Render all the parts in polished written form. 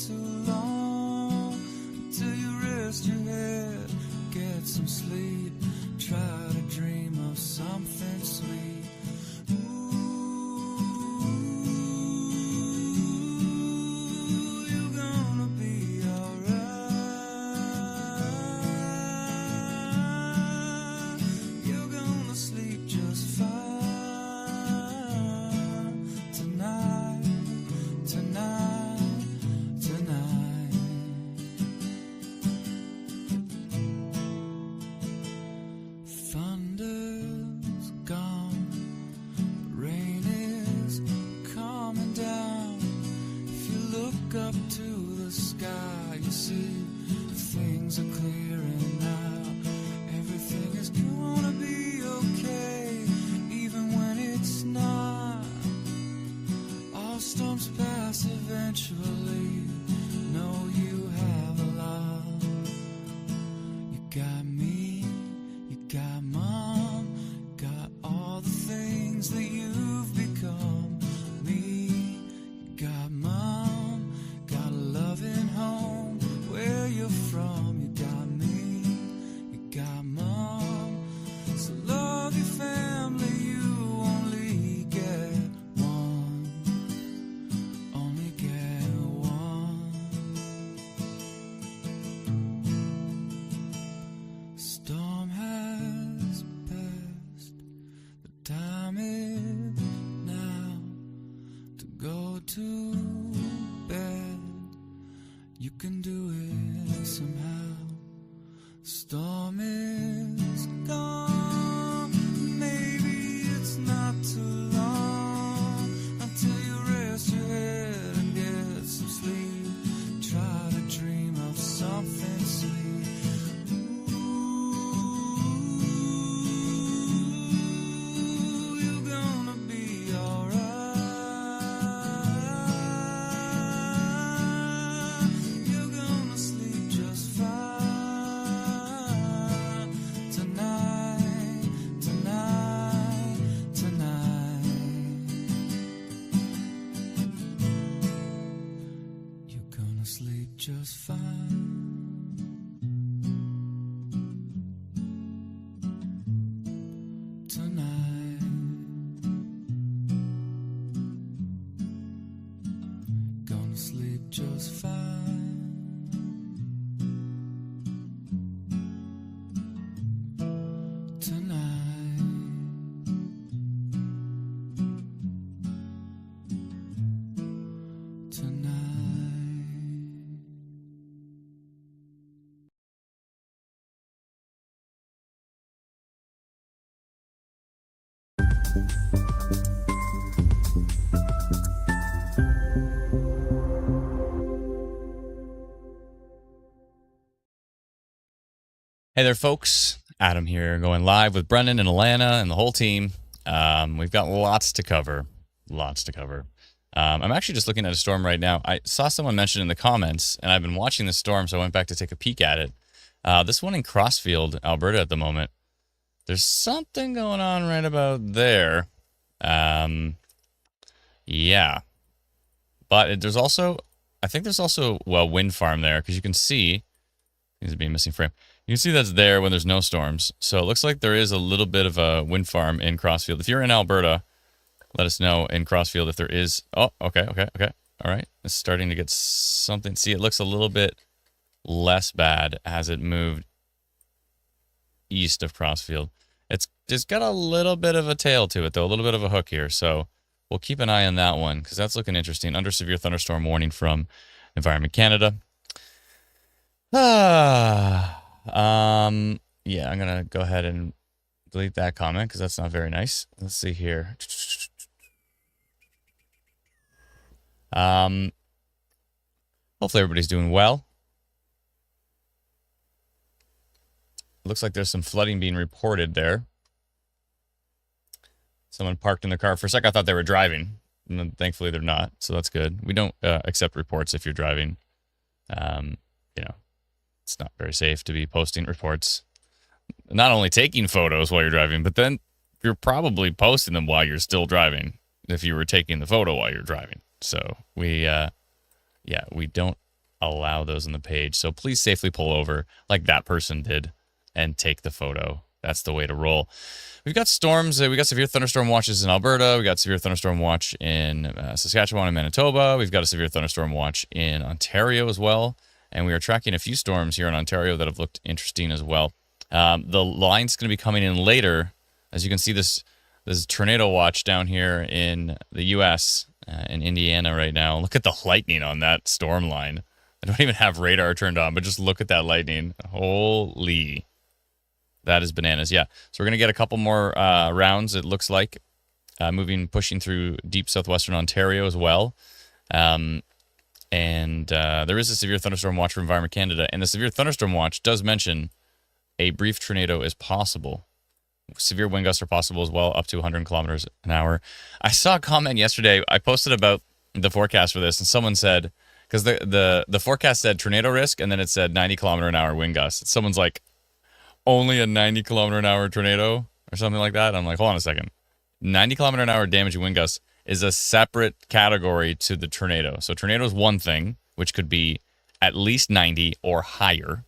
too long until you rest your head, get some sleep, try to dream of something sweet. Ooh, you're gonna be alright. You're gonna sleep just fine tonight, tonight, tonight. Thunder's gone, rain is coming down. If you look up to the sky, you see things are clearing now. Everything is gonna be okay, even when it's not. All storms pass eventually. Know you have a lot. You got me, you got mom, got all the things that you've become. Me, you got mom, got a loving home where you're from. You got me, you got mom. So love your family, you only get one. Only get one. Storm has passed. The time is now to go to bed. You can do it somehow. Storm is gone. Maybe it's not too long until you rest your head and get some sleep. Try to dream of something sweet. Ooh, you're gonna be alright. You're gonna sleep just fine tonight, tonight, tonight. You're gonna sleep just fine tonight. Gonna sleep just fine tonight. Tonight. Hey there, folks. Adam here, going live with Brendan and Alana and the whole team. We've got lots to cover. Lots to cover. I'm actually just looking at a storm right now. I saw someone mention in the comments, and I've been watching the storm, so I went back to take a peek at it. This one in Crossfield, Alberta at the moment. There's something going on right about there. Yeah. But there's also, I think there's also, well, wind farm there, because you can see, needs to be a missing frame. You can see that's there when there's no storms. So it looks like there is a little bit of a wind farm in Crossfield. If you're in Alberta, let us know in Crossfield if there is. Oh, okay. All right. It's starting to get something. See, it looks a little bit less bad as it moved east of Crossfield. It's just got a little bit of a tail to it, though, a little bit of a hook here. So we'll keep an eye on that one because that's looking interesting. Under severe thunderstorm warning from Environment Canada. Yeah, I'm going to go ahead and delete that comment because that's not very nice. Let's see here. Hopefully everybody's doing well. Looks like there's some flooding being reported there. Someone parked in the car. For a sec, I thought they were driving. And then thankfully, they're not. So that's good. We don't accept reports if you're driving. You know, it's not very safe to be posting reports. Not only taking photos while you're driving, but then you're probably posting them while you're still driving if you were taking the photo while you're driving. So we don't allow those on the page. So please safely pull over like that person did and take the photo. That's the way to roll. We've got storms. We got severe thunderstorm watches in Alberta. We got severe thunderstorm watch in Saskatchewan and Manitoba. We've got a severe thunderstorm watch in Ontario as well. And we are tracking a few storms here in Ontario that have looked interesting as well. The line's going to be coming in later. As you can see, this tornado watch down here in the U.S., in Indiana right now. Look at the lightning on that storm line. I don't even have radar turned on, but just look at that lightning. Holy. That is bananas. Yeah. So we're going to get a couple more rounds, it looks like, pushing through deep southwestern Ontario as well. And there is a severe thunderstorm watch for Environment Canada. And the severe thunderstorm watch does mention a brief tornado is possible. Severe wind gusts are possible as well, up to 100 kilometers an hour. I saw a comment yesterday. I posted about the forecast for this, and someone said, because the forecast said tornado risk, and then it said 90 kilometer an hour wind gusts. Someone's like, only a 90 kilometer an hour tornado or something like that. I'm like, hold on a second. 90 kilometer an hour damaging wind gusts is a separate category to the tornado. So tornado is one thing, which could be at least 90 or higher,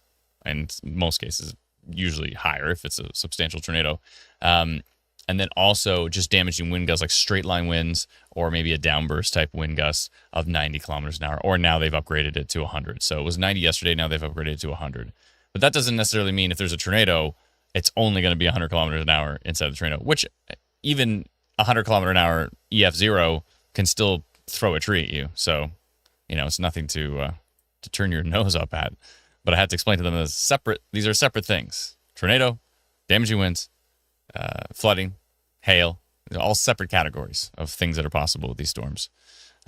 and in most cases, usually higher if it's a substantial tornado. And then also just damaging wind gusts like straight line winds or maybe a downburst type wind gust of 90 kilometers an hour. Or now they've upgraded it to 100. So it was 90 yesterday. Now they've upgraded it to 100. But that doesn't necessarily mean if there's a tornado, it's only going to be 100 kilometers an hour inside the tornado, which even 100 kilometer an hour EF0 can still throw a tree at you. So, it's nothing to turn your nose up at. But I had to explain to them as these are separate things. Tornado, damaging winds, flooding, hail, all separate categories of things that are possible with these storms.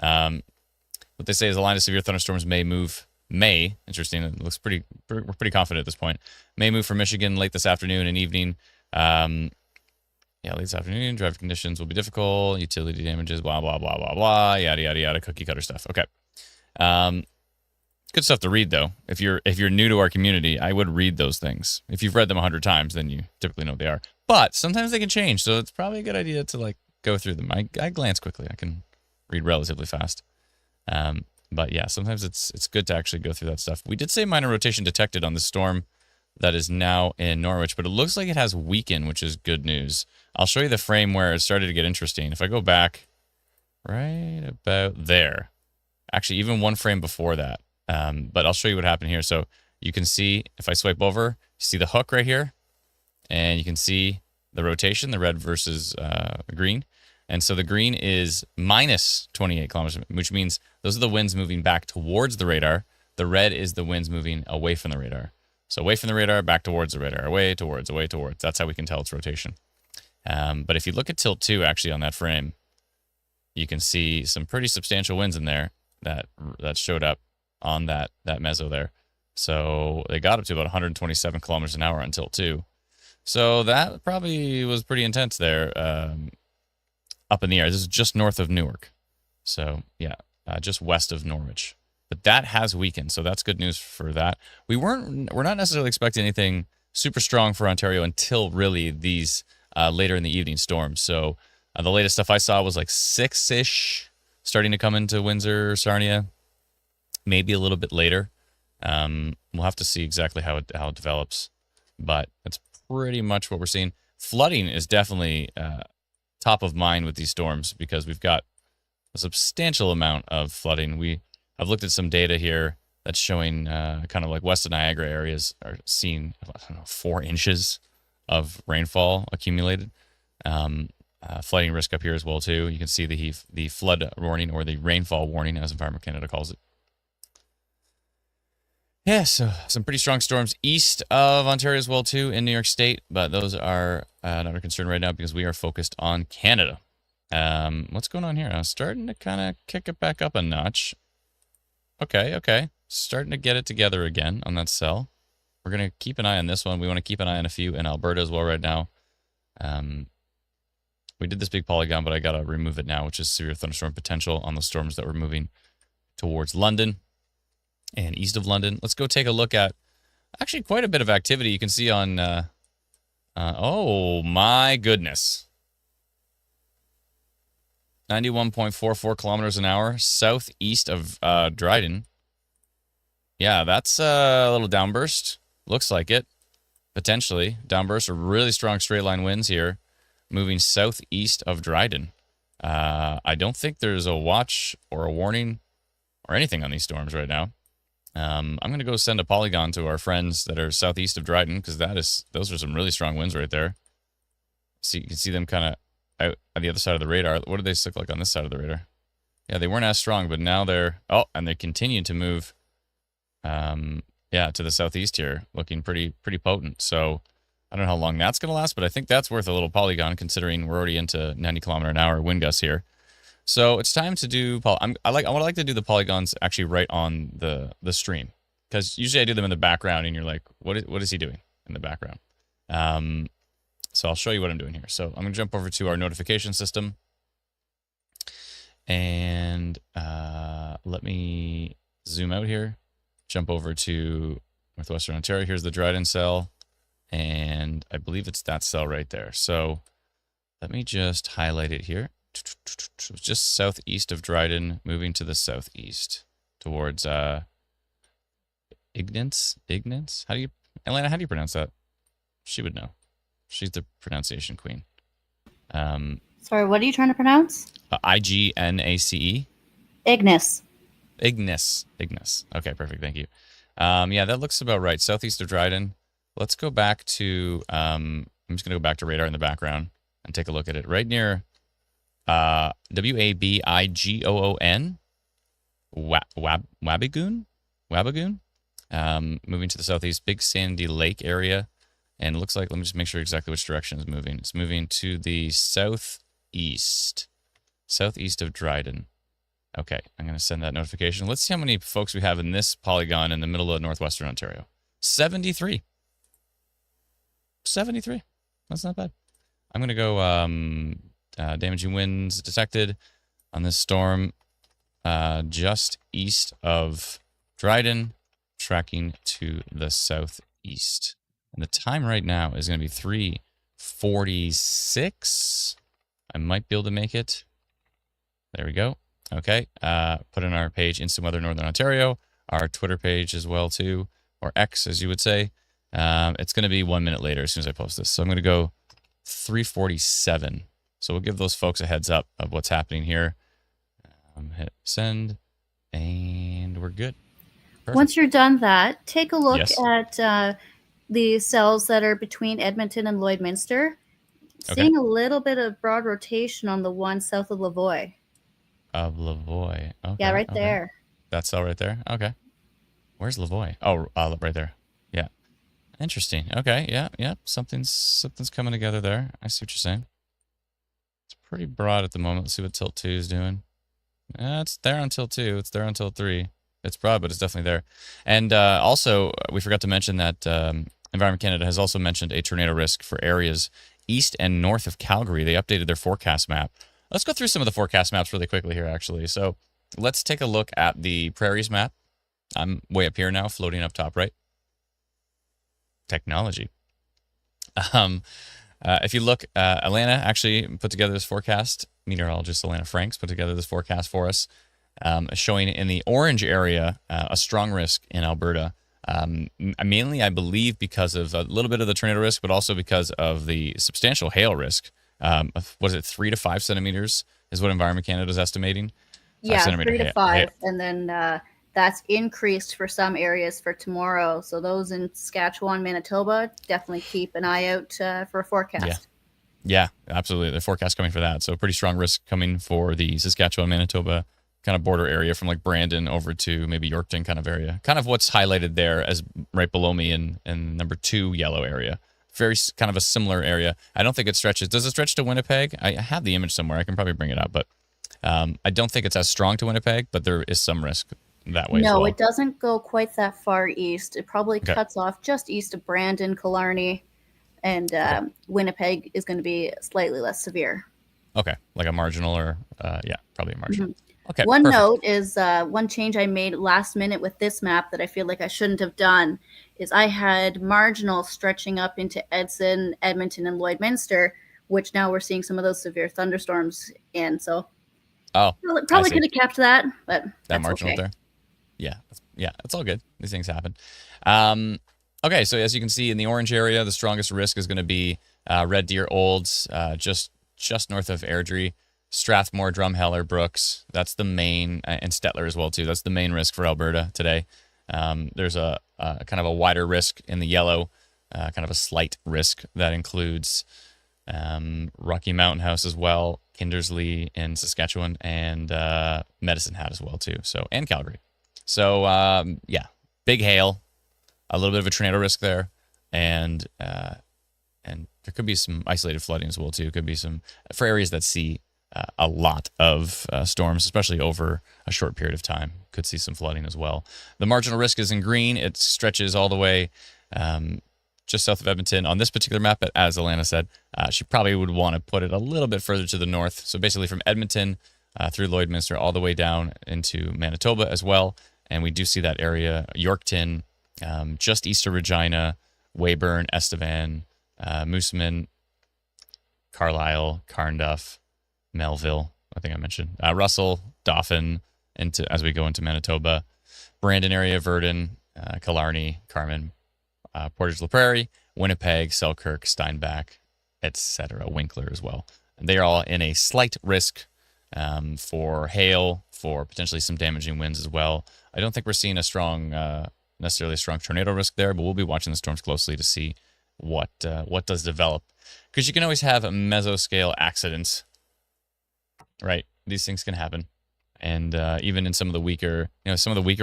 What they say is a line of severe thunderstorms may, interesting, it looks we're pretty confident at this point, may move from Michigan late this afternoon and evening. Late this afternoon, driving conditions will be difficult, utility damages, blah, blah, blah, blah, blah, yada, yada, yada, cookie cutter stuff. Okay. Good stuff to read, though. If you're new to our community, I would read those things. If you've read them 100 times, then you typically know what they are. But sometimes they can change, so it's probably a good idea to go through them. I glance quickly. I can read relatively fast. But yeah, sometimes it's good to actually go through that stuff. We did say minor rotation detected on the storm that is now in Norwich, but it looks like it has weakened, which is good news. I'll show you the frame where it started to get interesting. If I go back right about there, actually even one frame before that. But I'll show you what happened here. So you can see, if I swipe over, you see the hook right here, and you can see the rotation, the red versus green. And so the green is minus 28 kilometers, which means those are the winds moving back towards the radar. The red is the winds moving away from the radar. So away from the radar, back towards the radar, away towards. That's how we can tell it's rotation. But if you look at tilt 2 actually on that frame, you can see some pretty substantial winds in there that showed up on that meso there. So they got up to about 127 kilometers an hour on tilt 2. So that probably was pretty intense there, up in the air. This is just north of Newark. So yeah, just west of Norwich. But that has weakened, so that's good news for that. We're not necessarily expecting anything super strong for Ontario until really these later in the evening storms. So the latest stuff I saw was like 6-ish starting to come into Windsor, Sarnia, maybe a little bit later. We'll have to see exactly how it develops, but that's pretty much what we're seeing. Flooding is definitely top of mind with these storms because we've got a substantial amount of flooding. I've looked at some data here that's showing kind of like west of Niagara areas are seeing 4 inches of rainfall accumulated. Flooding risk up here as well too. You can see the flood warning, or the rainfall warning, as Environment Canada calls it. Yeah, so some pretty strong storms east of Ontario as well too in New York State, but those are not our concern right now because we are focused on Canada. What's going on here? I'm starting to kind of kick it back up a notch. Okay. Starting to get it together again on that cell. We're going to keep an eye on this one. We want to keep an eye on a few in Alberta as well right now. We did this big polygon, but I got to remove it now, which is severe thunderstorm potential on the storms that were moving towards London and east of London. Let's go take a look at actually quite a bit of activity you can see on, oh my goodness. 91.44 kilometers an hour southeast of Dryden. Yeah, that's a little downburst. Looks like it. Potentially. Downburst or really strong straight line winds here, moving southeast of Dryden. I don't think there's a watch or a warning or anything on these storms right now. I'm going to go send a polygon to our friends that are southeast of Dryden because those are some really strong winds right there. See, you can see them kind of out on the other side of the radar. What do they look like on this side of the radar? Yeah, they weren't as strong, but now and they continue to move. To the southeast here, looking pretty potent. So I don't know how long that's going to last, but I think that's worth a little polygon considering we're already into 90-kilometer-an-hour wind gusts here. So it's time to do. I would like to do the polygons actually right on the stream because usually I do them in the background, and you're like, what is he doing in the background? So I'll show you what I'm doing here. So I'm going to jump over to our notification system, and let me zoom out here. Jump over to Northwestern Ontario. Here's the Dryden cell, and I believe it's that cell right there. So let me just highlight it here. Just southeast of Dryden, moving to the southeast towards Ignatz. Atlanta, how do you pronounce that? She would know. She's the pronunciation queen. Sorry, what are you trying to pronounce? Ignace. Ignace. Okay, perfect. Thank you. Yeah, that looks about right. Southeast of Dryden. Let's go back to, I'm just going to go back to radar in the background and take a look at it. Right near Wabigoon. Wabigoon. Moving to the southeast, Big Sandy Lake area. And it looks like, let me just make sure exactly which direction it's moving. It's moving to the southeast of Dryden. Okay, I'm going to send that notification. Let's see how many folks we have in this polygon in the middle of Northwestern Ontario. 73. 73. That's not bad. I'm going to go damaging winds detected on this storm just east of Dryden, tracking to the southeast. And the time right now is going to be 3:46. I might be able to make it. There we go. Okay, put in our page, Instant Weather Northern Ontario, our Twitter page as well too, or X as you would say. It's going to be 1 minute later as soon as I post this. So I'm going to go 3:47. So we'll give those folks a heads up of what's happening here. Hit send, and we're good. Perfect. Once you're done that, take a look at the cells that are between Edmonton and Lloydminster. Seeing a little bit of broad rotation on the one south of Lavoie. Of Lavoie. Okay. Yeah, right there. That cell right there? Okay. Where's Lavoie? Oh, right there. Yeah. Interesting. Okay, yeah. Something's coming together there. I see what you're saying. It's pretty broad at the moment. Let's see what tilt 2 is doing. It's there until 2. It's there until 3. It's broad, but it's definitely there. And also, we forgot to mention that Environment Canada has also mentioned a tornado risk for areas east and north of Calgary. They updated their forecast map. Let's go through some of the forecast maps really quickly here, actually. So let's take a look at the Prairies map. I'm way up here now, floating up top, right? Technology. If you look, Alana actually put together this forecast. Meteorologist Alana Franks put together this forecast for us, showing in the orange area a strong risk in Alberta. Mainly, I believe, because of a little bit of the tornado risk, but also because of the substantial hail risk. Was it 3 to 5 centimeters is what Environment Canada is estimating? Yeah, 3 to 5. And then that's increased for some areas for tomorrow. So those in Saskatchewan, Manitoba, definitely keep an eye out for a forecast. Yeah, absolutely. The forecast coming for that. So pretty strong risk coming for the Saskatchewan, Manitoba kind of border area from like Brandon over to maybe Yorkton kind of area. Kind of what's highlighted there as right below me in number 2 yellow area. Very kind of a similar area. I don't think it stretches. Does it stretch to Winnipeg? I have the image somewhere. I can probably bring it up, but I don't think it's as strong to Winnipeg, but there is some risk that way as well. No, it doesn't go quite that far east. It probably cuts off just east of Brandon, Killarney, and Winnipeg is going to be slightly less severe. Okay, like a marginal or, probably a marginal. Mm-hmm. Okay. One note is one change I made last minute with this map that I feel like I shouldn't have done is I had marginal stretching up into Edson, Edmonton, and Lloydminster, which now we're seeing some of those severe thunderstorms in. So probably could have kept that, but that marginal okay. there. Yeah, it's all good. These things happen. Okay, so as you can see in the orange area, the strongest risk is going to be Red Deer Olds, just north of Airdrie, Strathmore, Drumheller, Brooks. That's the main, and Stettler as well too. That's the main risk for Alberta today. There's a kind of a wider risk in the yellow, kind of a slight risk that includes Rocky Mountain House as well, Kindersley in Saskatchewan, and Medicine Hat as well too. So, and Calgary. So yeah, big hail, a little bit of a tornado risk there, and there could be some isolated flooding as well too. Could be some for areas that see a lot of storms, especially over a short period of time. Could see some flooding as well. The marginal risk is in green. It stretches all the way just south of Edmonton on this particular map. But as Alana said, she probably would want to put it a little bit further to the north. So basically from Edmonton through Lloydminster all the way down into Manitoba as well. And we do see that area, Yorkton, just east of Regina, Weyburn, Estevan, Moosomin, Carlisle, Carnduff, Melville, I think I mentioned, Russell, Dauphin, as we go into Manitoba, Brandon area, Verdun, Killarney, Carman, Portage la Prairie, Winnipeg, Selkirk, Steinbach, etc., Winkler as well. And they are all in a slight risk for hail, for potentially some damaging winds as well. I don't think we're seeing necessarily a strong tornado risk there, but we'll be watching the storms closely to see what does develop, because you can always have mesoscale accidents, right? These things can happen, and even in some of the weaker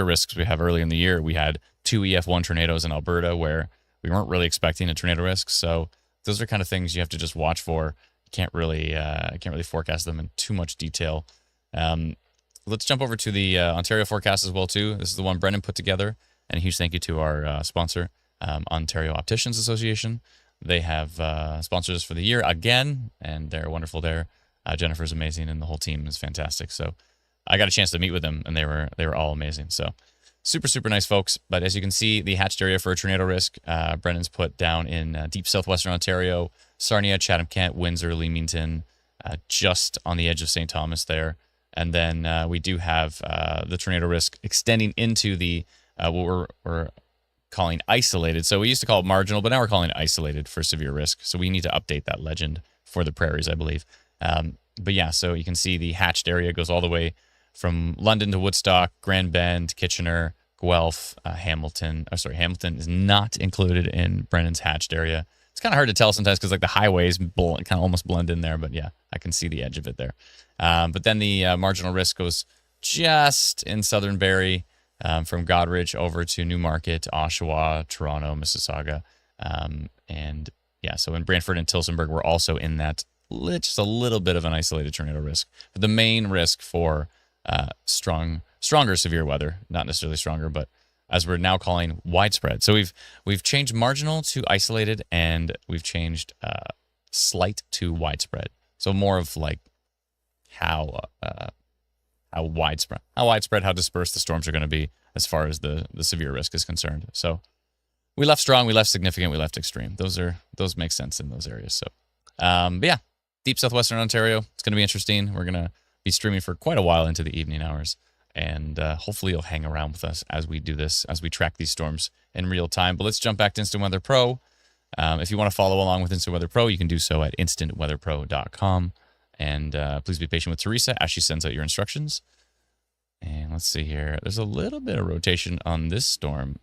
risks we have early in the year, we had 2 EF1 tornadoes in Alberta where we weren't really expecting a tornado risk. So those are kind of things you have to just watch for. You can't really forecast them in too much detail. Let's jump over to the Ontario forecast as well too. This is the one Brendan put together, and a huge thank you to our sponsor, Ontario Opticians Association. They have sponsored us for the year again, and they're wonderful there. Jennifer's amazing, and the whole team is fantastic. So I got a chance to meet with them, and they were all amazing. So super, super nice folks. But as you can see, the hatched area for a tornado risk, Brendan's put down in deep southwestern Ontario, Sarnia, Chatham-Kent, Windsor, Leamington, just on the edge of St. Thomas there. And then we do have the tornado risk extending into the what we're calling isolated. So we used to call it marginal, but now we're calling it isolated for severe risk. So we need to update that legend for the prairies, I believe. But yeah, so you can see the hatched area goes all the way from London to Woodstock, Grand Bend, Kitchener, Guelph, Hamilton. Hamilton is not included in Brendan's hatched area. It's kind of hard to tell sometimes because like the highways kind of almost blend in there, but yeah, I can see the edge of it there. But then the marginal risk goes just in southern Barrie, from Goderich over to Newmarket, Oshawa, Toronto, Mississauga. And yeah, so in Brantford and Tillsonburg, we're also in that just a little bit of an isolated tornado risk. But the main risk for stronger severe weather, not necessarily stronger, but as we're now calling widespread. So we've changed marginal to isolated, and we've changed slight to widespread. So more of like how widespread, how dispersed the storms are going to be as far as the severe risk is concerned. So we left strong, we left significant, we left extreme. Those make sense in those areas. So, but yeah, deep southwestern Ontario, it's going to be interesting. We're going to be streaming for quite a while into the evening hours, and hopefully you'll hang around with us as we do this, as we track these storms in real time. But let's jump back to Instant Weather Pro. If you want to follow along with Instant Weather Pro, you can do so at instantweatherpro.com. And please be patient with Teresa as she sends out your instructions. And let's see here. There's a little bit of rotation on this storm.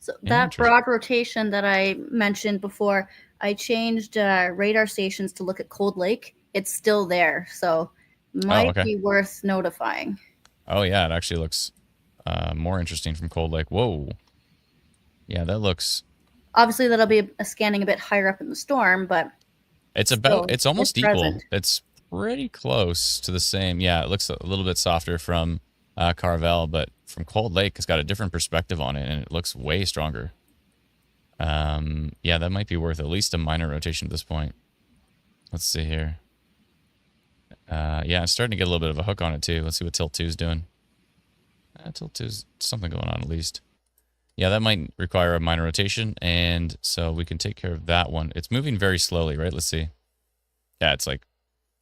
So that broad rotation that I mentioned before, I changed radar stations to look at Cold Lake. It's still there, so might be worth notifying. Oh, yeah, it actually looks more interesting from Cold Lake. Whoa. Yeah, that looks... Obviously, that'll be a scanning a bit higher up in the storm, but... It's almost equal. Present. It's pretty close to the same. Yeah, it looks a little bit softer from Carvel, but from Cold Lake, it's got a different perspective on it, and it looks way stronger. Yeah, that might be worth at least a minor rotation at this point. Let's see here. Yeah, it's starting to get a little bit of a hook on it, too. Let's see what Tilt 2's doing. Tilt 2's something going on, at least. Yeah, that might require a minor rotation, and so we can take care of that one. It's moving very slowly, right? Let's see. Yeah, it's like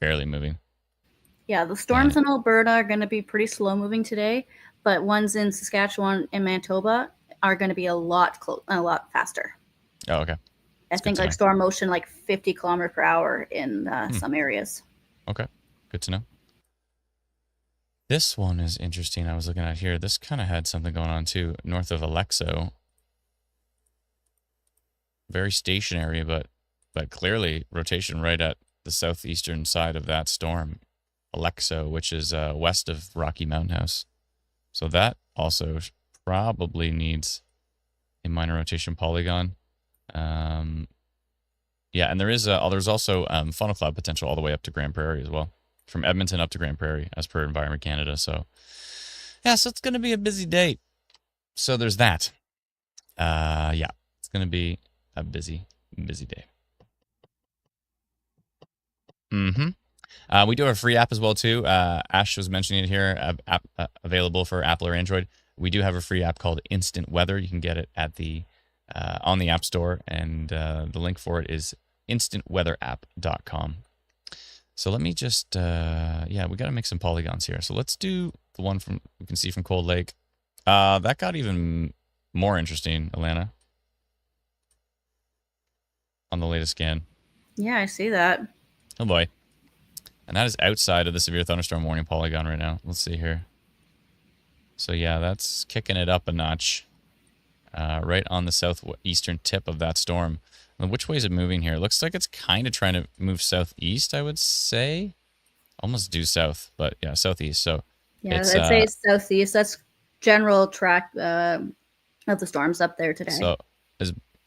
barely moving. Yeah, the storms in Alberta are going to be pretty slow moving today. but ones in Saskatchewan and Manitoba are going to be a lot faster. Oh, okay. I think like storm motion, like 50 kilometer per hour in some areas. Okay, good to know. This one is interesting. I was looking at here. This kind of had something going on too, north of Alexo. Very stationary, but clearly rotation right at the southeastern side of that storm, Alexo, which is west of Rocky Mountain House. So that also probably needs a minor rotation polygon. Yeah, and there's also funnel cloud potential all the way up to Grand Prairie as well, from Edmonton up to Grand Prairie, as per Environment Canada. So, yeah, so it's going to be a busy day. So there's that. Yeah, it's going to be a busy day. We do have a free app as well too. Ash was mentioning it here, app available for Apple or Android. We do have a free app called Instant Weather. You can get it at the on the App Store, and the link for it is instantweatherapp.com. So let me just, yeah, we got to make some polygons here. So let's do the one from we can see from Cold Lake. That got even more interesting, Alana, on the latest scan. Yeah, I see that. Oh boy. And that is outside of the severe thunderstorm warning polygon right now. Let's see here. So yeah, that's kicking it up a notch. Right on the southeastern tip of that storm. And which way is it moving here? It looks like it's kind of trying to move southeast, I would say. Almost due south, but yeah, southeast. So yeah, I'd say southeast. That's general track of the storms up there today. So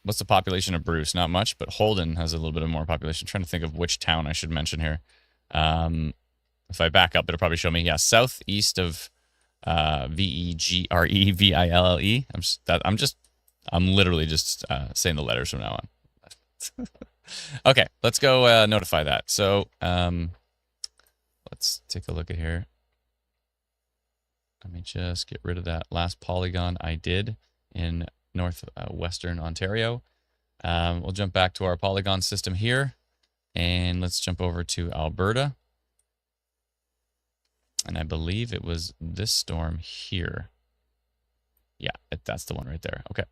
what's the population of Bruce? Not much, but Holden has a little bit of more population. I'm trying to think of which town I should mention here. If I back up, it'll probably show me. Yeah, southeast of Vegreville. I'm literally just saying the letters from now on. Okay, let's go notify that. So let's take a look at here. Let me just get rid of that last polygon I did in Northwestern Ontario. We'll jump back to our polygon system here, and let's jump over to Alberta. And I believe it was this storm here. Yeah, that's the one right there. Okay.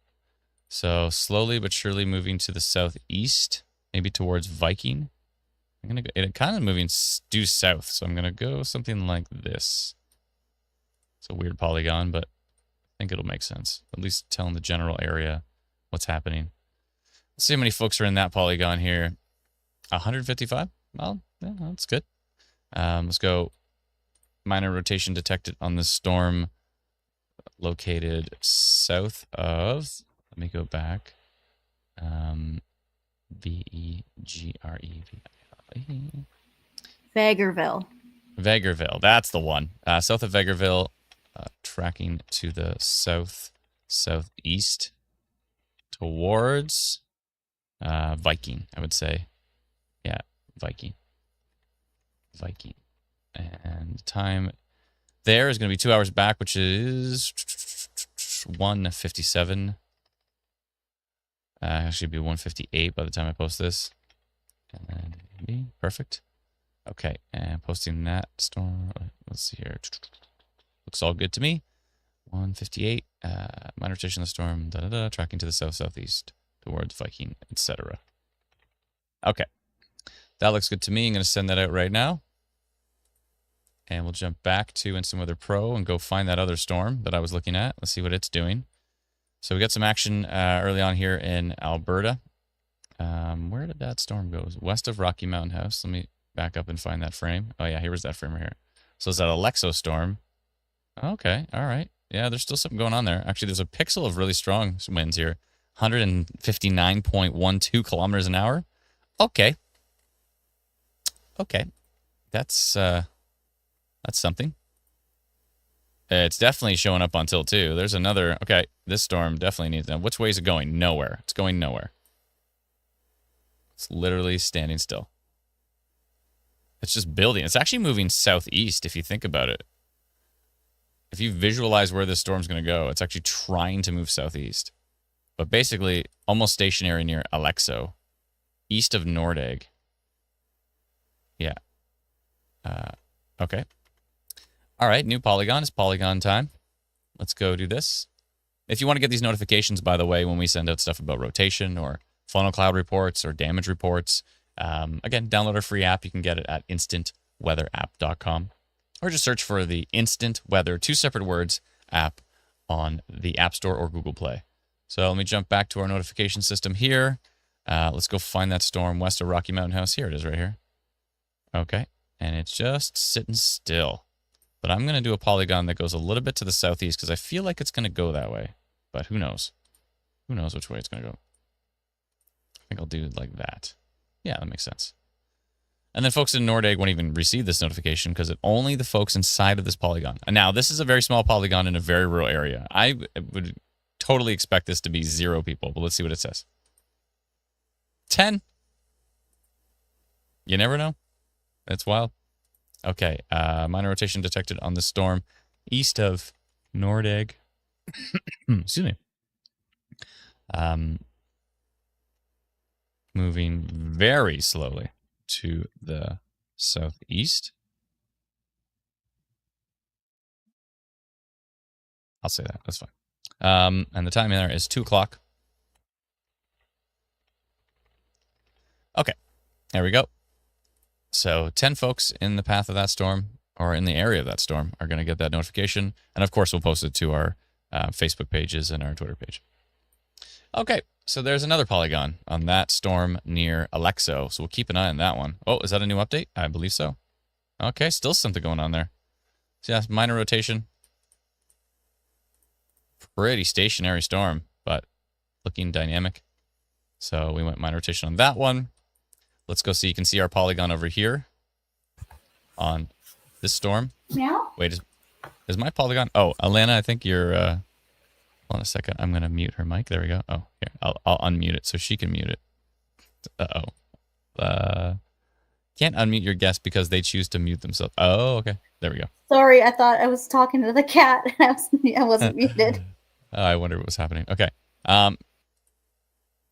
So slowly but surely moving to the southeast, maybe towards Viking. I'm gonna go. It kind of moving due south, so I'm gonna go something like this. It's a weird polygon, but I think it'll make sense. At least telling the general area what's happening. Let's see how many folks are in that polygon here. 155. Well, yeah, that's good. Let's go. Minor rotation detected on the storm located south of, let me go back, Vegreville. Vegreville, that's the one. South of Vegreville, tracking to the southeast towards Viking, I would say. Yeah, Viking. And time there is going to be 2 hours back, which is 1:57. Actually, it'll be 1:58 by the time I post this. And then perfect. Okay, and posting that storm. Let's see here. Looks all good to me. 1:58. Minor rotation of the storm. Tracking to the southeast towards Viking, etc. Okay, that looks good to me. I'm going to send that out right now. And we'll jump back to Instant Weather Pro and go find that other storm that I was looking at. Let's see what it's doing. So we got some action early on here in Alberta. Where did that storm go? West of Rocky Mountain House. Let me back up and find that frame. Oh, yeah, here was that frame right here. So it's that Alexo storm. Okay, all right. Yeah, there's still something going on there. Actually, there's a pixel of really strong winds here. 159.12 kilometers an hour. Okay. That's something. It's definitely showing up on tilt too. There's another. Okay, this storm definitely needs. Which way is it going? Nowhere. It's going nowhere. It's literally standing still. It's just building. It's actually moving southeast if you think about it. If you visualize where this storm's going to go, it's actually trying to move southeast. But basically, almost stationary near Alexo, east of Nordegg. Yeah. Okay. All right, new polygon. It's polygon time. Let's go do this. If you want to get these notifications, by the way, when we send out stuff about rotation or funnel cloud reports or damage reports, again, download our free app. You can get it at instantweatherapp.com, or just search for the Instant Weather, 2 separate words, app on the App Store or Google Play. So let me jump back to our notification system here. Let's go find that storm west of Rocky Mountain House. Here it is right here. Okay, and it's just sitting still. But I'm going to do a polygon that goes a little bit to the southeast because I feel like it's going to go that way. But who knows? Who knows which way it's going to go? I think I'll do it like that. Yeah, that makes sense. And then folks in Nordegg won't even receive this notification because it's only the folks inside of this polygon. And now, this is a very small polygon in a very rural area. I would totally expect this to be 0 people, but let's see what it says. 10. You never know. That's wild. Okay, minor rotation detected on the storm east of Nordegg. Excuse me. Moving very slowly to the southeast. I'll say that. That's fine. And the time in there is 2 o'clock. Okay, there we go. So 10 folks in the path of that storm, or in the area of that storm, are going to get that notification. And of course, we'll post it to our Facebook pages and our Twitter page. Okay, so there's another polygon on that storm near Alexo. So we'll keep an eye on that one. Oh, is that a new update? I believe so. Okay, still something going on there. So yeah, minor rotation. Pretty stationary storm, but looking dynamic. So we went minor rotation on that one. Let's go see. You can see our polygon over here on this storm. Meow? Wait, is my polygon? Oh, Alana, I think you're... hold on a second. I'm going to mute her mic. There we go. Oh, here. I'll unmute it so she can mute it. Uh-oh. Can't unmute your guest because they choose to mute themselves. Oh, okay. There we go. Sorry, I thought I was talking to the cat and I wasn't muted. I wonder what was happening. Okay.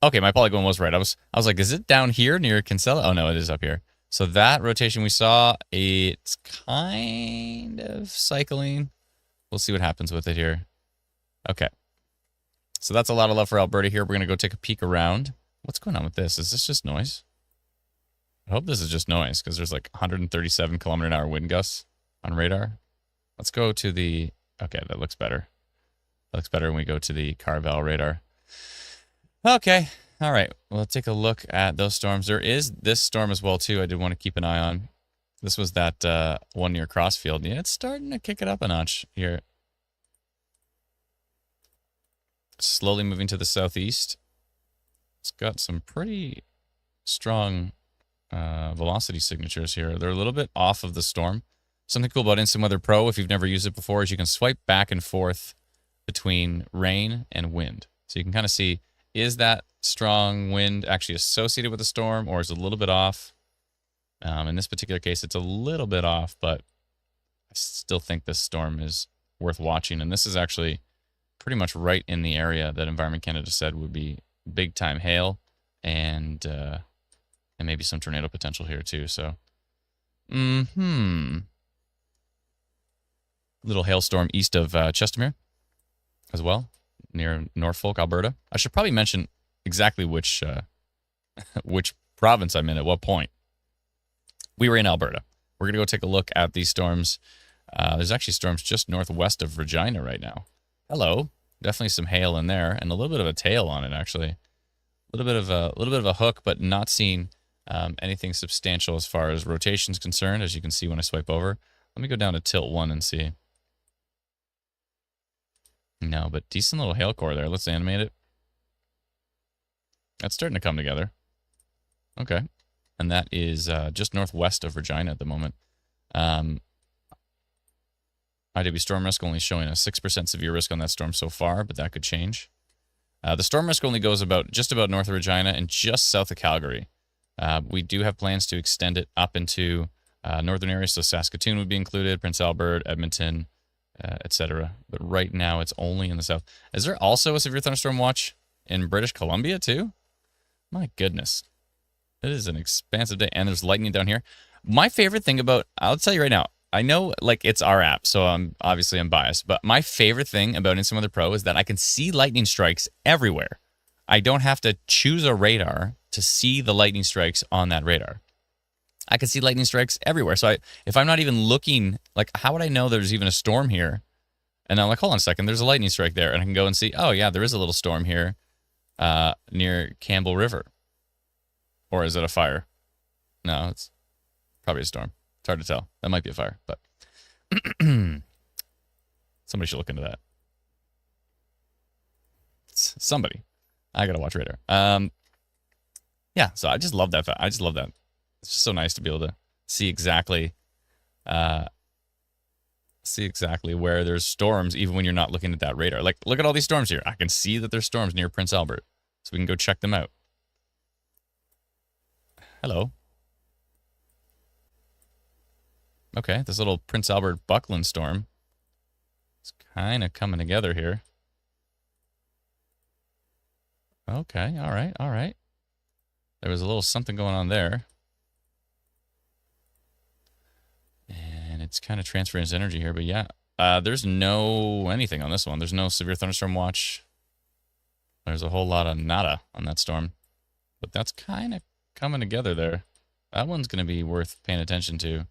Okay, my polygon was right. I was like, is it down here near Kinsella? Oh, no, it is up here. So that rotation we saw, it's kind of cycling. We'll see what happens with it here. Okay. So that's a lot of love for Alberta here. We're going to go take a peek around. What's going on with this? Is this just noise? I hope this is just noise because there's like 137 kilometer an hour wind gusts on radar. Let's go to the... Okay, that looks better. That looks better when we go to the Carvel radar. Okay. All right. Well, let's take a look at those storms. There is this storm as well, too. I did want to keep an eye on. This was that one near Crossfield. Yeah, it's starting to kick it up a notch here. Slowly moving to the southeast. It's got some pretty strong velocity signatures here. They're a little bit off of the storm. Something cool about Instant Weather Pro, if you've never used it before, is you can swipe back and forth between rain and wind. So you can kind of see, is that strong wind actually associated with the storm, or is it a little bit off? In this particular case, it's a little bit off, but I still think this storm is worth watching. And this is actually pretty much right in the area that Environment Canada said would be big time hail and maybe some tornado potential here too. So, little hailstorm east of Chestermere as well, near Norfolk, Alberta. I should probably mention exactly which which province I'm in at what point. We were in Alberta. We're gonna go take a look at these storms. There's actually storms just northwest of Regina right now. Hello, definitely some hail in there, and a little bit of a tail on it actually. A little bit of a hook, but not seeing anything substantial as far as rotation is concerned, as you can see when I swipe over. Let me go down to tilt 1 and see. No, but decent little hail core there. Let's animate it. That's starting to come together. Okay. And that is just northwest of Regina at the moment. IW storm risk only showing a 6% severe risk on that storm so far, but that could change. The storm risk only goes just about north of Regina and just south of Calgary. We do have plans to extend it up into northern areas, so Saskatoon would be included, Prince Albert, Edmonton, etc. But right now, it's only in the south. Is there also a severe thunderstorm watch in British Columbia too? My goodness, it is an expansive day, and there's lightning down here. My favorite thing about, I'll tell you right now, I know like it's our app, so I'm biased, but my favorite thing about Instant Weather Pro is that I can see lightning strikes everywhere. I don't have to choose a radar to see the lightning strikes on that radar. I can see lightning strikes everywhere. So if I'm not even looking, like how would I know there's even a storm here? And I'm like, hold on a second, there's a lightning strike there. And I can go and see, oh yeah, there is a little storm here near Campbell River. Or is it a fire? No, it's probably a storm. It's hard to tell. That might be a fire, but somebody should look into that. Somebody. I gotta watch radar. Yeah, so I just love that. I just love that. It's just so nice to be able to see exactly where there's storms, even when you're not looking at that radar. Like, look at all these storms here. I can see that there's storms near Prince Albert, so we can go check them out. Hello. Okay, this little Prince Albert Buckland storm. It's kind of coming together here. Okay, all right, all right. There was a little something going on there. And it's kind of transferring its energy here, but yeah. There's no anything on this one. There's no severe thunderstorm watch. There's a whole lot of nada on that storm. But that's kind of coming together there. That one's going to be worth paying attention to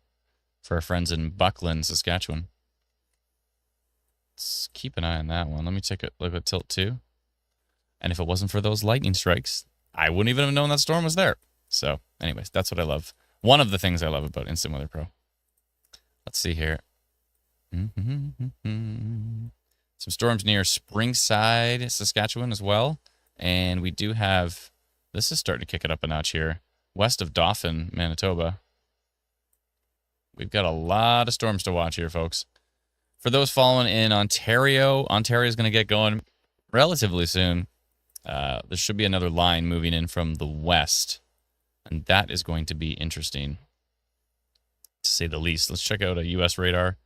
for our friends in Buckland, Saskatchewan. Let's keep an eye on that one. Let me take a look at Tilt 2. And if it wasn't for those lightning strikes, I wouldn't even have known that storm was there. So, anyways, that's what I love. One of the things I love about Instant Weather Pro. Let's see here. Some storms near Springside, Saskatchewan as well. And we do have, this is starting to kick it up a notch here, west of Dauphin, Manitoba. We've got a lot of storms to watch here, folks. For those following in Ontario, Ontario is going to get going relatively soon. There should be another line moving in from the west, and that is going to be interesting, to say the least. Let's check out a U.S. radar,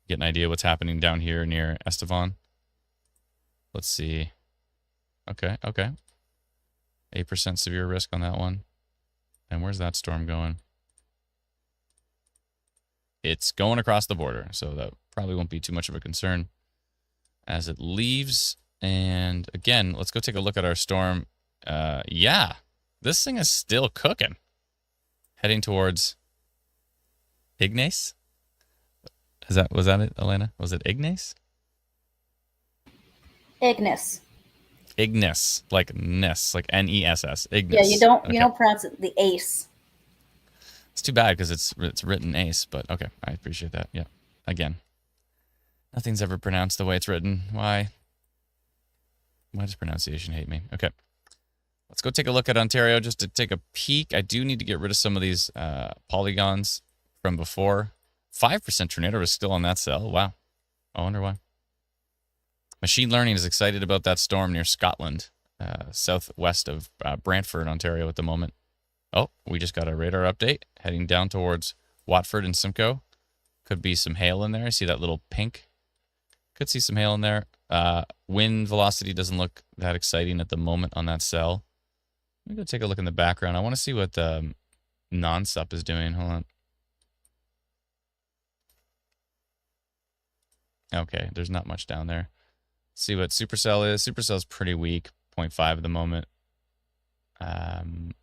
get an idea what's happening down here near Estevan. Let's see. Okay. 8% severe risk on that one. And where's that storm going? It's going across the border, so that probably won't be too much of a concern as it leaves. And again, let's go take a look at our storm. Yeah, this thing is still cooking. Heading towards Ignace. Was that it, Elena? Was it Ignace? Ignis. Ignis, like Ness, like Ness. Ignis. Yeah, you don't pronounce it the ace. It's too bad because it's written ace, but okay, I appreciate that. Yeah, again, nothing's ever pronounced the way it's written. Why does pronunciation hate me? Okay, let's go take a look at Ontario just to take a peek. I do need to get rid of some of these polygons from before. 5% tornado is still on that cell. Wow, I wonder why. Machine Learning is excited about that storm near Scotland, southwest of Brantford, Ontario at the moment. Oh, we just got a radar update heading down towards Watford and Simcoe. Could be some hail in there. I see that little pink. Could see some hail in there. Wind velocity doesn't look that exciting at the moment on that cell. Let me go take a look in the background. I want to see what Nonsup is doing. Hold on. Okay, there's not much down there. Let's see what Supercell is. Supercell's pretty weak, 0.5 at the moment.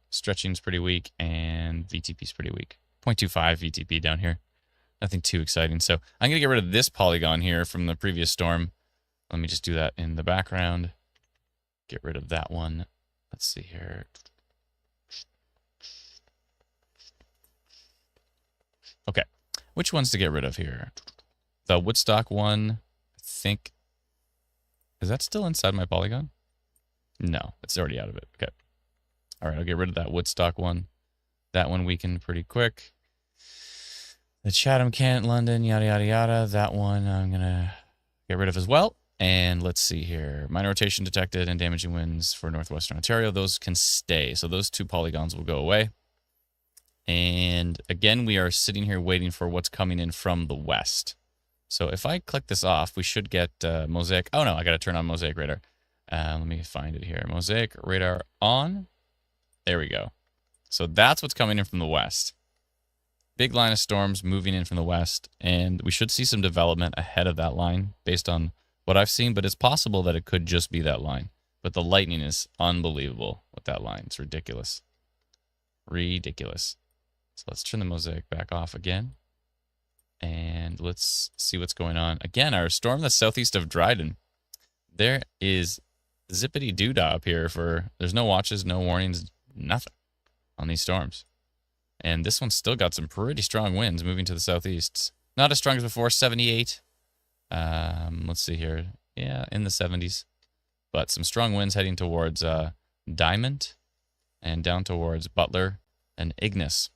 Stretching's pretty weak, and VTP's pretty weak. 0.25 VTP down here. Nothing too exciting. So I'm going to get rid of this polygon here from the previous storm. Let me just do that in the background. Get rid of that one. Let's see here. Okay. Which ones to get rid of here? The Woodstock one, I think. Is that still inside my polygon? No, it's already out of it. Okay. All right, I'll get rid of that Woodstock one. That one weakened pretty quick. The Chatham, Kent, London, yada, yada, yada. That one I'm going to get rid of as well. And let's see here. Minor rotation detected and damaging winds for Northwestern Ontario. Those can stay. So those two polygons will go away. And again, we are sitting here waiting for what's coming in from the west. So if I click this off, we should get Mosaic. Oh, no, I got to turn on Mosaic radar. Let me find it here. Mosaic radar on. There we go. So that's what's coming in from the west. big line of storms moving in from the west, and we should see some development ahead of that line based on what I've seen, but it's possible that it could just be that line. But the lightning is unbelievable with that line. It's ridiculous. Ridiculous. So let's turn the mosaic back off again. And let's see what's going on. Again, our storm that's southeast of Dryden. There is zippity doodah up here for, there's no watches, no warnings, nothing on these storms. And this one's still got some pretty strong winds moving to the southeast. Not as strong as before, 78. Let's see here. Yeah, in the 70s. But some strong winds heading towards Diamond and down towards Butler and Ignis.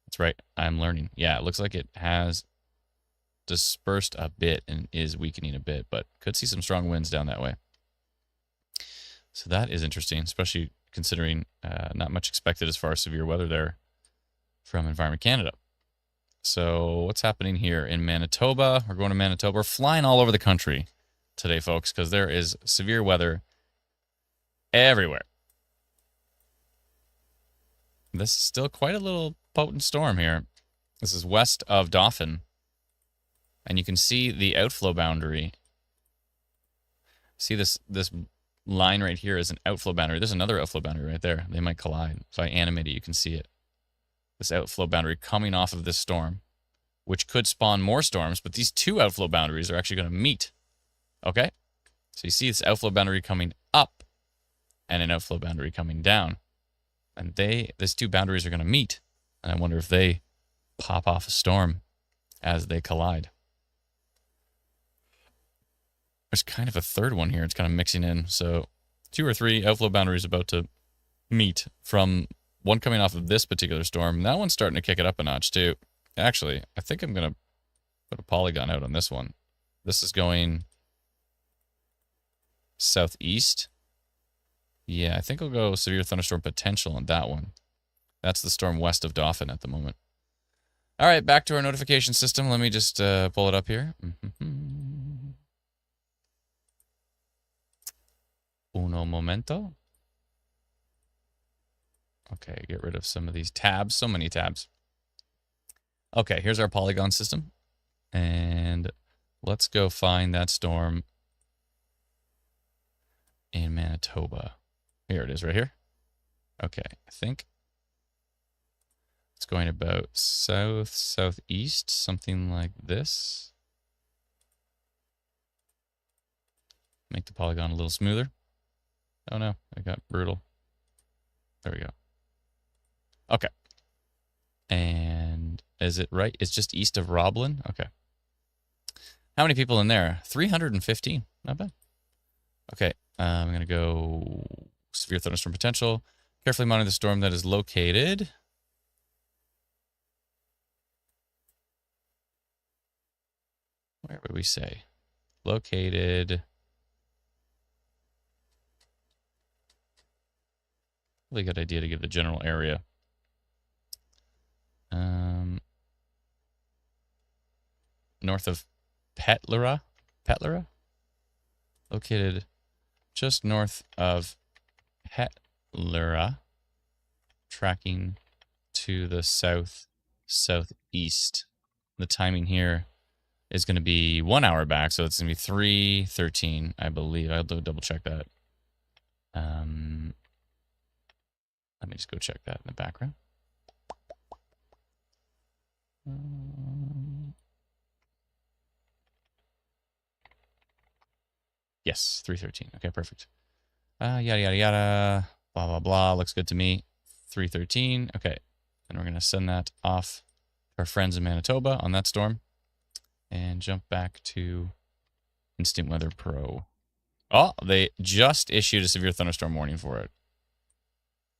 That's right, I'm learning. Yeah, it looks like it has dispersed a bit and is weakening a bit, but could see some strong winds down that way. So that is interesting, especially considering not much expected as far as severe weather there from Environment Canada. So what's happening here in Manitoba? We're going to Manitoba. We're flying all over the country today, folks, because there is severe weather everywhere. This is still quite a little potent storm here. This is west of Dauphin. And you can see the outflow boundary. See this line right here is an outflow boundary. There's another outflow boundary right there. They might collide. If I animate it, you can see it. This outflow boundary coming off of this storm, which could spawn more storms, but these two outflow boundaries are actually going to meet. Okay? So you see this outflow boundary coming up and an outflow boundary coming down. And these two boundaries are going to meet. And I wonder if they pop off a storm as they collide. There's kind of a third one here. It's kind of mixing in. So 2 or 3 outflow boundaries about to meet from one coming off of this particular storm. That one's starting to kick it up a notch too. Actually, I think I'm going to put a polygon out on this one. This is going southeast. Yeah, I think I'll go severe thunderstorm potential on that one. That's the storm west of Dauphin at the moment. All right, back to our notification system. Let me just pull it up here. Uno momento. Okay, get rid of some of these tabs. So many tabs. Okay, here's our polygon system. And let's go find that storm in Manitoba. Here it is right here. Okay, I think it's going about south-southeast, something like this. Make the polygon a little smoother. Oh no, I got brutal. There we go. Okay. And is it right? It's just east of Roblin? Okay. How many people in there? 315. Not bad. Okay. I'm going to go severe thunderstorm potential. Carefully monitor the storm that is located. Where would we say? Located. Really good idea to give the general area. North of Petlera? Located just north of Petlera, tracking to the southeast. The timing here is going to be 1 hour back, so it's going to be 3:13, I believe. I'll double check that. Let me just go check that in the background. Yes, 3:13. Okay, perfect. Yada, yada, yada. Blah, blah, blah. Looks good to me. 3:13. Okay. And we're going to send that off to our friends in Manitoba on that storm. And jump back to Instant Weather Pro. Oh, they just issued a severe thunderstorm warning for it.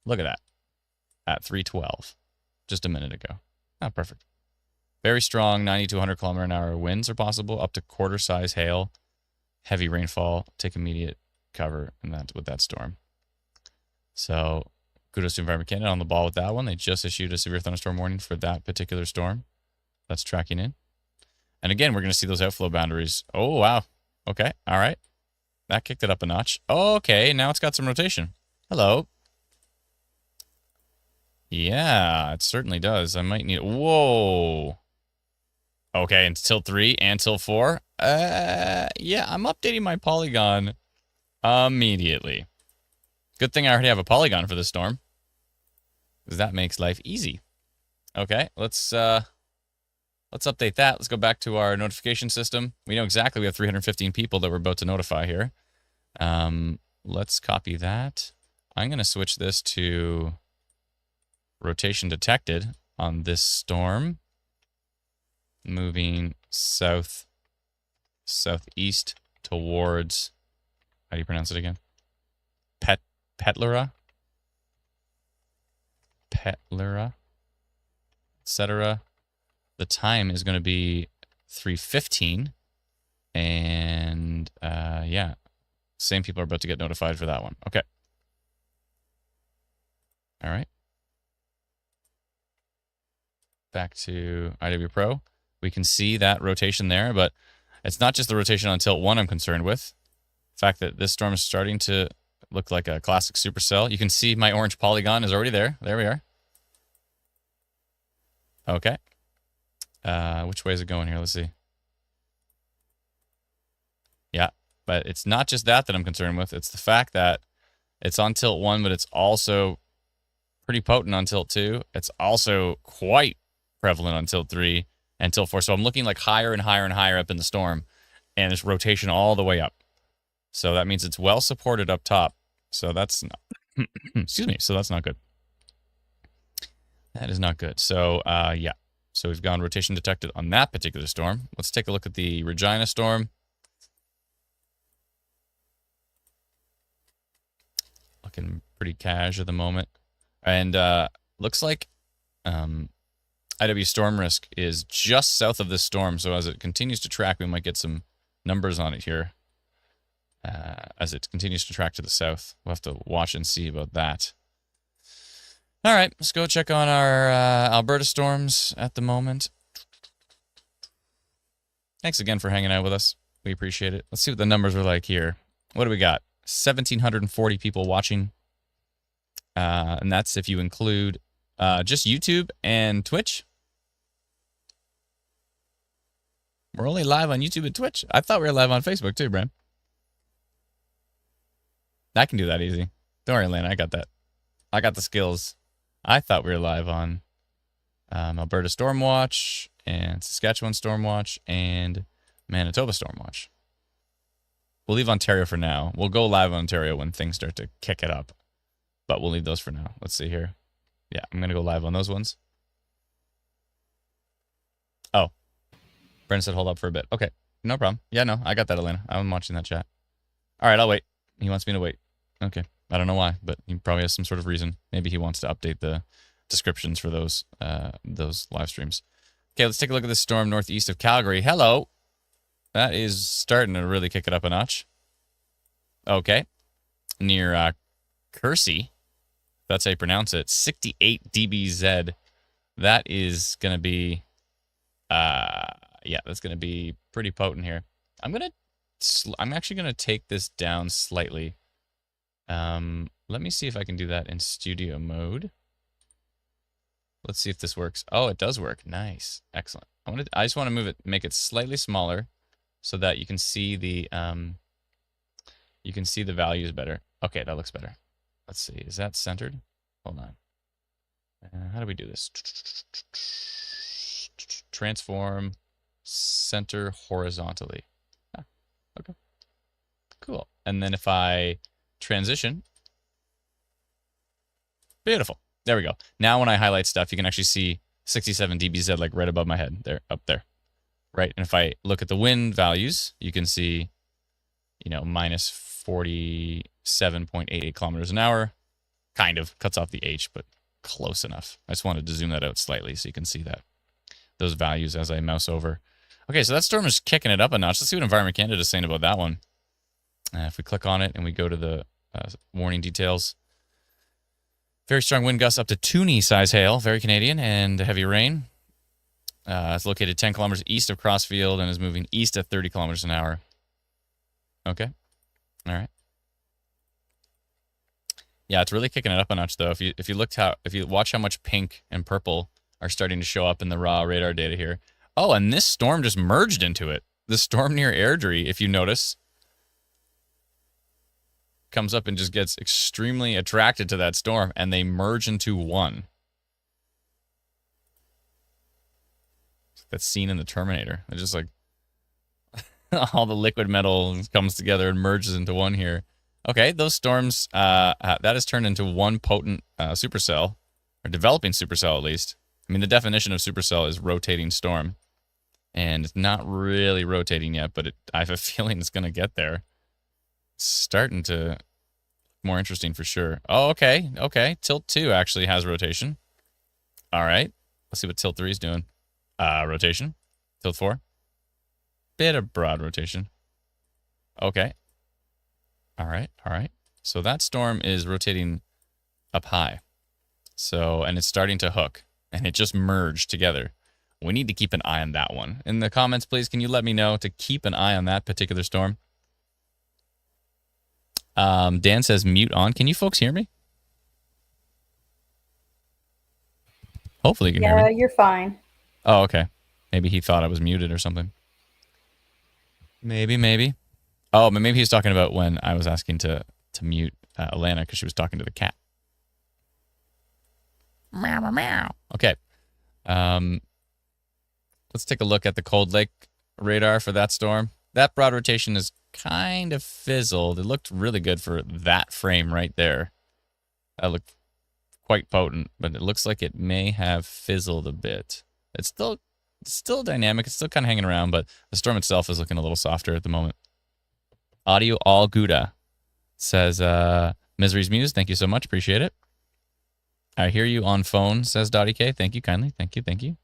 Look at that. At 3:12. Just a minute ago. Oh, perfect. Very strong 90 to 100 kilometer an hour winds are possible, up to quarter size hail, heavy rainfall. Take immediate cover and that's with that storm. So kudos to Environment Canada on the ball with that one. They just issued a severe thunderstorm warning for that particular storm. That's tracking in. And again, we're going to see those outflow boundaries. Oh, wow. Okay. All right. That kicked it up a notch. Okay. Now it's got some rotation. Hello. Yeah, it certainly does. I might need... Whoa. Okay, until 3 and till 4. Yeah, I'm updating my polygon immediately. Good thing I already have a polygon for this storm, because that makes life easy. Okay, let's update that. Let's go back to our notification system. We know exactly we have 315 people that we're about to notify here. Let's copy that. I'm going to switch this to rotation detected on this storm. Moving southeast towards, how do you pronounce it again? Petlura, etc. The time is going to be 3:15, and yeah, same people are about to get notified for that one. Okay. All right. Back to IW Pro. We can see that rotation there, but it's not just the rotation on tilt 1 I'm concerned with. The fact that this storm is starting to look like a classic supercell. You can see my orange polygon is already there. There we are. Okay. Which way is it going here? Let's see. Yeah, but it's not just that I'm concerned with. It's the fact that it's on tilt 1, but it's also pretty potent on tilt 2. It's also quite prevalent on tilt 3 and tilt 4. So I'm looking like higher and higher and higher up in the storm, and it's rotation all the way up. So that means it's well supported up top. So that's not, excuse me. So that's not good. That is not good. So yeah. So we've gone rotation detected on that particular storm. Let's take a look at the Regina storm. Looking pretty cash at the moment. And looks like IW storm risk is just south of this storm. So as it continues to track, we might get some numbers on it here. As it continues to track to the south. We'll have to watch and see about that. All right, let's go check on our Alberta storms at the moment. Thanks again for hanging out with us. We appreciate it. Let's see what the numbers are like here. What do we got? 1,740 people watching. And that's if you include just YouTube and Twitch. We're only live on YouTube and Twitch. I thought we were live on Facebook too, Bram. I can do that easy. Don't worry, Lane. I got that. I got the skills. I thought we were live on Alberta Stormwatch and Saskatchewan Stormwatch and Manitoba Stormwatch. We'll leave Ontario for now. We'll go live on Ontario when things start to kick it up. But we'll leave those for now. Let's see here. Yeah, I'm going to go live on those ones. Oh. Brendan said hold up for a bit. Okay, no problem. Yeah, no, I got that, Elena. I'm watching that chat. All right, I'll wait. He wants me to wait. Okay. I don't know why, but he probably has some sort of reason. Maybe he wants to update the descriptions for those live streams. Okay, let's take a look at this storm northeast of Calgary. Hello. That is starting to really kick it up a notch. Okay. Near Kersey. That's how you pronounce it. 68 dBz. That is going to be, yeah, that's going to be pretty potent here. I'm actually going to take this down slightly. Let me see if I can do that in studio mode. Let's see if this works. Oh, it does work. Nice. Excellent. I just want to move it, make it slightly smaller so that you can see the values better. Okay, that looks better. Let's see. Is that centered? Hold on. How do we do this? Transform center horizontally. Ah, okay. Cool. And then if I transition. Beautiful. There we go. Now when I highlight stuff, you can actually see 67 dBz like right above my head. There, up there. Right? And if I look at the wind values, you can see, you know, minus 47.88 kilometers an hour. Kind of. Cuts off the H, but close enough. I just wanted to zoom that out slightly so you can see that. Those values as I mouse over. Okay, so that storm is kicking it up a notch. Let's see what Environment Canada is saying about that one. If we click on it and we go to the warning details. Very strong wind gusts up to 2-knee size hail, very Canadian, and heavy rain. It's located 10 kilometers east of Crossfield and is moving east at 30 kilometers an hour. Okay. All right. Yeah, it's really kicking it up a notch though. If you watch how much pink and purple are starting to show up in the raw radar data here. Oh, and this storm just merged into it. The storm near Airdrie, if you notice, comes up and just gets extremely attracted to that storm, and they merge into one. That scene in the Terminator. They're just like all the liquid metal comes together and merges into one here. Okay, those storms, that has turned into one potent supercell, or developing supercell at least. I mean, the definition of supercell is rotating storm, and it's not really rotating yet, but I have a feeling it's going to get there. It's starting to look more interesting for sure. Oh, okay. Tilt 2 actually has rotation. All right, let's see what Tilt 3 is doing. Rotation. Tilt 4. Bit of broad rotation. Okay. All right. So that storm is rotating up high. So, and it's starting to hook, and it just merged together. We need to keep an eye on that one. In the comments, please, can you let me know to keep an eye on that particular storm? Dan says mute on. Can you folks hear me? Hopefully you can hear me. Yeah, you're fine. Oh, okay. Maybe he thought I was muted or something. Maybe. Oh, but maybe he's talking about when I was asking to mute Alana because she was talking to the cat. Meow, meow. Okay. Let's take a look at the Cold Lake radar for that storm. That broad rotation is kind of fizzled. It looked really good for that frame right there. That looked quite potent, but it looks like it may have fizzled a bit. It's still dynamic. It's still kind of hanging around, but the storm itself is looking a little softer at the moment. Audio All Gouda says, Misery's Muse, thank you so much. Appreciate it. I hear you on phone, says Dottie K. Thank you kindly. Thank you.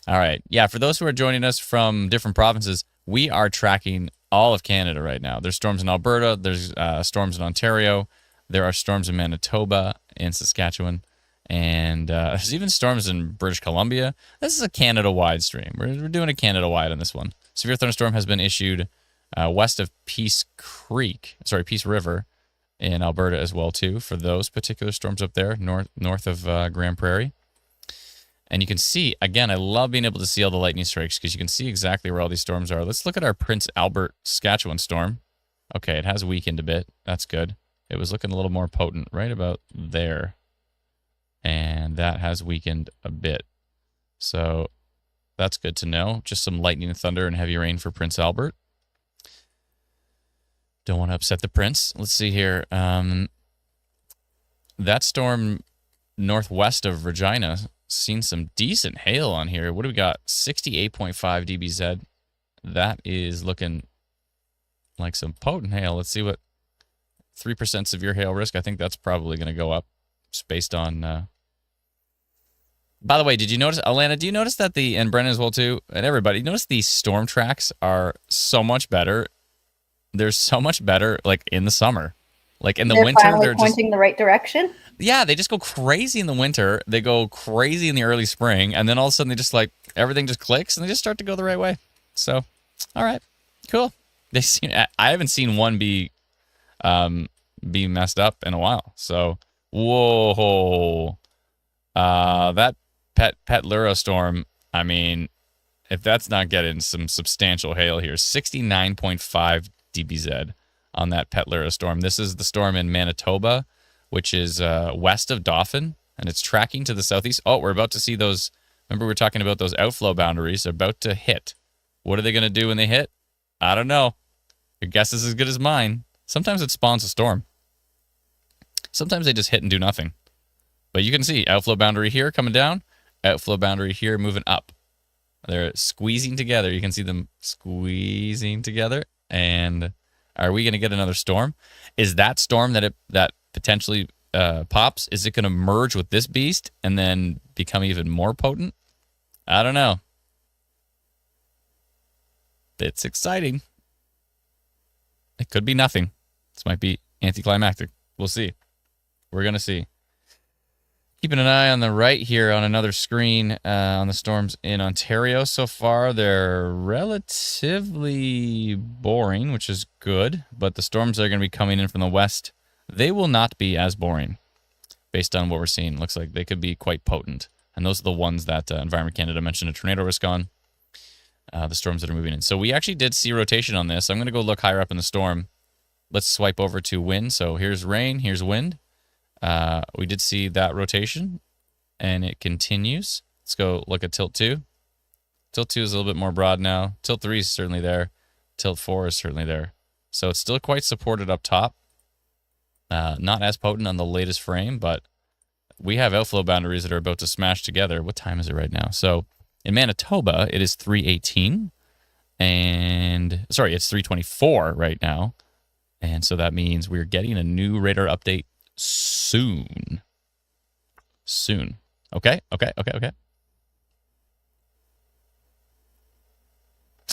All right. Yeah, for those who are joining us from different provinces, we are tracking all of Canada right now. There's storms in Alberta. There's storms in Ontario. There are storms in Manitoba and Saskatchewan. And there's even storms in British Columbia. This is a Canada-wide stream. We're doing a Canada-wide on this one. Severe thunderstorm has been issued west of Peace River in Alberta as well, too, for those particular storms up there, north of Grand Prairie. And you can see, again, I love being able to see all the lightning strikes because you can see exactly where all these storms are. Let's look at our Prince Albert, Saskatchewan storm. Okay, it has weakened a bit. That's good. It was looking a little more potent right about there. And that has weakened a bit. So that's good to know. Just some lightning and thunder and heavy rain for Prince Albert. Don't want to upset the prince. Let's see here. That storm northwest of Regina seen some decent hail on here. What do we got? 68.5 dBz. That is looking like some potent hail. Let's see what 3% severe hail risk. I think that's probably going to go up just based on... By the way, did you notice, Alana, do you notice that and Brennan as well too, and everybody, notice these storm tracks are so much better. They're so much better like in the summer. Like in the winter, they're pointing the right direction. Yeah, they just go crazy in the winter. They go crazy in the early spring, and then all of a sudden they just like everything just clicks and they just start to go the right way. So, all right, cool. I haven't seen one be messed up in a while. So, whoa, that Pet Lura storm. I mean, if that's not getting some substantial hail here, 69.5 dBz on that Pet Lura storm. This is the storm in Manitoba, which is west of Dauphin, and it's tracking to the southeast. Oh, we're about to see those. Remember we were talking about those outflow boundaries. They're about to hit. What are they going to do when they hit? I don't know. Your guess is as good as mine. Sometimes it spawns a storm. Sometimes they just hit and do nothing. But you can see outflow boundary here coming down, outflow boundary here moving up. They're squeezing together. You can see them squeezing together. And are we going to get another storm? Is that storm that potentially pops, is it going to merge with this beast and then become even more potent? I don't know. It's exciting. It could be nothing. This might be anticlimactic. We'll see. We're going to see. Keeping an eye on the right here on another screen on the storms in Ontario. So far, they're relatively boring, which is good. But the storms that are going to be coming in from the west they will not be as boring based on what we're seeing. Looks like they could be quite potent. And those are the ones that Environment Canada mentioned a tornado risk on, the storms that are moving in. So we actually did see rotation on this. I'm going to go look higher up in the storm. Let's swipe over to wind. So here's rain, here's wind. We did see that rotation, and it continues. Let's go look at tilt 2. Tilt 2 is a little bit more broad now. Tilt 3 is certainly there. Tilt 4 is certainly there. So it's still quite supported up top. Not as potent on the latest frame, but we have outflow boundaries that are about to smash together. What time is it right now? So in Manitoba, it is 3:18. And, sorry, it's 3:24 right now. And so that means we're getting a new radar update soon. Soon. Okay.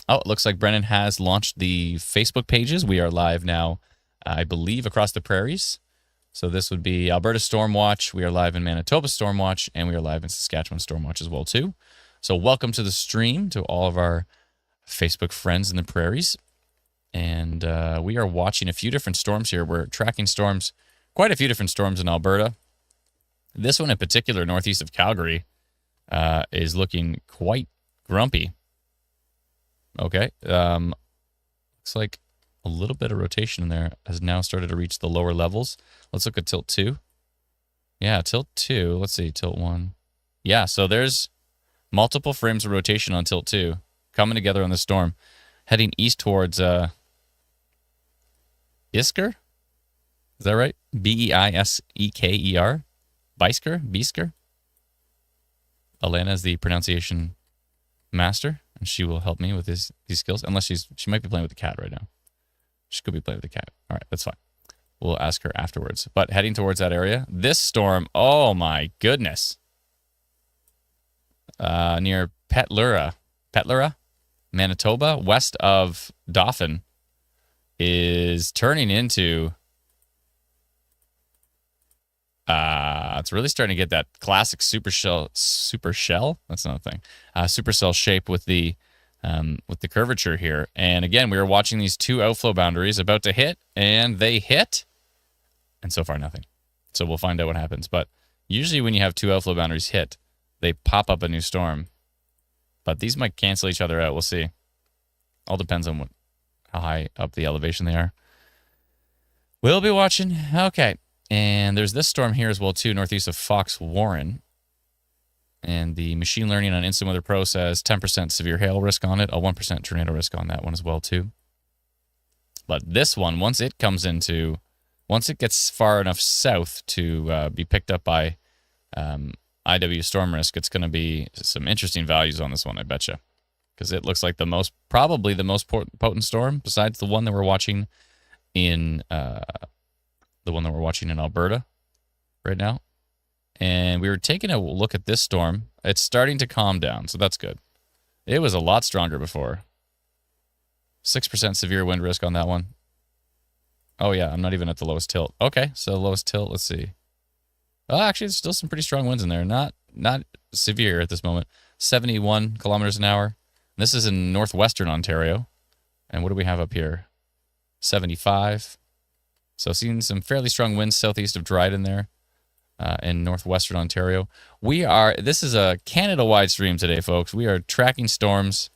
Oh, it looks like Brennan has launched the Facebook pages. We are live now, I believe, across the prairies. So this would be Alberta Stormwatch. We are live in Manitoba Stormwatch, and we are live in Saskatchewan Stormwatch as well, too. So welcome to the stream to all of our Facebook friends in the prairies. And we are watching a few different storms here. We're tracking storms, quite a few different storms in Alberta. This one in particular, northeast of Calgary, is looking quite grumpy. Okay. Looks like a little bit of rotation in there has now started to reach the lower levels. Let's look at tilt 2. Yeah, tilt 2. Let's see, tilt 1. Yeah, so there's multiple frames of rotation on tilt 2 coming together on the storm, heading east towards Bisker? Is that right? Beiseker? Bisker? Alana is the pronunciation master, and she will help me with these skills. Unless she might be playing with the cat right now. She could be playing with the cat. All right, that's fine. We'll ask her afterwards. But heading towards that area, this storm, oh my goodness. Near Petlura, Manitoba, west of Dauphin, is turning into... it's really starting to get that classic supercell. That's not a thing. Supercell shape with the curvature here. And again, we were watching these two outflow boundaries about to hit, and they hit, and so far nothing. So we'll find out what happens. But usually when you have two outflow boundaries hit, they pop up a new storm. But these might cancel each other out. We'll see. All depends on how high up the elevation they are. We'll be watching. Okay. And there's this storm here as well, too, northeast of Fox Warren. And the machine learning on Instant Weather Pro says 10% severe hail risk on it, a 1% tornado risk on that one as well, too. But this one, once it gets far enough south to be picked up by IW storm risk, it's going to be some interesting values on this one, I betcha. Because it looks like probably the most potent storm, besides the one that we're watching in Alberta right now. And we were taking a look at this storm. It's starting to calm down, so that's good. It was a lot stronger before. 6% severe wind risk on that one. Oh, yeah, I'm not even at the lowest tilt. Okay, so lowest tilt, let's see. Oh, actually, there's still some pretty strong winds in there. Not severe at this moment. 71 kilometers an hour. This is in Northwestern Ontario. And what do we have up here? 75. So seeing some fairly strong winds southeast of Dryden there in Northwestern Ontario. This is a Canada-wide stream today, folks. We are tracking storms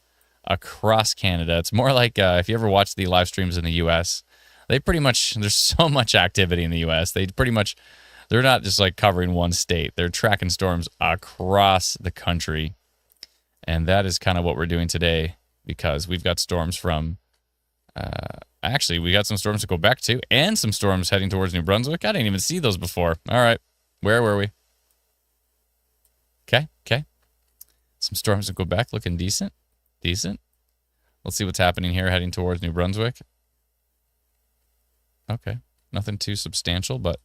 across Canada. It's more like if you ever watch the live streams in the U.S., there's so much activity in the U.S. They're not just like covering one state. They're tracking storms across the country. And that is kind of what we're doing today, because we've got storms from... actually, we got some storms to Quebec, too, and some storms heading towards New Brunswick. I didn't even see those before. All right. Where were we? Okay. Some storms in Quebec looking decent. Let's see what's happening here heading towards New Brunswick. Okay. Nothing too substantial, but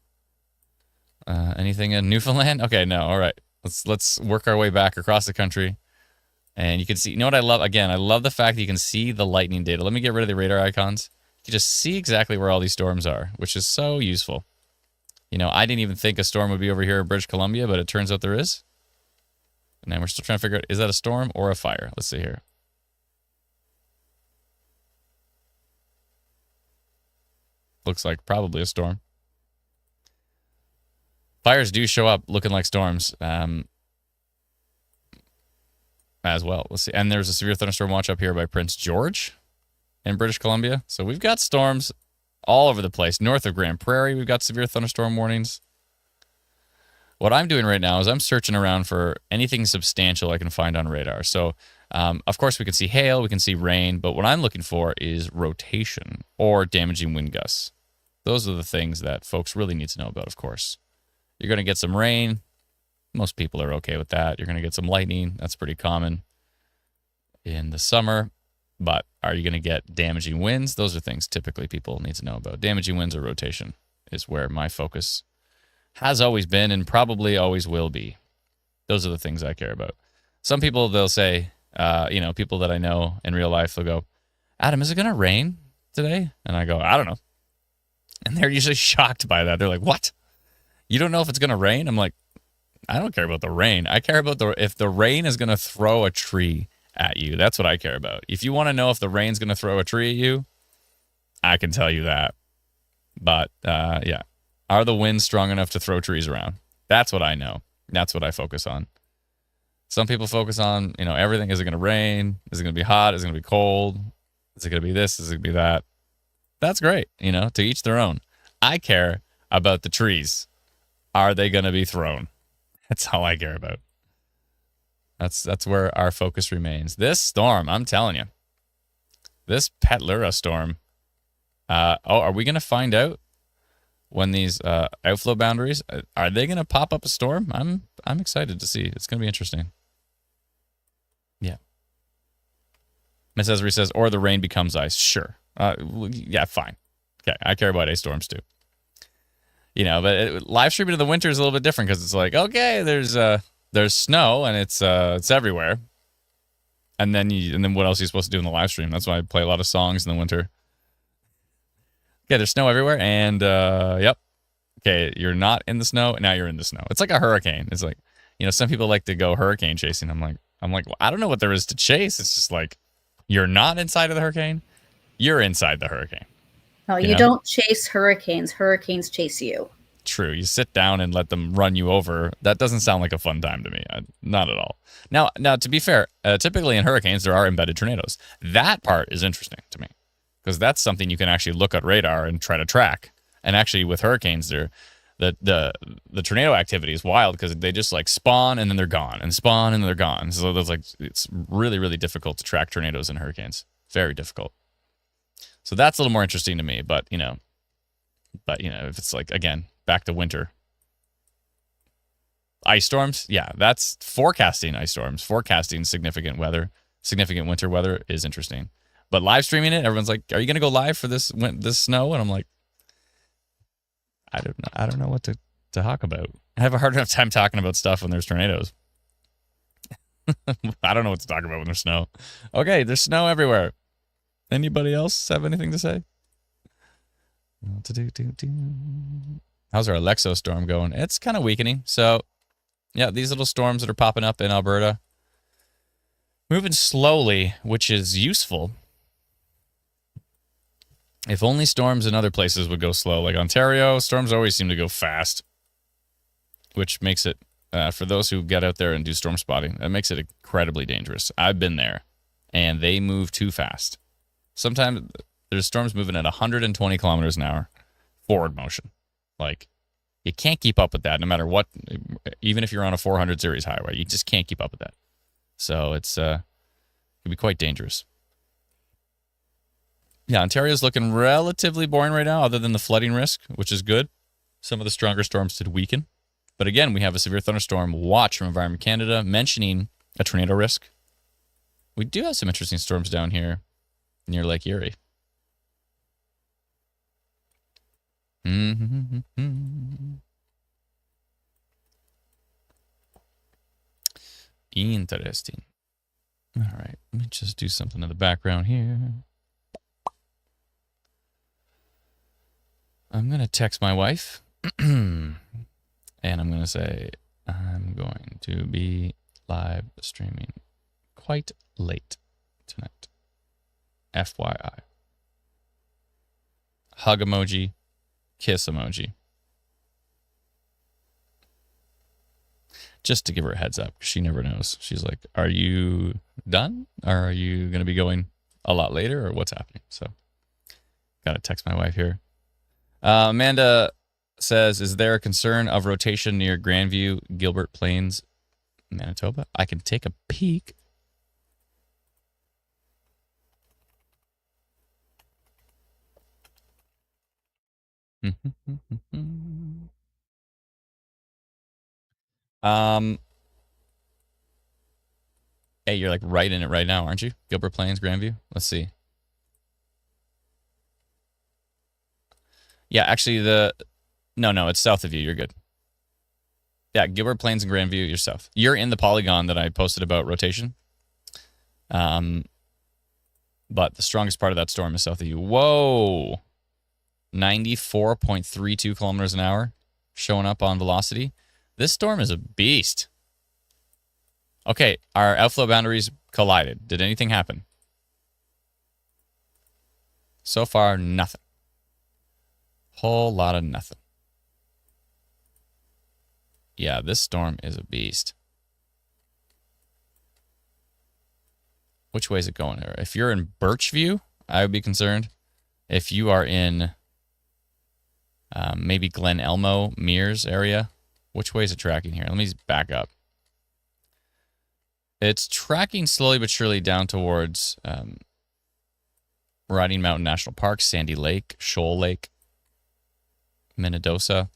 anything in Newfoundland? Okay, no. All right. Let's work our way back across the country. And you can see, you know what I love? Again, I love the fact that you can see the lightning data. Let me get rid of the radar icons. You can just see exactly where all these storms are, which is so useful. You know, I didn't even think a storm would be over here in British Columbia, but it turns out there is. And then we're still trying to figure out, is that a storm or a fire? Let's see here. Looks like probably a storm. Fires do show up looking like storms as well. Let's see. And there's a severe thunderstorm watch up here by Prince George in British Columbia. So we've got storms all over the place. North of Grand Prairie, we've got severe thunderstorm warnings. What I'm doing right now is I'm searching around for anything substantial I can find on radar. So, of course, we can see hail, we can see rain, but what I'm looking for is rotation or damaging wind gusts. Those are the things that folks really need to know about, of course. You're going to get some rain. Most people are okay with that. You're going to get some lightning. That's pretty common in the summer. But are you going to get damaging winds? Those are things typically people need to know about. Damaging winds or rotation is where my focus has always been and probably always will be. Those are the things I care about. Some people, they'll say, people that I know in real life, they'll go, Adam, is it going to rain today? And I go, I don't know. And they're usually shocked by that. They're like, what? You don't know if it's going to rain? I'm like, I don't care about the rain. I care about if the rain is going to throw a tree at you. That's what I care about. If you want to know if the rain's going to throw a tree at you, I can tell you that. But, yeah. Are the winds strong enough to throw trees around? That's what I know. That's what I focus on. Some people focus on, everything. Is it going to rain? Is it going to be hot? Is it going to be cold? Is it going to be this? Is it going to be that? That's great. To each their own. I care about the trees. Are they going to be thrown? That's all I care about. That's where our focus remains. This storm, I'm telling you. This Petlura storm. Are we going to find out when these outflow boundaries, are they going to pop up a storm? I'm excited to see. It's going to be interesting. Yeah. Miss Esri says, or the rain becomes ice. Sure. Yeah, fine. Okay, I care about ice storms too. But live streaming in the winter is a little bit different because it's like, okay, there's snow and it's everywhere. And then what else are you supposed to do in the live stream? That's why I play a lot of songs in the winter. Okay, there's snow everywhere, and yep. Okay, you're not in the snow, now you're in the snow. It's like a hurricane. It's like, some people like to go hurricane chasing. I'm like, well, I don't know what there is to chase. It's just like, you're not inside of the hurricane, you're inside the hurricane. No, you don't chase hurricanes. Hurricanes chase you. True. You sit down and let them run you over. That doesn't sound like a fun time to me. Not at all. Now, to be fair, typically in hurricanes, there are embedded tornadoes. That part is interesting to me because that's something you can actually look at radar and try to track. And actually with hurricanes, the tornado activity is wild because they just like spawn and then they're gone and spawn and then they're gone. So it's really, really difficult to track tornadoes in hurricanes. Very difficult. So that's a little more interesting to me, but if it's like, again, back to winter. Ice storms, yeah, that's forecasting ice storms. Forecasting significant winter weather is interesting. But live streaming it, everyone's like, are you going to go live for this snow? And I'm like, I don't know what to talk about. I have a hard enough time talking about stuff when there's tornadoes. I don't know what to talk about when there's snow. Okay, there's snow everywhere. Anybody else have anything to say? How's our Alexo storm going? It's kind of weakening. So, yeah, these little storms that are popping up in Alberta, moving slowly, which is useful. If only storms in other places would go slow. Like Ontario, storms always seem to go fast, which makes it, for those who get out there and do storm spotting, that makes it incredibly dangerous. I've been there, and they move too fast. Sometimes there's storms moving at 120 kilometers an hour, forward motion. Like, you can't keep up with that no matter what, even if you're on a 400 series highway. You just can't keep up with that. So it can be quite dangerous. Yeah, Ontario's looking relatively boring right now, other than the flooding risk, which is good. Some of the stronger storms did weaken. But again, we have a severe thunderstorm watch from Environment Canada mentioning a tornado risk. We do have some interesting storms down here near Lake Erie. Interesting. All right, let me just do something in the background here. I'm going to text my wife, and I'm going to say I'm going to be live streaming quite late tonight. FYI. Hug emoji, kiss emoji. just to give her a heads up. She never knows. She's like, are you done? Or are you going to be going a lot later, or what's happening? So got to text my wife here. Amanda says, is there a concern of rotation near Grandview, Gilbert Plains, Manitoba? I can take a peek. Hey, you're like right in it right now, aren't you? Gilbert Plains, Grandview. Let's see. Yeah, actually, no, it's south of you. You're good. Yeah, Gilbert Plains and Grandview, you're south. You're in the polygon that I posted about rotation. But the strongest part of that storm is south of you. Whoa. 94.32 kilometers an hour showing up on velocity. This storm is a beast. Okay, our outflow boundaries collided. Did anything happen? So far, nothing. Whole lot of nothing. Yeah, this storm is a beast. Which way is it going? If you're in Birchview, I would be concerned. If you are in maybe Glen Elmo, Mears area, which way is it tracking here? Let me just back up. It's tracking slowly but surely down towards Riding Mountain National Park, Sandy Lake, Shoal Lake, Minnedosa,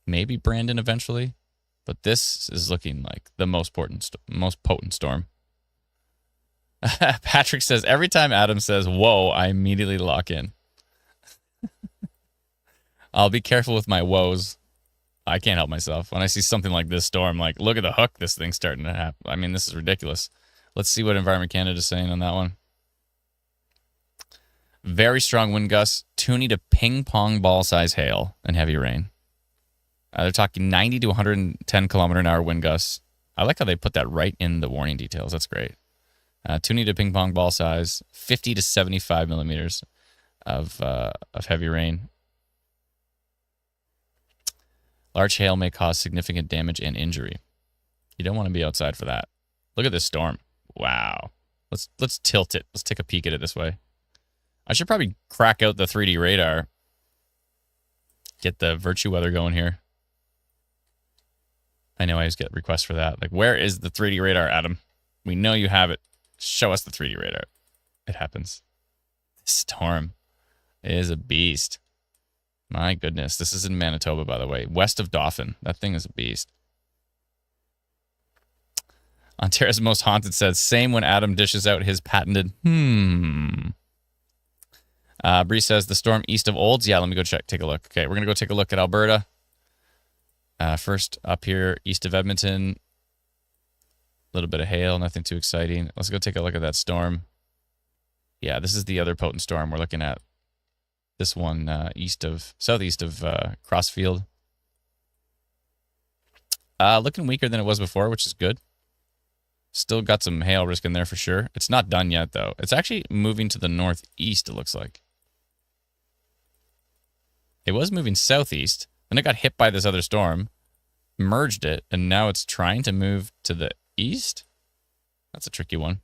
maybe Brandon eventually. But this is looking like the most potent storm. Patrick says, every time Adam says, whoa, I immediately lock in. I'll be careful with my woes. I can't help myself. When I see something like this storm, like, look at the hook this thing's starting to happen. I mean, this is ridiculous. Let's see what Environment Canada is saying on that one. Very strong wind gusts, tuning to ping-pong ball size hail and heavy rain. They're talking 90 to 110 kilometer an hour wind gusts. I like how they put that right in the warning details. That's great. Tuning to ping-pong ball size, 50 to 75 millimeters of heavy rain. Large hail may cause significant damage and injury. You don't want to be outside for that. Look at this storm. Wow. Let's tilt it. Let's take a peek at it this way. I should probably crack out the 3D radar. Get the virtue weather going here. I know I always get requests for that. Like, where is the 3D radar, Adam? We know you have it. Show us the 3D radar. It happens. This storm is a beast. My goodness. This is in Manitoba, by the way. West of Dauphin. That thing is a beast. Ontario's Most Haunted says, same when Adam dishes out his patented Bree says, the storm east of Olds. Yeah, let me go take a look. Okay, we're going to go take a look at Alberta. First, up here, east of Edmonton. A little bit of hail, nothing too exciting. Let's go take a look at that storm. Yeah, this is the other potent storm we're looking at. This one southeast of Crossfield. Looking weaker than it was before, which is good. Still got some hail risk in there for sure. It's not done yet, though. It's actually moving to the northeast, it looks like. It was moving southeast, then it got hit by this other storm, merged it, and now it's trying to move to the east? That's a tricky one.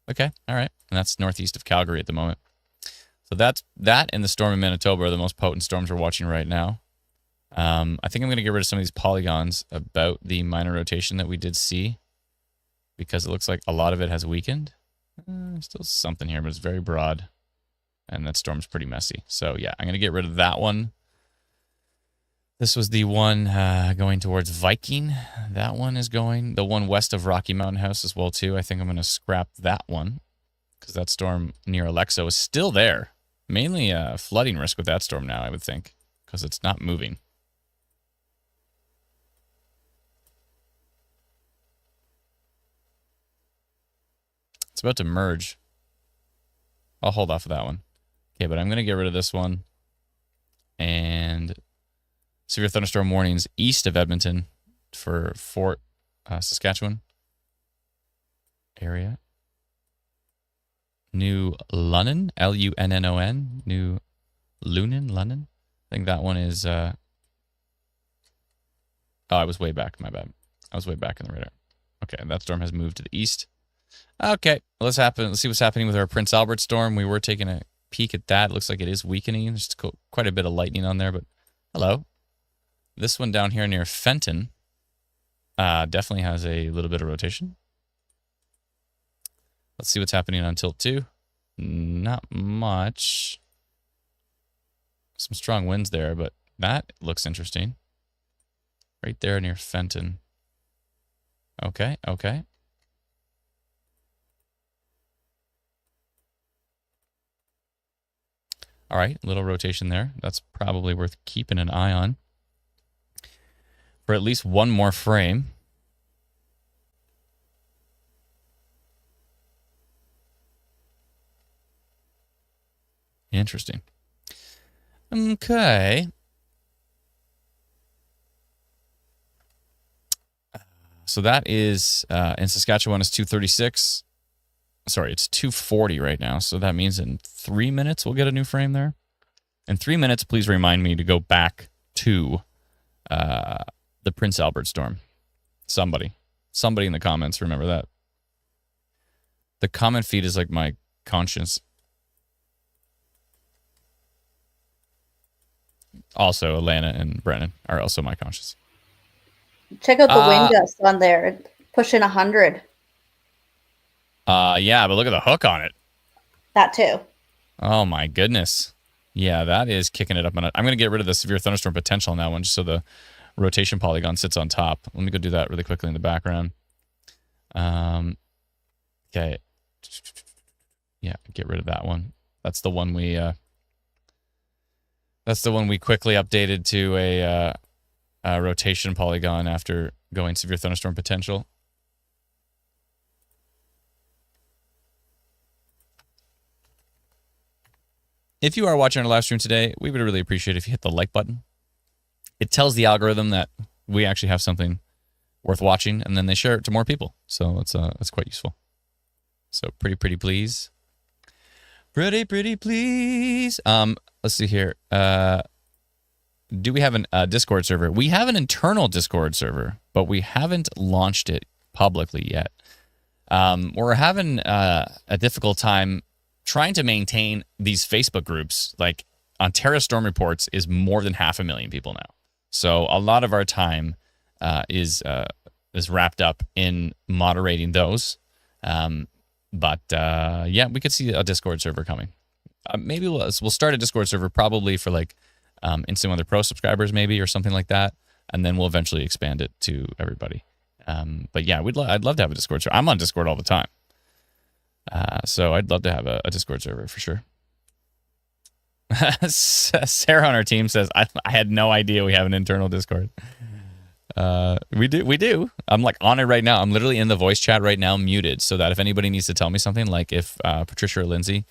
Okay, all right. And that's northeast of Calgary at the moment. So that and the storm in Manitoba are the most potent storms we're watching right now. I think I'm going to get rid of some of these polygons about the minor rotation that we did see, because it looks like a lot of it has weakened. Still something here, but it's very broad. And that storm's pretty messy. So yeah, I'm going to get rid of that one. This was the one going towards Viking. That one is going. The one west of Rocky Mountain House as well, too. I think I'm going to scrap that one because that storm near Alexo is still there. Mainly flooding risk with that storm now, I would think, because it's not moving. It's about to merge. I'll hold off of that one. Okay, but I'm going to get rid of this one. And severe thunderstorm warnings east of Edmonton for Fort Saskatchewan area. New Lunnon, L-U-N-N-O-N. New Lunnon. I think that one is... Oh, I was way back. My bad. I was way back in the radar. Okay, that storm has moved to the east. Okay, let's see what's happening with our Prince Albert storm. We were taking a peek at that. It looks like it is weakening. There's quite a bit of lightning on there, but hello. This one down here near Fenton definitely has a little bit of rotation. Let's see what's happening on tilt 2. Not much. Some strong winds there, but that looks interesting. Right there near Fenton. Okay. All right, little rotation there. That's probably worth keeping an eye on for at least one more frame. Interesting. Okay. So that is, in Saskatchewan, is 236. Sorry, it's 240 right now. So that means in 3 minutes we'll get a new frame there. In 3 minutes, please remind me to go back to the Prince Albert storm. Somebody in the comments, remember that. The comment feed is like my conscience. Also, Alana and Brennan are also my conscience. Check out the wind gust on there, pushing 100. Yeah, but look at the hook on it. That too. Oh my goodness. Yeah, that is kicking it up. I'm going to get rid of the severe thunderstorm potential on that one, just so the rotation polygon sits on top. Let me go do that really quickly in the background. Okay. Yeah, get rid of that one. That's the one we. That's the one we quickly updated to a rotation polygon after going severe thunderstorm potential. If you are watching our live stream today, we would really appreciate it if you hit the like button. It tells the algorithm that we actually have something worth watching, and then they share it to more people. So it's quite useful. So pretty please. Pretty please. Let's see here. Do we have a Discord server? We have an internal Discord server, but we haven't launched it publicly yet. We're having a difficult time trying to maintain these Facebook groups. Like Ontario Storm Reports is more than 500,000 people now. So a lot of our time is wrapped up in moderating those. But yeah, we could see a Discord server coming. Maybe we'll start a Discord server probably for like Instant Weather Pro subscribers maybe or something like that. And then we'll eventually expand it to everybody. But yeah, I'd love to have a Discord server. I'm on Discord all the time. So I'd love to have a Discord server for sure. Sarah on our team says, I had no idea we have an internal Discord. We do. I'm like on it right now. I'm literally in the voice chat right now, muted, so that if anybody needs to tell me something, like if Patricia or Lindsay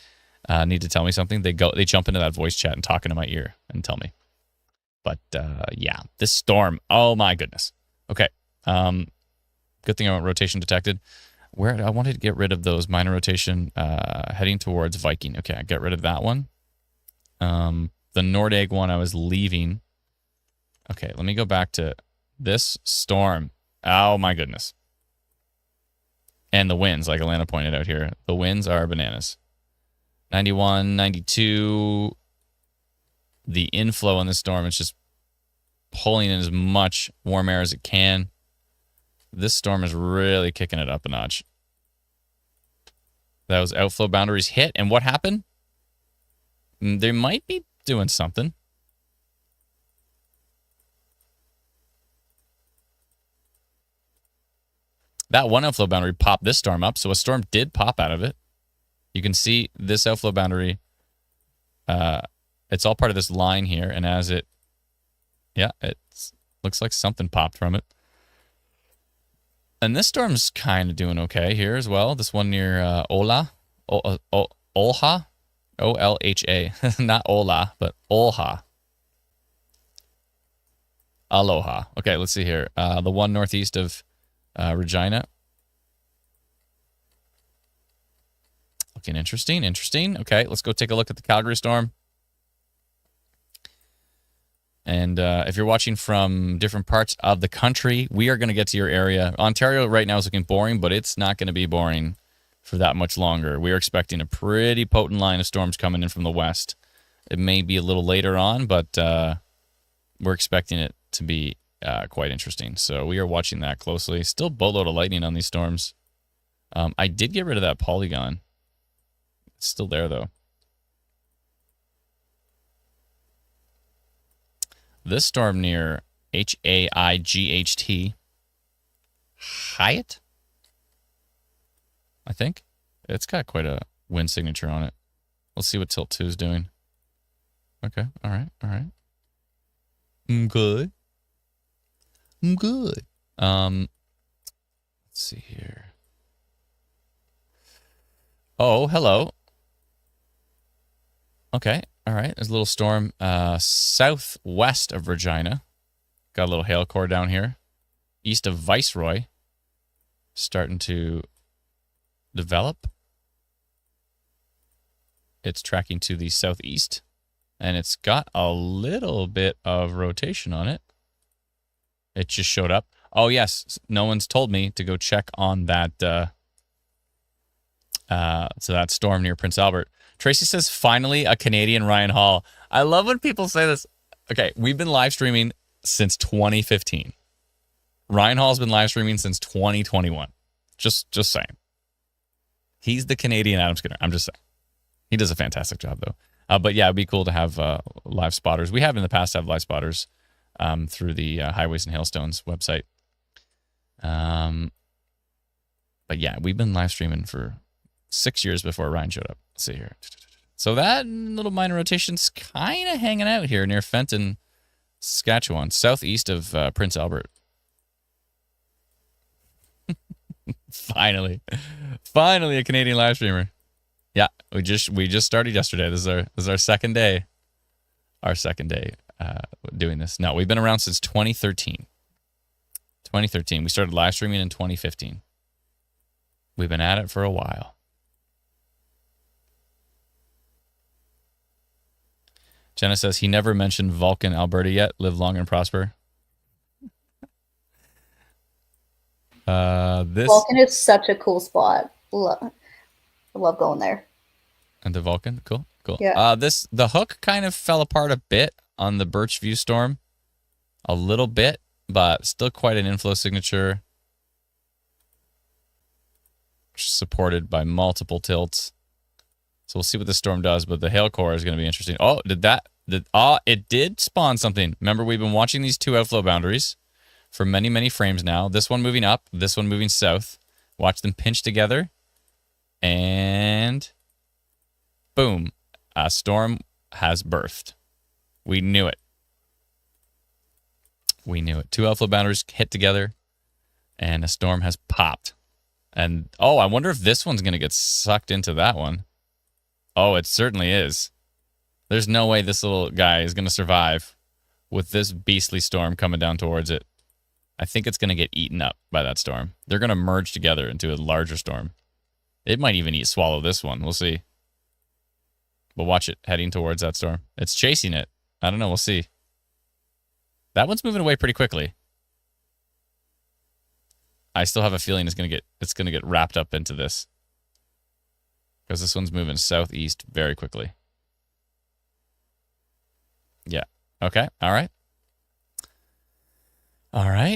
need to tell me something, they jump into that voice chat and talk into my ear and tell me. But yeah, this storm. Oh my goodness. Okay. Good thing I went rotation detected. Where I wanted to get rid of those minor rotation heading towards Viking. Okay, I get rid of that one. The Nordegg one I was leaving. Okay, let me go back to this storm. Oh my goodness. And the winds, like Alana pointed out here. The winds are bananas. 91, 92. The inflow in the storm is just pulling in as much warm air as it can. This storm is really kicking it up a notch. Those outflow boundaries hit, and what happened? They might be doing something. That one outflow boundary popped this storm up, so a storm did pop out of it. You can see this outflow boundary. It's all part of this line here, and as it, yeah, it looks like something popped from it. And this storm's kind of doing okay here as well. This one near Olha, Olha, O-L-H-A, not Ola, but Olha. Aloha. Okay, let's see here. The one northeast of Regina. Looking interesting. Okay, let's go take a look at the Calgary storm. And if you're watching from different parts of the country, we are going to get to your area. Ontario right now is looking boring, but it's not going to be boring for that much longer. We are expecting a pretty potent line of storms coming in from the west. It may be a little later on, but we're expecting it to be quite interesting. So we are watching that closely. Still boatload of lightning on these storms. I did get rid of that polygon. It's still there, though. This storm near Haight, Hyatt, I think. It's got quite a wind signature on it. Let's see what Tilt 2 is doing. Okay, all right. Good. Let's see here. Oh, hello. Okay, all right. There's a little storm southwest of Regina. Got a little hail core down here. East of Viceroy. Starting to develop. It's tracking to the southeast. And it's got a little bit of rotation on it. It just showed up. Oh, yes. No one's told me to go check on that. So that storm near Prince Albert. Tracy says, finally, a Canadian Ryan Hall. I love when people say this. Okay, we've been live streaming since 2015. Ryan Hall's been live streaming since 2021. Just saying. He's the Canadian Adam Skinner. I'm just saying. He does a fantastic job, though. But yeah, it'd be cool to have live spotters. We have in the past had live spotters through the Highways and Hailstones website. But yeah, we've been live streaming for 6 years before Ryan showed up. Let's see here. So that little minor rotation's kind of hanging out here near Fenton, Saskatchewan, southeast of Prince Albert. Finally a Canadian live streamer. Yeah, we just started yesterday. This is our second day. Our second day doing this. No, we've been around since 2013. 2013. We started live streaming in 2015. We've been at it for a while. Jenna says he never mentioned Vulcan, Alberta yet. Live long and prosper. Vulcan is such a cool spot. I love going there. And the Vulcan, cool. Yeah. The hook kind of fell apart a bit on the Birchview storm, a little bit, but still quite an inflow signature, supported by multiple tilts. So we'll see what the storm does, but the hail core is going to be interesting. Oh, it did spawn something. Remember, we've been watching these two outflow boundaries for many, many frames now. This one moving up, this one moving south. Watch them pinch together, and boom, a storm has birthed. We knew it. Two outflow boundaries hit together, and a storm has popped. And, oh, I wonder if this one's going to get sucked into that one. Oh, it certainly is. There's no way this little guy is going to survive with this beastly storm coming down towards it. I think it's going to get eaten up by that storm. They're going to merge together into a larger storm. It might even swallow this one. We'll see. But watch it heading towards that storm. It's chasing it. I don't know. We'll see. That one's moving away pretty quickly. I still have a feeling it's going to get wrapped up into this. Because this one's moving southeast very quickly. Yeah. Okay. All right.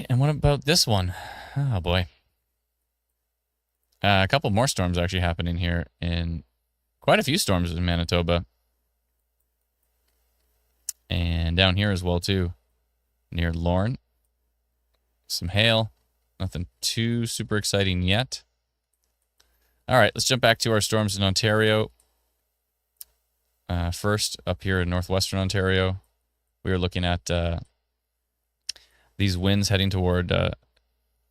And what about this one? Oh, boy. A couple more storms actually happening here in quite a few storms in Manitoba. And down here as well, too. Near Lorne. Some hail. Nothing too super exciting yet. All right, let's jump back to our storms in Ontario. First, up here in Northwestern Ontario, we are looking at these winds heading toward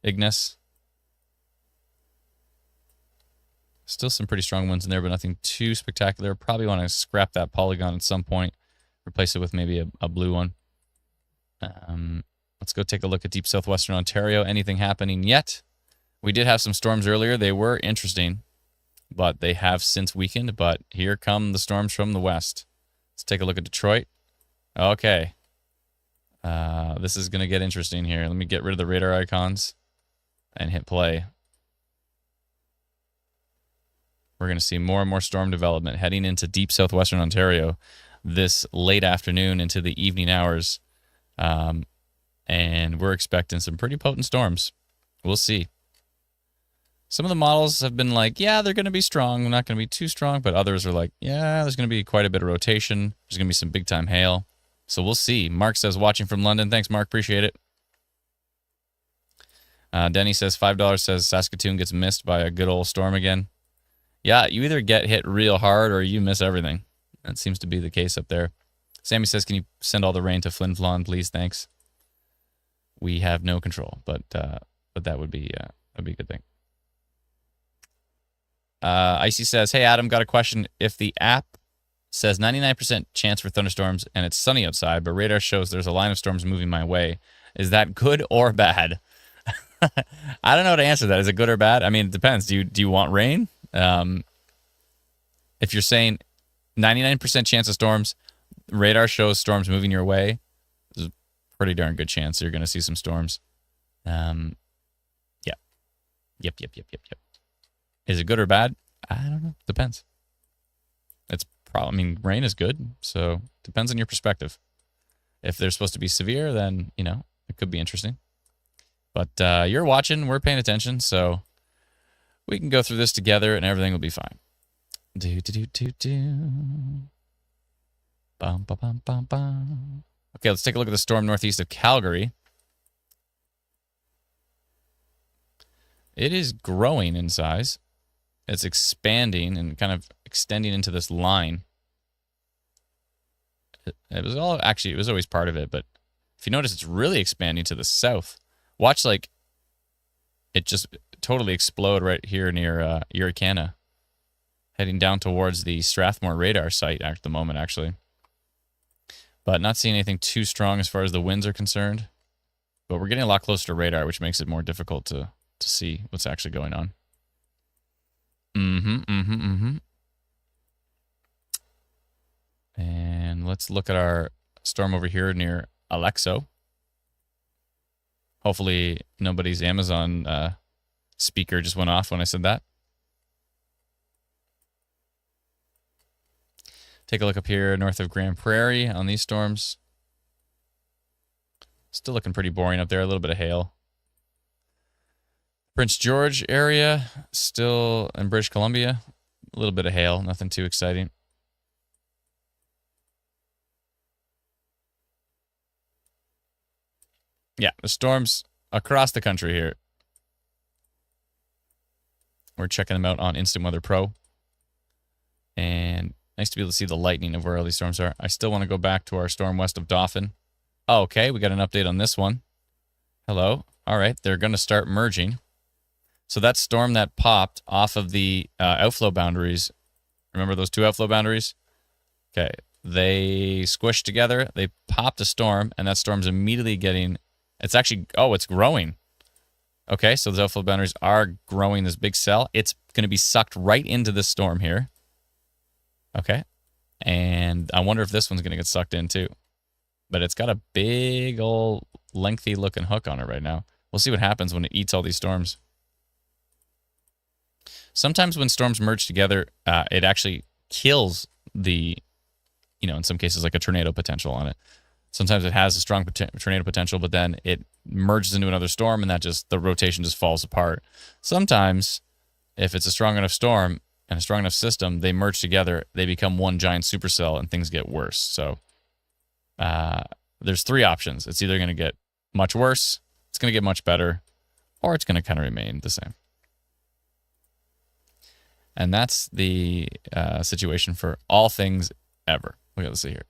Ignis. Still some pretty strong winds in there, but nothing too spectacular. Probably want to scrap that polygon at some point, replace it with maybe a blue one. Let's go take a look at deep southwestern Ontario. Anything happening yet? We did have some storms earlier. They were interesting, but they have since weakened. But here come the storms from the west. Let's take a look at Detroit. Okay. This is going to get interesting here. Let me get rid of the radar icons and hit play. We're going to see more and more storm development heading into deep southwestern Ontario this late afternoon into the evening hours. And we're expecting some pretty potent storms. We'll see. Some of the models have been like, yeah, they're going to be strong. They're not going to be too strong. But others are like, yeah, there's going to be quite a bit of rotation. There's going to be some big-time hail. So we'll see. Mark says, watching from London. Thanks, Mark. Appreciate it. Denny says, $5 says Saskatoon gets missed by a good old storm again. Yeah, you either get hit real hard or you miss everything. That seems to be the case up there. Sammy says, can you send all the rain to Flin Flon, please? Thanks. We have no control, but that would be a good thing. Icy says, hey, Adam, got a question. If the app says 99% chance for thunderstorms and it's sunny outside, but radar shows there's a line of storms moving my way, is that good or bad? I don't know how to answer that. Is it good or bad? I mean, it depends. Do you want rain? If you're saying 99% chance of storms, radar shows storms moving your way, there's a pretty darn good chance you're going to see some storms. Yeah. Yep. Is it good or bad? I don't know. Depends. Rain is good, so depends on your perspective. If they're supposed to be severe, then, it could be interesting. But you're watching, we're paying attention, so we can go through this together and everything will be fine. Bum, ba, bum, bum, bum. Okay, let's take a look at the storm northeast of Calgary. It is growing in size. It's expanding and kind of extending into this line. It was always part of it, but if you notice, it's really expanding to the south. Watch, it just totally explode right here near Irricana, heading down towards the Strathmore radar site at the moment, actually. But not seeing anything too strong as far as the winds are concerned. But we're getting a lot closer to radar, which makes it more difficult to see what's actually going on. And let's look at our storm over here near Alexo. Hopefully nobody's Amazon speaker just went off when I said that. Take a look up here north of Grand Prairie on these storms. Still looking pretty boring up there. A little bit of hail. Prince George area, still in British Columbia. A little bit of hail. Nothing too exciting. Yeah, the storms across the country here. We're checking them out on Instant Weather Pro. And nice to be able to see the lightning of where all these storms are. I still want to go back to our storm west of Dauphin. Oh, okay, we got an update on this one. Hello. All right, they're going to start merging. So that storm that popped off of the outflow boundaries, remember those two outflow boundaries? Okay, they squished together, they popped a storm, and that storm's immediately it's growing. Okay, so those outflow boundaries are growing this big cell. It's going to be sucked right into this storm here. Okay, and I wonder if this one's going to get sucked in too. But it's got a big old lengthy looking hook on it right now. We'll see what happens when it eats all these storms. Sometimes when storms merge together, it actually kills the, in some cases like a tornado potential on it. Sometimes it has a strong tornado potential, but then it merges into another storm and the rotation just falls apart. Sometimes if it's a strong enough storm and a strong enough system, they merge together, they become one giant supercell and things get worse. So there's three options. It's either going to get much worse, it's going to get much better, or it's going to kind of remain the same. And that's the situation for all things ever. Let's see here.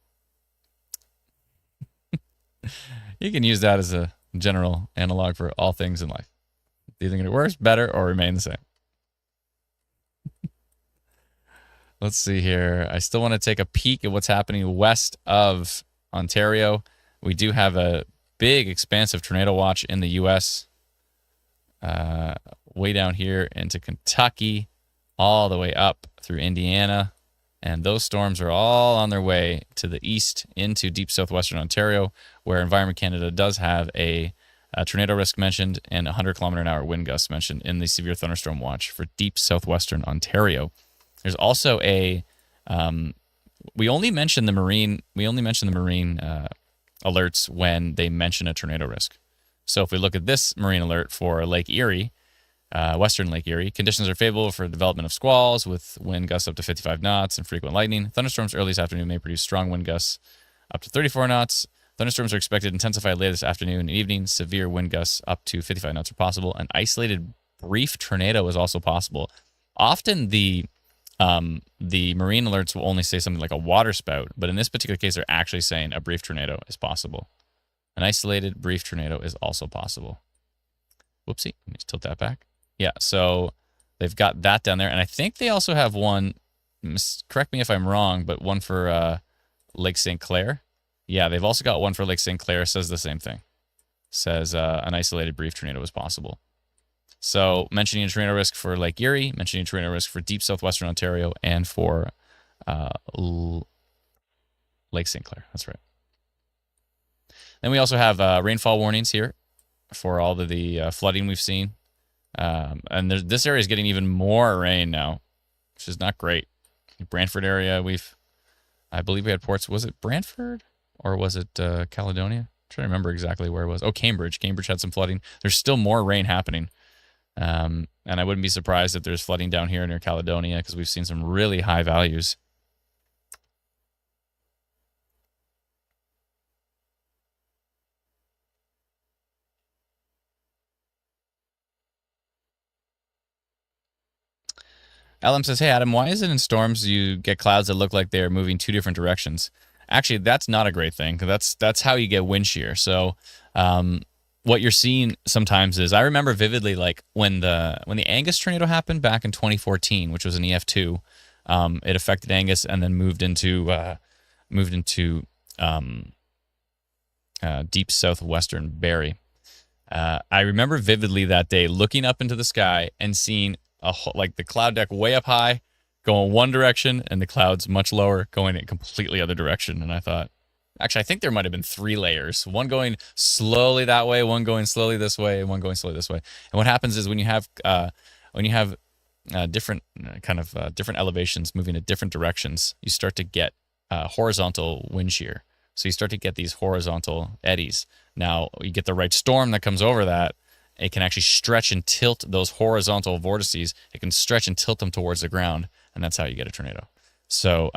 You can use that as a general analog for all things in life. It's either going to get worse, better, or remain the same. Let's see here. I still want to take a peek at what's happening west of Ontario. We do have a big, expansive tornado watch in the U.S. Way down here into Kentucky, all the way up through Indiana, And those storms are all on their way to the east into deep southwestern Ontario, where Environment Canada does have a tornado risk mentioned and 100-kilometer-an-hour wind gusts mentioned in the severe thunderstorm watch for deep southwestern Ontario. There's also a we only mention the marine alerts when they mention a tornado risk. So if we look at this marine alert for Lake Erie, western Lake Erie, conditions are favorable for development of squalls with wind gusts up to 55 knots and frequent lightning. Thunderstorms early this afternoon may produce strong wind gusts up to 34 knots. Thunderstorms are expected to intensify later this afternoon and evening. Severe wind gusts up to 55 knots are possible. An isolated brief tornado is also possible. Often the marine alerts will only say something like a water spout, but in this particular case, they're actually saying a brief tornado is possible. An isolated brief tornado is also possible. Whoopsie, let me just tilt that back. Yeah, so they've got that down there. And I think they also have one, correct me if I'm wrong, but one for Lake St. Clair. Yeah, they've also got one for Lake St. Clair. Says the same thing. Says an isolated brief tornado is possible. So mentioning a tornado risk for Lake Erie, mentioning a tornado risk for deep southwestern Ontario, and for Lake St. Clair. That's right. Then we also have rainfall warnings here for all of the flooding we've seen. And this area is getting even more rain now, which is not great. Brantford area, I believe we had ports. Was it Brantford or was it Caledonia? I'm trying to remember exactly where it was. Oh, Cambridge. Cambridge had some flooding. There's still more rain happening. And I wouldn't be surprised if there's flooding down here near Caledonia because we've seen some really high values. LM says, hey, Adam, why is it in storms you get clouds that look like they're moving two different directions? Actually, that's not a great thing because that's how you get wind shear. So what you're seeing sometimes is, I remember vividly, like when the Angus tornado happened back in 2014, which was an EF2, it affected Angus and then moved into deep southwestern Barrie. I remember vividly that day looking up into the sky and seeing like the cloud deck way up high going one direction and the clouds much lower going in a completely other direction. And I thought, actually, I think there might have been 3 layers, one going slowly that way, one going slowly this way, and one going slowly this way. And what happens is when you have different different elevations moving in different directions, you start to get horizontal wind shear. So you start to get these horizontal eddies. Now you get the right storm that comes over that. It can actually stretch and tilt those horizontal vortices. It can stretch and tilt them towards the ground, and that's how you get a tornado. So,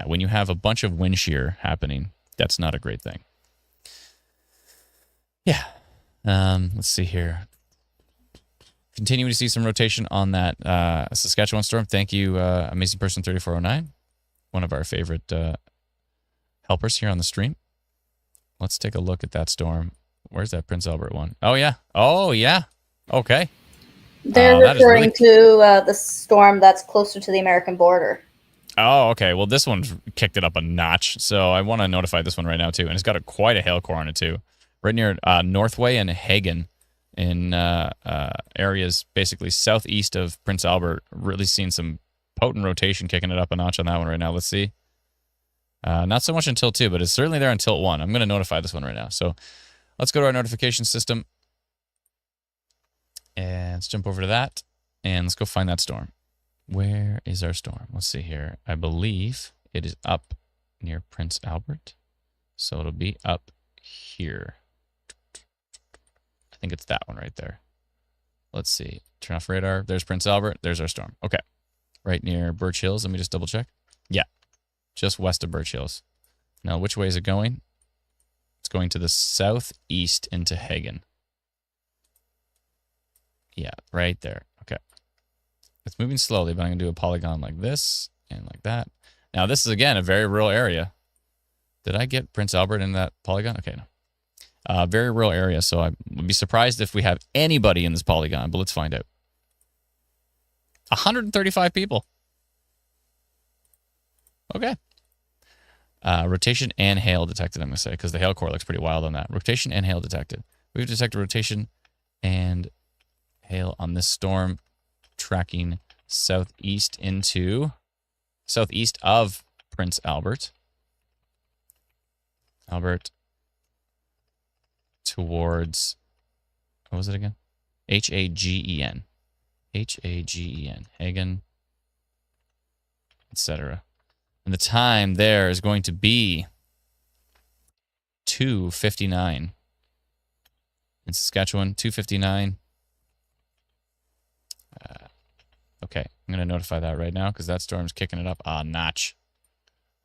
when you have a bunch of wind shear happening, that's not a great thing. Yeah. Let's see here. Continuing to see some rotation on that Saskatchewan storm. Thank you, Amazing Person 3409, one of our favorite helpers here on the stream. Let's take a look at that storm. Where's that Prince Albert one? Oh, yeah. Okay. They're referring to the storm that's closer to the American border. Oh, okay. Well, this one's kicked it up a notch, so I want to notify this one right now, too. And it's got quite a hail core on it, too. Right near Northway and Hagen in areas basically southeast of Prince Albert. Really seeing some potent rotation kicking it up a notch on that one right now. Let's see. Not so much until 2, but it's certainly there until 1. I'm going to notify this one right now. So let's go to our notification system. And let's jump over to that. And let's go find that storm. Where is our storm? Let's see here. I believe it is up near Prince Albert. So it'll be up here. I think it's that one right there. Let's see. Turn off radar. There's Prince Albert. There's our storm. Okay. Right near Birch Hills. Let me just double check. Yeah. Just west of Birch Hills. Now, which way is it going? It's going to the southeast into Hagen. Yeah, right there. Okay. It's moving slowly, but I'm going to do a polygon like this and like that. Now, this is, again, a very rural area. Did I get Prince Albert in that polygon? Okay, no. Very rural area, so I would be surprised if we have anybody in this polygon, but let's find out. 135 people. Okay. Rotation and hail detected, I'm going to say, because the hail core looks pretty wild on that. Rotation and hail detected. We've detected rotation and hail on this storm, tracking southeast into southeast of Prince Albert. Albert towards, what was it again? Hagen. Hagen. Hagen, etc. And the time there is going to be 2:59 in Saskatchewan. 2:59. Okay, I'm going to notify that right now because that storm's kicking it up a notch.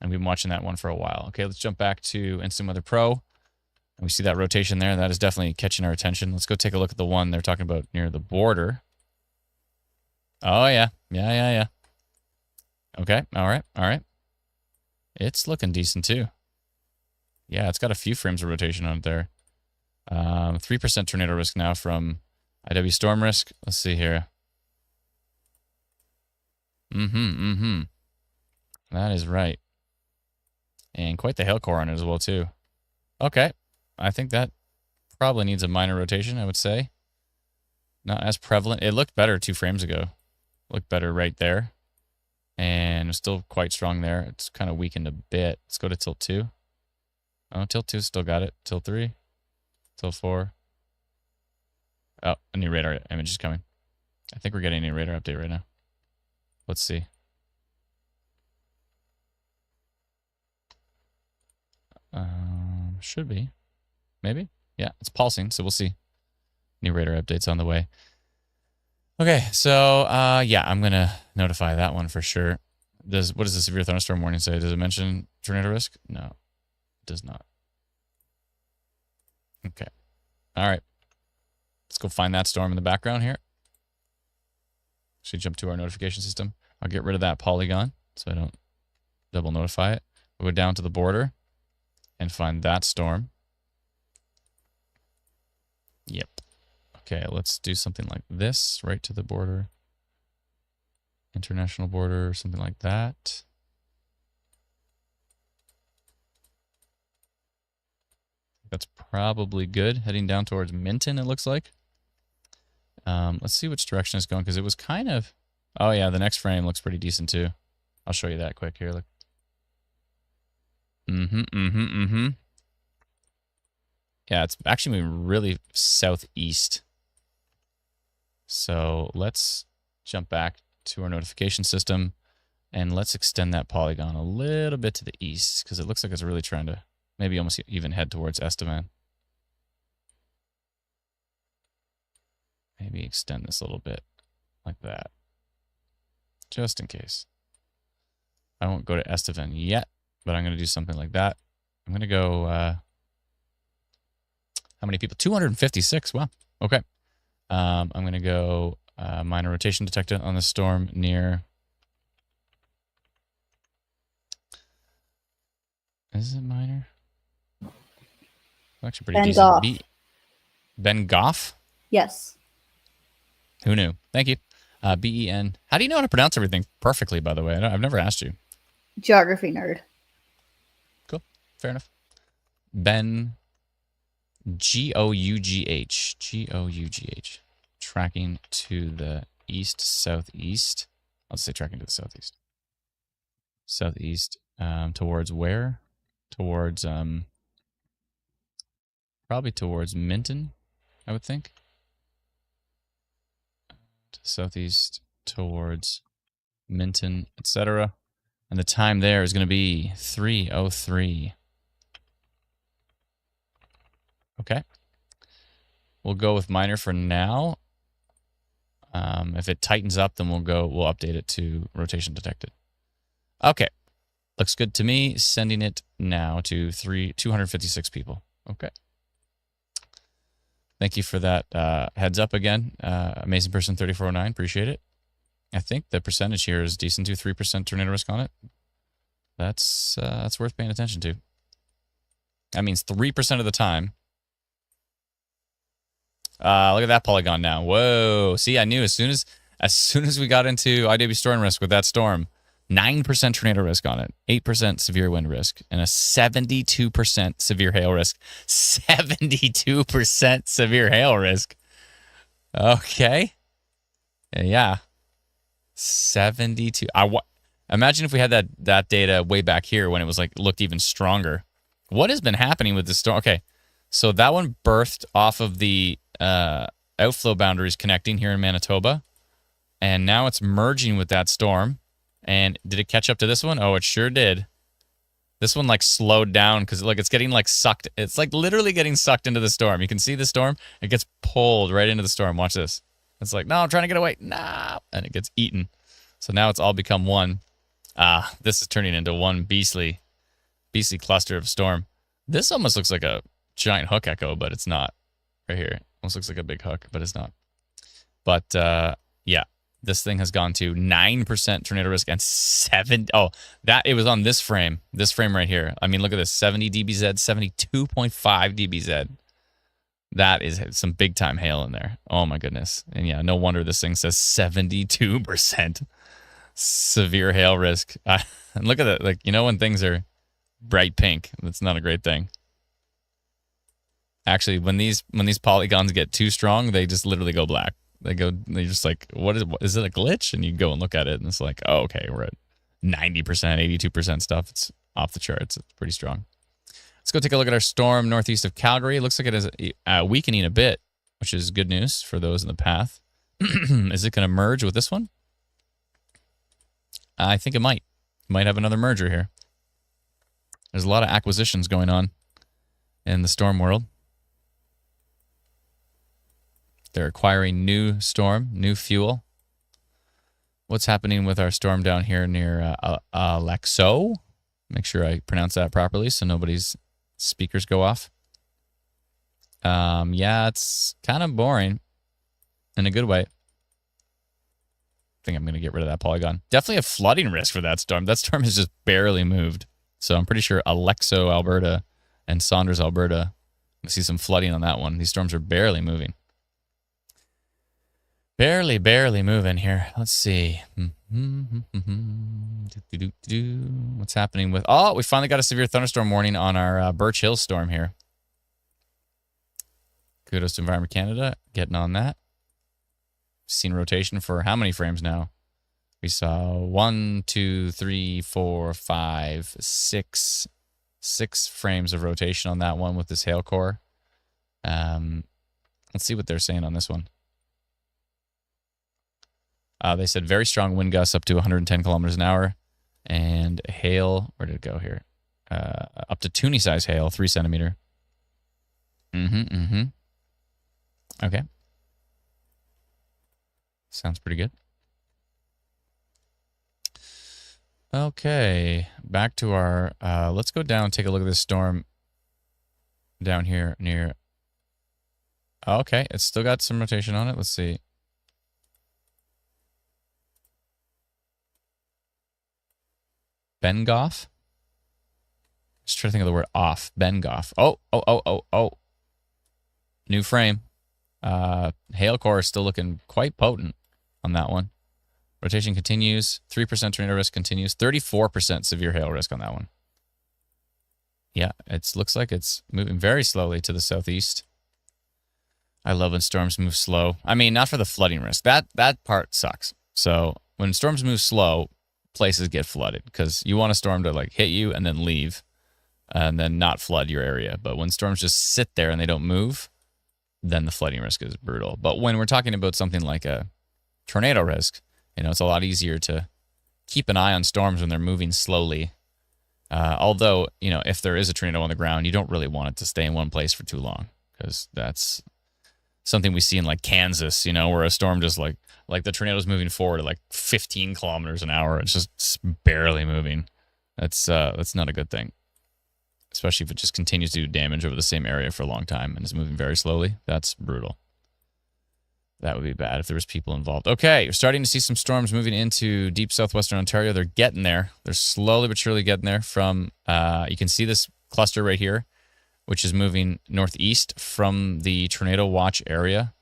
And we've been watching that one for a while. Okay, let's jump back to Instant Weather Pro. And we see that rotation there. That is definitely catching our attention. Let's go take a look at the one they're talking about near the border. Oh, yeah. Yeah. Okay, all right. It's looking decent, too. Yeah, it's got a few frames of rotation on it there. 3% tornado risk now from IW storm risk. Let's see here. That is right. And quite the hail core on it as well, too. Okay. I think that probably needs a minor rotation, I would say. Not as prevalent. It looked better 2 frames ago. Looked better right there. And it's still quite strong there. It's kind of weakened a bit. Let's go to tilt 2. Oh, tilt 2 still got it. Tilt 3. Tilt 4. Oh, a new radar image is coming. I think we're getting a radar update right now. Let's see. Should be. Maybe? Yeah, it's pulsing, so we'll see. New radar updates on the way. Okay, so yeah, I'm gonna notify that one for sure. What does the severe thunderstorm warning say? Does it mention tornado risk? No, it does not. Okay. All right. Let's go find that storm in the background here. Actually, jump to our notification system. I'll get rid of that polygon so I don't double notify it. We'll go down to the border and find that storm. Yep. Okay, let's do something like this, right to the border. International border, something like that. That's probably good. Heading down towards Minton, it looks like. Let's see which direction it's going, because it was kind of... Oh, yeah, the next frame looks pretty decent, too. I'll show you that quick here. Look. Yeah, it's actually moving really southeast. So let's jump back to our notification system, and let's extend that polygon a little bit to the east, because it looks like it's really trying to maybe almost even head towards Estevan. Maybe extend this a little bit like that, just in case. I won't go to Estevan yet, but I'm going to do something like that. I'm going to go, how many people? 256. Wow. Okay. I'm going to go minor rotation detected on the storm near... Is it minor? Actually pretty decent. Ben Goff? Yes. Who knew? Thank you. B-E-N. How do you know how to pronounce everything perfectly, by the way? I've never asked you. Geography nerd. Cool. Fair enough. Ben... G-O-U-G-H. G-O-U-G-H. Tracking to the east-southeast. I'll say tracking to the southeast. Southeast. Towards where? Towards, probably towards Minton, I would think. To southeast, towards Minton, etc. And the time there is going to be 3:03. Okay. We'll go with minor for now. If it tightens up, then we'll update it to rotation detected. Okay. Looks good to me. Sending it now to 256 people. Okay. Thank you for that heads up again. Amazing person 3409. Appreciate it. I think the percentage here is decent too. 3% tornado risk on it. That's worth paying attention to. That means 3% of the time. Look at that polygon now. Whoa. See, I knew as soon as we got into IW storm risk with that storm, 9% tornado risk on it, 8% severe wind risk, and a 72% severe hail risk. 72% severe hail risk. Okay. Yeah. 72. Imagine if we had that data way back here when it was like looked even stronger. What has been happening with this storm? Okay, so that one birthed off of the outflow boundaries connecting here in Manitoba, and now it's merging with that storm. And did it catch up to this one? Oh, it sure did. This one like slowed down because like it's getting like sucked. It's like literally getting sucked into the storm. You can see the storm. It gets pulled right into the storm. Watch this. It's like, no, I'm trying to get away. No, and it gets eaten. So now it's all become one. This is turning into one beastly cluster of storm. This almost looks like a giant hook echo, but it's not. Right here, almost looks like a big hook, but it's not. But yeah, this thing has gone to 9% tornado risk and 7. Oh, that it was on this frame right here. I mean, look at this: 70 dBz, 72.5 dBz. That is some big time hail in there. Oh my goodness! And yeah, no wonder this thing says 72%. Severe hail risk. And look at that. Like, you know, when things are bright pink, that's not a great thing. Actually, when these polygons get too strong, they just literally go black. They're just like, what is it a glitch? And you go and look at it and it's like, oh, okay, we're at 90%, 82% stuff. It's off the charts. It's pretty strong. Let's go take a look at our storm northeast of Calgary. It looks like it is weakening a bit, which is good news for those in the path. Is it going to merge with this one? I think it might. Might have another merger here. There's a lot of acquisitions going on in the storm world. They're acquiring new storm, new fuel. What's happening with our storm down here near Alexo? Make sure I pronounce that properly so nobody's speakers go off. Yeah, it's kind of boring in a good way. I think I'm going to get rid of that polygon. Definitely a flooding risk for that storm. That storm has just barely moved. So I'm pretty sure Alexo, Alberta, and Saunders, Alberta, we see some flooding on that one. These storms are barely moving. Barely moving here. Let's see. What's happening with... Oh, we finally got a severe thunderstorm warning on our Birch Hill storm here. Kudos to Environment Canada getting on that. Seen rotation for how many frames now? We saw 1, 2, 3, 4, 5, 6 frames of rotation on that one with this hail core. Let's see what they're saying on this one. They said very strong wind gusts up to 110 kilometers an hour, and hail. Where did it go here? Up to toonie size hail, 3 centimeter. Okay. Sounds pretty good. Okay, back to our, let's go down and take a look at this storm down here near, okay, it's still got some rotation on it. Let's see. Bengoff? Just trying to think of the word off. Bengoff. Oh. New frame. Hail core is still looking quite potent on that one. Rotation continues. 3% tornado risk continues. 34% severe hail risk on that one. Yeah, it looks like it's moving very slowly to the southeast. I love when storms move slow. I mean, not for the flooding risk. That part sucks. So when storms move slow, places get flooded because you want a storm to like hit you and then leave and then not flood your area. But when storms just sit there and they don't move, then the flooding risk is brutal. But when we're talking about something like a tornado risk, you know, it's a lot easier to keep an eye on storms when they're moving slowly. Although, you know, if there is a tornado on the ground, you don't really want it to stay in one place for too long because that's something we see in like Kansas, you know, where a storm just like the tornado's moving forward at like 15 kilometers an hour. It's just barely moving. That's not a good thing, especially if it just continues to do damage over the same area for a long time and is moving very slowly. That's brutal. That would be bad if there was people involved. Okay, you're starting to see some storms moving into deep southwestern Ontario. They're getting there. They're slowly but surely getting there from, you can see this cluster right here, which is moving northeast from the tornado watch area.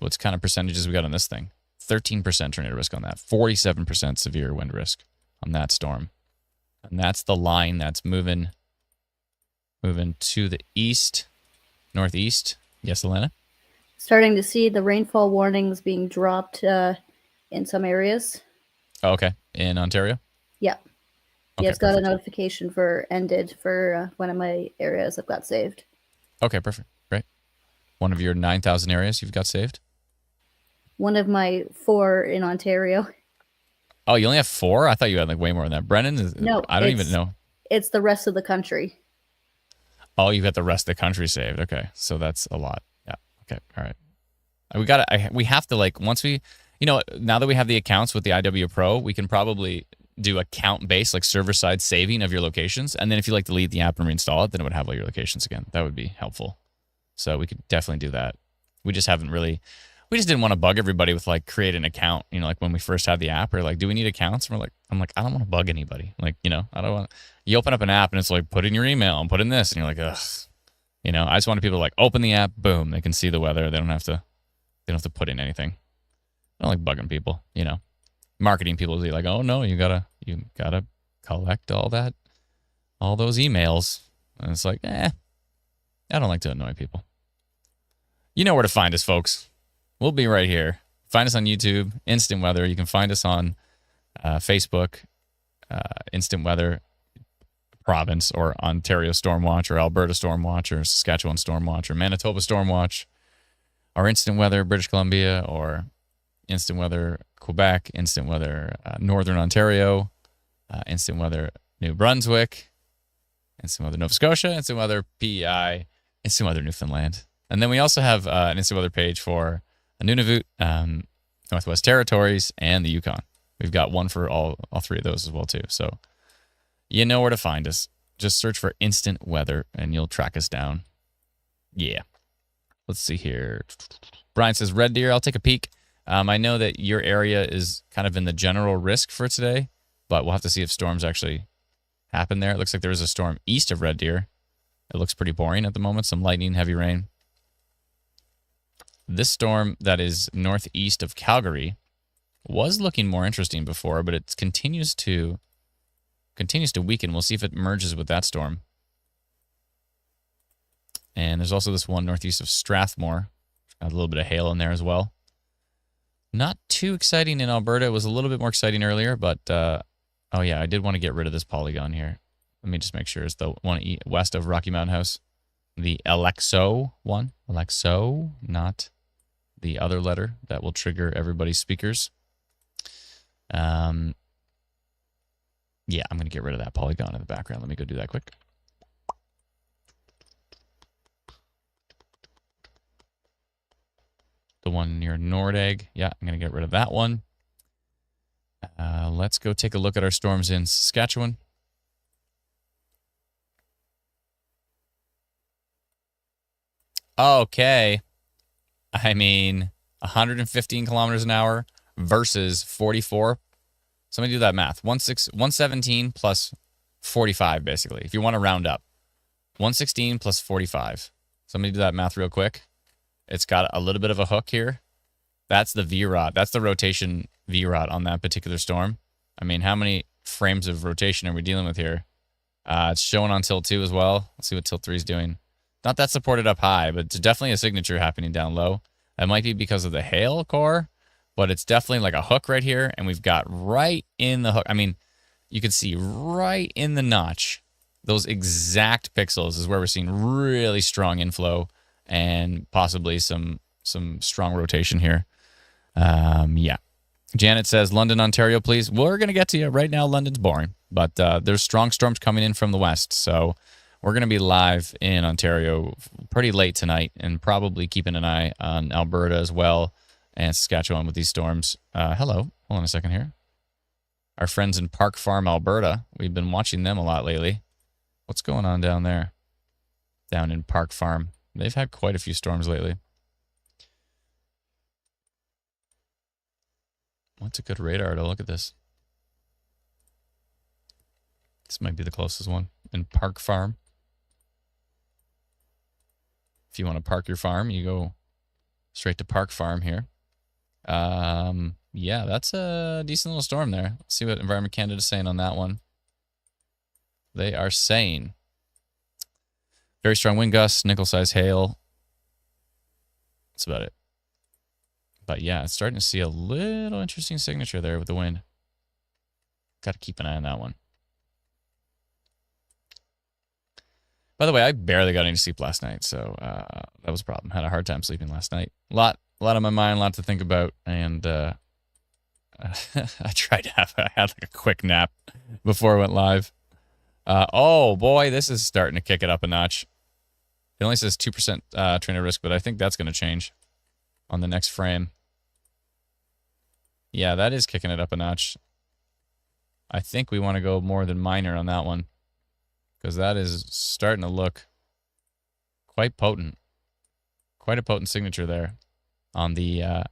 What kind of percentages we got on this thing? 13% tornado risk on that. 47% severe wind risk on that storm. And that's the line that's moving to the east, northeast. Yes, Elena? Starting to see the rainfall warnings being dropped in some areas. Oh, okay. In Ontario? Yeah. Yeah, Okay, it's got a perfect. notification for ended for one of my areas I've got saved. Okay, perfect. Great. One of your 9,000 areas you've got saved? One of my 4 in Ontario. Oh, you only have 4? I thought you had like way more than that. Brennan, No, I don't even know. it's the rest of the country. Oh, you've got the rest of the country saved. Okay, so that's a lot. Yeah. Okay. All right. We have to like once we, now that we have the accounts with the IW Pro, we can probably do account based like server side saving of your locations, and then if you like delete the app and reinstall it, then it would have all your locations again. That would be helpful. So we could definitely do that. We just didn't want to bug everybody with like create an account. Like when we first had the app, we're like, do we need accounts? And I'm like, I don't want to bug anybody. Like, I don't want. You open up an app and it's like, put in your email and put in this, and you're like, ugh. I just want people to like open the app, boom, they can see the weather. They don't have to put in anything. I don't like bugging people. Marketing people be like, oh no, you gotta collect all those emails, and it's like, I don't like to annoy people. You know where to find us, folks. We'll be right here. Find us on YouTube, Instant Weather. You can find us on Facebook, Instant Weather Province, or Ontario Stormwatch, or Alberta Stormwatch, or Saskatchewan Stormwatch, or Manitoba Stormwatch, or Instant Weather British Columbia, or Instant Weather Quebec, Instant Weather Northern Ontario, Instant Weather New Brunswick, Instant Weather Nova Scotia, Instant Weather PEI, Instant Weather Newfoundland. And then we also have an Instant Weather page for Nunavut, Northwest Territories, and the Yukon. We've got one for all 3 of those as well, too. So you know where to find us. Just search for Instant Weather, and you'll track us down. Yeah. Let's see here. Brian says, Red Deer, I'll take a peek. I know that your area is kind of in the general risk for today, but we'll have to see if storms actually happen there. It looks like there is a storm east of Red Deer. It looks pretty boring at the moment. Some lightning, heavy rain. This storm that is northeast of Calgary was looking more interesting before, but it continues to weaken. We'll see if it merges with that storm. And there's also this one northeast of Strathmore. Got a little bit of hail in there as well. Not too exciting in Alberta. It was a little bit more exciting earlier, but oh yeah, I did want to get rid of this polygon here. Let me just make sure it's the one west of Rocky Mountain House. The Alexo one. Alexo, not the other letter that will trigger everybody's speakers. Yeah, I'm going to get rid of that polygon in the background. Let me go do that quick. The one near Nordegg. Yeah, I'm going to get rid of that one. Let's go take a look at our storms in Saskatchewan. Okay. I mean, 115 kilometers an hour versus 44. Somebody do that math. 117 plus 45, basically, if you want to round up. 116 plus 45. Somebody do that math real quick. It's got a little bit of a hook here. That's the VROT. That's the rotation VROT on that particular storm. I mean, how many frames of rotation are we dealing with here? It's showing on tilt 2 as well. Let's see what tilt 3 is doing. Not that supported up high, but it's definitely a signature happening down low. That might be because of the hail core, but it's definitely like a hook right here, and we've got right in the hook. I mean, you can see right in the notch, those exact pixels is where we're seeing really strong inflow and possibly some strong rotation here. Yeah. Janet says, London, Ontario, please. We're going to get to you. Right now, London's boring, but there's strong storms coming in from the west, so we're going to be live in Ontario pretty late tonight and probably keeping an eye on Alberta as well and Saskatchewan with these storms. Hello. Hold on a second here. Our friends in Park Farm, Alberta. We've been watching them a lot lately. What's going on down there? Down in Park Farm. They've had quite a few storms lately. What's a good radar to look at this? This might be the closest one. In Park Farm. If you want to park your farm, you go straight to Park Farm here. Yeah, that's a decent little storm there. Let's see what Environment Canada is saying on that one. They are saying very strong wind gusts, nickel-sized hail. That's about it. But yeah, it's starting to see a little interesting signature there with the wind. got to keep an eye on that one. By the way, I barely got any sleep last night, so that was a problem. Had a hard time sleeping last night. A lot on my mind, a lot to think about, and I had like a quick nap before I went live. Oh boy, this is starting to kick it up a notch. It only says 2% trainer risk, but I think that's going to change on the next frame. Yeah, that is kicking it up a notch. I think we want to go more than minor on that one, because that is starting to look quite potent. Quite a potent signature there on the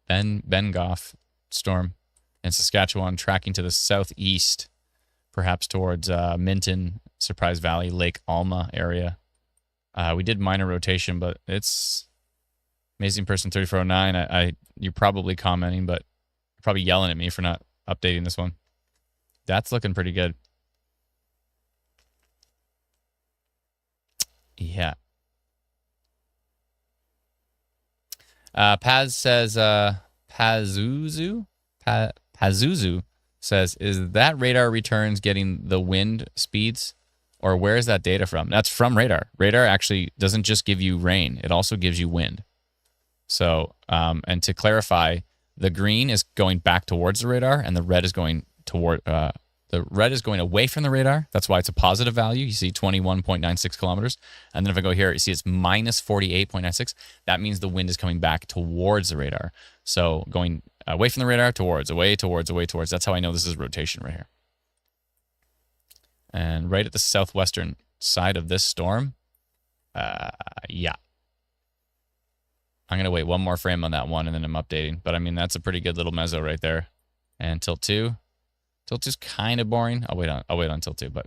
Ben Goff storm in Saskatchewan, tracking to the southeast, perhaps towards Minton, Surprise Valley, Lake Alma area. We did minor rotation, but it's Amazing Person 3409. You're probably commenting, but you're probably yelling at me for not updating this one. That's looking pretty good. Yeah. Paz says, Pazuzu says, is that radar returns getting the wind speeds? Or where is that data from? That's from radar. Radar actually doesn't just give you rain. It also gives you wind. So, and to clarify, the green is going back towards the radar, and the red is going toward, the red is going away from the radar. That's why it's a positive value. You see 21.96 kilometers. And then if I go here, you see it's minus 48.96. That means the wind is coming back towards the radar. So going away from the radar, towards, away, towards, away, towards. That's how I know this is rotation right here. And right at the southwestern side of this storm, yeah. I'm going to wait one more frame on that one, and then I'm updating. But, I mean, that's a pretty good little mezzo right there. And tilt 2. Tilt 2's kind of boring. I'll wait on tilt 2, but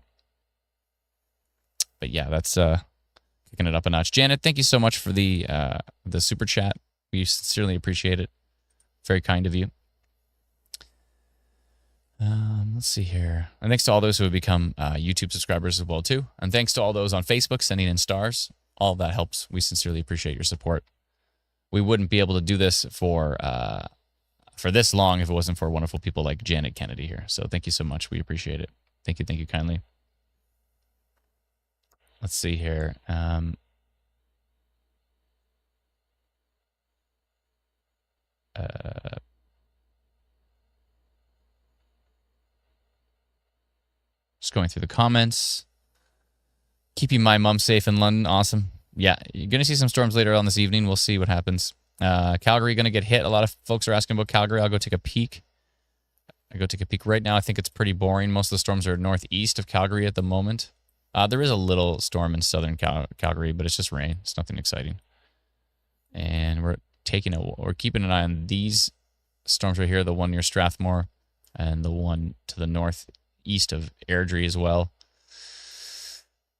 yeah, that's kicking it up a notch. Janet, thank you so much for the super chat. We sincerely appreciate it. Very kind of you. Let's see here. And thanks to all those who have become YouTube subscribers as well, too. And thanks to all those on Facebook sending in stars. All of that helps. We sincerely appreciate your support. We wouldn't be able to do this for this long if it wasn't for wonderful people like Janet Kennedy here. So thank you so much. We appreciate it. Thank you kindly. Let's see here. Just going through the comments. Keeping my mom safe in London. Awesome. Yeah, you're going to see some storms later on this evening. We'll see what happens. Calgary going to get hit. A lot of folks are asking about Calgary. I'll go take a peek. I go take a peek right now. I think it's pretty boring. Most of the storms are northeast of Calgary at the moment. There is a little storm in southern Calgary, but it's just rain. It's nothing exciting. And we're keeping an eye on these storms right here. The one near Strathmore and the one to the northeast of Airdrie as well.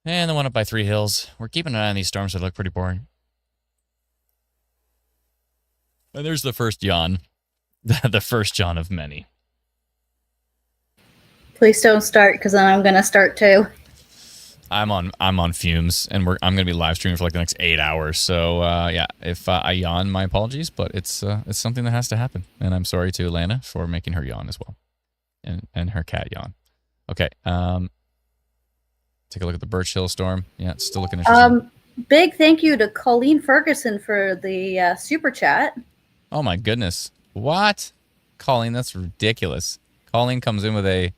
And the one up by Three Hills. We're keeping an eye on these storms that look pretty boring. And there's the first yawn. The first yawn of many. Please don't start, because then I'm going to start too. I'm on fumes, and I'm going to be live streaming for like the next 8 hours. So yeah, if I yawn, my apologies, but it's something that has to happen. And I'm sorry to Alana for making her yawn as well, and her cat yawn. Okay. Take a look at the Birch Hill storm. Yeah, it's still looking interesting. Big thank you to Colleen Ferguson for the super chat. Oh my goodness. What? Colleen, that's ridiculous. Colleen comes in with a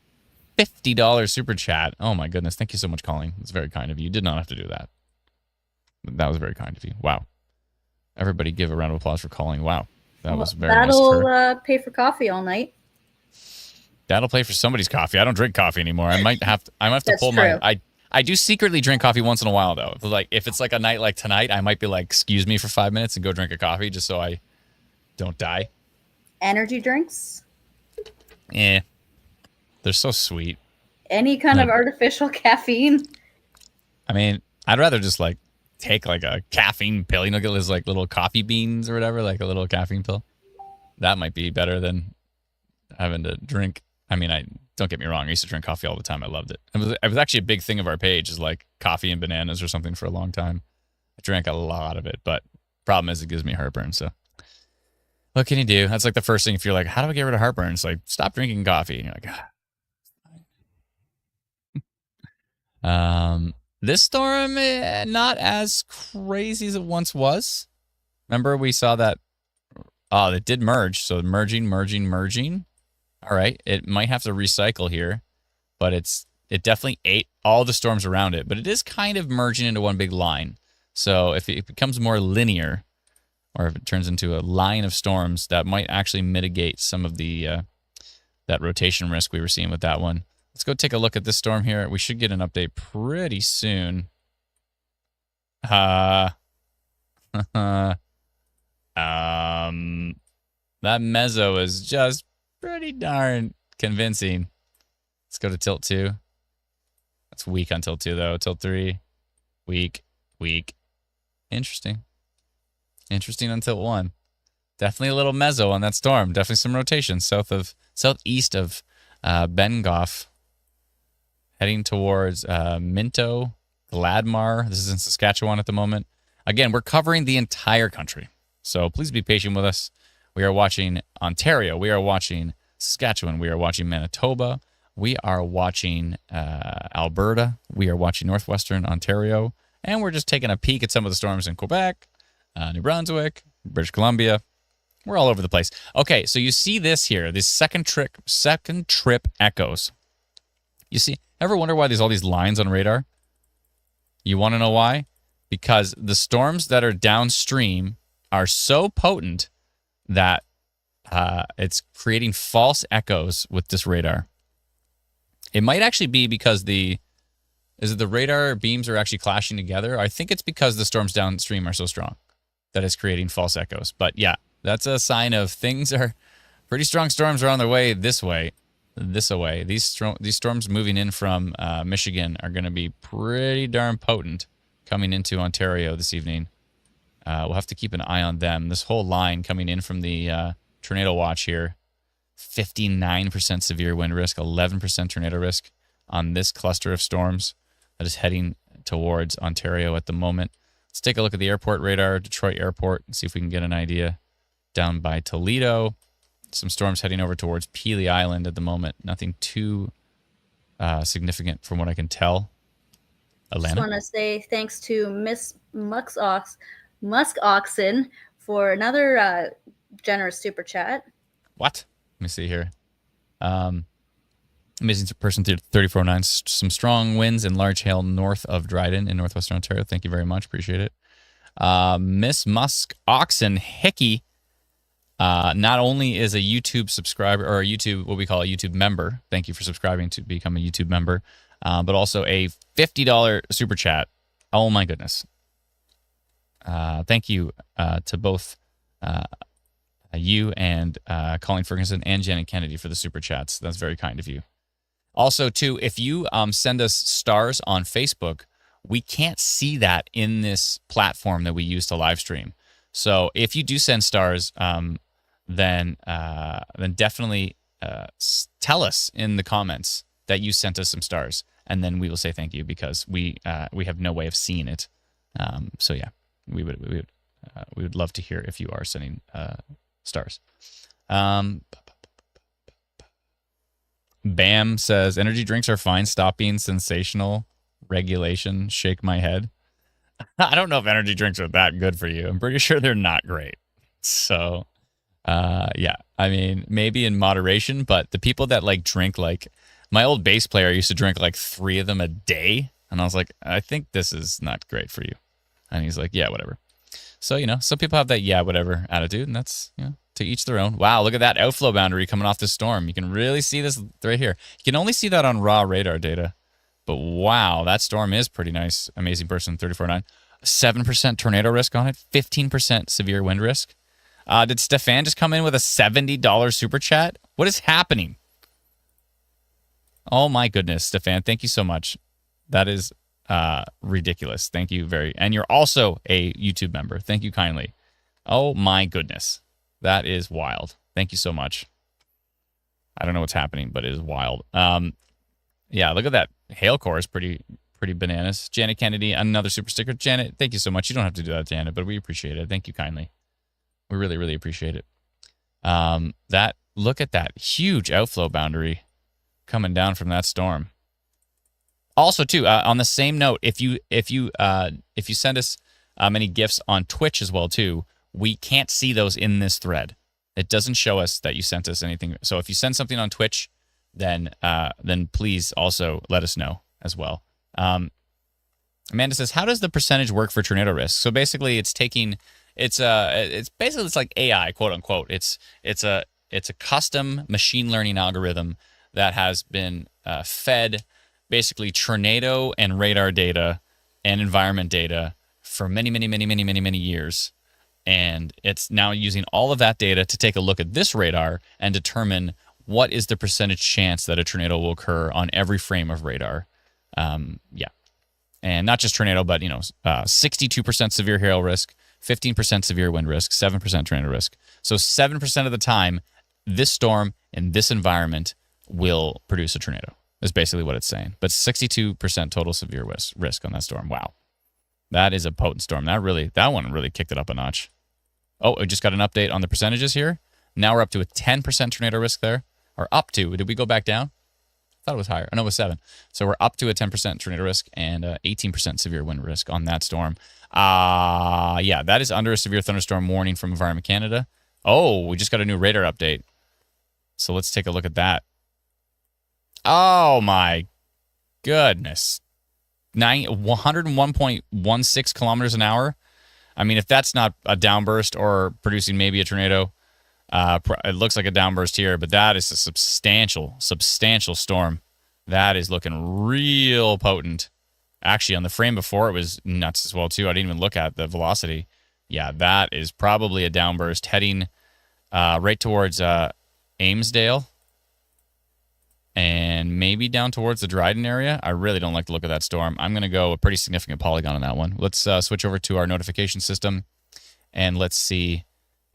$50 super chat. Oh my goodness. Thank you so much, Colleen. It's very kind of you. You did not have to do that. That was very kind of you. Wow. Everybody give a round of applause for Colleen. Wow. That was very nice of her. That'll pay for coffee all night. That'll pay for somebody's coffee. I don't drink coffee anymore. I might have to pull true. I do secretly drink coffee once in a while, though. If it's like a night like tonight, I might be like, excuse me for 5 minutes and go drink a coffee just so I don't die. Energy drinks? Eh. They're so sweet. Any kind of artificial caffeine? I mean, I'd rather just like take like a caffeine pill. You know, get those like little coffee beans or whatever, like a little caffeine pill. That might be better than having to drink. I mean, don't get me wrong. I used to drink coffee all the time. I loved it. It was actually a big thing of our page, is like coffee and bananas or something for a long time. I drank a lot of it, but problem is it gives me heartburn. So what can you do? That's like the first thing. If you're like, how do I get rid of heartburn? It's like, stop drinking coffee. And you're like, This storm, not as crazy as it once was. Remember we saw that, it did merge. So merging. All right, it might have to recycle here, but it definitely ate all the storms around it. But it is kind of merging into one big line. So if it becomes more linear, or if it turns into a line of storms, that might actually mitigate some of the that rotation risk we were seeing with that one. Let's go take a look at this storm here. We should get an update pretty soon. That mezzo is just pretty darn convincing. Let's go to tilt 2. That's weak on tilt 2 though. Tilt 3, weak. Interesting on tilt 1. Definitely a little mezzo on that storm. Definitely some rotation southeast of Bengoff, heading towards Minto, Gladmar. This is in Saskatchewan at the moment. Again, we're covering the entire country, so please be patient with us. We are watching Ontario. We are watching Saskatchewan. We are watching Manitoba. We are watching Alberta. We are watching Northwestern Ontario. And we're just taking a peek at some of the storms in Quebec, New Brunswick, British Columbia. We're all over the place. Okay, so you see this here, these second trip echoes. You see, ever wonder why there's all these lines on radar? You want to know why? Because the storms that are downstream are so potent that it's creating false echoes with this radar. It might actually be because the radar beams are actually clashing together. I think it's because the storms downstream are so strong that it's creating false echoes. But yeah, that's a sign of things are pretty strong. Storms are on their way this way. These storms moving in from Michigan are going to be pretty darn potent coming into Ontario this evening. We'll have to keep an eye on them. This whole line coming in from the tornado watch here, 59% severe wind risk, 11% tornado risk on this cluster of storms that is heading towards Ontario at the moment. Let's take a look at the airport radar, Detroit Airport, and see if we can get an idea. Down by Toledo, some storms heading over towards Pelee Island at the moment. Nothing too significant from what I can tell. Atlanta? Just want to say thanks to Miss Musk Oxen for another generous super chat. What? Let me see here. Amazing person 3409. Some strong winds and large hail north of Dryden in Northwestern Ontario. Thank you very much. Appreciate it. Miss Musk Oxen Hickey not only is a YouTube subscriber, or a YouTube, what we call a YouTube member. Thank you for subscribing to become a YouTube member. But also a $50 super chat. Oh my goodness. Thank you to both you and Colleen Ferguson and Janet Kennedy for the super chats. That's very kind of you. Also, too, if you send us stars on Facebook, we can't see that in this platform that we use to live stream. So if you do send stars, then definitely tell us in the comments that you sent us some stars, and then we will say thank you, because we have no way of seeing it. So yeah, we would love to hear if you are sending stars. Bam says energy drinks are fine. Stop being sensational. Regulation. Shake my head. I don't know if energy drinks are that good for you. I'm pretty sure they're not great. So, yeah, I mean, maybe in moderation, but the people that drink, my old bass player used to drink 3 of them a day. And I was like, I think this is not great for you. And he's like, yeah, whatever. So, some people have that, yeah, whatever attitude, and that's, to each their own. Wow, look at that outflow boundary coming off the storm. You can really see this right here. You can only see that on raw radar data. But wow, that storm is pretty nice. Amazing person, 34.9. 7% tornado risk on it, 15% severe wind risk. Did Stefan just come in with a $70 super chat? What is happening? Oh my goodness, Stefan, thank you so much. That is ridiculous. Thank you and you're also a YouTube member. Thank you kindly. Oh my goodness. That is wild. Thank you so much. I don't know what's happening, but it is wild. Yeah, look at that. Hail core is pretty bananas. Janet Kennedy, another super sticker. Janet, thank you so much. You don't have to do that, Janet, but we appreciate it. Thank you kindly. We really, really appreciate it. Look at that huge outflow boundary coming down from that storm. Also, too, on the same note, if you send us any gifts on Twitch as well, too, we can't see those in this thread. It doesn't show us that you sent us anything. So if you send something on Twitch, then please also let us know as well. Amanda says, "How does the percentage work for tornado risk?" So basically, it's like AI, quote unquote. It's a custom machine learning algorithm that has been fed basically tornado and radar data and environment data for many years. And it's now using all of that data to take a look at this radar and determine what is the percentage chance that a tornado will occur on every frame of radar. Yeah. And not just tornado, but 62% severe hail risk, 15% severe wind risk, 7% tornado risk. So 7% of the time, this storm in this environment will produce a tornado, is basically what it's saying. But 62% total severe risk on that storm. Wow. That is a potent storm. That one really kicked it up a notch. Oh, I just got an update on the percentages here. Now we're up to a 10% tornado risk there. Or up to. Did we go back down? I thought it was higher. Oh, no, it was 7. So we're up to a 10% tornado risk and 18% severe wind risk on that storm. Yeah, that is under a severe thunderstorm warning from Environment Canada. Oh, we just got a new radar update. So let's take a look at that. Oh, my goodness. 101.16 kilometers an hour. I mean, if that's not a downburst or producing maybe a tornado, it looks like a downburst here, but that is a substantial storm. That is looking real potent. Actually, on the frame before, it was nuts as well, too. I didn't even look at the velocity. Yeah, that is probably a downburst heading right towards Amesdale and maybe down towards the Dryden area. I really don't like the look of that storm. I'm going to go a pretty significant polygon on that one. Let's switch over to our notification system, and let's see.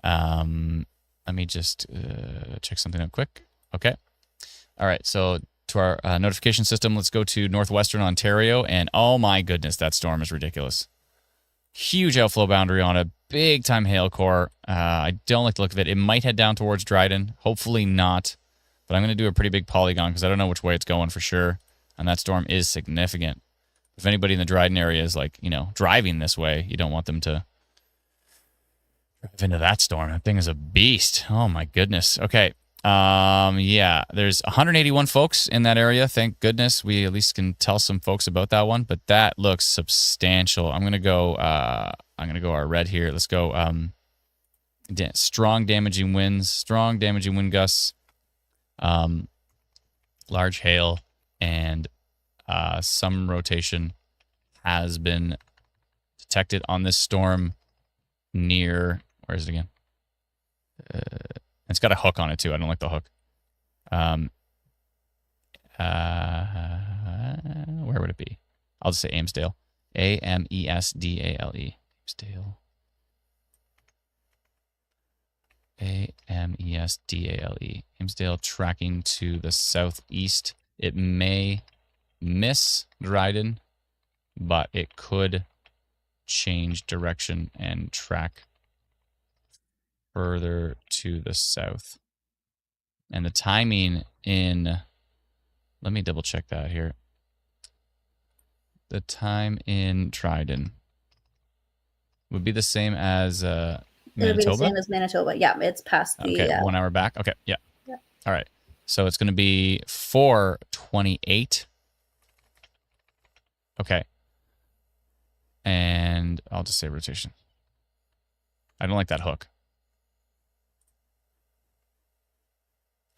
Let me just check something out quick. Okay. All right, so to our notification system, let's go to Northwestern Ontario, and oh my goodness, that storm is ridiculous. Huge outflow boundary on it, big-time hail core. I don't like the look of it. It might head down towards Dryden. Hopefully not. But I'm going to do a pretty big polygon because I don't know which way it's going for sure. And that storm is significant. If anybody in the Dryden area is driving this way, you don't want them to drive into that storm. That thing is a beast. Oh my goodness. Okay. Yeah, there's 181 folks in that area. Thank goodness. We at least can tell some folks about that one, but that looks substantial. I'm going to go our red here. Let's go strong damaging winds, strong damaging wind gusts. Large hail and some rotation has been detected on this storm near, where is it again? It's got a hook on it too. I don't like the hook. Where would it be? I'll just say Amesdale. Amesdale. Amesdale. Amesdale. Amesdale tracking to the southeast. It may miss Dryden, but it could change direction and track further to the south. And the timing in, let me double check that here. The time in Dryden would be the same as Manitoba? It would be the same as Manitoba. Yeah, it's past the... Okay, 1 hour back. Okay, yeah. All right. So it's going to be 4:28. Okay. And I'll just say rotation. I don't like that hook.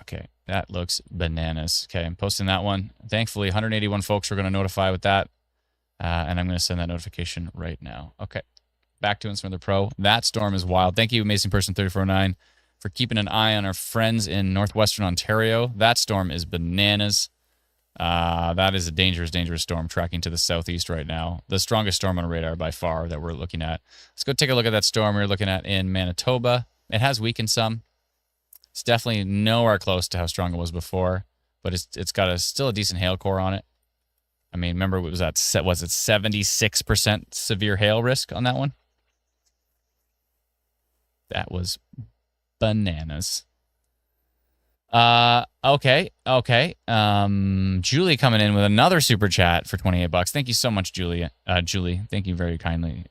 Okay, that looks bananas. Okay, I'm posting that one. Thankfully, 181 folks are going to notify with that. And I'm going to send that notification right now. Okay, back to Instrument the Pro. That storm is wild. Thank you, Amazing Person 349, for keeping an eye on our friends in Northwestern Ontario. That storm is bananas. That is a dangerous, dangerous storm tracking to the southeast right now. The strongest storm on radar by far that we're looking at. Let's go take a look at that storm we were looking at in Manitoba. It has weakened some. It's definitely nowhere close to how strong it was before, but it's got still a decent hail core on it. I mean, remember it was at 76% severe hail risk on that one? That was bananas. Okay. Julie coming in with another super chat for $28. Thank you so much, Julie. Julie, thank you very kindly.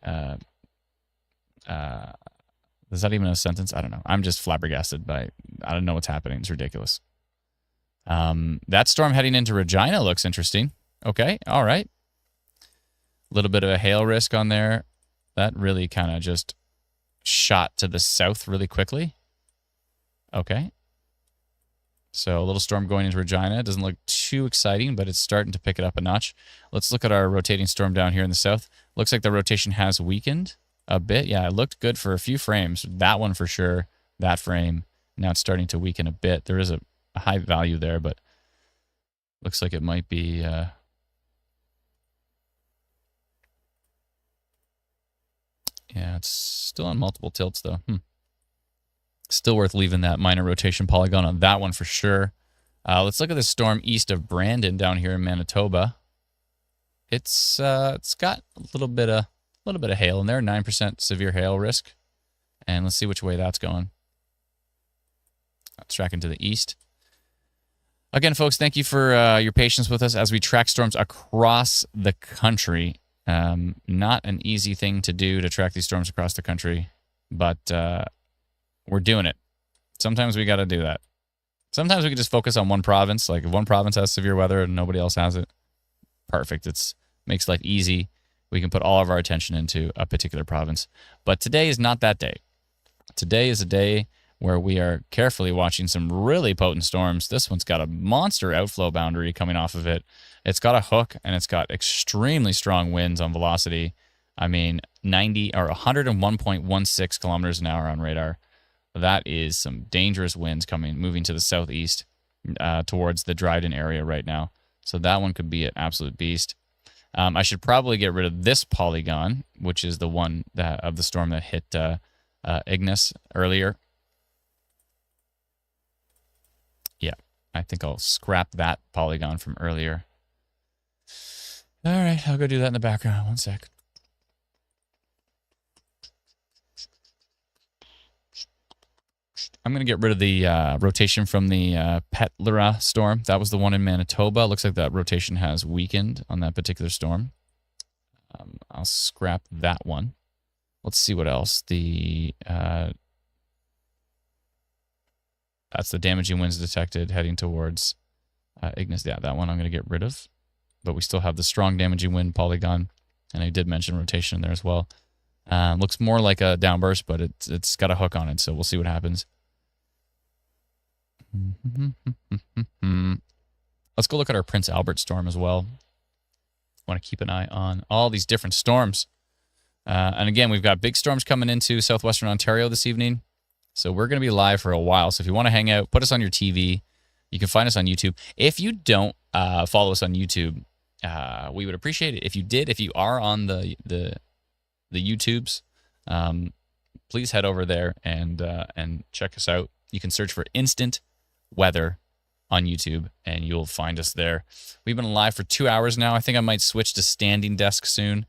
Is that even a sentence? I don't know. I'm just flabbergasted by, I don't know what's happening. It's ridiculous. That storm heading into Regina looks interesting. Okay. All right. A little bit of a hail risk on there. That really kind of just shot to the south really quickly. Okay. So a little storm going into Regina. It doesn't look too exciting, but it's starting to pick it up a notch. Let's look at our rotating storm down here in the south. Looks like the rotation has weakened a bit. Yeah, it looked good for a few frames. That one for sure. That frame. Now it's starting to weaken a bit. There is a high value there, but looks like it might be... yeah, it's still on multiple tilts, though. Still worth leaving that minor rotation polygon on that one for sure. Let's look at the storm east of Brandon down here in Manitoba. It's got a little bit of hail in there, 9% severe hail risk, and let's see which way that's going. It's tracking to the east. Again, folks, thank you for your patience with us as we track storms across the country. Not an easy thing to do to track these storms across the country, but we're doing it. Sometimes we got to do that. Sometimes we can just focus on one province. Like if one province has severe weather and nobody else has it, perfect. It makes life easy. We can put all of our attention into a particular province. But today is not that day. Today is a day where we are carefully watching some really potent storms. This one's got a monster outflow boundary coming off of it. It's got a hook, and it's got extremely strong winds on velocity. I mean, 101.16 kilometers an hour on radar. That is some dangerous winds moving to the southeast towards the Dryden area right now. So that one could be an absolute beast. I should probably get rid of this polygon, which is the one of the storm that hit Ignis earlier. Yeah, I think I'll scrap that polygon from earlier. All right, I'll go do that in the background. One sec. I'm going to get rid of the rotation from the Petlura storm. That was the one in Manitoba. Looks like that rotation has weakened on that particular storm. I'll scrap that one. Let's see what else. That's the damaging winds detected heading towards Ignis. Yeah, that one I'm going to get rid of. But we still have the strong damaging wind polygon. And I did mention rotation in there as well. Looks more like a downburst, but it's got a hook on it, so we'll see what happens. Let's go look at our Prince Albert storm as well. Want to keep an eye on all these different storms. And again, we've got big storms coming into southwestern Ontario this evening. So we're going to be live for a while. So if you want to hang out, put us on your TV. You can find us on YouTube. If you don't follow us on YouTube, we would appreciate it if you did. If you are on the YouTubes, please head over there and check us out. You can search for Instant Weather on YouTube, and you'll find us there. We've been live for 2 hours now. I think I might switch to standing desk soon.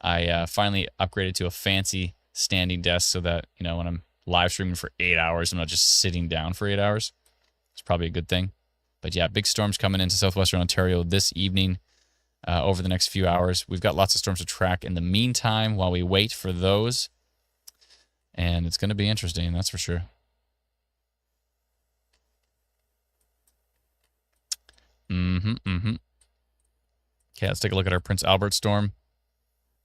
I finally upgraded to a fancy standing desk so that, you know, when I'm live streaming for 8 hours, I'm not just sitting down for 8 hours. It's probably a good thing. But yeah, big storms coming into southwestern Ontario this evening over the next few hours. We've got lots of storms to track in the meantime while we wait for those. And it's going to be interesting, that's for sure. Okay, let's take a look at our Prince Albert storm.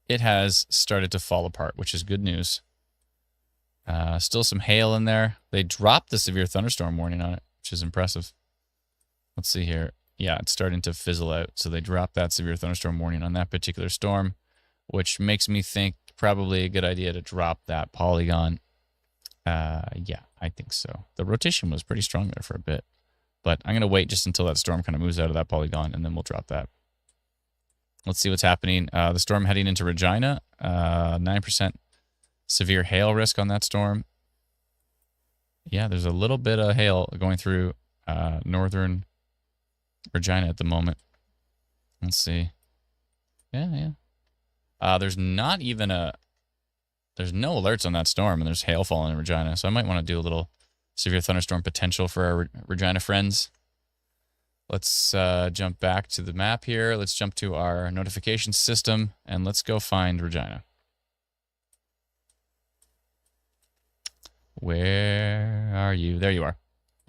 It has started to fall apart, which is good news. Still some hail in there. They dropped the severe thunderstorm warning on it, which is impressive. Let's see here. Yeah, it's starting to fizzle out. So they dropped that severe thunderstorm warning on that particular storm, which makes me think probably a good idea to drop that polygon. Yeah, I think so. The rotation was pretty strong there for a bit. But I'm going to wait just until that storm kind of moves out of that polygon, and then we'll drop that. Let's see what's happening. The storm heading into Regina, 9% severe hail risk on that storm. Yeah, there's a little bit of hail going through northern Regina at the moment. Let's see. Yeah. There's not even there's no alerts on that storm, and there's hail falling in Regina, so I might want to do a little severe thunderstorm potential for our Regina friends. Let's jump back to the map here. Let's jump to our notification system, and let's go find Regina. Where are you? There you are.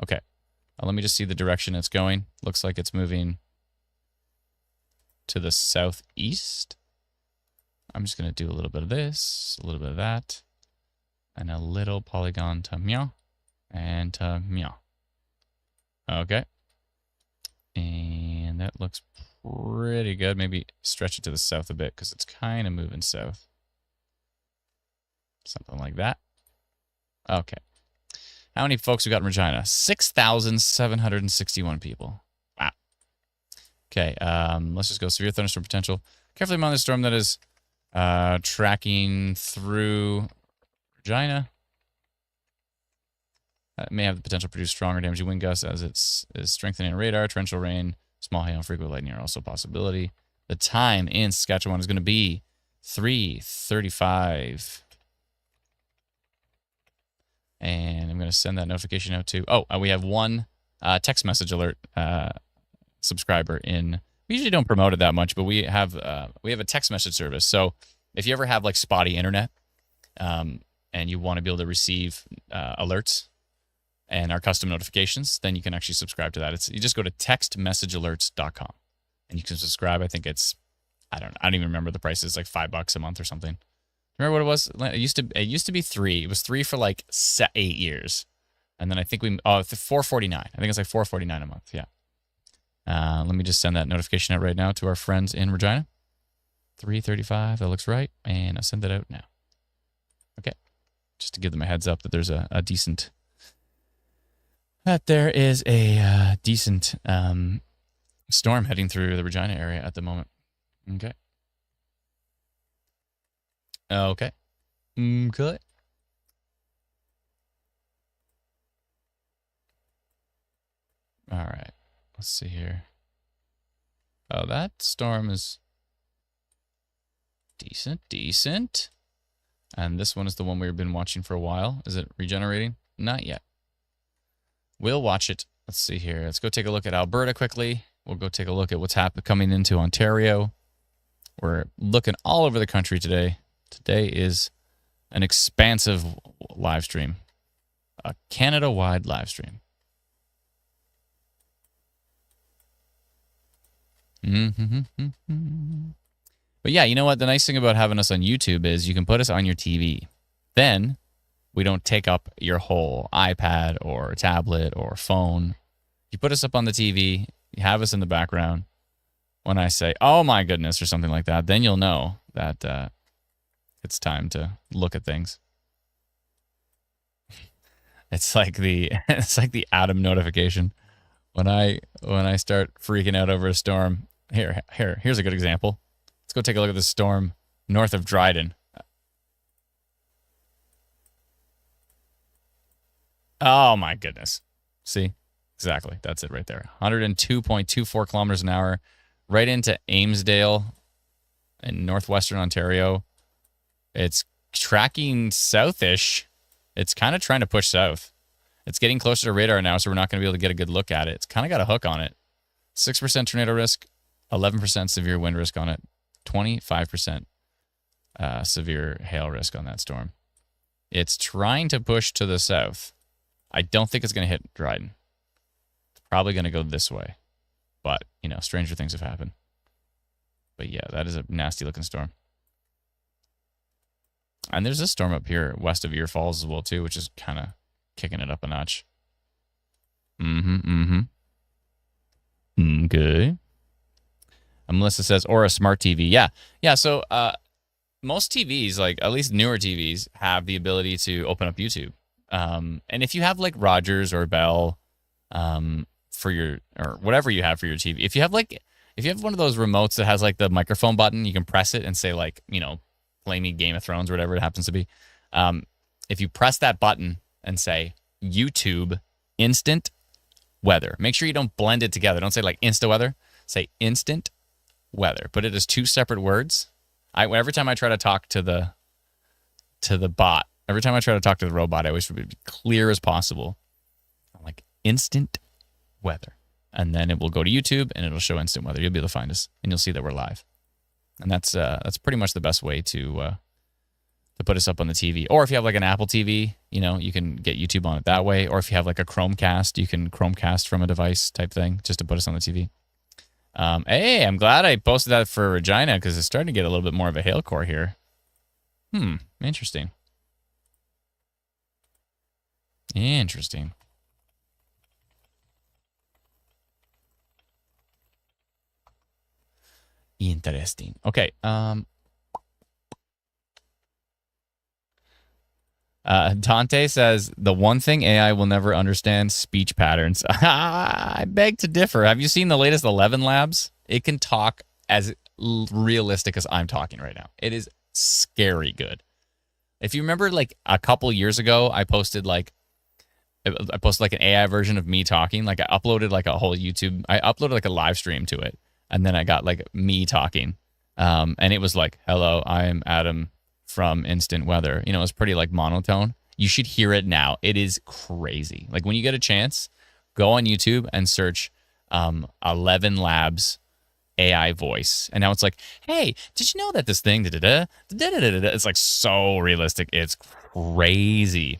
Okay. Let me just see the direction it's going. Looks like it's moving to the southeast. I'm just going to do a little bit of this, a little bit of that, and a little polygon to meow and to meow. Okay. And that looks pretty good. Maybe stretch it to the south a bit because it's kind of moving south. Something like that. Okay. How many folks we got in Regina? 6,761 people. Wow. Okay, let's just go severe thunderstorm potential. Carefully monitor the storm that is tracking through Regina. That may have the potential to produce stronger damaging wind gusts as it is strengthening radar. Torrential rain, small hail, and frequent lightning are also a possibility. The time in Saskatchewan is going to be 3:35. And I'm going to send that notification out to... Oh, we have one text message alert subscriber in... We usually don't promote it that much, but we have a text message service. So if you ever have like spotty internet and you want to be able to receive alerts and our custom notifications, then you can actually subscribe to that. You just go to textmessagealerts.com and you can subscribe. I think it's... I don't even remember the price. It's like $5 a month or something. Remember what it was? It used to be $3. It was $3 for like 8 years, and then I think $4.49. I think it's like $4.49 a month. Yeah. Let me just send that notification out right now to our friends in Regina. 3:35. That looks right, and I'll send that out now. Okay. Just to give them a heads up that there's a decent. That there is a decent storm heading through the Regina area at the moment. Okay. Okay. Okay. All right. Let's see here. Oh, that storm is decent. And this one is the one we've been watching for a while. Is it regenerating? Not yet. We'll watch it. Let's see here. Let's go take a look at Alberta quickly. We'll go take a look at what's coming into Ontario. We're looking all over the country today. Today is an expansive live stream, a Canada-wide live stream. But yeah, you know what? The nice thing about having us on YouTube is you can put us on your TV. Then we don't take up your whole iPad or tablet or phone. You put us up on the TV, you have us in the background. When I say, oh my goodness, or something like that, then you'll know that it's time to look at things. It's like the Adam notification. When I start freaking out over a storm, here's a good example. Let's go take a look at the storm north of Dryden. Oh my goodness. See? Exactly. That's it right there. 102.24 kilometers an hour right into Amesdale in Northwestern Ontario. It's tracking southish. It's kind of trying to push south. It's getting closer to radar now, so we're not going to be able to get a good look at it. It's kind of got a hook on it. 6% tornado risk, 11% severe wind risk on it, 25% severe hail risk on that storm. It's trying to push to the south. I don't think it's going to hit Dryden. It's probably going to go this way. But, stranger things have happened. But yeah, that is a nasty looking storm. And there's this storm up here west of Ear Falls as well, too, which is kind of kicking it up a notch. Okay. Melissa says, or a smart TV. Yeah. So most TVs, like at least newer TVs, have the ability to open up YouTube. And if you have like Rogers or Bell for your, or whatever you have for your TV, if you have one of those remotes that has like the microphone button, you can press it and say like, play me Game of Thrones or whatever it happens to be. If you press that button and say YouTube instant weather, make sure you don't blend it together. Don't say like Insta weather. Say instant weather. Put it as two separate words. Every time I try to talk to the bot, every time I try to talk to the robot, I wish it would be clear as possible. instant weather. And then it will go to YouTube and it'll show instant weather. You'll be able to find us and you'll see that we're live. And that's pretty much the best way to put us up on the TV. Or if you have like an Apple TV, you can get YouTube on it that way. Or if you have like a Chromecast, you can Chromecast from a device type thing just to put us on the TV. Hey, I'm glad I posted that for Regina because it's starting to get a little bit more of a hail core here. Interesting. Interesting. Interesting. Okay. Dante says, the one thing AI will never understand, speech patterns. I beg to differ. Have you seen the latest 11 labs? It can talk as realistic as I'm talking right now. It is scary good. If you remember, like a couple years ago, I posted like an AI version of me talking. Like I uploaded like a whole YouTube. I uploaded like a live stream to it. And then I got like me talking. And it was like, hello, I am Adam from Instant Weather. It was pretty like monotone. You should hear it now. It is crazy. Like when you get a chance, go on YouTube and search 11 Labs AI voice. And now it's like, hey, did you know that this thing, da-da-da, da-da-da-da-da, it's like so realistic. It's crazy.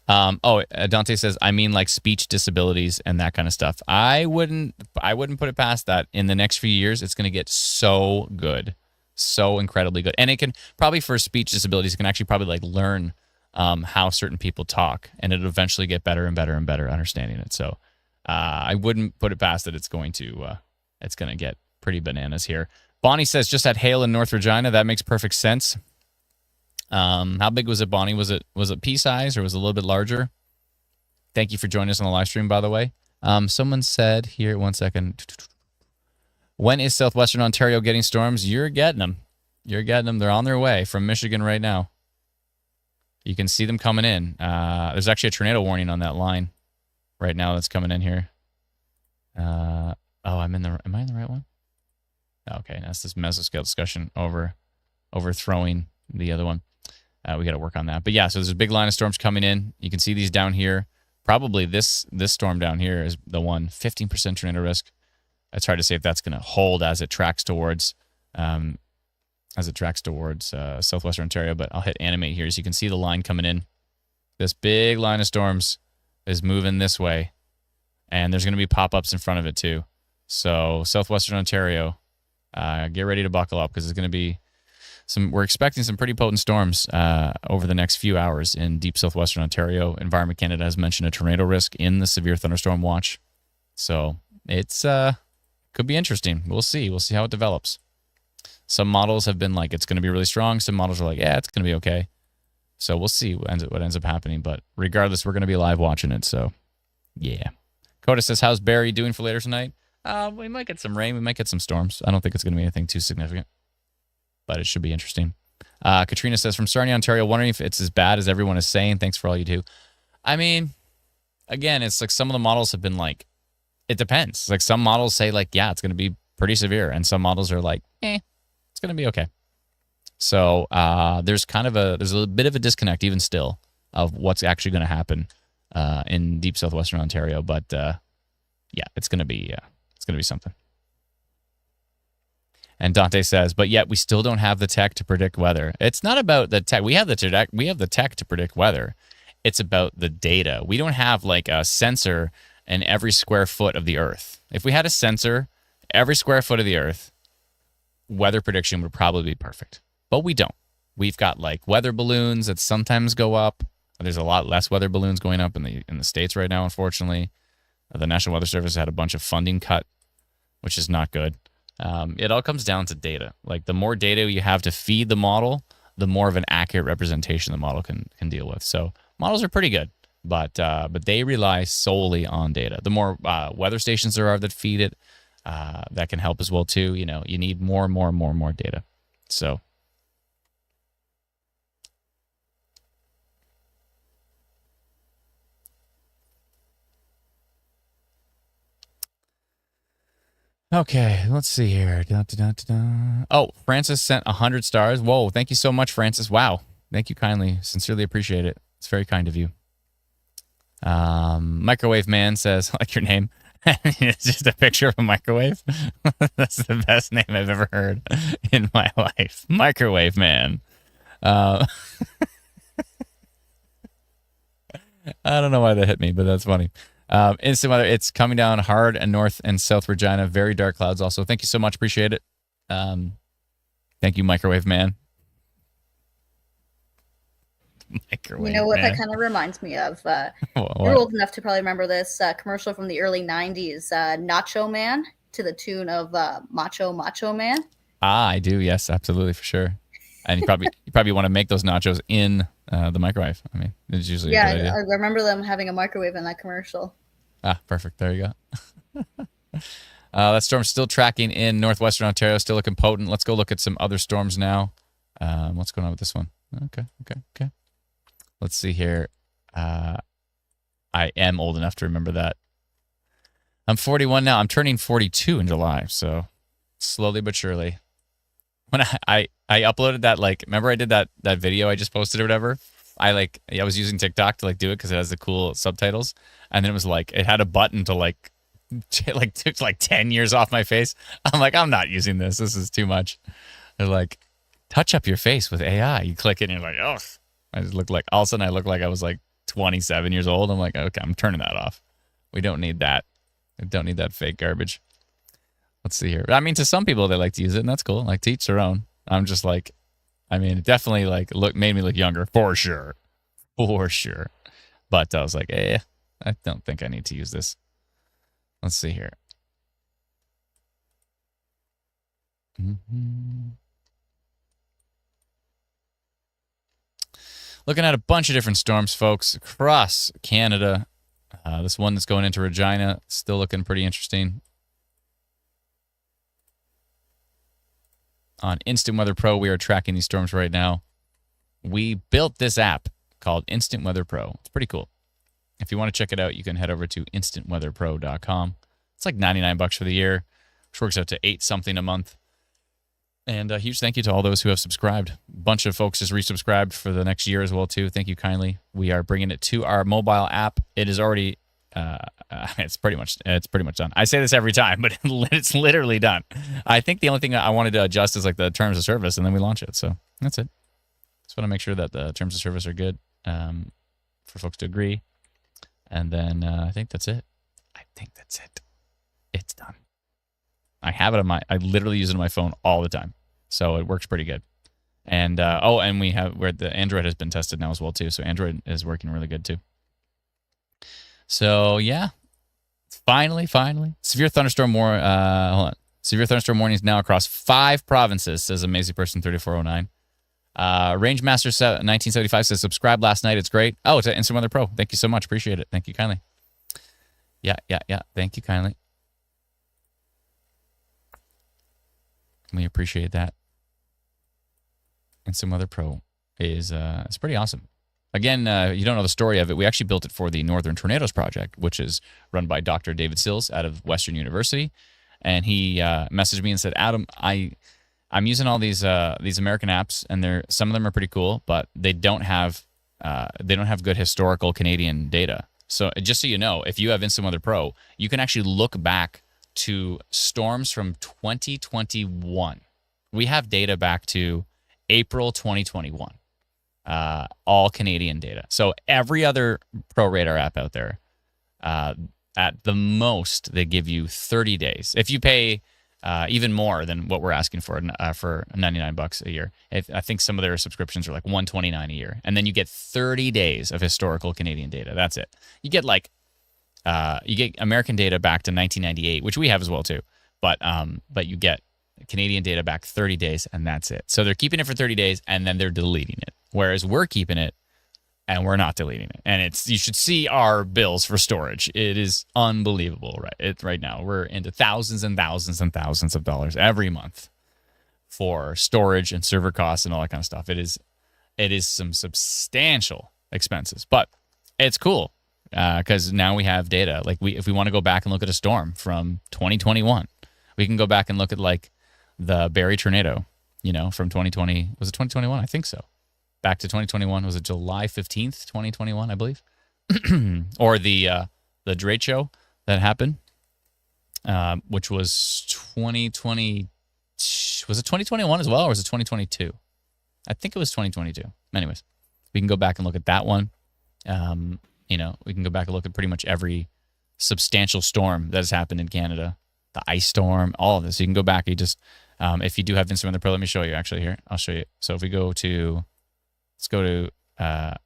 Dante says, I mean like speech disabilities and that kind of stuff. I wouldn't put it past that. In the next few years, it's going to get so good, so incredibly good. And it can probably, for speech disabilities, it can actually probably like learn how certain people talk, and it'll eventually get better and better and better understanding it. So I wouldn't put it past that. It's going to get pretty bananas here. Bonnie says, just had hail in North Regina. That makes perfect sense. How big was it, Bonnie? Was it pea size or was it a little bit larger? Thank you for joining us on the live stream, by the way. Someone said here, 1 second. When is Southwestern Ontario getting storms? You're getting them. You're getting them. They're on their way from Michigan right now. You can see them coming in. There's actually a tornado warning on that line right now that's coming in here. Am I in the right one? Okay, that's this mesoscale discussion overthrowing the other one. We got to work on that. But yeah, so there's a big line of storms coming in. You can see these down here. Probably this storm down here is the one, 15% tornado risk. It's hard to say if that's going to hold as it tracks towards Southwestern Ontario, but I'll hit animate here so you can see the line coming in. This big line of storms is moving this way, and there's going to be pop-ups in front of it too. So Southwestern Ontario, get ready to buckle up because it's going to be we're expecting some pretty potent storms over the next few hours in deep southwestern Ontario. Environment Canada has mentioned a tornado risk in the severe thunderstorm watch. So it's could be interesting. We'll see. We'll see how it develops. Some models have been like, it's going to be really strong. Some models are like, yeah, it's going to be okay. So we'll see what ends up happening. But regardless, we're going to be live watching it. So yeah. Coda says, how's Barrie doing for later tonight? We might get some rain. We might get some storms. I don't think it's going to be anything too significant, but it should be interesting. Katrina says, from Sarnia, Ontario, wondering if it's as bad as everyone is saying. Thanks for all you do. I mean, again, it's like some of the models have been like, it depends. Like some models say like, yeah, it's going to be pretty severe. And some models are like, it's going to be okay. So there's a little bit of a disconnect even still of what's actually going to happen in deep southwestern Ontario. But yeah, it's going to be something. And Dante says, but yet we still don't have the tech to predict weather. It's not about the tech. We have the tech to predict weather. It's about the data. We don't have like a sensor in every square foot of the earth. If we had a sensor every square foot of the earth, weather prediction would probably be perfect. But we don't. We've got like weather balloons that sometimes go up. There's a lot less weather balloons going up in the States right now, unfortunately. The National Weather Service had a bunch of funding cut, which is not good. It all comes down to data. Like the more data you have to feed the model, the more of an accurate representation the model can deal with. So models are pretty good, but they rely solely on data. The more weather stations there are that feed it, that can help as well too. You need more data. So okay, let's see here. Oh, Francis sent 100 stars. Whoa, thank you so much, Francis. Wow. Thank you kindly. Sincerely appreciate it. It's very kind of you. Microwave Man says, I like your name. It's just a picture of a microwave. That's the best name I've ever heard in my life. Microwave Man. I don't know why that hit me, but that's funny. Instant weather, it's coming down hard in North and South Regina. Very dark clouds also. Thank you so much. Appreciate it. Thank you, Microwave Man. Microwave You know what Man. that kind of reminds me of? What? You're old enough to probably remember this commercial from the early 90s, Nacho Man, to the tune of Macho Man. I do. Yes, absolutely, for sure. And you probably want to make those nachos in the microwave. I mean, it's usually a good idea. I remember them having a microwave in that commercial. Perfect. There you go. That storm's still tracking in Northwestern Ontario, still looking potent. Let's go look at some other storms now. What's going on with this one? Okay. Let's see here. I am old enough to remember that. I'm 41 now. I'm turning 42 in July, so slowly but surely. When I uploaded that, like, remember I did that video I just posted or whatever? I was using TikTok to do it because it has the cool subtitles, and then it was it had a button to took 10 years off my face. I'm like, I'm not using this. This is too much. They're like, touch up your face with AI. You click it and you're like, oh. I just look like, all of a sudden I look like I was 27 years old. I'm like, okay, I'm turning that off. We don't need that. We don't need that fake garbage. Let's see here. I mean, to some people, they like to use it, and that's cool. To each their own. I'm just it definitely made me look younger, for sure. For sure. But I was like, I don't think I need to use this. Let's see here. Looking at a bunch of different storms, folks, across Canada. This one that's going into Regina, still looking pretty interesting. On Instant Weather Pro, we are tracking these storms right now. We built this app called Instant Weather Pro. It's pretty cool. If you want to check it out, you can head over to instantweatherpro.com. It's like $99 for the year, which works out to $8 something a month. And a huge thank you to all those who have subscribed. A bunch of folks just resubscribed for the next year as well, too. Thank you kindly. We are bringing it to our mobile app. It is already, it's pretty much done. I say this every time, but it's literally done. I think the only thing I wanted to adjust is the terms of service, and then we launch it. So that's it. Just want to make sure that the terms of service are good for folks to agree. And then I think that's it. It's done. I have it I literally use it on my phone all the time. So it works pretty good. And, and we have where the Android has been tested now as well, too. So Android is working really good, too. So, yeah. Finally. Severe thunderstorm Severe thunderstorm warnings now across 5 provinces, says Amazing Person 3409. Rangemaster 1975 says, subscribe last night. It's great. Oh, it's Instant Weather Pro. Thank you so much. Appreciate it. Thank you kindly. Yeah. Thank you kindly. We appreciate that. Instant Weather Pro is it's pretty awesome. Again, you don't know the story of it. We actually built it for the Northern Tornadoes Project, which is run by Dr. David Sills out of Western University. And he messaged me and said, Adam, I'm using all these American apps, and some of them are pretty cool, but they don't have good historical Canadian data. So just so you know, if you have Instant Weather Pro, you can actually look back to storms from 2021. We have data back to April 2021. All Canadian data. So every other Pro Radar app out there, at the most, they give you 30 days. If you pay even more than what we're asking for $99 a year. I think some of their subscriptions are $129 a year. And then you get 30 days of historical Canadian data. That's it. You get you get American data back to 1998, which we have as well too. But you get Canadian data back 30 days, and that's it. So they're keeping it for 30 days, and then they're deleting it. Whereas we're keeping it, and we're not deleting it. And you should see our bills for storage. It is unbelievable, right? Right now, we're into thousands and thousands and thousands of dollars every month for storage and server costs and all that kind of stuff. It is some substantial expenses, but it's cool. Because now we have data. If we want to go back and look at a storm from 2021, we can go back and look at the Barrie tornado, from 2020. Was it 2021? I think so. Back to 2021. Was it July 15th, 2021, I believe? or the derecho that happened, which was 2020. Was it 2021 as well, or was it 2022? I think it was 2022. Anyways, we can go back and look at that one. We can go back and look at pretty much every substantial storm that has happened in Canada. The ice storm, all of this. You can go back. You just, if you do have Instagram on the Pro, let me show you actually here. I'll show you. So if we go to, let's go to,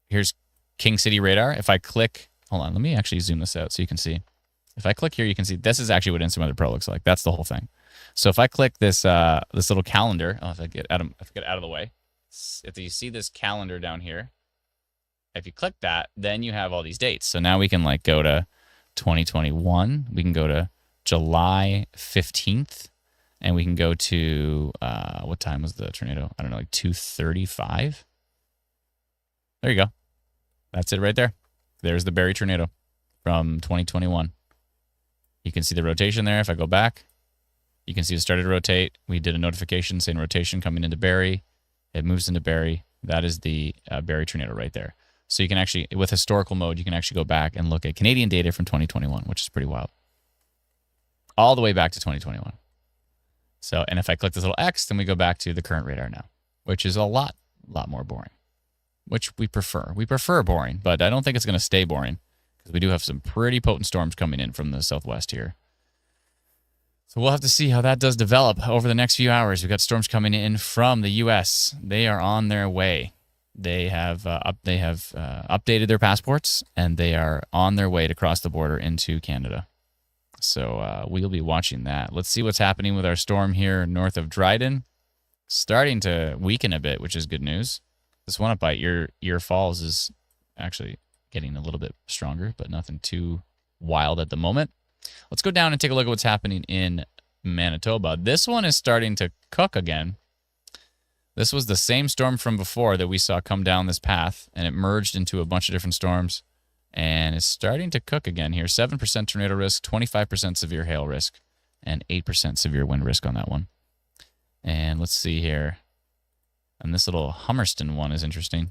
here's King City radar. If I click, hold on, let me actually zoom this out so you can see. If I click here, you can see this is actually what Instagram Weather Pro looks like. That's the whole thing. So if I click this this little calendar, if I get out of the way, if you see this calendar down here, if you click that, then you have all these dates. So now we can like go to 2021. We can go to July 15th, and we can go to what time was the tornado? I don't know, like 2:35. There you go. That's it right there. There's the Barrie tornado from 2021. You can see the rotation there. If I go back, you can see it started to rotate. We did a notification saying rotation coming into Barrie. It moves into Barrie. That is the Barrie tornado right there. So you can actually, with historical mode, you can actually go back and look at Canadian data from 2021, which is pretty wild. All the way back to 2021. So, and if I click this little X, then we go back to the current radar now, which is a lot more boring, which we prefer. We prefer boring, but I don't think it's going to stay boring because we do have some pretty potent storms coming in from the southwest here. So we'll have to see how that does develop over the next few hours. We've got storms coming in from the U.S. They are on their way. They have updated their passports, and they are on their way to cross the border into Canada. So we'll be watching that. Let's see what's happening with our storm here north of Dryden. Starting to weaken a bit, which is good news. This one up by Ear Falls is actually getting a little bit stronger, but nothing too wild at the moment. Let's go down and take a look at what's happening in Manitoba. This one is starting to cook again. This was the same storm from before that we saw come down this path, and it merged into a bunch of different storms, and it's starting to cook again here. 7% tornado risk, 25% severe hail risk, and 8% severe wind risk on that one. And let's see here. And this little Hummerston one is interesting.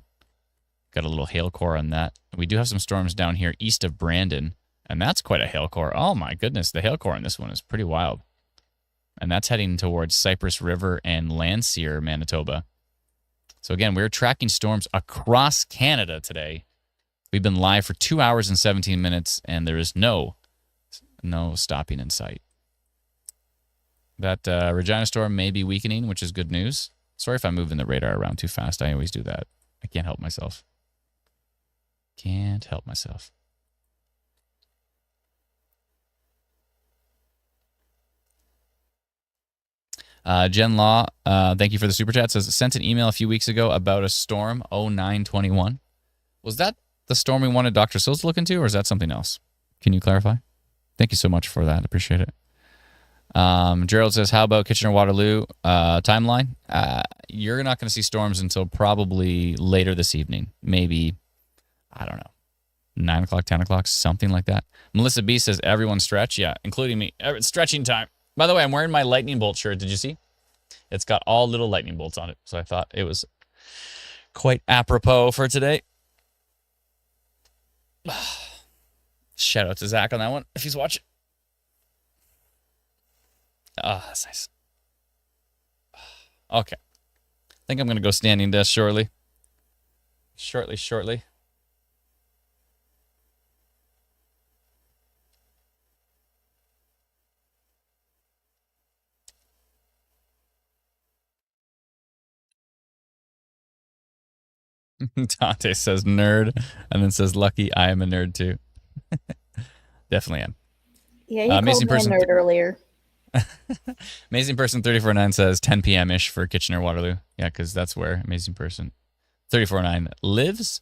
Got a little hail core on that. We do have some storms down here east of Brandon, and that's quite a hail core. Oh my goodness, the hail core on this one is pretty wild. And that's heading towards Cypress River and Landseer, Manitoba. So again, we're tracking storms across Canada today. We've been live for 2 hours and 17 minutes, and there is no stopping in sight. That Regina storm may be weakening, which is good news. Sorry if I'm moving the radar around too fast. I always do that. I can't help myself. Can't help myself. Jen Law, thank you for the super chat. Says, sent an email a few weeks ago about a storm 0921. Was that the storm we wanted Dr. Sills to look into, or is that something else? Can you clarify? Thank you so much for that. Appreciate it. Gerald says, how about Kitchener-Waterloo timeline? You're not going to see storms until probably later this evening. Maybe, I don't know, 9 o'clock, 10 o'clock, something like that. Melissa B says, everyone stretch. Yeah, including me. It's stretching time. By the way, I'm wearing my lightning bolt shirt. Did you see? It's got all little lightning bolts on it. So I thought it was quite apropos for today. Shout out to Zach on that one, if he's watching. Oh, that's nice. Okay. I think I'm going to go standing desk shortly. Shortly. Dante says nerd, and then says lucky I am a nerd too. Definitely am. Yeah, he called me a nerd earlier. Amazing Person 349 says 10 p.m.-ish for Kitchener-Waterloo. Yeah, because that's where Amazing Person 349 lives.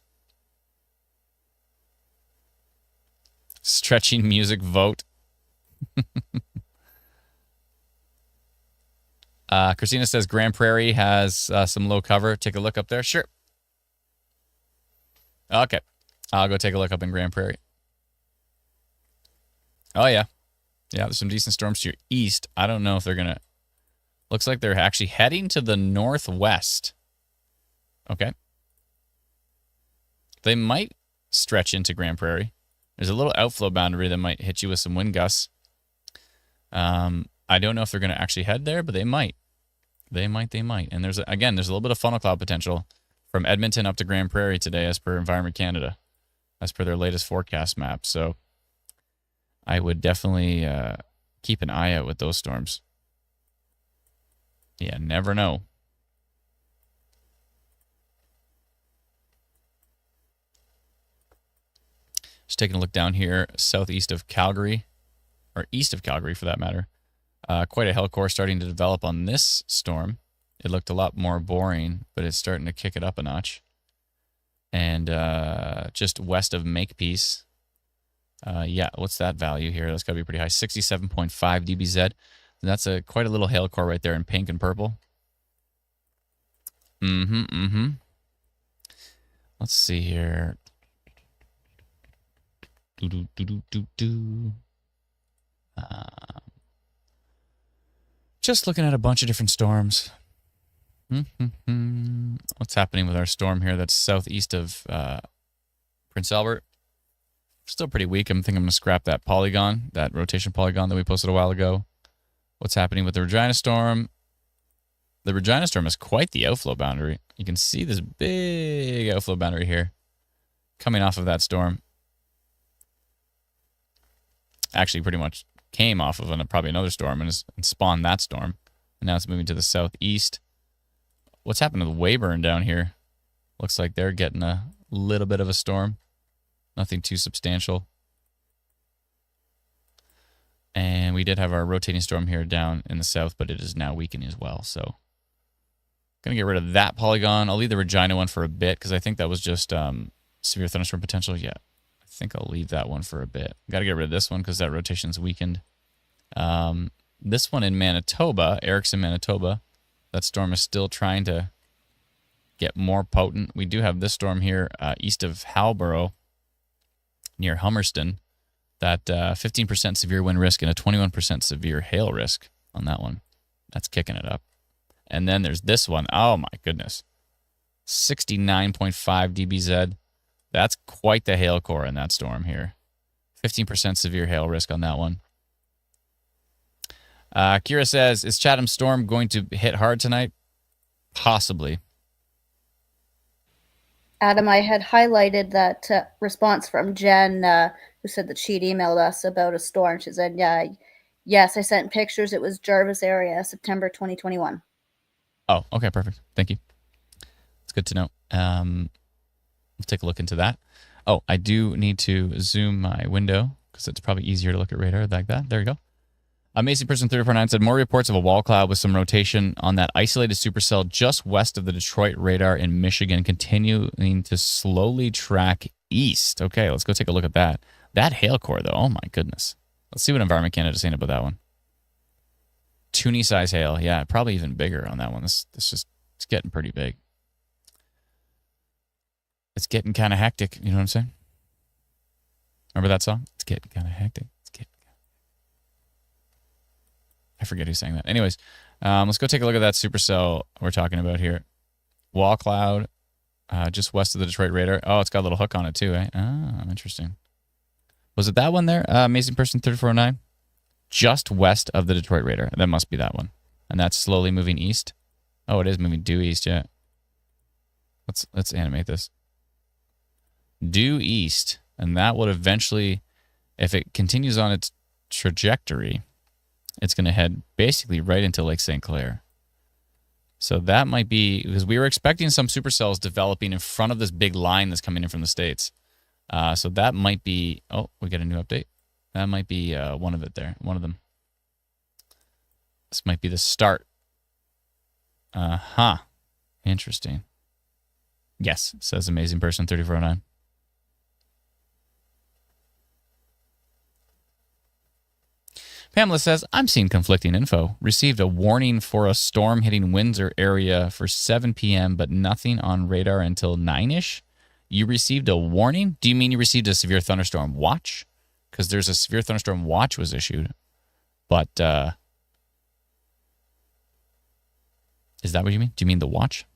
Stretching music vote. Christina says Grand Prairie has some low cover. Take a look up there. Sure. Okay. I'll go take a look up in Grand Prairie. Oh, yeah. Yeah, there's some decent storms to your east. I don't know if they're going to... Looks like they're actually heading to the northwest. Okay. They might stretch into Grand Prairie. There's a little outflow boundary that might hit you with some wind gusts. I don't know if they're going to actually head there, but they might. They might. And there's a little bit of funnel cloud potential from Edmonton up to Grand Prairie today, as per Environment Canada, as per their latest forecast map. So I would definitely keep an eye out with those storms. Yeah, never know. Just taking a look down here, southeast of Calgary, or east of Calgary for that matter. Quite a hell core starting to develop on this storm. It looked a lot more boring, but it's starting to kick it up a notch. And just west of Makepeace, what's that value here? That's got to be pretty high, 67.5 dBz. And that's quite a little hail core right there in pink and purple. Let's see here. Just looking at a bunch of different storms. What's happening with our storm here that's southeast of Prince Albert? Still pretty weak. I think I'm going to scrap that polygon, that rotation polygon that we posted a while ago. What's happening with the Regina storm? The Regina storm is quite the outflow boundary. You can see this big outflow boundary here coming off of that storm. Actually, pretty much came off of probably another storm and spawned that storm. And now it's moving to the southeast. What's happened to the Weyburn down here? Looks like they're getting a little bit of a storm. Nothing too substantial. And we did have our rotating storm here down in the south, but it is now weakening as well. So going to get rid of that polygon. I'll leave the Regina one for a bit because I think that was just severe thunderstorm potential. Yeah, I think I'll leave that one for a bit. Got to get rid of this one because that rotation's weakened. This one in Manitoba, Erickson, Manitoba, that storm is still trying to get more potent. We do have this storm here east of Halborough near Hummerston. That 15% severe wind risk and a 21% severe hail risk on that one. That's kicking it up. And then there's this one. Oh, my goodness. 69.5 dBz. That's quite the hail core in that storm here. 15% severe hail risk on that one. Kira says, is Chatham's storm going to hit hard tonight? Possibly. Adam, I had highlighted that response from Jen, who said that she'd emailed us about a storm. She said, yes, I sent pictures. It was Jarvis area, September 2021. Oh, okay, perfect. Thank you. It's good to know. We'll take a look into that. Oh, I do need to zoom my window because it's probably easier to look at radar like that. There you go. Amazing Person 349 said, more reports of a wall cloud with some rotation on that isolated supercell just west of the Detroit radar in Michigan, continuing to slowly track east. Okay, let's go take a look at that. That hail core, though, oh my goodness. Let's see what Environment Canada is saying about that one. Toonie size hail. Yeah, probably even bigger on that one. It's getting pretty big. It's getting kind of hectic. You know what I'm saying? Remember that song? It's getting kind of hectic. I forget who sang that. Anyways, let's go take a look at that supercell we're talking about here. Wall cloud, just west of the Detroit radar. Oh, it's got a little hook on it too, eh? Oh, interesting. Was it that one there? Amazing Person 3409? Just west of the Detroit radar. That must be that one. And that's slowly moving east. Oh, it is moving due east, yeah. Let's animate this. Due east. And that would eventually, if it continues on its trajectory, it's going to head basically right into Lake St. Clair. So that might be, because we were expecting some supercells developing in front of this big line that's coming in from the States. So that might be, oh, we got a new update. That might be one of them. This might be the start. Interesting. Yes, says Amazing Person 3409. Pamela says, I'm seeing conflicting info. Received a warning for a storm hitting Windsor area for 7 p.m., but nothing on radar until 9-ish. You received a warning? Do you mean you received a severe thunderstorm watch? Because there's a severe thunderstorm watch was issued. But is that what you mean? Do you mean the watch?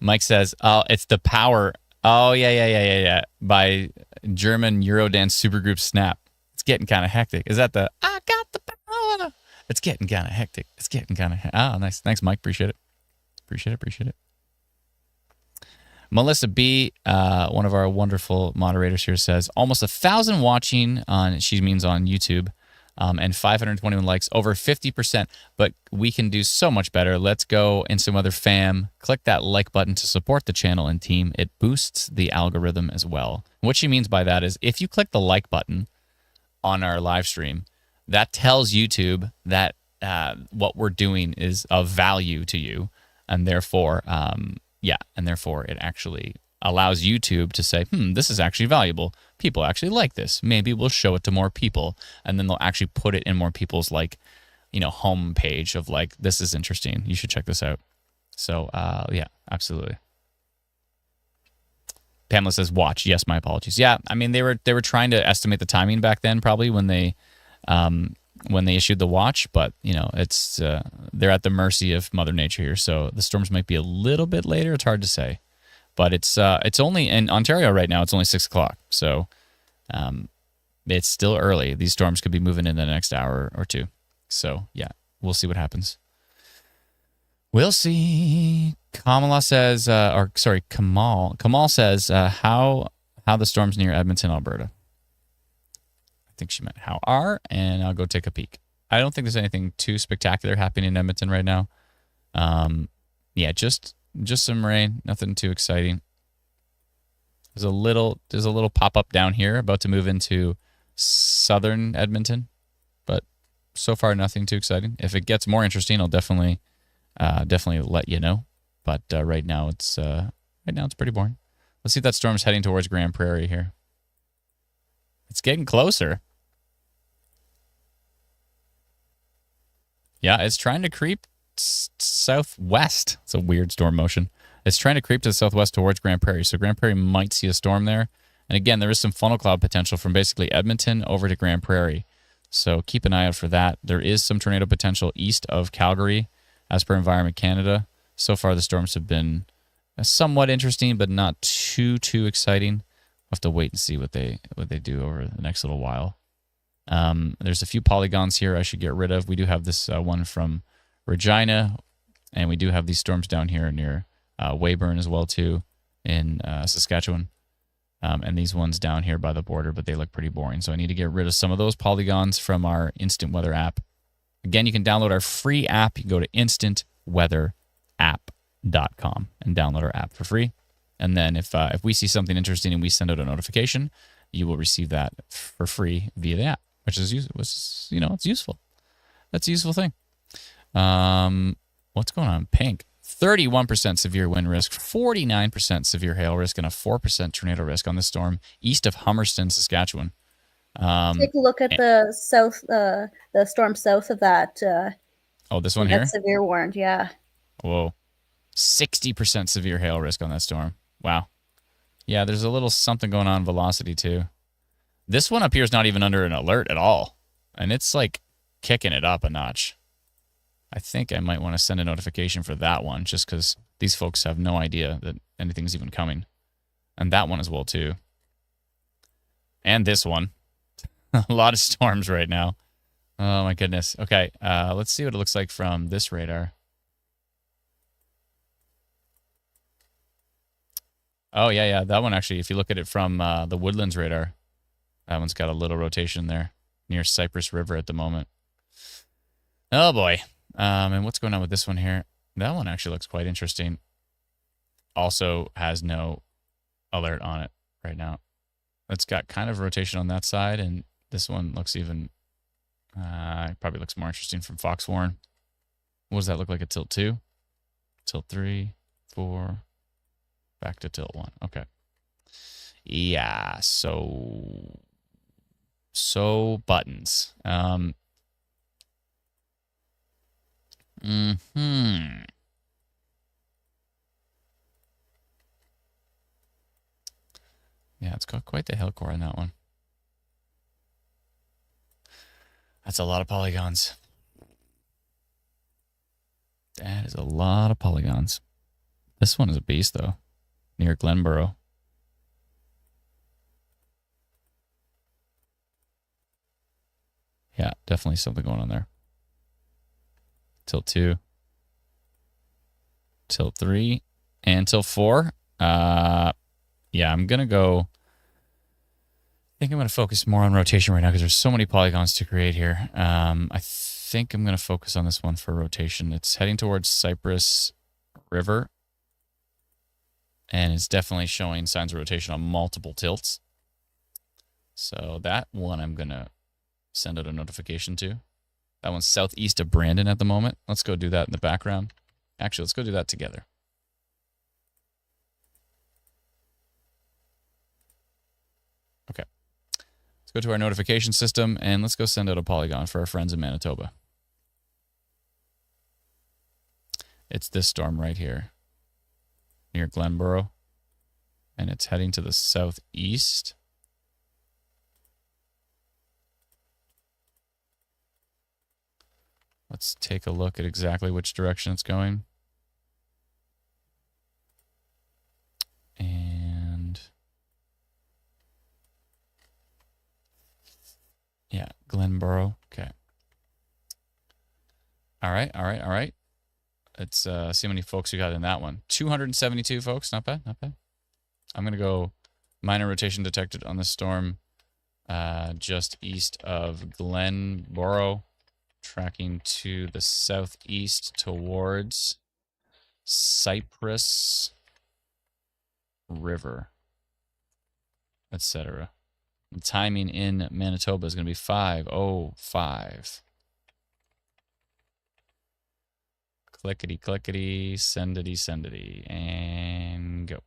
Mike says, "Oh, it's the power." Oh yeah. By German Eurodance supergroup Snap. It's getting kind of hectic. Is that the I got the power? It's getting kind of hectic. It's getting kind of nice. Thanks, Mike. Appreciate it. Appreciate it. Melissa B, one of our wonderful moderators here, says almost 1,000 watching on. She means on YouTube. And 521 likes, over 50%. But we can do so much better. Let's go in some other fam. Click that like button to support the channel and team. It boosts the algorithm as well. And what she means by that is if you click the like button on our live stream, that tells YouTube that what we're doing is of value to you. And therefore, it actually allows YouTube to say, this is actually valuable. People actually like this. Maybe we'll show it to more people, and then they'll actually put it in more people's home page of this is interesting. You should check this out. So absolutely. Pamela says, watch. Yes, my apologies. Yeah, I mean they were trying to estimate the timing back then, probably when they issued the watch, but it's they're at the mercy of Mother Nature here. So the storms might be a little bit later. It's hard to say. But it's only in Ontario right now. It's only 6 o'clock, so it's still early. These storms could be moving in the next hour or two. So yeah, we'll see what happens. We'll see. Kamal says, Kamal says, how the storms near Edmonton, Alberta. I think she meant how are, and I'll go take a peek. I don't think there's anything too spectacular happening in Edmonton right now. Just some rain, nothing too exciting. There's a little pop-up down here, about to move into southern Edmonton, but so far nothing too exciting. If it gets more interesting, I'll definitely let you know. But right now it's pretty boring. Let's see if that storm's heading towards Grand Prairie here. It's getting closer. Yeah, it's trying to creep southwest. It's a weird storm motion. It's trying to creep to the southwest towards Grand Prairie. So Grand Prairie might see a storm there. And again, there is some funnel cloud potential from basically Edmonton over to Grand Prairie. So keep an eye out for that. There is some tornado potential east of Calgary as per Environment Canada. So far the storms have been somewhat interesting, but not too exciting. We'll have to wait and see what they do over the next little while. There's a few polygons here I should get rid of. We do have this one from Regina, and we do have these storms down here near Weyburn as well too in Saskatchewan, and these ones down here by the border, but they look pretty boring. So I need to get rid of some of those polygons from our Instant Weather app. Again, you can download our free app. You can go to instantweatherapp.com and download our app for free. And then if we see something interesting and we send out a notification, you will receive that for free via the app, which is it's useful. That's a useful thing. What's going on? Pink. 31% severe wind risk, 49% severe hail risk, and a 4% tornado risk on this storm east of Hummerston, Saskatchewan. Take a look at the south, the storm south of that. This one here? Severe warned, yeah. Whoa. 60% severe hail risk on that storm. Wow. Yeah, there's a little something going on velocity too. This one up here is not even under an alert at all. And it's kicking it up a notch. I think I might want to send a notification for that one just because these folks have no idea that anything's even coming. And that one as well, too. And this one. A lot of storms right now. Oh, my goodness. Okay, let's see what it looks like from this radar. Oh, yeah. That one, actually, if you look at it from the Woodlands radar, that one's got a little rotation there near Cypress River at the moment. Oh, boy. And what's going on with this one here? That one actually looks quite interesting. Also has no alert on it right now. It's got kind of rotation on that side, and this one looks even, probably looks more interesting from Foxwarren. What does that look like at tilt 2? Tilt 3, 4, back to tilt 1. Okay. Yeah, so buttons. Yeah, it's got quite the hail core on that one. That's a lot of polygons. That is a lot of polygons. This one is a beast, though, near Glenboro. Yeah, definitely something going on there. Tilt 2. Tilt 3. And tilt 4. Yeah, I'm going to go... I think I'm going to focus more on rotation right now because there's so many polygons to create here. I think I'm going to focus on this one for rotation. It's heading towards Cypress River. And it's definitely showing signs of rotation on multiple tilts. So that one I'm going to send out a notification to. That one's southeast of Brandon at the moment. Let's go do that in the background. Actually, let's go do that together. Okay. Let's go to our notification system, and let's go send out a polygon for our friends in Manitoba. It's this storm right here, near Glenboro, and it's heading to the southeast. Let's take a look at exactly which direction it's going. And yeah, Glenboro. Okay. All right. Let's see how many folks we got in that one. 272 folks. Not bad. I'm going to go minor rotation detected on the storm just east of Glenboro, tracking to the southeast towards Cypress River, etc. The timing in Manitoba is going to be 5:05. Clickety, sendity, and go.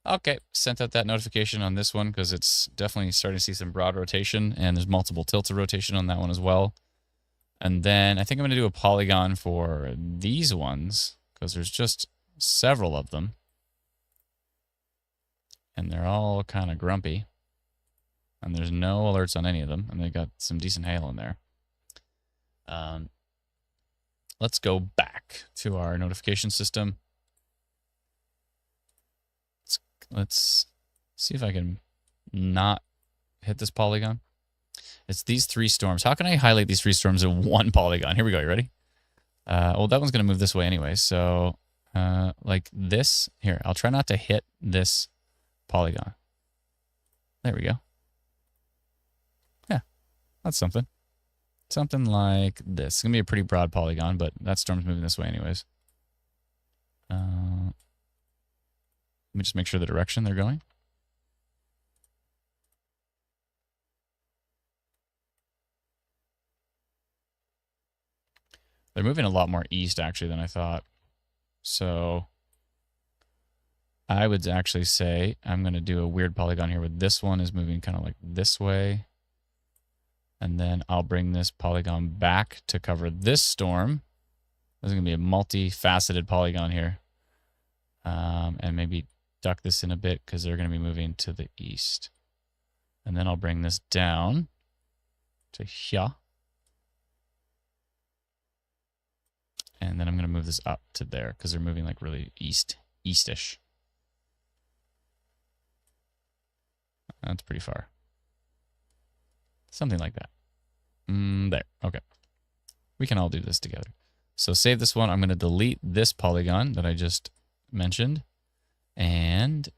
Okay, sent out that notification on this one because it's definitely starting to see some broad rotation, and there's multiple tilts of rotation on that one as well. And then I think I'm going to do a polygon for these ones because there's just several of them. And they're all kind of grumpy. And there's no alerts on any of them. And they got some decent hail in there. Let's go back to our notification system. Let's see if I can not hit this polygon. It's these 3 storms. How can I highlight these 3 storms in one polygon? Here we go. You ready? Well, that one's going to move this way anyway. So like this. Here, I'll try not to hit this polygon. There we go. Yeah, that's something. Something like this. It's going to be a pretty broad polygon, but that storm's moving this way anyways. Let me just make sure the direction they're going. They're moving a lot more east, actually, than I thought. So I would actually say I'm going to do a weird polygon here where this one is moving kind of like this way. And then I'll bring this polygon back to cover this storm. There's going to be a multifaceted polygon here. And maybe duck this in a bit because they're going to be moving to the east. And then I'll bring this down to here. And then I'm going to move this up to there because they're moving like really eastish. That's pretty far. Something like that. There. Okay. We can all do this together. So save this one. I'm going to delete this polygon that I just mentioned. And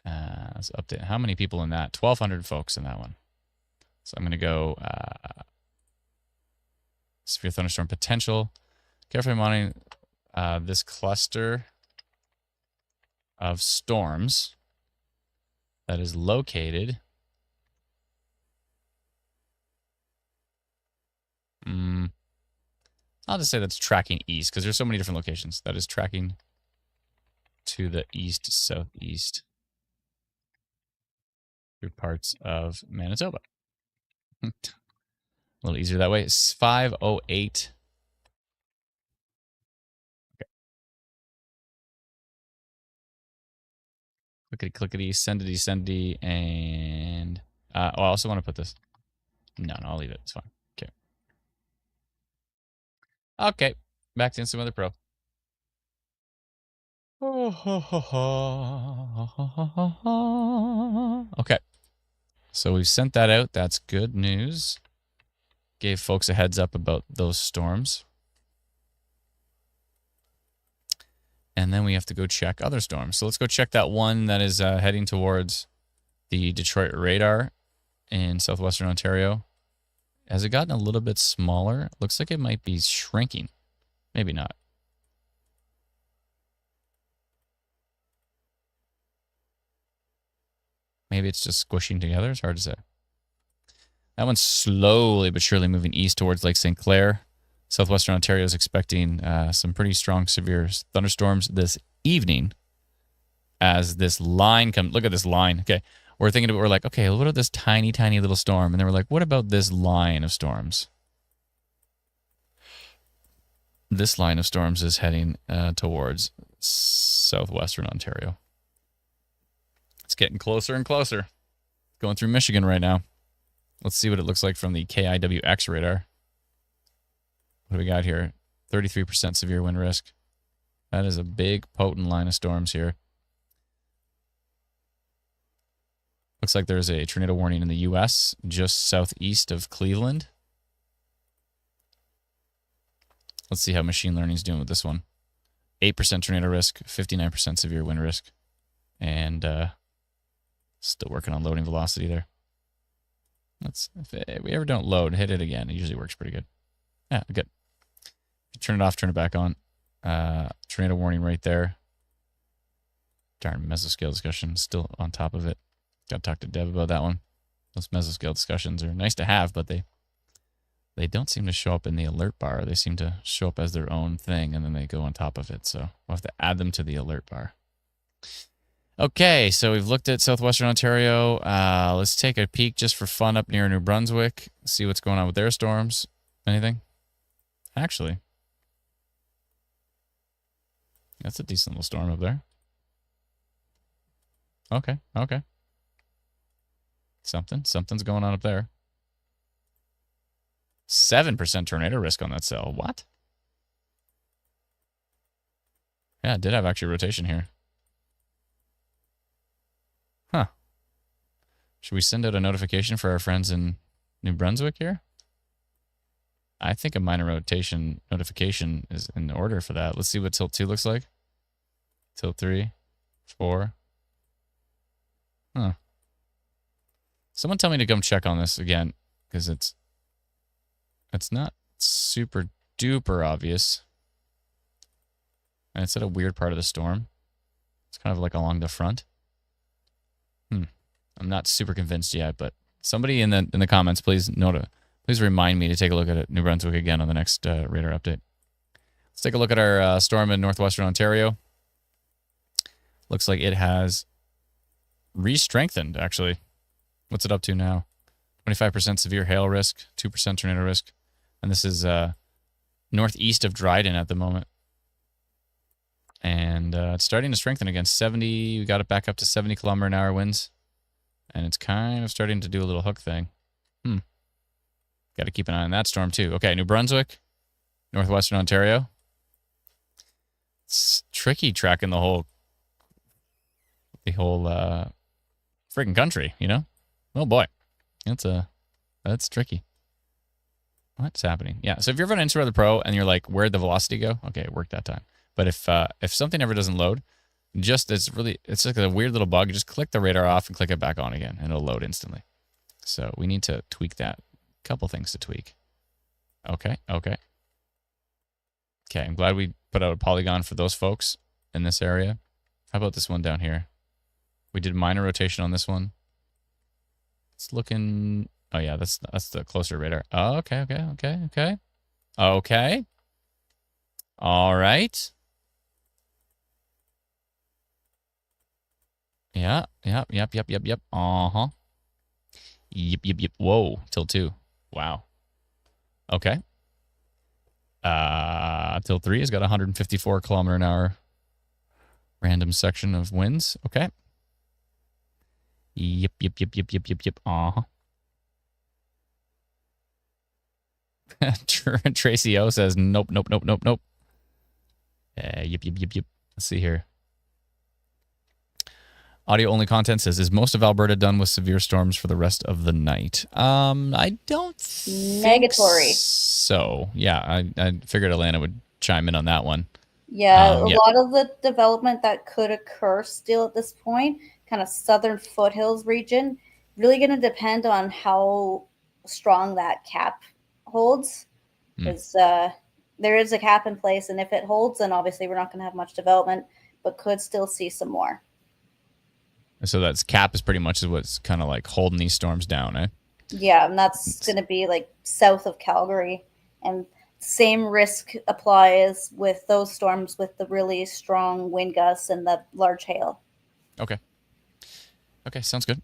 let's update. How many people in that? 1,200 folks in that one. So I'm going to go severe thunderstorm potential. Carefully monitoring this cluster of storms that is located I'll just say that's tracking east because there's so many different locations. That is tracking to the east, southeast through parts of Manitoba. A little easier that way. It's 5:08. Okay. Clickety, sendity, and I also want to put this. No, I'll leave it. It's fine. Okay. Okay. Back to Instant Weather Pro. Okay. So we've sent that out. That's good news. Gave folks a heads up about those storms. And then we have to go check other storms. So let's go check that one that is heading towards the Detroit radar in southwestern Ontario. Has it gotten a little bit smaller? Looks like it might be shrinking. Maybe not. Maybe it's just squishing together. It's hard to say. That one's slowly but surely moving east towards Lake St. Clair. Southwestern Ontario is expecting some pretty strong, severe thunderstorms this evening as this line comes. Look at this line. Okay. We're like, okay, what about this tiny, tiny little storm? And then we're like, what about this line of storms? This line of storms is heading towards southwestern Ontario. It's getting closer and closer. Going through Michigan right now. Let's see what it looks like from the KIWX radar. What do we got here? 33% severe wind risk. That is a big, potent line of storms here. Looks like there's a tornado warning in the U.S. just southeast of Cleveland. Let's see how machine learning is doing with this one. 8% tornado risk, 59% severe wind risk. And still working on loading velocity there. If we ever don't load, hit it again. It usually works pretty good. Yeah, good. If you turn it off, turn it back on. Tornado warning right there. Darn, mesoscale discussion. Still on top of it. Got to talk to Deb about that one. Those mesoscale discussions are nice to have, but they don't seem to show up in the alert bar. They seem to show up as their own thing, and then they go on top of it. So we'll have to add them to the alert bar. Okay, so we've looked at southwestern Ontario. Let's take a peek just for fun up near New Brunswick. See what's going on with their storms. Anything? Actually, that's a decent little storm up there. Okay. Something's going on up there. 7% tornado risk on that cell. What? Yeah, it did have actually rotation here. Huh. Should we send out a notification for our friends in New Brunswick here? I think a minor rotation notification is in order for that. Let's see what tilt 2 looks like. Tilt 3, 4. Huh. Someone tell me to come check on this again, because it's not super duper obvious. And it's at a weird part of the storm. It's kind of like along the front. I'm not super convinced yet, but somebody in the comments, please remind me to take a look at New Brunswick again on the next radar update. Let's take a look at our storm in northwestern Ontario. Looks like it has re-strengthened, actually. What's it up to now? 25% severe hail risk, 2% tornado risk. And this is northeast of Dryden at the moment. And it's starting to strengthen again. 70, we got it back up to 70 kilometer an hour winds. And it's kind of starting to do a little hook thing. Got to keep an eye on that storm too. Okay, New Brunswick, northwestern Ontario. It's tricky tracking the whole friggin' country, you know? Oh boy, that's tricky. What's happening? Yeah, so if you're running Insta Pro and you're like, where'd the velocity go? Okay, it worked that time. But if something ever doesn't load, it's like a weird little bug. You just click the radar off and click it back on again, and it'll load instantly. So we need to tweak that. Couple things to tweak. Okay. I'm glad we put out a polygon for those folks in this area. How about this one down here? We did minor rotation on this one. It's looking. Oh yeah, that's the closer radar. Oh, okay. Okay. All right. Yeah. Yep. Uh-huh. Yep. Whoa. Tilt 2. Wow. Okay. Tilt 3 has got 154 kilometer an hour random section of winds. Okay. Yep. Uh-huh. Tracy O says nope. Yep. Let's see here. Audio only content says, is most of Alberta done with severe storms for the rest of the night? I don't think Negatory. so. Yeah, I figured Alana would chime in on that one. Yeah, a Yeah. lot of the development that could occur still at this point, kind of southern foothills region, really going to depend on how strong that cap holds. Because there is a cap in place, and if it holds, then obviously we're not going to have much development, but could still see some more. So that's cap is pretty much what's kind of like holding these storms down, eh? Yeah, and that's going to be like south of Calgary, and same risk applies with those storms with the really strong wind gusts and the large hail. Okay, sounds good.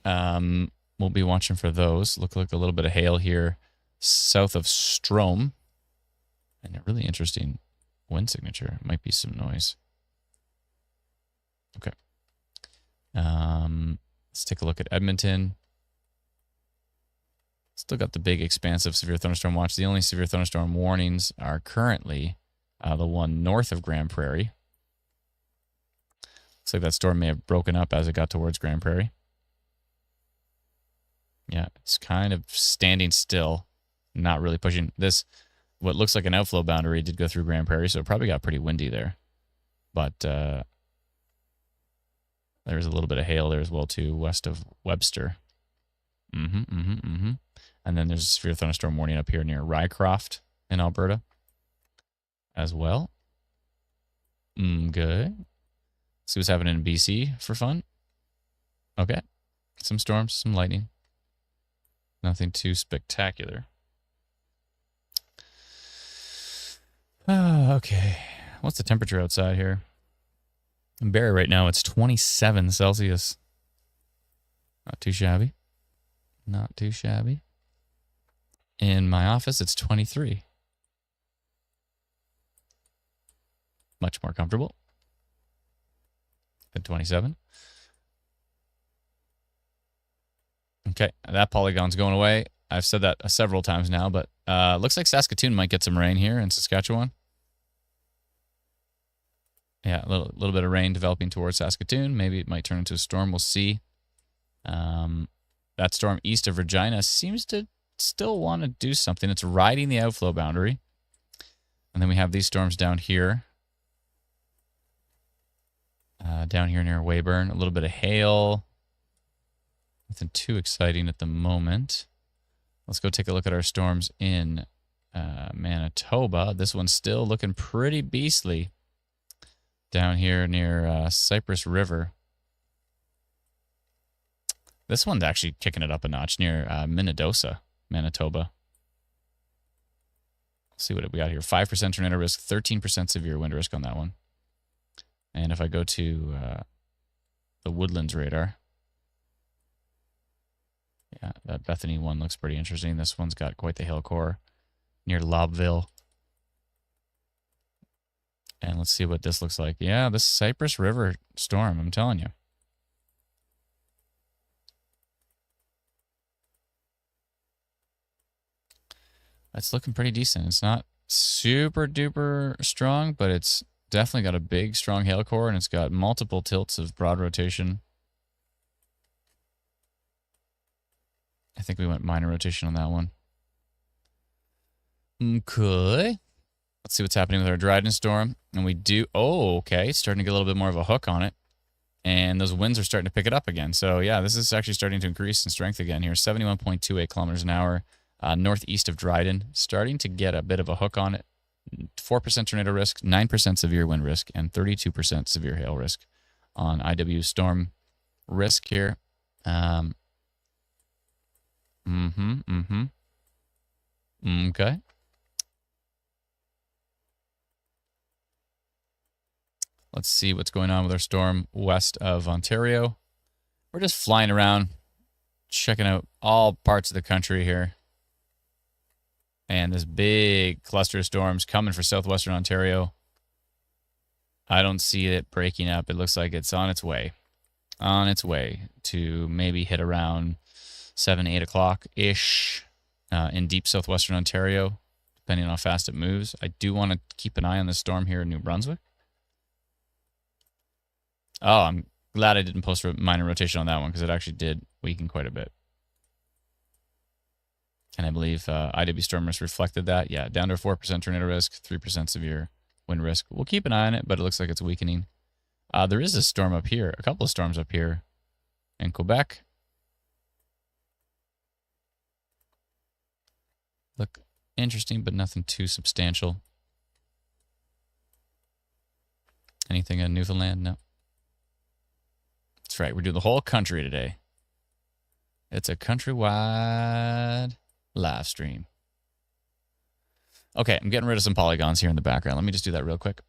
We'll be watching for those. Look like a little bit of hail here south of Strome, and a really interesting wind signature. Might be some noise. Okay. Let's take a look at Edmonton. Still got the big expansive severe thunderstorm watch. The only severe thunderstorm warnings are currently the one north of Grand Prairie. Looks like that storm may have broken up as it got towards Grand Prairie. Yeah, it's kind of standing still, not really pushing. This, what looks like an outflow boundary did go through Grand Prairie, so it probably got pretty windy there. But there's a little bit of hail there as well, too, west of Webster. And then there's a severe thunderstorm warning up here near Rycroft in Alberta as well. Good. See what's happening in BC for fun. Okay. Some storms, some lightning. Nothing too spectacular. Okay. What's the temperature outside here? In Barrie right now, it's 27 Celsius. Not too shabby. Not too shabby. In my office, it's 23. Much more comfortable than 27. Okay, that polygon's going away. I've said that several times now, but looks like Saskatoon might get some rain here in Saskatchewan. Yeah, a little bit of rain developing towards Saskatoon. Maybe it might turn into a storm. We'll see. That storm east of Regina seems to still want to do something. It's riding the outflow boundary. And then we have these storms down here. Down here near Weyburn. A little bit of hail. Nothing too exciting at the moment. Let's go take a look at our storms in Manitoba. This one's still looking pretty beastly. Down here near Cypress River. This one's actually kicking it up a notch near Minnedosa, Manitoba. Let's see what we got here. 5% tornado risk, 13% severe wind risk on that one. And if I go to the Woodlands radar, yeah, that Bethany one looks pretty interesting. This one's got quite the hail core near Lobville. And let's see what this looks like. Yeah, this Cypress River storm, I'm telling you. It's looking pretty decent. It's not super duper strong, but it's definitely got a big, strong hail core, and it's got multiple tilts of broad rotation. I think we went minor rotation on that one. Okay. Let's see what's happening with our Dryden storm. And we do... Oh, okay. It's starting to get a little bit more of a hook on it. And those winds are starting to pick it up again. So, yeah, this is actually starting to increase in strength again here. 71.28 kilometers an hour. Northeast of Dryden. Starting to get a bit of a hook on it. 4% tornado risk, 9% severe wind risk, and 32% severe hail risk on IW storm risk here. Okay. Let's see what's going on with our storm west of Ontario. We're just flying around, checking out all parts of the country here. And this big cluster of storms coming for southwestern Ontario. I don't see it breaking up. It looks like it's on its way. On its way to maybe hit around 7, 8 o'clock-ish in deep southwestern Ontario, depending on how fast it moves. I do want to keep an eye on this storm here in New Brunswick. Oh, Glad I didn't post a minor rotation on that one because it actually did weaken quite a bit. And I believe IW storm risk reflected that. Yeah, down to 4% tornado risk, 3% severe wind risk. We'll keep an eye on it, but it looks like it's weakening. There is a storm up here, a couple of storms up here in Quebec. Look interesting, but nothing too substantial. Anything in Newfoundland? No. That's right. We're doing the whole country today. It's a countrywide live stream. Okay, I'm getting rid of some polygons here in the background. Let me just do that real quick.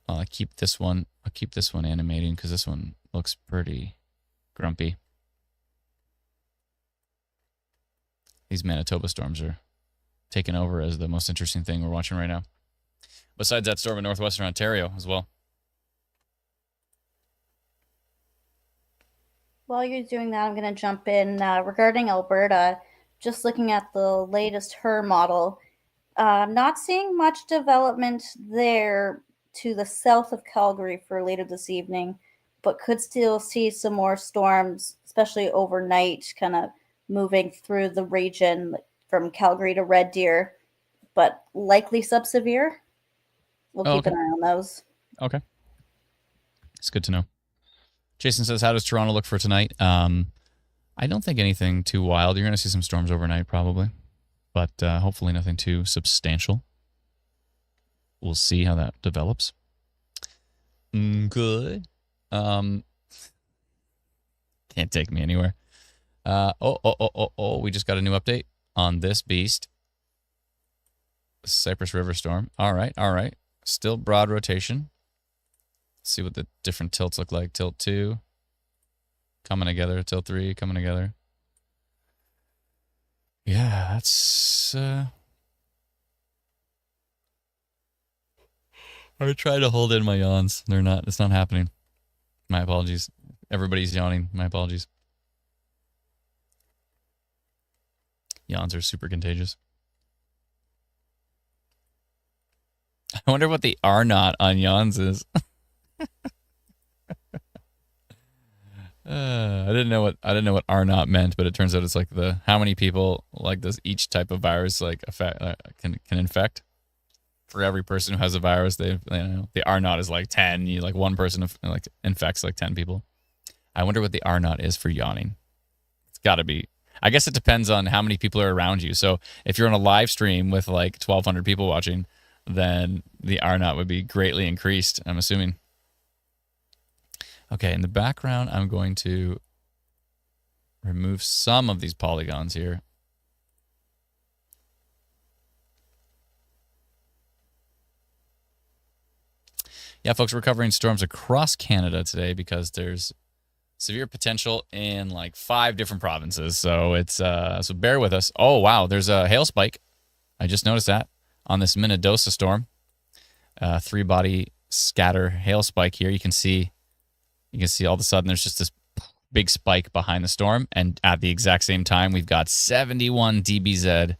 I'll keep this one animating because this one looks pretty grumpy. These Manitoba storms are taking over as the most interesting thing we're watching right now. Besides that storm in Northwestern Ontario as well. While you're doing that, I'm going to jump in regarding Alberta. Just looking at the latest HER model, not seeing much development there to the south of Calgary for later this evening, but could still see some more storms, especially overnight, kind of moving through the region from Calgary to Red Deer, but likely subsevere. We'll keep an eye on those. Okay. It's good to know. Jason says, how does Toronto look for tonight? I don't think anything too wild. You're going to see some storms overnight probably, but hopefully nothing too substantial. We'll see how that develops. Good. Can't take me anywhere. We just got a new update on this beast. Cypress River storm. All right. Still broad rotation. Let's see what the different tilts look like. Tilt 2 coming together. Tilt 3 coming together. Yeah, that's... I try to hold in my yawns. It's not happening. My apologies. Everybody's yawning. My apologies. Yawns are super contagious. I wonder what the R naught on yawns is. I didn't know what R naught meant, but it turns out it's like how many people like does each type of virus like affect can infect. For every person who has a virus, the R naught is like 10. Like one person like infects like 10 people. I wonder what the R naught is for yawning. It's got to be. I guess it depends on how many people are around you. So if you're on a live stream with like 1,200 people watching, then the R naught would be greatly increased, I'm assuming. Okay, in the background, I'm going to remove some of these polygons here. Yeah, folks, we're covering storms across Canada today because there's severe potential in like 5 different provinces. So it's so bear with us. Oh wow, there's a hail spike. I just noticed that on this Minnedosa storm. 3-body scatter hail spike here. You can see all of a sudden there's just this big spike behind the storm, and at the exact same time we've got 71 dBz.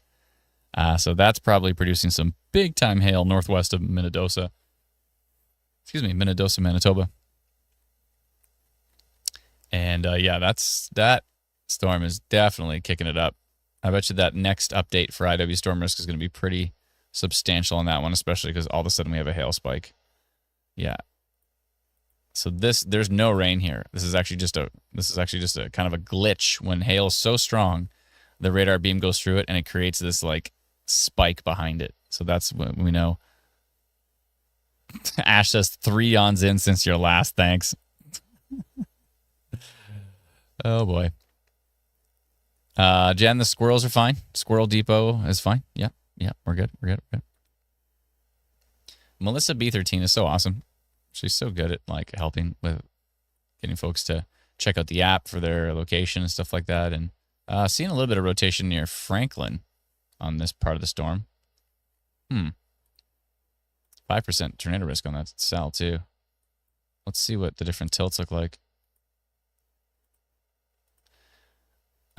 So that's probably producing some big time hail northwest of Minnedosa. Minnedosa, Manitoba. And yeah, that storm is definitely kicking it up. I bet you that next update for IW storm risk is going to be pretty substantial on that one, especially because all of a sudden we have a hail spike. Yeah. So there's no rain here. This is actually just a kind of a glitch. When hail is so strong, the radar beam goes through it and it creates this like spike behind it. So that's what we know. Ash says 3 yawns in since your last. Thanks. Oh boy. Jen, the squirrels are fine. Squirrel Depot is fine. Yeah, we're good. Melissa B13 is so awesome. She's so good at like helping with getting folks to check out the app for their location and stuff like that. And seeing a little bit of rotation near Franklin on this part of the storm. 5% tornado risk on that cell too. Let's see what the different tilts look like.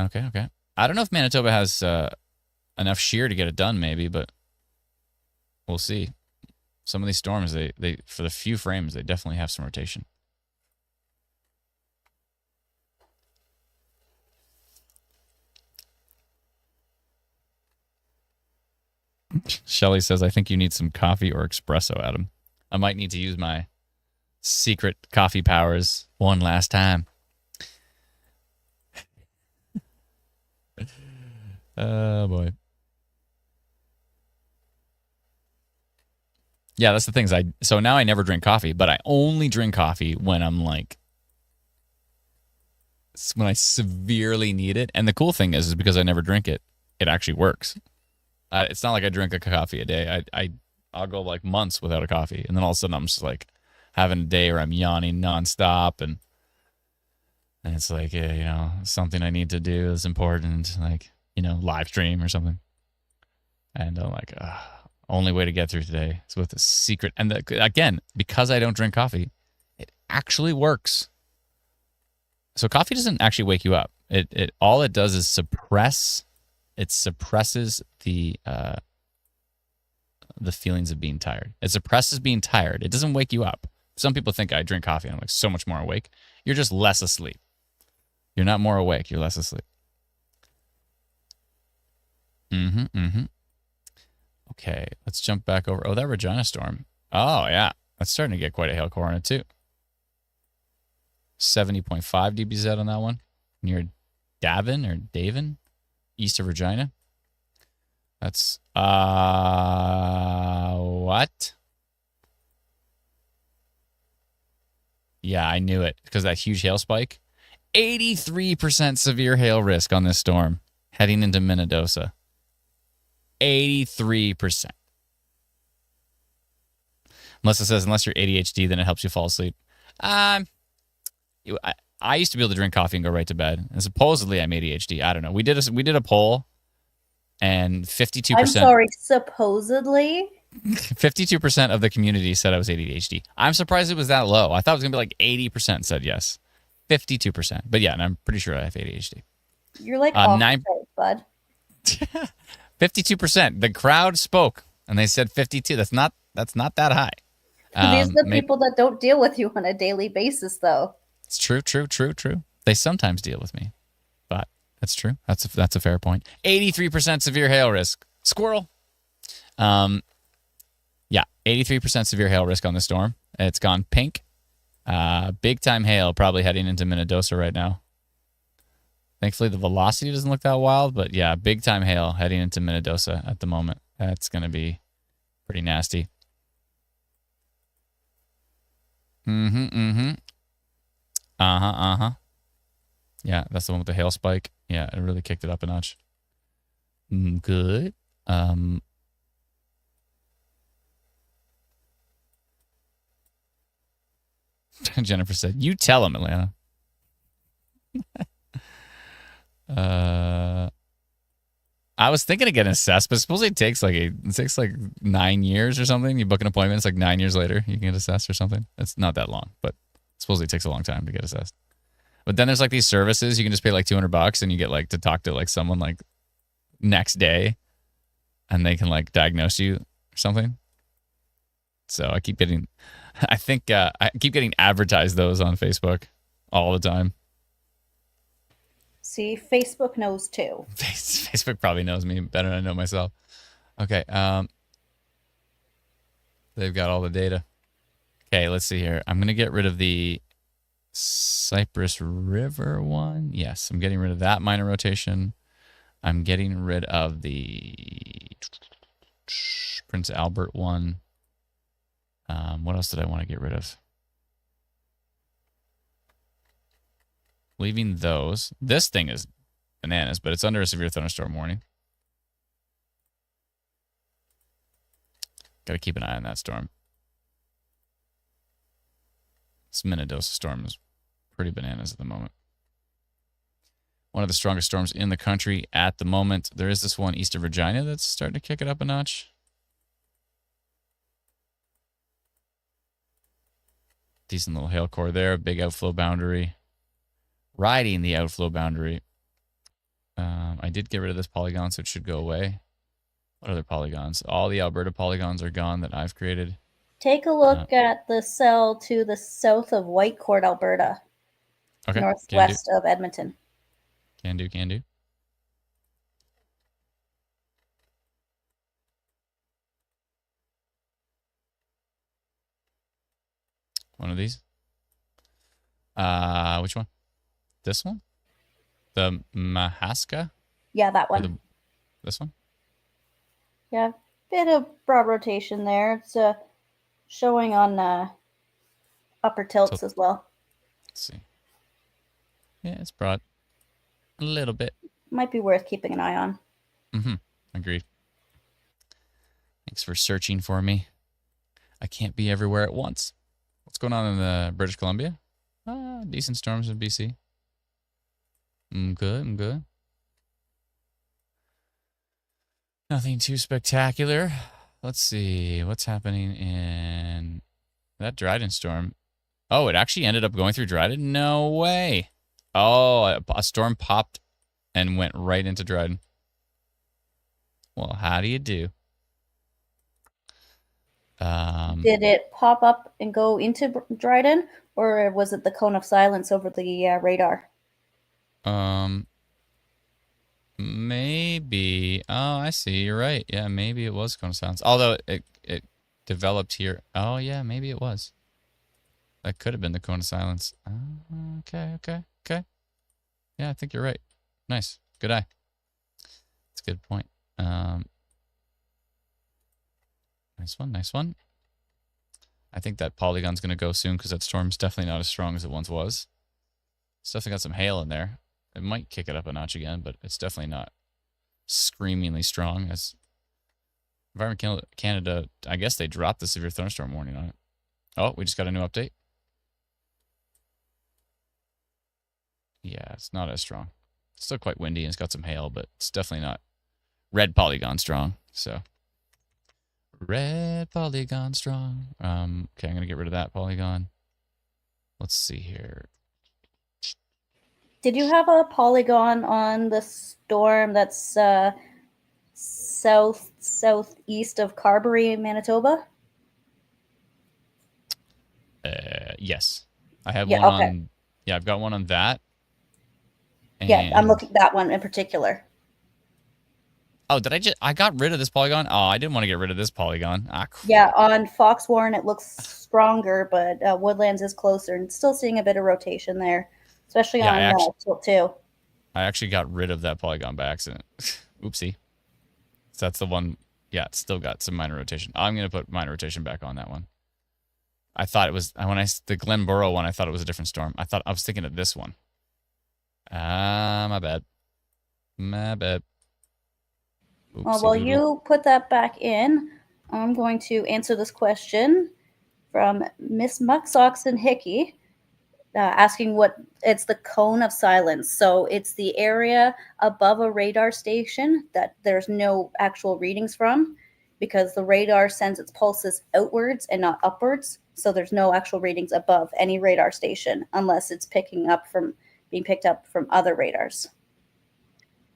Okay. I don't know if Manitoba has enough shear to get it done, maybe, but we'll see. Some of these storms, they for the few frames, they definitely have some rotation. Shelly says, I think you need some coffee or espresso, Adam. I might need to use my secret coffee powers one last time. Oh, boy. Yeah, that's the thing. So now I never drink coffee, but I only drink coffee when I'm like, when I severely need it. And the cool thing is because I never drink it, it actually works. It's not like I drink a coffee a day. I'll go like months without a coffee, and then all of a sudden I'm just like having a day where I'm yawning nonstop, and it's like, yeah, you know, something I need to do is important, like, you know, live stream or something. And I'm like, only way to get through today is with a secret. And again, because I don't drink coffee, it actually works. So coffee doesn't actually wake you up. It all it does is suppresses the feelings of being tired. It suppresses being tired. It doesn't wake you up. Some people think I drink coffee and I'm like so much more awake. You're just less asleep. You're not more awake. You're less asleep. Okay, let's jump back over. Oh, that Regina storm. Oh, yeah. That's starting to get quite a hail core on it, too. 70.5 dBz on that one. Near Davin, east of Regina. That's, what? Yeah, I knew it because that huge hail spike. 83% severe hail risk on this storm heading into Minnedosa. 83%. Unless it says, unless you're ADHD, then it helps you fall asleep. I used to be able to drink coffee and go right to bed. And supposedly I'm ADHD. I don't know. We did a poll, and 52%. I'm sorry, supposedly? 52% of the community said I was ADHD. I'm surprised it was that low. I thought it was going to be like 80% said yes. 52%. But yeah, and I'm pretty sure I have ADHD. You're like off bud. 52%. The crowd spoke, and they said 52. That's not that high. These are the people that don't deal with you on a daily basis, though. It's true. They sometimes deal with me, but that's true. That's a fair point. 83% severe hail risk. Squirrel. Yeah, 83% severe hail risk on the storm. It's gone pink. Big time hail probably heading into Minnedosa right now. Thankfully, the velocity doesn't look that wild, but yeah, big time hail heading into Minnedosa at the moment. That's going to be pretty nasty. Yeah, that's the one with the hail spike. Yeah, it really kicked it up a notch. Good. Jennifer said, "You tell him, Atlanta." I was thinking of getting assessed, but supposedly it takes like 9 years or something. You book an appointment, it's like 9 years later you can get assessed or something. It's not that long, but supposedly it takes a long time to get assessed. But then there's like these services you can just pay like $200 and you get like to talk to like someone like next day, and they can like diagnose you or something. So I keep getting advertised those on Facebook all the time. See, Facebook knows too. Facebook probably knows me better than I know myself. Okay, they've got all the data. Okay, let's see here. I'm going to get rid of the Cypress River one. Yes, I'm getting rid of that minor rotation. I'm getting rid of the Prince Albert one. What else did I want to get rid of? Leaving those. This thing is bananas, but it's under a severe thunderstorm warning. Got to keep an eye on that storm. This Minnedosa storm is pretty bananas at the moment. One of the strongest storms in the country at the moment. There is this one east of Regina that's starting to kick it up a notch. Decent little hail core there. Big outflow boundary. Riding the outflow boundary. I did get rid of this polygon, so it should go away. What other polygons? All the Alberta polygons are gone that I've created. Take a look at the cell to the south of Whitecourt, Alberta, Okay. northwest of Edmonton. Can do. One of these. Which one? This one? The Mahaska? Yeah, that one. This one? Yeah, bit of broad rotation there. It's showing on upper tilts as well. Let's see. Yeah, it's broad. A little bit. Might be worth keeping an eye on. Agreed. Thanks for searching for me. I can't be everywhere at once. What's going on in the British Columbia? Decent storms in BC. I'm good. Nothing too spectacular. Let's see. What's happening in that Dryden storm? Oh, it actually ended up going through Dryden? No way. Oh, a storm popped and went right into Dryden. Well, how do you do? Did it pop up and go into Dryden, or was it the cone of silence over the radar? Maybe. Oh, I see. You're right. Yeah, maybe it was cone of silence. Although it developed here. Oh, yeah, maybe it was. That could have been the cone of silence. Okay. Yeah, I think you're right. Nice. Good eye. That's a good point. Nice one. I think that polygon's going to go soon because that storm's definitely not as strong as it once was. It's definitely got some hail in there. It might kick it up a notch again, but it's definitely not screamingly strong. As Environment Canada, I guess they dropped the severe thunderstorm warning on it. Oh, we just got a new update. Yeah, it's not as strong. It's still quite windy and it's got some hail, but it's definitely not red polygon strong. So red polygon strong. Okay, I'm gonna get rid of that polygon. Let's see here. Did you have a polygon on the storm that's southeast of Carberry, Manitoba? Yes, I have one on. Yeah, I've got one on that. Yeah, I'm looking at that one in particular. Oh, I got rid of this polygon? Oh, I didn't want to get rid of this polygon. Yeah, on Foxwarren it looks stronger, but Woodlands is closer and still seeing a bit of rotation there, especially on tilt 2. I actually got rid of that polygon by accident. Oopsie. So that's the one. Yeah, it's still got some minor rotation. I'm going to put minor rotation back on that one. I thought it was, the Glenboro one, I thought it was a different storm. I was thinking of this one. My bad. Oopsie Well, you put that back in. I'm going to answer this question from Miss Mucksocks and Hickey, asking what it's the cone of silence. So it's the area above a radar station that there's no actual readings from, because the radar sends its pulses outwards and not upwards. So there's no actual readings above any radar station unless it's being picked up from other radars.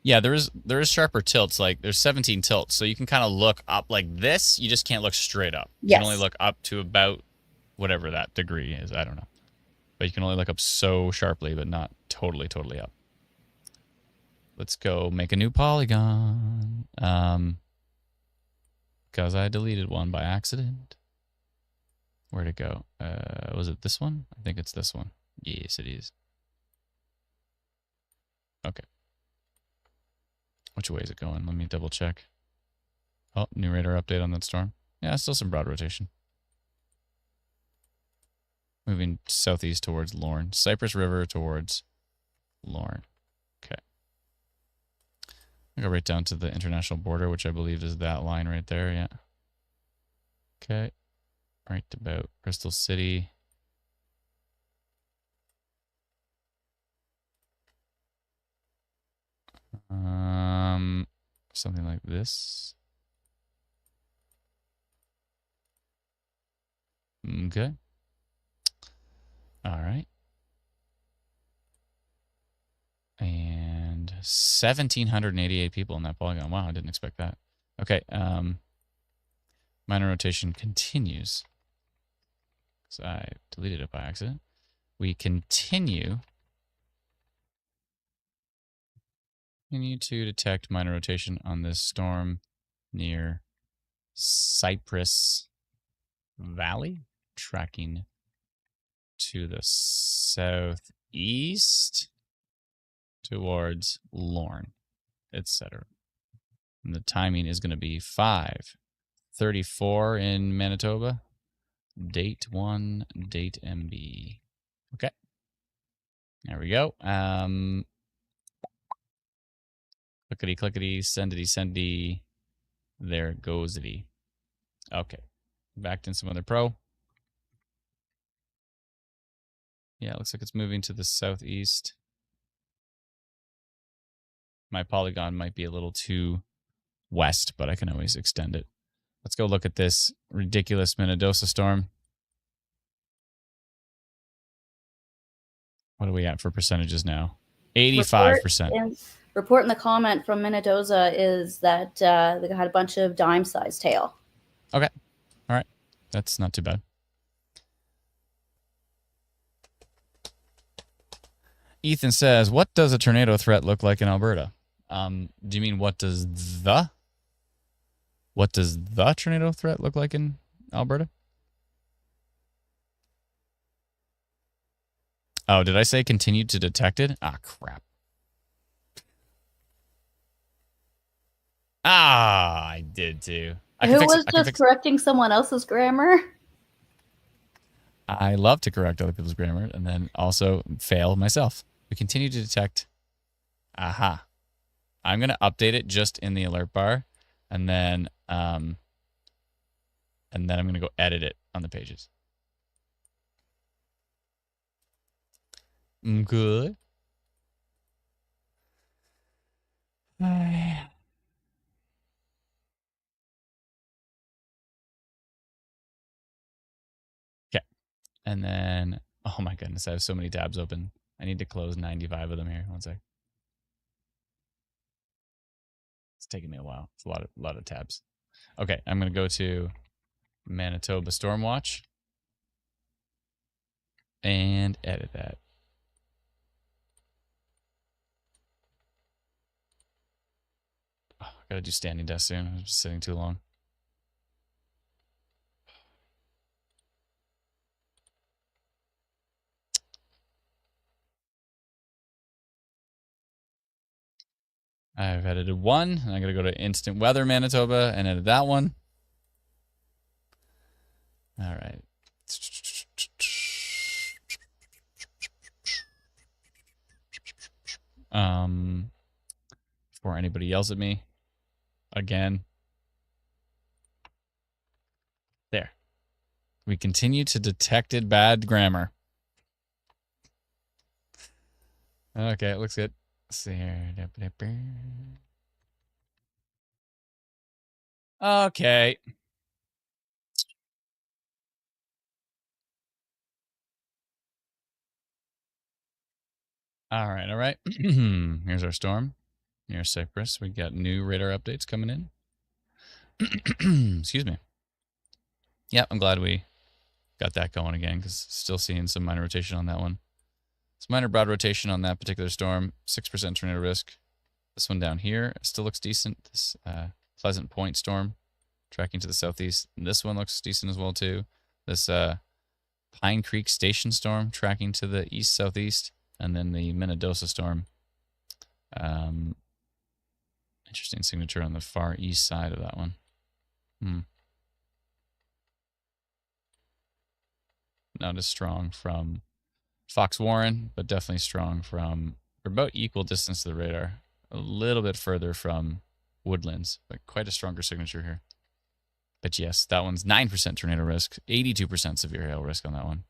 Yeah, there is sharper tilts. Like there's 17 tilts, so you can kind of look up like this. You just can't look straight up. You can only look up to about whatever that degree is. I don't know, but you can only look up so sharply, but not totally up. Let's go make a new polygon. Because I deleted one by accident. Where'd it go? Was it this one? I think it's this one. Yes, it is. Okay. Which way is it going? Let me double check. Oh, new radar update on that storm. Yeah, still some broad rotation. Moving southeast towards Lorne. Cypress River towards Lorne. Okay. I'll go right down to the international border, which I believe is that line right there. Yeah. Okay. Right about Bristol City. Something like this. Okay. All right. And 1,788 people in that polygon. Wow, I didn't expect that. Okay. Minor rotation continues. So I deleted it by accident. We continue to detect minor rotation on this storm near Cypress Valley, tracking to the southeast towards Lorne, etc. And the timing is going to be 5:34 in Manitoba. Date 1, date MB. Okay. There we go. Clickety, clickety, sendity, sendy. There goes it. Okay. Backed in some other pro. Yeah, it looks like it's moving to the southeast. My polygon might be a little too west, but I can always extend it. Let's go look at this ridiculous Minnedosa storm. What are we at for percentages now? 85%. Report in the comment from Minnedosa is that they had a bunch of dime-sized hail. Okay. All right. That's not too bad. Ethan says, what does a tornado threat look like in Alberta? Do you mean what does the tornado threat look like in Alberta? Oh, did I say continued to detect it? Ah, crap. Ah, I did too. Who was just correcting someone else's grammar? I love to correct other people's grammar and then also fail myself. We continue to detect. Aha. I'm going to update it just in the alert bar, and then I'm going to go edit it on the pages. Good. Okay. And then, oh my goodness, I have so many tabs open. I need to close 95 of them here. One sec. It's taking me a while. It's a lot of tabs. Okay, I'm going to go to Manitoba Stormwatch and edit that. Oh, I got to do standing desk soon. I'm just sitting too long. I've edited one, and I'm going to go to Instant Weather Manitoba and edit that one. All right. Before anybody yells at me again. There. We continue to detect bad grammar. Okay, it looks good. Let's see here. Okay. All right. Here's our storm near Cypress. We got new radar updates coming in. Excuse me. Yeah, I'm glad we got that going again because still seeing some minor rotation on that one. Some minor broad rotation on that particular storm. 6% tornado risk. This one down here still looks decent. This Pleasant Point storm tracking to the southeast. And this one looks decent as well too. This Pine Creek Station storm tracking to the east-southeast. And then the Minnedosa storm. Interesting signature on the far east side of that one. Not as strong from Fox Warren, but definitely strong from, or about equal distance to the radar. A little bit further from Woodlands, but quite a stronger signature here. But yes, that one's 9% tornado risk, 82% severe hail risk on that one.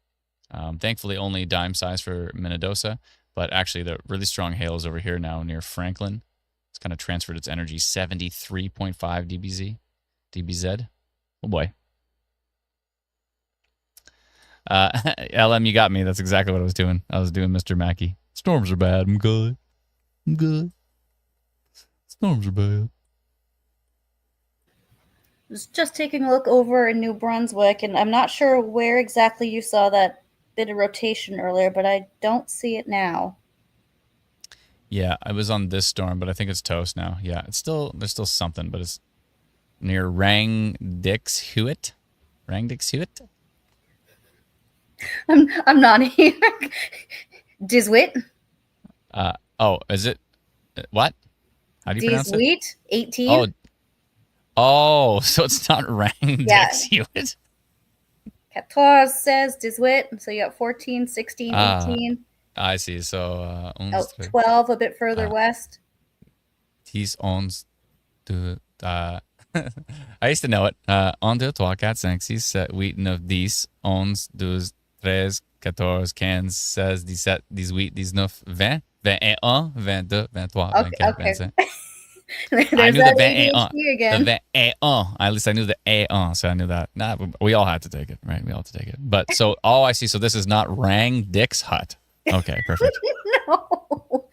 Thankfully, only dime size for Minnedosa, but actually the really strong hail is over here now near Franklin. It's kind of transferred its energy, 73.5 dBz. Oh boy. LM, you got me. That's exactly what I was doing. I was doing Mr. Mackey. Storms are bad. I'm good. Storms are bad. was just taking a look over in New Brunswick, and I'm not sure where exactly you saw that bit of rotation earlier, but I don't see it now. Yeah, I was on this storm, but I think it's toast now. Yeah, there's still something, but it's near Rangdix-Hewitt. Rangdix-Hewitt? I'm not here. Diswit? Is it what? How do you pronounce it? Diswit? 18? So it's not Rangdix-Hewitt? 14 says Diswit, so you got 14, 16, 18. I see. So 12 a bit further west. He's owns the I used to know it. 1, 2, 3, 4, 5, 6, 7, 8, 9, 10, 11, 12, 13, 14, 15, 16, 17, 18, 19, 20, 21, 22, 23, 24, 25, 26. I knew the 21. Again. The 21. At least I knew the A1, so I knew that. Nah, we all had to take it, right? We all had to take it. But so, I see. So this is not Rang Dick's hut. Okay, perfect. No. All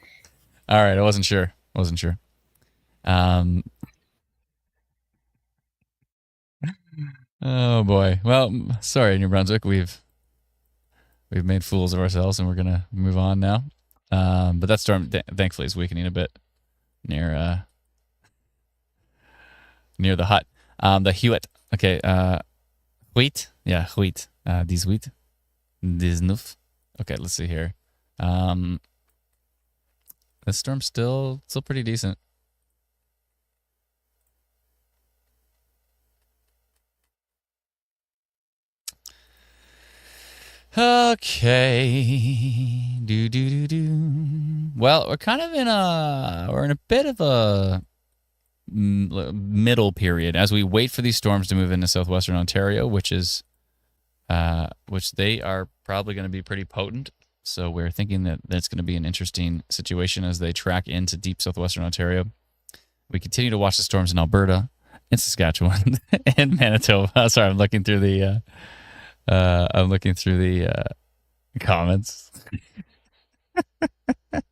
right, I wasn't sure. Oh boy. Well, sorry, New Brunswick. We've made fools of ourselves, and we're gonna move on now. But that storm, thankfully, is weakening a bit near the hut. The Hewitt. Okay. Wheat. Yeah, wheat. These wheat. This nuf. Okay, let's see here. The storm's still pretty decent. Okay. Do. Well, we're kind of in a bit of a middle period as we wait for these storms to move into southwestern Ontario, which they are probably going to be pretty potent. So we're thinking that that's going to be an interesting situation as they track into deep southwestern Ontario. We continue to watch the storms in Alberta, in Saskatchewan, and Manitoba. Sorry, I'm looking through the comments.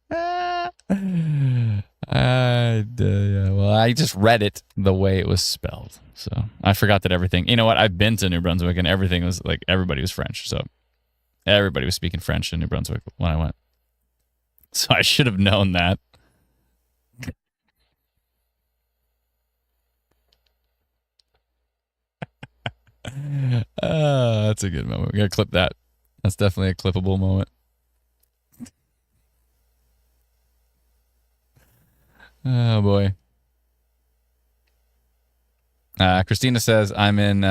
Well, I just read it the way it was spelled, so I forgot that everything. You know what? I've been to New Brunswick, and everything was like everybody was French, so everybody was speaking French in New Brunswick when I went. So I should have known that. That's a good moment. We gotta clip that. That's definitely a clippable moment. Oh boy. Christina says I'm in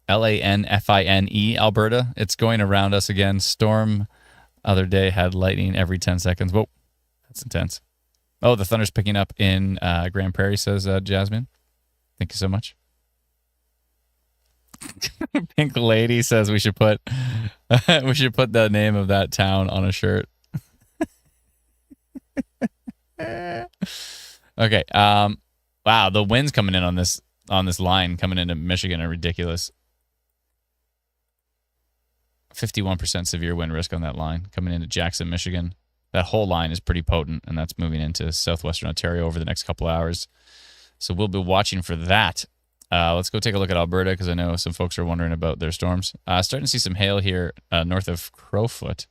Lanfine, Alberta. It's going around us again. Storm other day had lightning every 10 seconds. Whoa, that's intense. Oh, the thunder's picking up in Grand Prairie, says Jasmine. Thank you so much. Pink Lady says we should put the name of that town on a shirt. Okay. Wow, the winds coming in on this line coming into Michigan are ridiculous. 51% severe wind risk on that line coming into Jackson, Michigan. That whole line is pretty potent, and that's moving into southwestern Ontario over the next couple of hours. So we'll be watching for that. Let's go take a look at Alberta because I know some folks are wondering about their storms. Starting to see some hail here north of Crowfoot.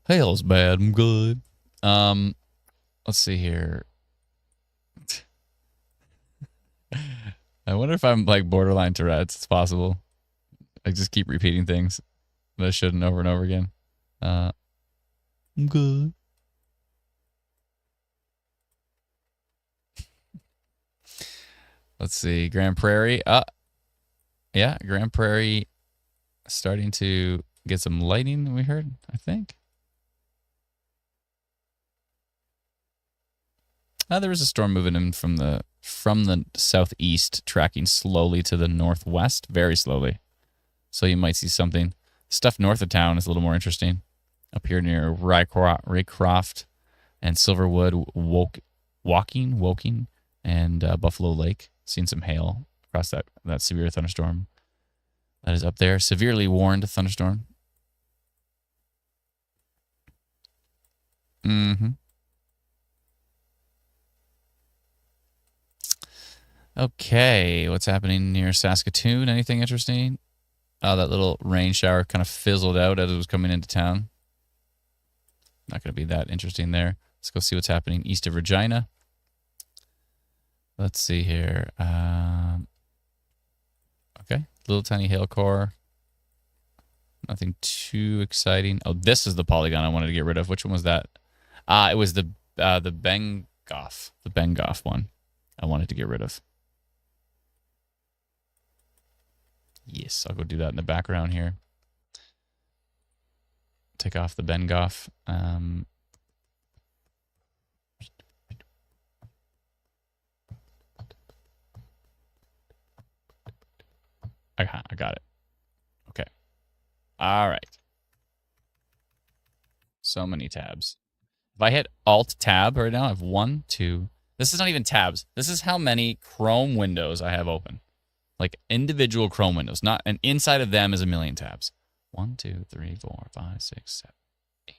Hail's bad. I'm good. Let's see here. I wonder if I'm like borderline Tourette's. It's possible. I just keep repeating things that I shouldn't over and over again. I'm good. Let's see. Grand Prairie. Yeah, Grand Prairie starting to get some lightning, we heard, I think. There was a storm moving in from the southeast, tracking slowly to the northwest, very slowly. So you might see something. Stuff north of town is a little more interesting. Up here near Raycroft and Silverwood, Woking, and Buffalo Lake. Seeing some hail across that severe thunderstorm that is up there. Severely warned thunderstorm. Mm-hmm. Okay, what's happening near Saskatoon? Anything interesting? Oh, that little rain shower kind of fizzled out as it was coming into town. Not going to be that interesting there. Let's go see what's happening east of Regina. Let's see here. Okay, little tiny hail core. Nothing too exciting. Oh, this is the polygon I wanted to get rid of. Which one was that? It was the Bengoff. The Bengoff one I wanted to get rid of. Yes, I'll go do that in the background here. Take off the Bengoff. I got it. Okay. All right. So many tabs. If I hit Alt-Tab right now, I have 1, 2. This is not even tabs. This is how many Chrome windows I have open. Like individual Chrome windows. Not, and inside of them is a million tabs. 1, 2, 3, 4, 5, 6, 7, 8,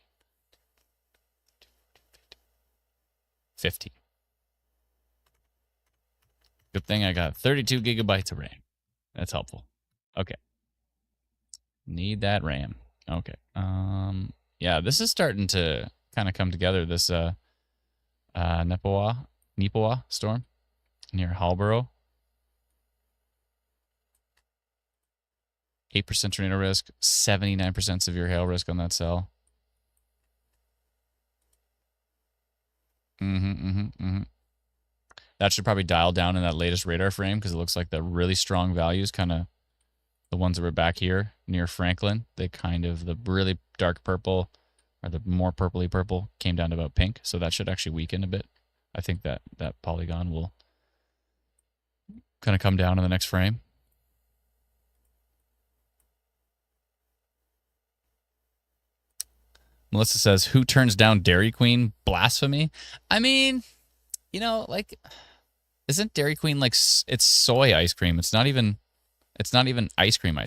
15. Good thing I got 32 gigabytes of RAM. That's helpful. Okay. Need that RAM. Okay. Yeah, this is starting to kind of come together. This Neepawa storm near Halborough. 8% tornado risk, 79% severe hail risk on that cell. That should probably dial down in that latest radar frame because it looks like the really strong values, kind of the ones that were back here near Franklin, they kind of, the really dark purple or the more purpley purple came down to about pink. So that should actually weaken a bit. I think that polygon will kind of come down in the next frame. Melissa says, who turns down Dairy Queen? Blasphemy? I mean, you know, like, isn't Dairy Queen like, it's soy ice cream. It's not even ice cream.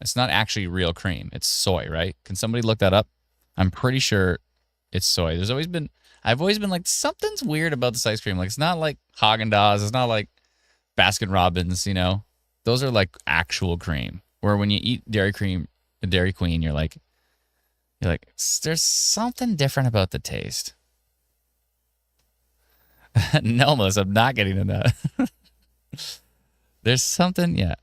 It's not actually real cream. It's soy, right? Can somebody look that up? I'm pretty sure it's soy. I've always been like, something's weird about this ice cream. Like, it's not like Haagen-Dazs. It's not like Baskin Robbins, you know? Those are like actual cream. Where when you eat Dairy Queen, you're like, there's something different about the taste. No, Melissa, I'm not getting into that. There's something, yeah.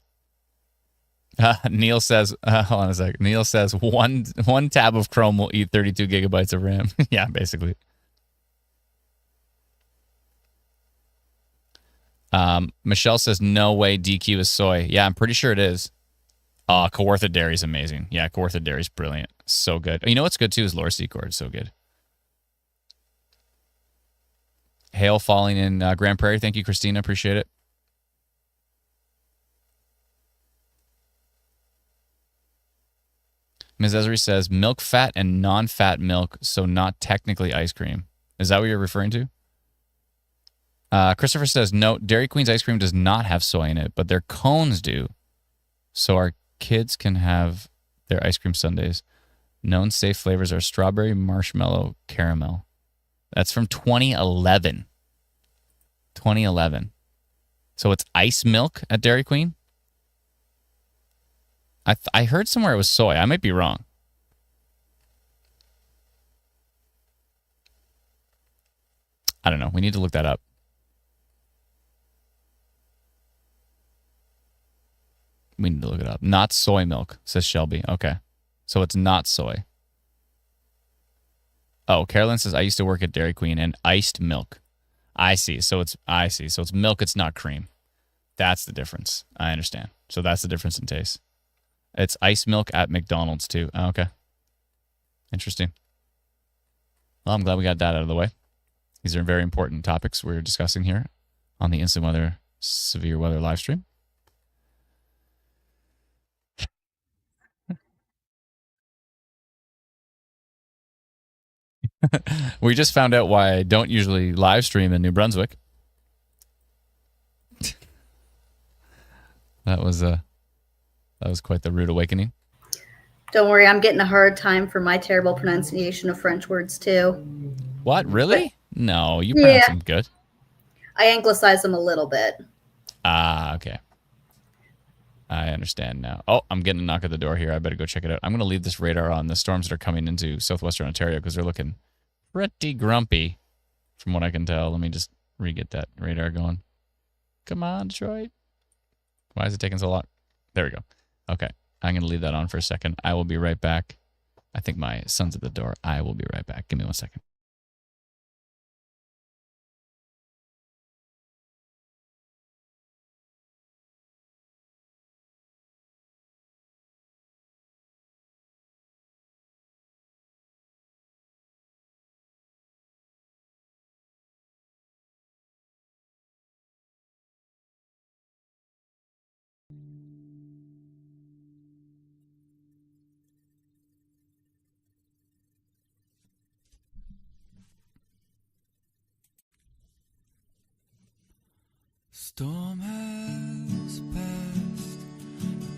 Neil says, hold on a sec. Neil says one tab of Chrome will eat 32 gigabytes of RAM. Yeah, basically. Michelle says, no way DQ is soy. Yeah, I'm pretty sure it is. Kawartha Dairy is amazing. Yeah, Kawartha Dairy is brilliant. So good. You know what's good too is Lore Secord. So good. Hail falling in Grand Prairie. Thank you, Christina. Appreciate it. Ms. Esri says, milk fat and non-fat milk, so not technically ice cream. Is that what you're referring to? Christopher says, no, Dairy Queen's ice cream does not have soy in it, but their cones do. So our kids can have their ice cream sundaes. Known safe flavors are strawberry, marshmallow, caramel. That's from 2011. 2011. So it's ice milk at Dairy Queen? I heard somewhere it was soy. I might be wrong. I don't know. We need to look that up. We need to look it up. Not soy milk, says Shelby. Okay. So it's not soy. Oh, Carolyn says, I used to work at Dairy Queen and iced milk. I see. So it's milk. It's not cream. That's the difference. I understand. So that's the difference in taste. It's ice milk at McDonald's too. Oh, okay. Interesting. Well, I'm glad we got that out of the way. These are very important topics we're discussing here on the Instant Weather, Severe Weather live stream. We just found out why I don't usually live stream in New Brunswick. That was quite the rude awakening. Don't worry, I'm getting a hard time for my terrible pronunciation of French words too. What? Really? No, you Yeah. pronounce them good. I anglicize them a little bit. Ah, okay. I understand now. Oh, I'm getting a knock at the door here. I better go check it out. I'm going to leave this radar on the storms that are coming into southwestern Ontario because they're looking pretty grumpy from what I can tell. Let me just re-get that radar going. Come on, Detroit. Why is it taking so long? There we go. Okay. I'm going to leave that on for a second. I will be right back. I think my son's at the door. I will be right back. Give me 1 second. Storm has passed,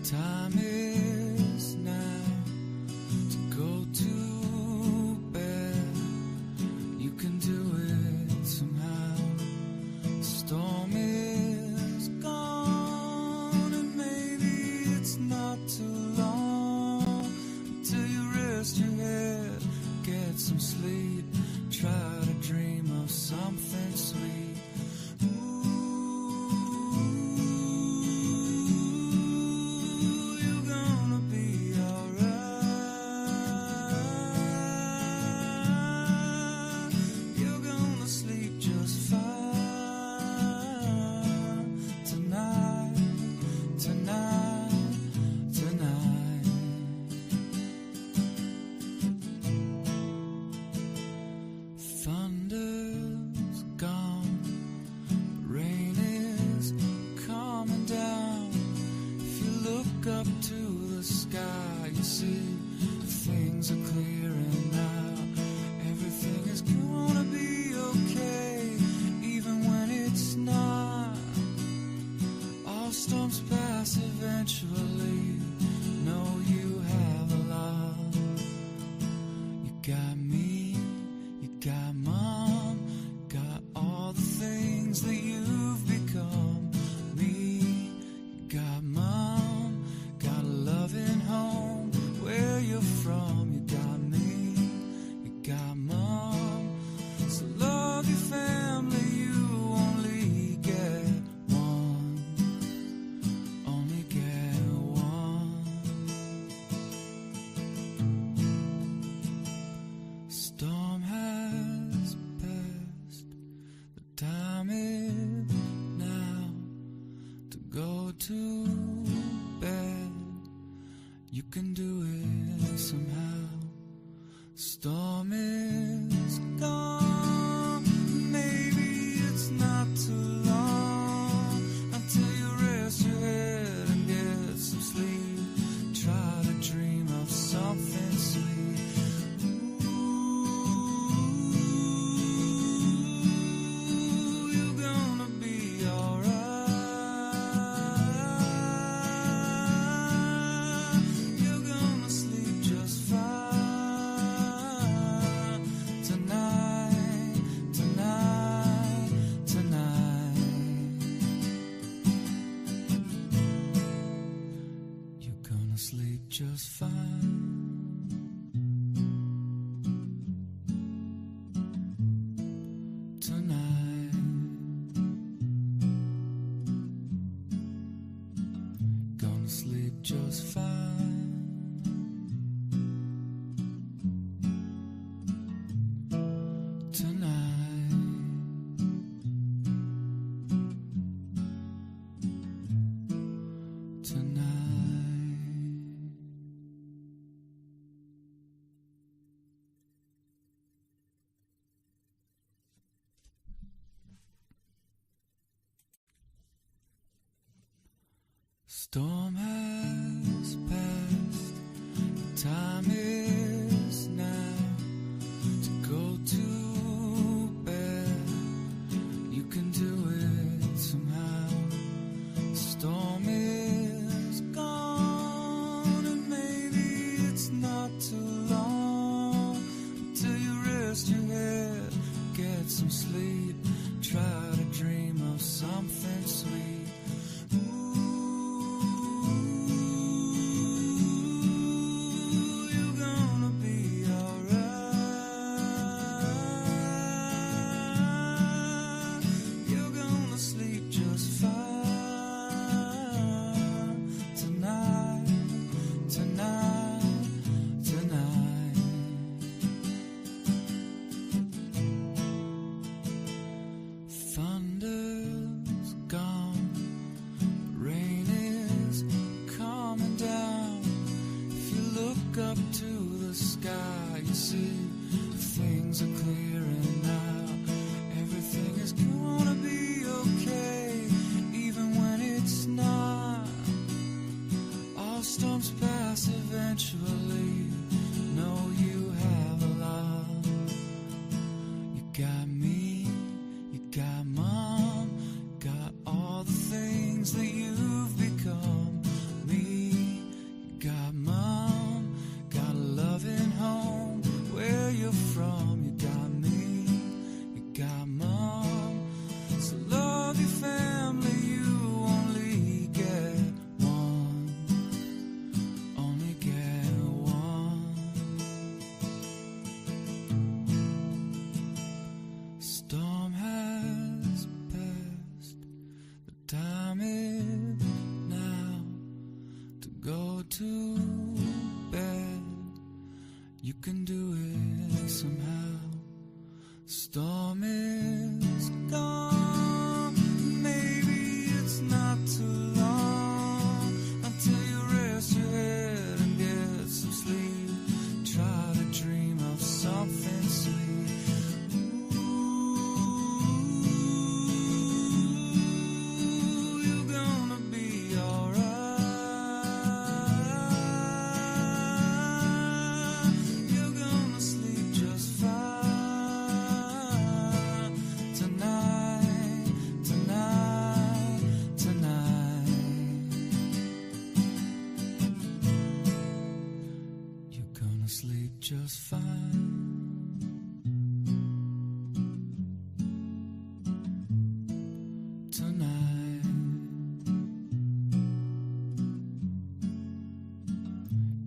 the time is now to go to bed. You can do it somehow. The storm is gone, and maybe it's not too long until you rest your head, get some sleep, try to dream of something sweet. Just fine tonight. Gonna sleep just fine tonight. Tonight. Storm has passed, the time is now to go to bed. You can do it somehow. The storm is gone, and maybe it's get some sleep, try to dream of something sweet. Ooh, you're gonna be alright. You're gonna sleep just fine tonight, tonight, tonight. Thunder's gone, rain is coming down. If you look up to the sky, you see things are clearing now. Everything is gonna be okay, even when it's not. All storms pass eventually. Know you have a lot. You got me, you got mom, got all the things that you've become. Me, you got mom, got a loving home where you're from. You got me, you got mom. So love your family, you only get one. Only get one. Storm has passed. The time is now to go to bed. You can do it somehow. Storm is gone. Maybe it's not too long until you rest your head and get some sleep. Try to dream of something sweet. Ooh, you're gonna be alright. You're gonna sleep just fine tonight, tonight, tonight. You're gonna sleep just fine tonight.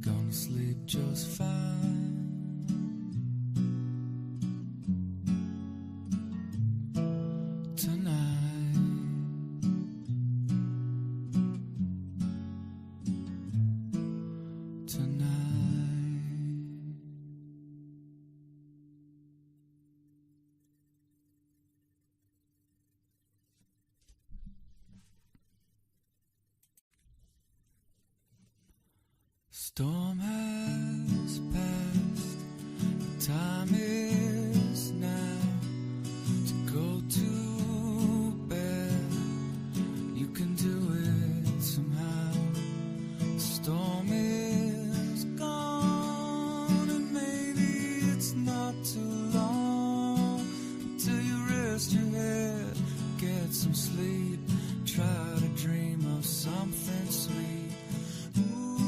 Gonna sleep just fine tonight. Tonight. Storm has passed. The time is now to go to bed. You can do it somehow. The storm is gone, and maybe it's not too long until you rest your head, get some sleep, try to dream of something sweet. Ooh,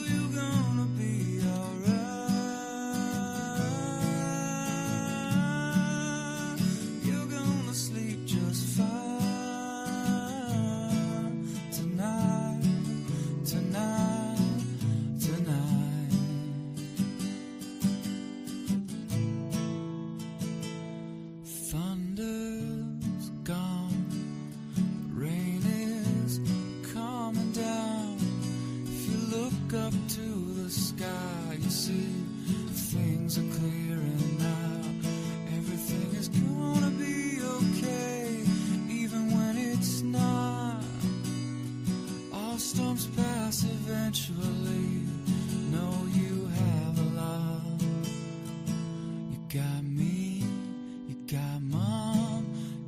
you're gonna be alright. You're gonna sleep just fine tonight, tonight, tonight. Thunder's gone, rain is coming down. If you look up to the sky, you see things are clearing now. Everything is gonna be okay, even when it's not. All storms pass eventually. Know you have a lot. You got me, you got mom,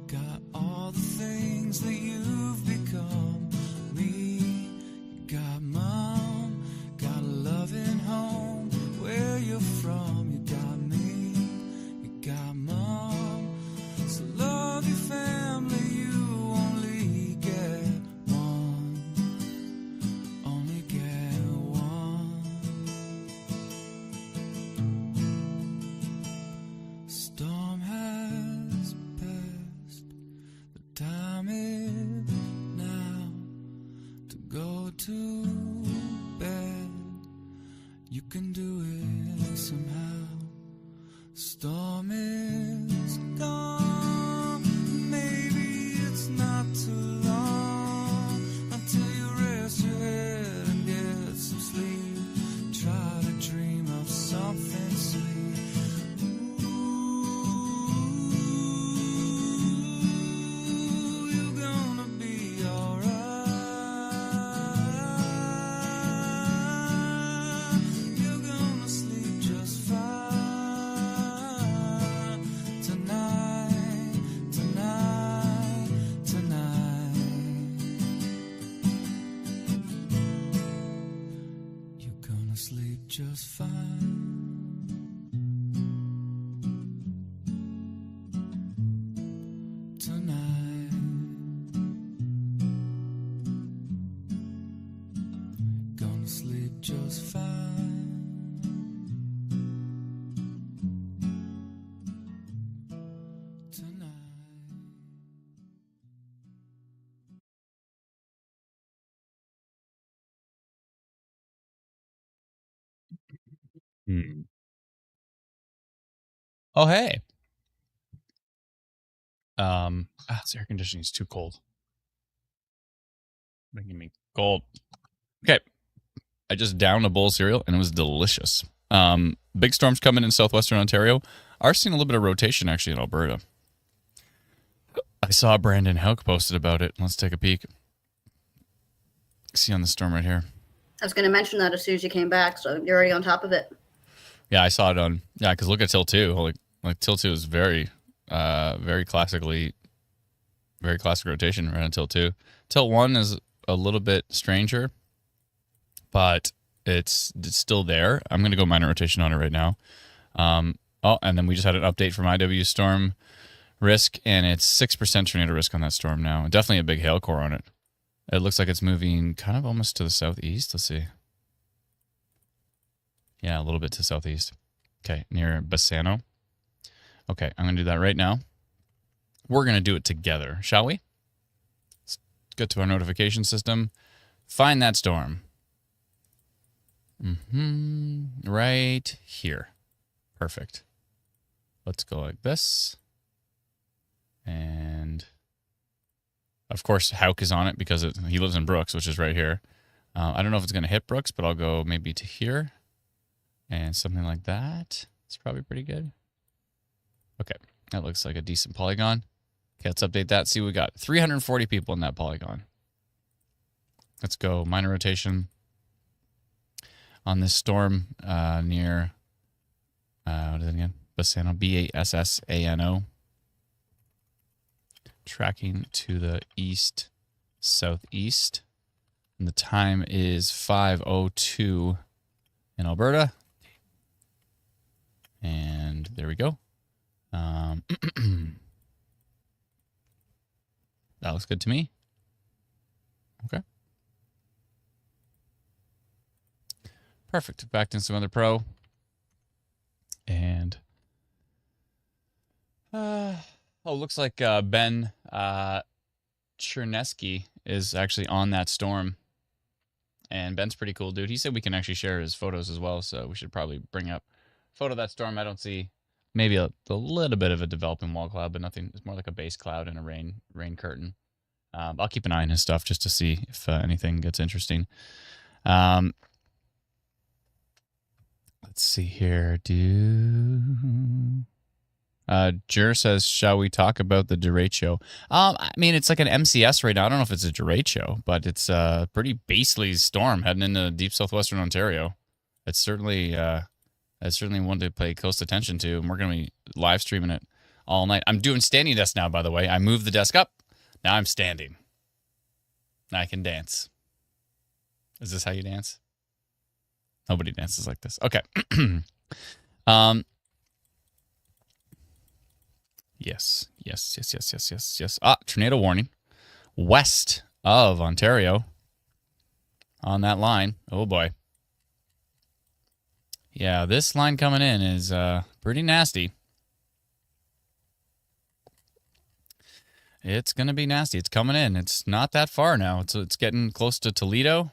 got all the things that you've become. Me, you got mom, got a loving home where you're from. You got me, do it somehow. Storm is gone. Maybe it's not too long until you rest your head and get some sleep. Try to dream of something sweet. Ooh, you're gonna be alright. You're gonna sleep just fine tonight, tonight, tonight. You're gonna sleep just fine. Tonight, gonna sleep just fine. Tonight. Oh, hey. This air conditioning is too cold. Making me cold. Okay. I just downed a bowl of cereal and it was delicious. Big storms coming in southwestern Ontario. Are seeing a little bit of rotation actually in Alberta. I saw Brandon Hauk posted about it. Let's take a peek. See on the storm right here. I was going to mention that as soon as you came back, so you're already on top of it. Yeah, I saw it on. Yeah, because look at Till 2. Like Till 2 is very classic rotation right on Till 2. Till 1 is a little bit stranger, but it's still there. I'm going to go minor rotation on it right now. And then we just had an update from IW storm risk, and it's 6% tornado risk on that storm now. Definitely a big hail core on it. It looks like it's moving kind of almost to the southeast. Let's see. Yeah, a little bit to southeast. Okay, near Bassano. Okay, I'm going to do that right now. We're going to do it together, shall we? Let's get to our notification system. Find that storm. Right here. Perfect. Let's go like this. And, of course, Hauk is on it because he lives in Brooks, which is right here. I don't know if it's going to hit Brooks, but I'll go maybe to here. And something like that. It's probably pretty good. Okay, that looks like a decent polygon. Okay, let's update that. See what we got. 340 people in that polygon. Let's go minor rotation on this storm near, what is it again? Bassano, Bassano. Tracking to the east, southeast. And the time is 5:02 in Alberta. And there we go. That looks good to me. Okay. Perfect. Back to some other pro. And looks like Ben Chernesky is actually on that storm. And Ben's pretty cool, dude. He said we can actually share his photos as well, so we should probably bring up photo of that storm. I don't see maybe a little bit of a developing wall cloud, but nothing. It's more like a base cloud and a rain curtain. I'll keep an eye on his stuff just to see if anything gets interesting. Let's see here. Jer says, shall we talk about the derecho? I mean, it's like an MCS right now. I don't know if it's a derecho, but it's a pretty basely storm heading into deep southwestern Ontario. It's certainly one to pay close attention to, and we're going to be live streaming it all night. I'm doing standing desk now, by the way. I moved the desk up. Now I'm standing. Now I can dance. Is this how you dance? Nobody dances like this. Okay. Yes. Tornado warning. West of Ontario. On that line. Oh, boy. Yeah, this line coming in is pretty nasty. It's going to be nasty. It's coming in. It's not that far now. It's getting close to Toledo.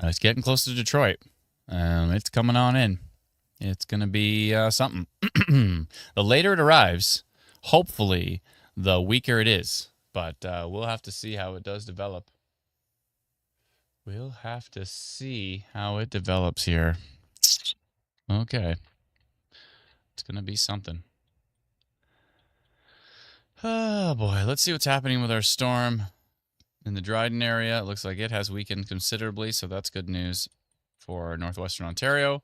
It's getting close to Detroit. It's coming on in. It's going to be something. The later it arrives, hopefully, the weaker it is. But we'll have to see how it does develop. We'll have to see how it develops here. Okay. It's going to be something. Oh, boy. Let's see what's happening with our storm in the Dryden area. It looks like it has weakened considerably, so that's good news for Northwestern Ontario.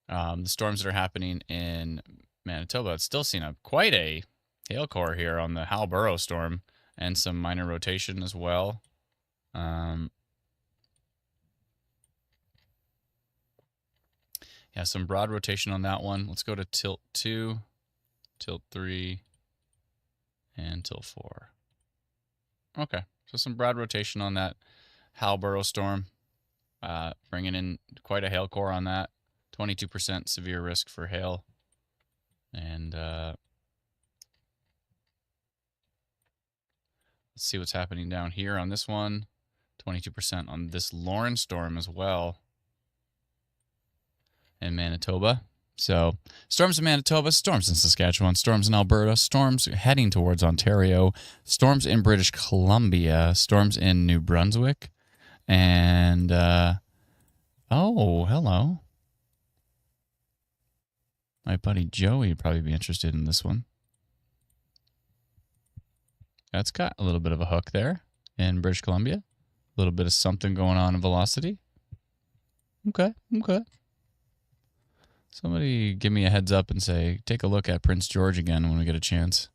The storms that are happening in Manitoba, it's still seen quite a hail core here on the Alberta storm and some minor rotation as well. Yeah, some broad rotation on that one. Let's go to tilt 2, tilt 3, and tilt 4. Okay, so some broad rotation on that Alberta storm, bringing in quite a hail core on that. 22% severe risk for hail. And let's see what's happening down here on this one. 22% on this Lauren storm as well in Manitoba. So storms in Manitoba, storms in Saskatchewan, storms in Alberta, storms heading towards Ontario, storms in British Columbia, storms in New Brunswick, and oh, hello. My buddy Joey would probably be interested in this one. That's got a little bit of a hook there in British Columbia. A little bit of something going on in velocity. Okay. Somebody give me a heads up and say, take a look at Prince George again when we get a chance.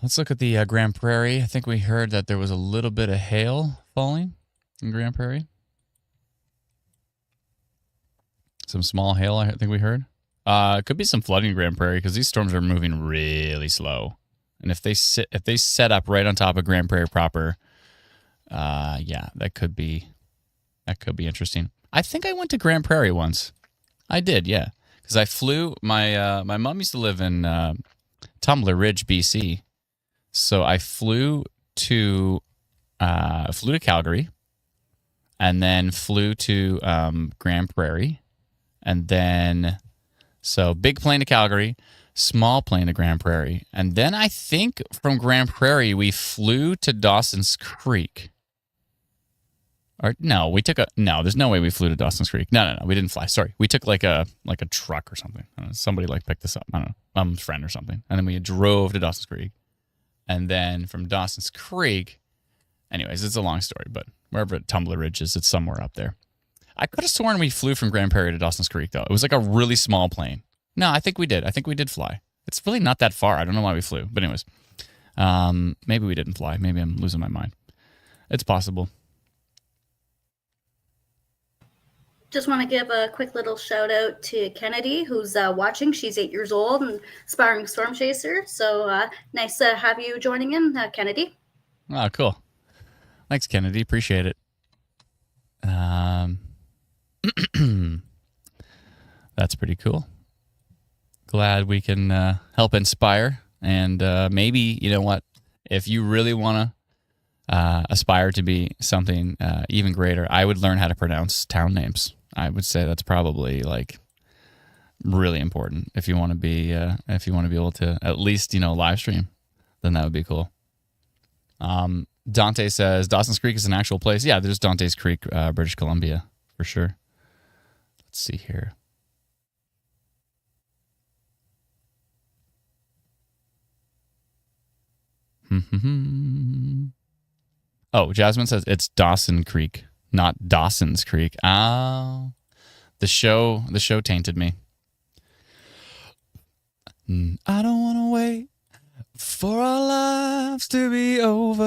Let's look at the Grand Prairie. I think we heard that there was a little bit of hail falling in Grand Prairie. Some small hail, I think we heard. It could be some flooding in Grand Prairie because these storms are moving really slow. And if they set up right on top of Grand Prairie proper, yeah, that could be interesting. I think I went to Grand Prairie once. I did, yeah, because I flew. My mom used to live in Tumbler Ridge, BC, so I flew to Calgary, and then flew to Grand Prairie, and then so big plane to Calgary, small plane to Grand Prairie, and then I think from Grand Prairie we flew to Dawson's Creek. Or no, there's no way we flew to Dawson's Creek. No, we didn't fly. Sorry. We took like a truck or something. I don't know, somebody picked us up. I don't know, mom's friend or something. And then we drove to Dawson's Creek. And then from Dawson's Creek, anyways, it's a long story, but wherever Tumbler Ridge is, it's somewhere up there. I could have sworn we flew from Grand Prairie to Dawson's Creek, though. It was like a really small plane. No, I think we did. I think we did fly. It's really not that far. I don't know why we flew. But anyways, maybe we didn't fly. Maybe I'm losing my mind. It's possible. Just want to give a quick little shout out to Kennedy, who's watching. She's 8 years old and aspiring storm chaser. So nice to have you joining in, Kennedy. Oh, cool. Thanks, Kennedy. Appreciate it. That's pretty cool. Glad we can help inspire. And maybe, you know what, if you really want to aspire to be something even greater, I would learn how to pronounce town names. I would say that's probably like really important if you want to be able to at least, live stream, then that would be cool. Dante says Dawson's Creek is an actual place. Yeah, there's Dante's Creek, British Columbia for sure. Let's see here. Oh, Jasmine says it's Dawson Creek, not Dawson's Creek. Oh, the show tainted me. I don't want to wait for our lives to be over.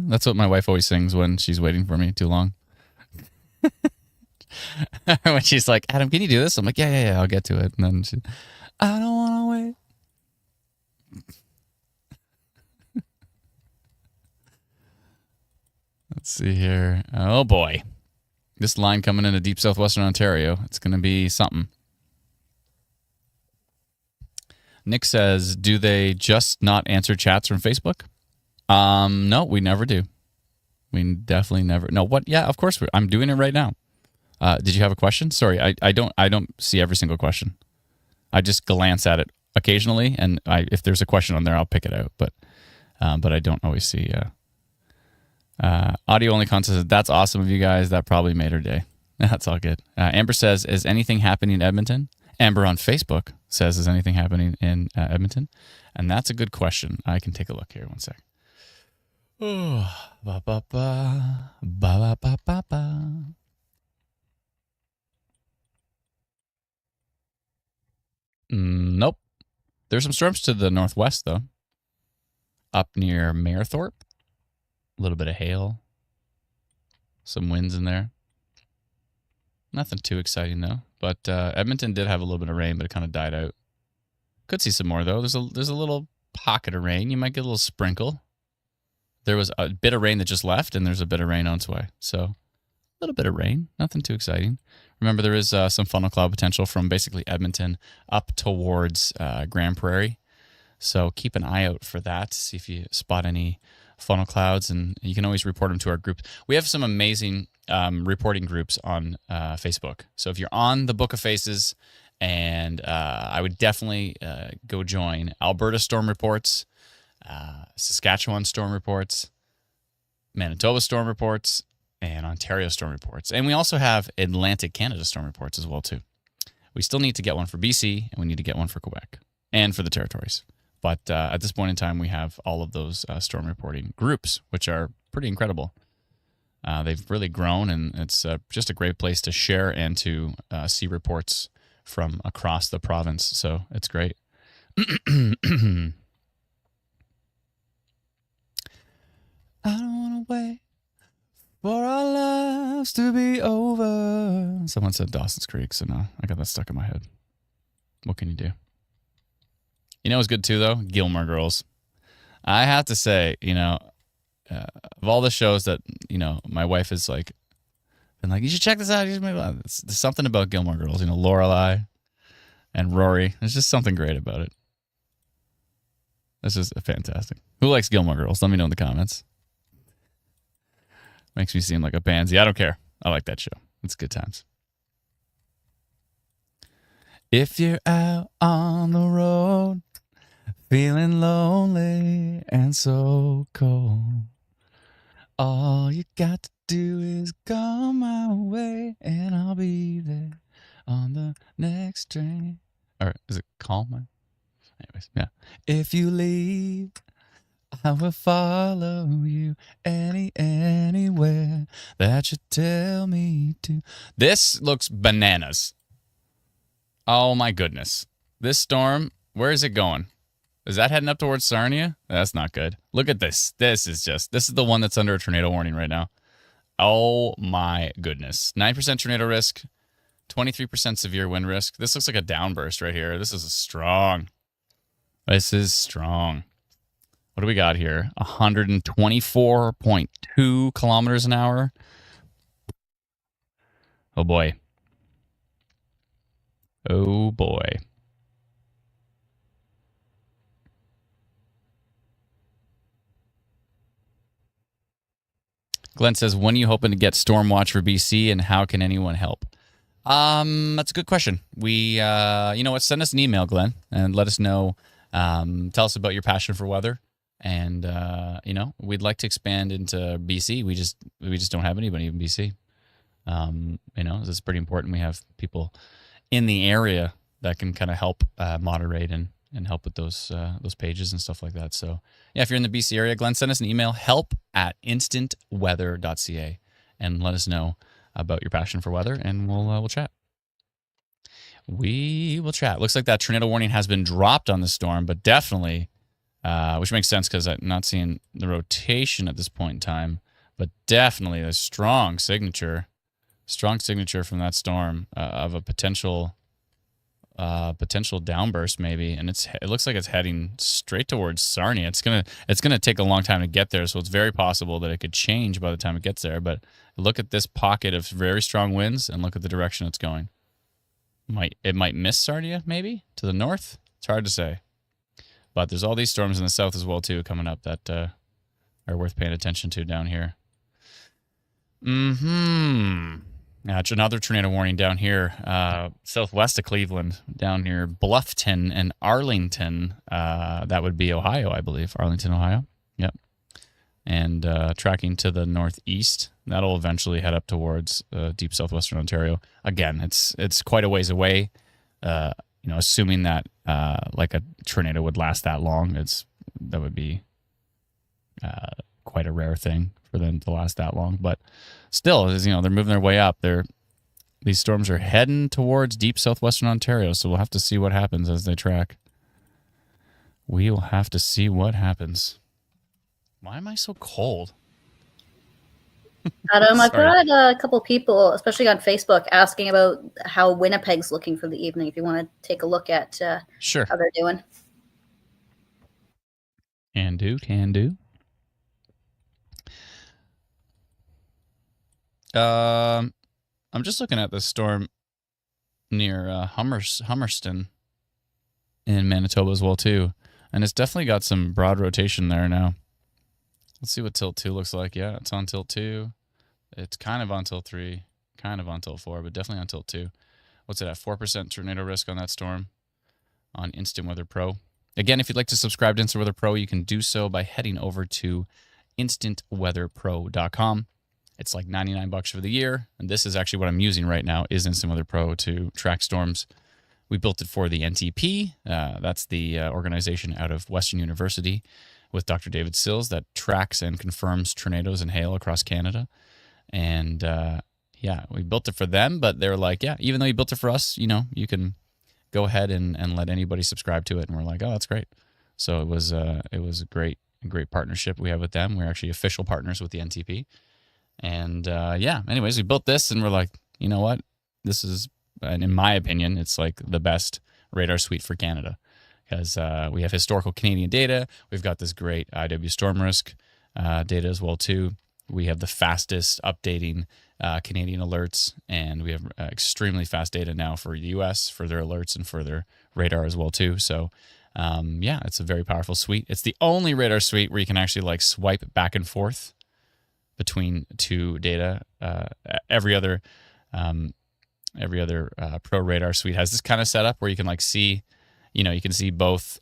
That's what my wife always sings when she's waiting for me too long. When she's like, Adam, can you do this? I'm like, yeah, I'll get to it. And then I don't want to wait. Let's see here. Oh, boy. This line coming into deep southwestern Ontario. It's going to be something. Nick says, do they just not answer chats from Facebook? No, we never do. We definitely never. No, what? Yeah, of course. I'm doing it right now. Did you have a question? Sorry, I don't see every single question. I just glance at it occasionally, and if there's a question on there, I'll pick it out. But I don't always see. Audio only contest. That's awesome of you guys. That probably made her day. That's all good. Amber says, "Is anything happening in Edmonton?" Amber on Facebook says, "Is anything happening in Edmonton?" And that's a good question. I can take a look here. One sec. Oh, ba ba ba ba ba ba ba ba. Nope. There's some storms to the northwest though. Up near Mayerthorpe, a little bit of hail, some winds in there. Nothing too exciting though. But Edmonton did have a little bit of rain, but it kind of died out. Could see some more though. There's a little pocket of rain. You might get a little sprinkle. There was a bit of rain that just left, and there's a bit of rain on its way. So a little bit of rain, nothing too exciting. Remember, there is some funnel cloud potential from basically Edmonton up towards Grand Prairie. So keep an eye out for that. See if you spot any funnel clouds, and you can always report them to our group. We have some amazing reporting groups on Facebook. So if you're on the Book of Faces, and I would definitely go join Alberta Storm Reports, Saskatchewan Storm Reports, Manitoba Storm Reports, and Ontario Storm Reports. And we also have Atlantic Canada Storm Reports as well, too. We still need to get one for BC, and we need to get one for Quebec and for the territories. But at this point in time, we have all of those storm reporting groups, which are pretty incredible. They've really grown, and it's just a great place to share and to see reports from across the province. So it's great. I don't want to wait for our lives to be over. Someone said Dawson's Creek, so no, I got that stuck in my head. What can you do? You know what's good too, though? Gilmore Girls. I have to say, of all the shows that, my wife is like, been like, you should check this out. There's something about Gilmore Girls, Lorelai and Rory. There's just something great about it. This is fantastic. Who likes Gilmore Girls? Let me know in the comments. Makes me seem like a pansy. I don't care. I like that show. It's good times. If you're out on the road, feeling lonely and so cold, all you got to do is come my way, and I'll be there on the next train. Or is it Call My? Anyways, yeah. If you leave, I will follow you anywhere that you tell me to. This looks bananas. Oh my goodness. This storm, where is it going? Is that heading up towards Sarnia? That's not good. Look at this. This is the one that's under a tornado warning right now. Oh my goodness. 9% tornado risk, 23% severe wind risk. This looks like a downburst right here. This is strong. This is strong. What do we got here? 124.2 kilometers an hour. Oh boy. Oh boy. Glenn says, when are you hoping to get storm watch for BC, and how can anyone help? That's a good question. We, you know what, send us an email, Glenn, and let us know. Tell us about your passion for weather. And, we'd like to expand into BC. We just don't have anybody in BC. It's pretty important. We have people in the area that can kind of help moderate and help with those pages and stuff like that. So, yeah, if you're in the BC area, Glenn, send us an email, help@instantweather.ca, and let us know about your passion for weather, and we'll chat. We will chat. Looks like that tornado warning has been dropped on the storm, but definitely, which makes sense because I'm not seeing the rotation at this point in time, but definitely a strong signature from that storm of a potential downburst maybe, and it looks like it's heading straight towards Sarnia. It's gonna take a long time to get there, so it's very possible that it could change by the time it gets there. But look at this pocket of very strong winds, and look at the direction it's going. It might miss Sarnia maybe to the north. It's hard to say, but there's all these storms in the south as well too coming up that are worth paying attention to down here. Mm-hmm. Yeah, it's another tornado warning down here, southwest of Cleveland, down near Bluffton and Arlington. That would be Ohio, I believe. Arlington, Ohio. Yep. And tracking to the northeast. That'll eventually head up towards deep southwestern Ontario. Again, it's quite a ways away. Assuming that like a tornado would last that long, that would be quite a rare thing for them to last that long. But still, they're moving their way up. These storms are heading towards deep southwestern Ontario, so we'll have to see what happens as they track. We will have to see what happens. Why am I so cold? Adam, I've got a couple people, especially on Facebook, asking about how Winnipeg's looking for the evening. If you want to take a look at sure how they're doing. Can do. I'm just looking at this storm near Hummerston in Manitoba as well too, and it's definitely got some broad rotation there now. Let's see what tilt 2 looks like. Yeah, it's on tilt 2. It's kind of on tilt 3, kind of on tilt 4, but definitely on tilt 2. What's it at? 4% tornado risk on that storm on Instant Weather Pro. Again, if you'd like to subscribe to Instant Weather Pro, you can do so by heading over to instantweatherpro.com. It's like $99 for the year, and this is actually what I'm using right now is Instant Weather Pro to track storms. We built it for the NTP. That's the organization out of Western University with Dr. David Sills that tracks and confirms tornadoes and hail across Canada. And we built it for them, but they're like, yeah, even though you built it for us, you can go ahead and let anybody subscribe to it. And we're like, oh, that's great. So it was a great partnership we have with them. We're actually official partners with the NTP. And anyways, we built this and we're like, you know what? This is, and in my opinion, it's like the best radar suite for Canada. Because we have historical Canadian data. We've got this great IW storm risk data as well, too. We have the fastest updating Canadian alerts, and we have extremely fast data now for the U.S. for their alerts and for their radar as well, too. So, it's a very powerful suite. It's the only radar suite where you can actually like swipe back and forth between two data. Every other Pro radar suite has this kind of setup where you can like see. You can see both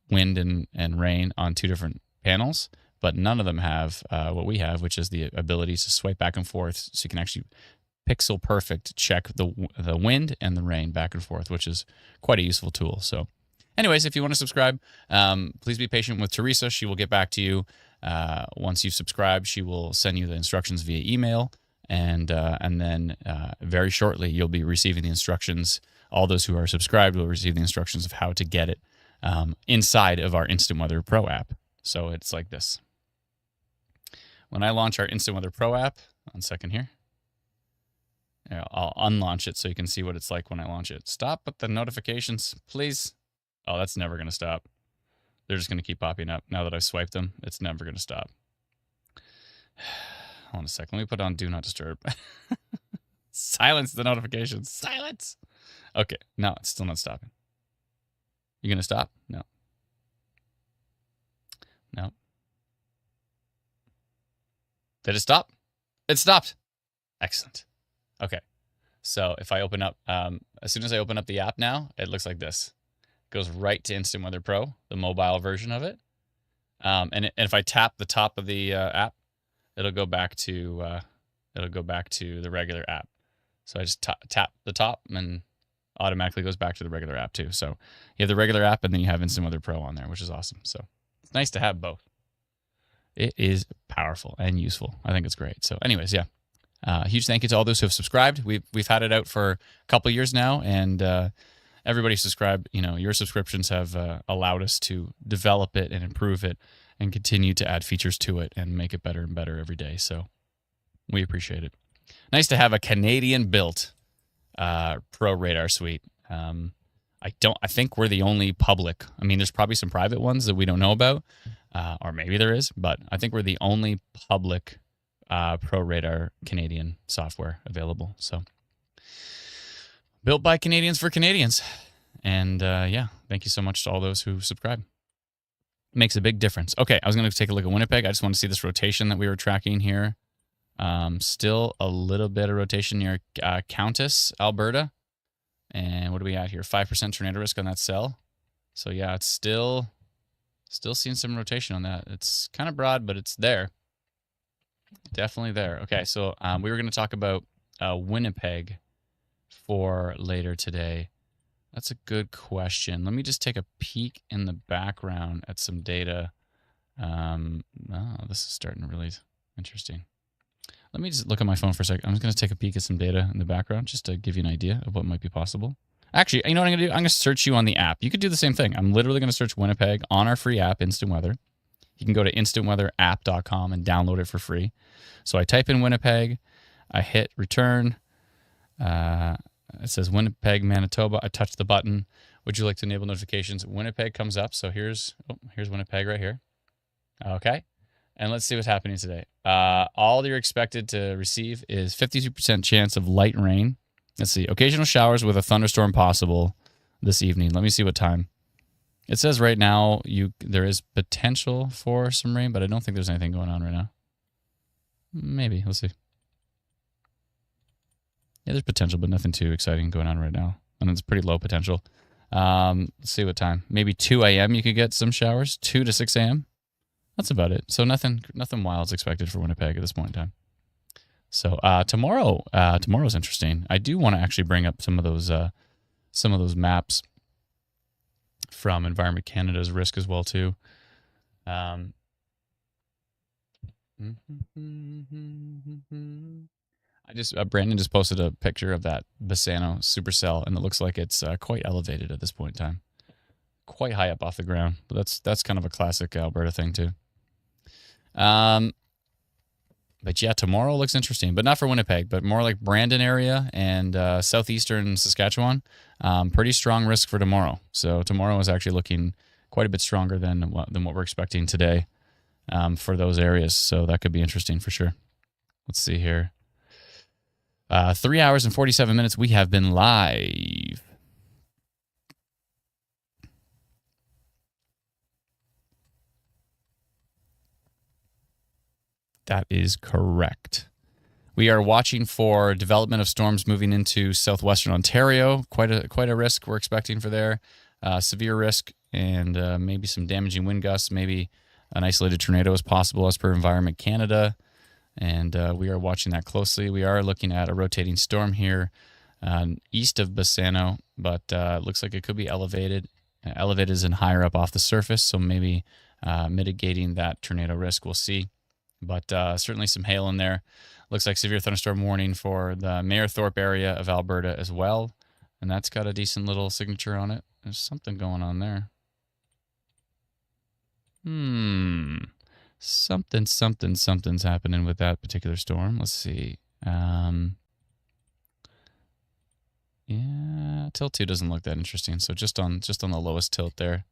wind and rain on two different panels, but none of them have what we have, which is the ability to swipe back and forth, so you can actually pixel perfect check the wind and the rain back and forth, which is quite a useful tool. So anyways, if you want to subscribe, please be patient with Teresa. She will get back to you once you've subscribed. She will send you the instructions via email, and then very shortly you'll be receiving the instructions. All those who are subscribed will receive the instructions of how to get it inside of our Instant Weather Pro app. So it's like this. When I launch our Instant Weather Pro app, 1 second here, I'll unlaunch it so you can see what it's like when I launch it. Stop with the notifications, please. Oh, that's never going to stop. They're just going to keep popping up. Now that I've swiped them, it's never going to stop. Hold on a second. Let me put on Do Not Disturb. Silence the notifications. Silence. Okay, no, it's still not stopping. You gonna stop? No. Did it stop? It stopped. Excellent. Okay, so if I open up, as soon as I open up the app now, it looks like this. It goes right to Instant Weather Pro, the mobile version of it. And if I tap the top of the app, it'll go back to the regular app. So I just tap the top and automatically goes back to the regular app too. So you have the regular app and then you have Instant Weather Pro on there, which is awesome. So it's nice to have both. It is powerful and useful. I think it's great. So anyways, yeah. Huge thank you to all those who have subscribed. We've had it out for a couple of years now, and everybody subscribed. Your subscriptions have allowed us to develop it and improve it and continue to add features to it and make it better and better every day. So we appreciate it. Nice to have a Canadian-built Pro radar suite. I think we're the only public. I mean, there's probably some private ones that we don't know about, or maybe there is, but I think we're the only public Pro radar Canadian software available. So built by Canadians for Canadians. And thank you so much to all those who subscribe. Makes a big difference. Okay, I was going to take a look at Winnipeg. I just want to see this rotation that we were tracking here Still a little bit of rotation near Countess, Alberta. And what do we got here? 5% tornado risk on that cell. So yeah, it's still seeing some rotation on that. It's kind of broad, but it's there. Definitely there. Okay, so we were going to talk about Winnipeg for later today. That's a good question. Let me just take a peek in the background at some data. This is starting to really interesting. Let me just look at my phone for a second. I'm just going to take a peek at some data in the background just to give you an idea of what might be possible. Actually, you know what I'm going to do? I'm going to search you on the app. You could do the same thing. I'm literally going to search Winnipeg on our free app, Instant Weather. You can go to instantweatherapp.com and download it for free. So I type in Winnipeg. I hit return. It says Winnipeg, Manitoba. I touch the button. Would you like to enable notifications? Winnipeg comes up. So here's Winnipeg right here. Okay. And let's see what's happening today. All you're expected to receive is 52% chance of light rain. Let's see. Occasional showers with a thunderstorm possible this evening. Let me see what time. It says right now there is potential for some rain, but I don't think there's anything going on right now. Maybe. Let's see. Yeah, there's potential, but nothing too exciting going on right now. And it's pretty low potential. Let's see what time. Maybe 2 a.m. you could get some showers. 2 to 6 a.m. That's about it. So nothing wild is expected for Winnipeg at this point in time. So tomorrow's interesting. I do want to actually bring up some of those maps from Environment Canada's risk as well too. Brandon just posted a picture of that Bassano supercell, and it looks like it's quite elevated at this point in time, quite high up off the ground. But that's kind of a classic Alberta thing too. But yeah, tomorrow looks interesting, but not for Winnipeg, but more like Brandon area and southeastern Saskatchewan. Pretty strong risk for tomorrow. So tomorrow is actually looking quite a bit stronger than what we're expecting today for those areas. So that could be interesting for sure. Let's see here. 3 hours and 47 minutes. We have been live. That is correct. We are watching for development of storms moving into southwestern Ontario. Quite a risk we're expecting for there. Severe risk and maybe some damaging wind gusts. Maybe an isolated tornado is possible as per Environment Canada. And we are watching that closely. We are looking at a rotating storm here east of Bassano, but it looks like it could be elevated. Elevated is in higher up off the surface, so maybe mitigating that tornado risk. We'll see. But certainly some hail in there. Looks like severe thunderstorm warning for the Mayerthorpe area of Alberta as well. And that's got a decent little signature on it. There's something going on there. Something's happening with that particular storm. Let's see. Yeah, tilt 2 doesn't look that interesting. So just on the lowest tilt there.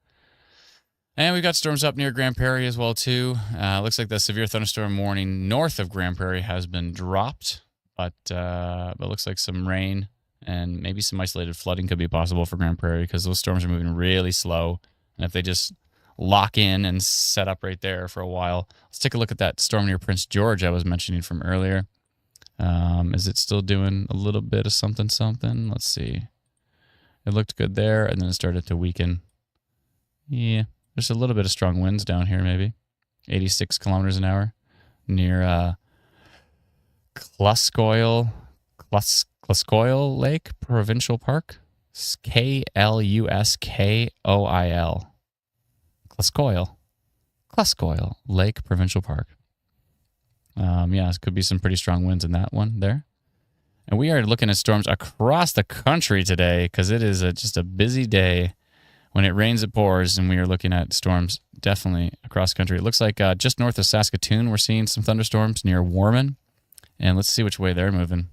And we've got storms up near Grand Prairie as well, too. Looks like the severe thunderstorm warning north of Grand Prairie has been dropped, but looks like some rain and maybe some isolated flooding could be possible for Grand Prairie because those storms are moving really slow. And if they just lock in and set up right there for a while. Let's take a look at that storm near Prince George I was mentioning from earlier. Is it still doing a little bit of something? Let's see. It looked good there, and then it started to weaken. Yeah. There's a little bit of strong winds down here, maybe 86 kilometers an hour near Kluskoil Lake Provincial Park. Kluskoil. Kluskoil Lake Provincial Park. Yeah, it could be some pretty strong winds in that one there. And we are looking at storms across the country today because it is just a busy day. When it rains, it pours, and we are looking at storms definitely across the country. It looks like just north of Saskatoon, we're seeing some thunderstorms near Warman. And let's see which way they're moving.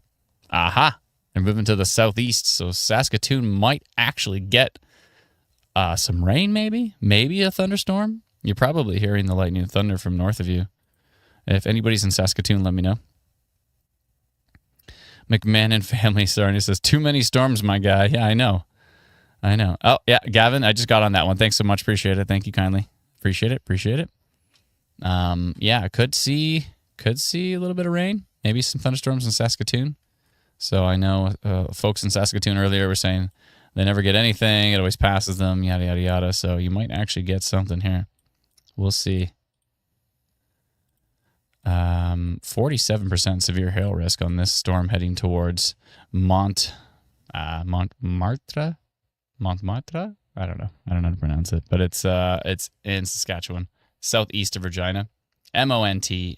Aha! They're moving to the southeast, so Saskatoon might actually get some rain, maybe? Maybe a thunderstorm? You're probably hearing the lightning and thunder from north of you. If anybody's in Saskatoon, let me know. McMahon family starting says, too many storms, my guy. Yeah, I know. Oh, yeah, Gavin, I just got on that one. Thanks so much. Appreciate it. Thank you kindly. Appreciate it. Yeah, I could see a little bit of rain. maybe some thunderstorms in Saskatoon. So I know folks in Saskatoon earlier were saying they never get anything. It always passes them, yada, yada, yada. So you might actually get something here. We'll see. 47% severe hail risk on this storm heading towards Montmartre. Montmartre? I don't know how to pronounce it, but it's in Saskatchewan, southeast of Regina. Montmartre.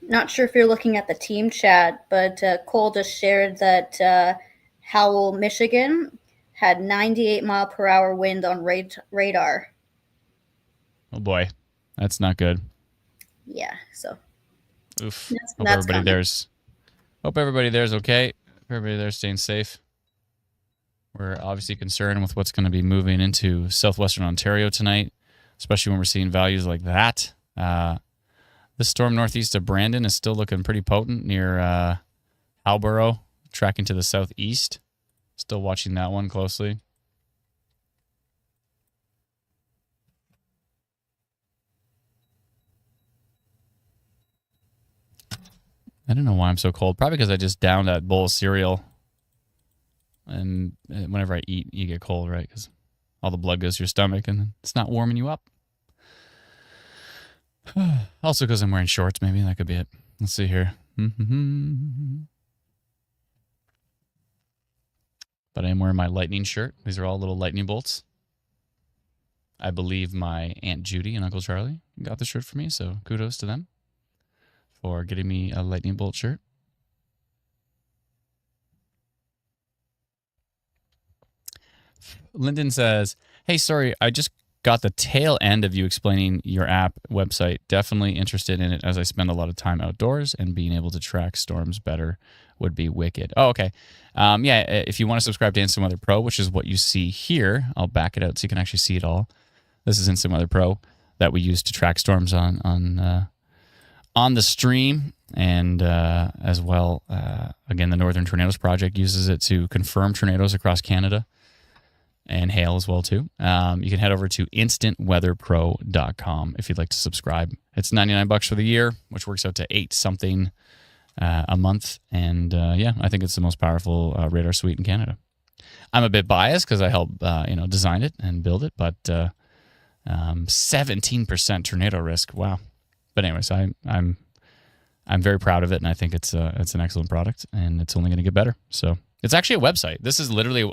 Not sure if you're looking at the team chat, but Cole just shared that Howell, Michigan had 98 mile per hour wind on radar. Oh boy, that's not good. Yeah, so. Oof. Hope everybody there's okay. Everybody there's staying safe. We're obviously concerned with what's going to be moving into southwestern Ontario tonight, especially when we're seeing values like that. This storm northeast of Brandon is still looking pretty potent near Halborough, tracking to the southeast. Still watching that one closely. I don't know why I'm so cold. Probably because I just downed that bowl of cereal. And whenever I eat, you get cold, right? Because all the blood goes to your stomach and it's not warming you up. Also because I'm wearing shorts, maybe. That could be it. Let's see here. But I am wearing my lightning shirt. These are all little lightning bolts. I believe my Aunt Judy and Uncle Charlie got the shirt for me, so kudos to them for getting me a lightning bolt shirt. Lyndon says, hey, sorry, I just got the tail end of you explaining your app website. Definitely interested in it as I spend a lot of time outdoors and being able to track storms better would be wicked. Oh, okay. Yeah, if you want to subscribe to Instant Weather Pro, which is what you see here, I'll back it out so you can actually see it all. This is Instant Weather Pro that we use to track storms on the stream, and as well, again, the Northern Tornadoes Project uses it to confirm tornadoes across Canada and hail as well too. You can head over to instantweatherpro.com if you'd like to subscribe. It's $99 for the year, which works out to $8 something a month, and yeah, I think it's the most powerful radar suite in Canada. I'm a bit biased because I helped design it and build it, but 17% tornado risk. Wow. But anyways, I'm very proud of it, and I think it's an excellent product, and it's only going to get better. So it's actually a website. This is literally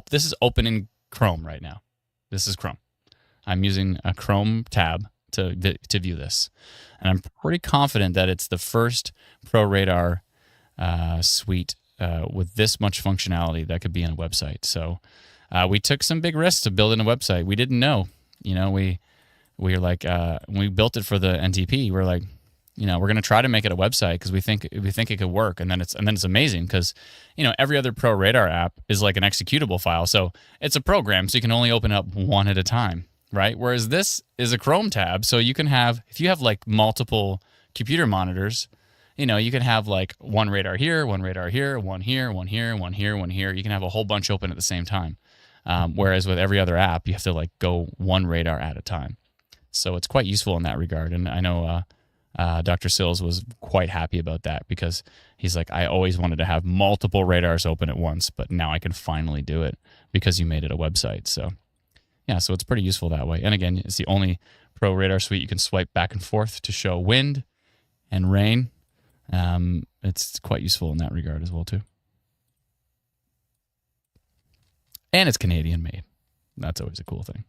this is open in Chrome right now. This is Chrome. I'm using a Chrome tab to view this, and I'm pretty confident that it's the first Pro Radar suite with this much functionality that could be in a website. So we took some big risks to build in a website. We didn't know. We were like, when we built it for the NTP, we're like, we're going to try to make it a website because we think it could work, and then it's amazing because every other Pro Radar app is like an executable file, so it's a program, so you can only open up one at a time, right? Whereas this is a Chrome tab, so you can have, if you have like multiple computer monitors, you can have like one radar here, one radar here, one here, one here, one here, one here. You can have a whole bunch open at the same time. Whereas with every other app, you have to like go one radar at a time. So it's quite useful in that regard. And I know Dr. Sills was quite happy about that because he's like, I always wanted to have multiple radars open at once, but now I can finally do it because you made it a website. So yeah, so it's pretty useful that way. And again, it's the only Pro Radar suite you can swipe back and forth to show wind and rain. It's quite useful in that regard as well too. And it's Canadian made. That's always a cool thing.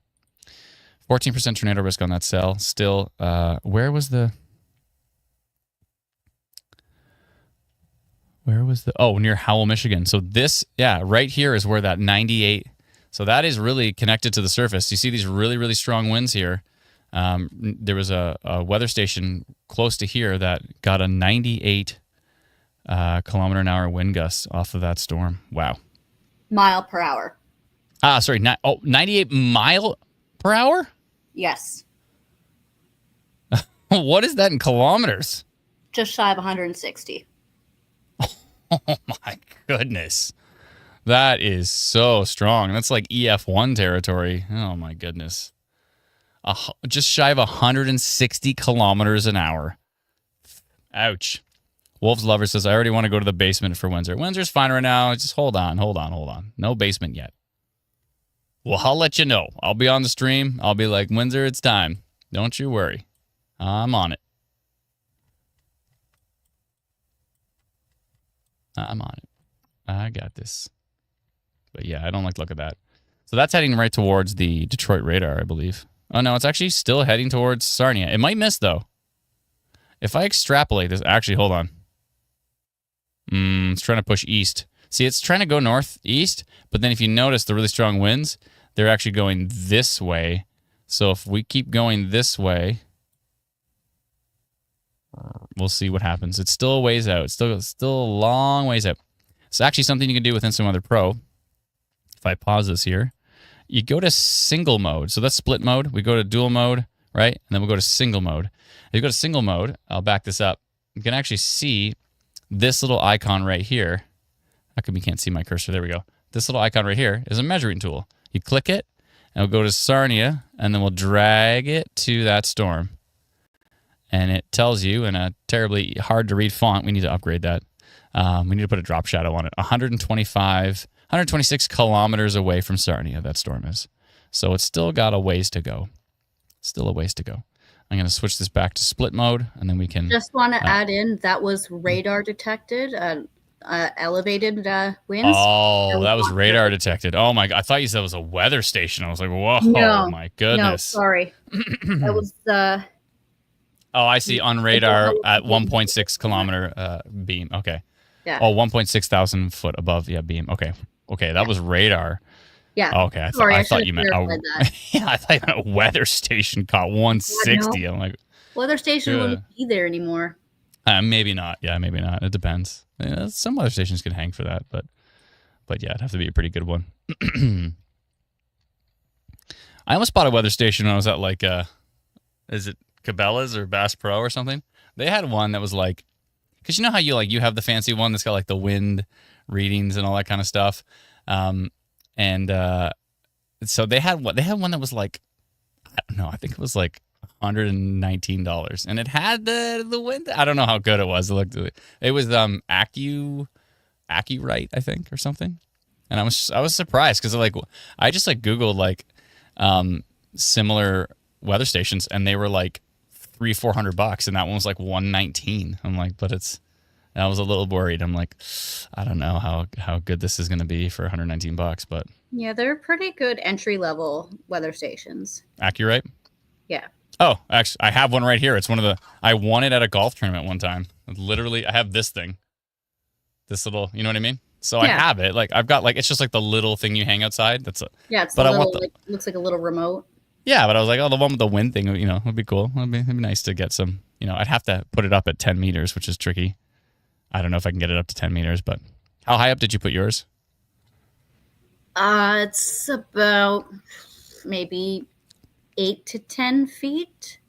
14% tornado risk on that cell. Still, where was the... Oh, near Howell, Michigan. So this, yeah, right here is where that 98... So that is really connected to the surface. You see these really, really strong winds here. There was a weather station close to here that got a 98 kilometer an hour wind gust off of that storm. Wow. Mile per hour. 98 mile per hour? Yes. What is that in kilometers? Just shy of 160. Oh my goodness. That is so strong. That's like EF1 territory. Oh my goodness. just shy of 160 kilometers an hour. Ouch. Wolves Lover says, I already want to go to the basement for Windsor. Windsor's fine right now. Just hold on. No basement yet. Well, I'll let you know. I'll be on the stream. I'll be like, Windsor, it's time. Don't you worry. I'm on it. I got this. But yeah, I don't like to look at that. So that's heading right towards the Detroit radar, I believe. Oh, no, it's actually still heading towards Sarnia. It might miss, though. If I extrapolate this, actually, hold on. It's trying to push east. See, it's trying to go northeast, but then if you notice the really strong winds, they're actually going this way. So if we keep going this way, we'll see what happens. It's still a ways out. It's still a long ways out. It's actually something you can do with Instant Weather Pro. If I pause this here, you go to single mode. So that's split mode. We go to dual mode, right? And then we'll go to single mode. If you go to single mode, I'll back this up. You can actually see this little icon right here. How come you can't see my cursor? There we go. This little icon right here is a measuring tool. You click it, and we'll go to Sarnia, and then we'll drag it to that storm. And it tells you in a terribly hard-to-read font, we need to upgrade that. We need to put a drop shadow on it. 126 kilometers away from Sarnia, that storm is. So it's still got a ways to go. Still a ways to go. I'm going to switch this back to split mode, and then we can... Just want to add in, that was radar detected, elevated winds. Oh, that was radar detected. Oh, my God. I thought you said it was a weather station. I was like, whoa, no, my goodness. No, sorry. That was... oh, I see. On radar at 1.6 kilometer beam. Okay. Yeah. Oh, 1.6 thousand foot above. Yeah, beam. Okay. Okay, that was radar. Yeah. Oh, okay. I thought you meant yeah, I thought you meant a weather station caught 160. No. I'm like, weather station wouldn't be there anymore. Maybe not. Yeah, maybe not. It depends. Yeah, some weather stations can hang for that, but yeah, it'd have to be a pretty good one. I almost bought a weather station when I was at like is it Cabela's or Bass Pro or something? They had one that was like, because you know how you have the fancy one that's got like the wind readings and all that kind of stuff. So they had one that was like, I don't know, I think it was like $119, and it had the wind. I don't know how good it was. It was AccuRite, I think, or something. And I was surprised because I just Googled similar weather stations, and they were like $300-400, and that one was like $119. I'm like, I was a little worried. I'm like, I don't know how good this is going to be for $119, but yeah, they're pretty good entry level weather stations. AccuRite? Yeah. Oh, actually, I have one right here. It's I won it at a golf tournament one time. Literally, I have this thing. This little, you know what I mean? So yeah. I have it. I've got it's just the little thing you hang outside. It's looks like a little remote. Yeah, but I was like, the one with the wind thing, would be cool. It'd be nice to get some, I'd have to put it up at 10 meters, which is tricky. I don't know if I can get it up to 10 meters, but how high up did you put yours? It's about maybe 8 to 10 feet.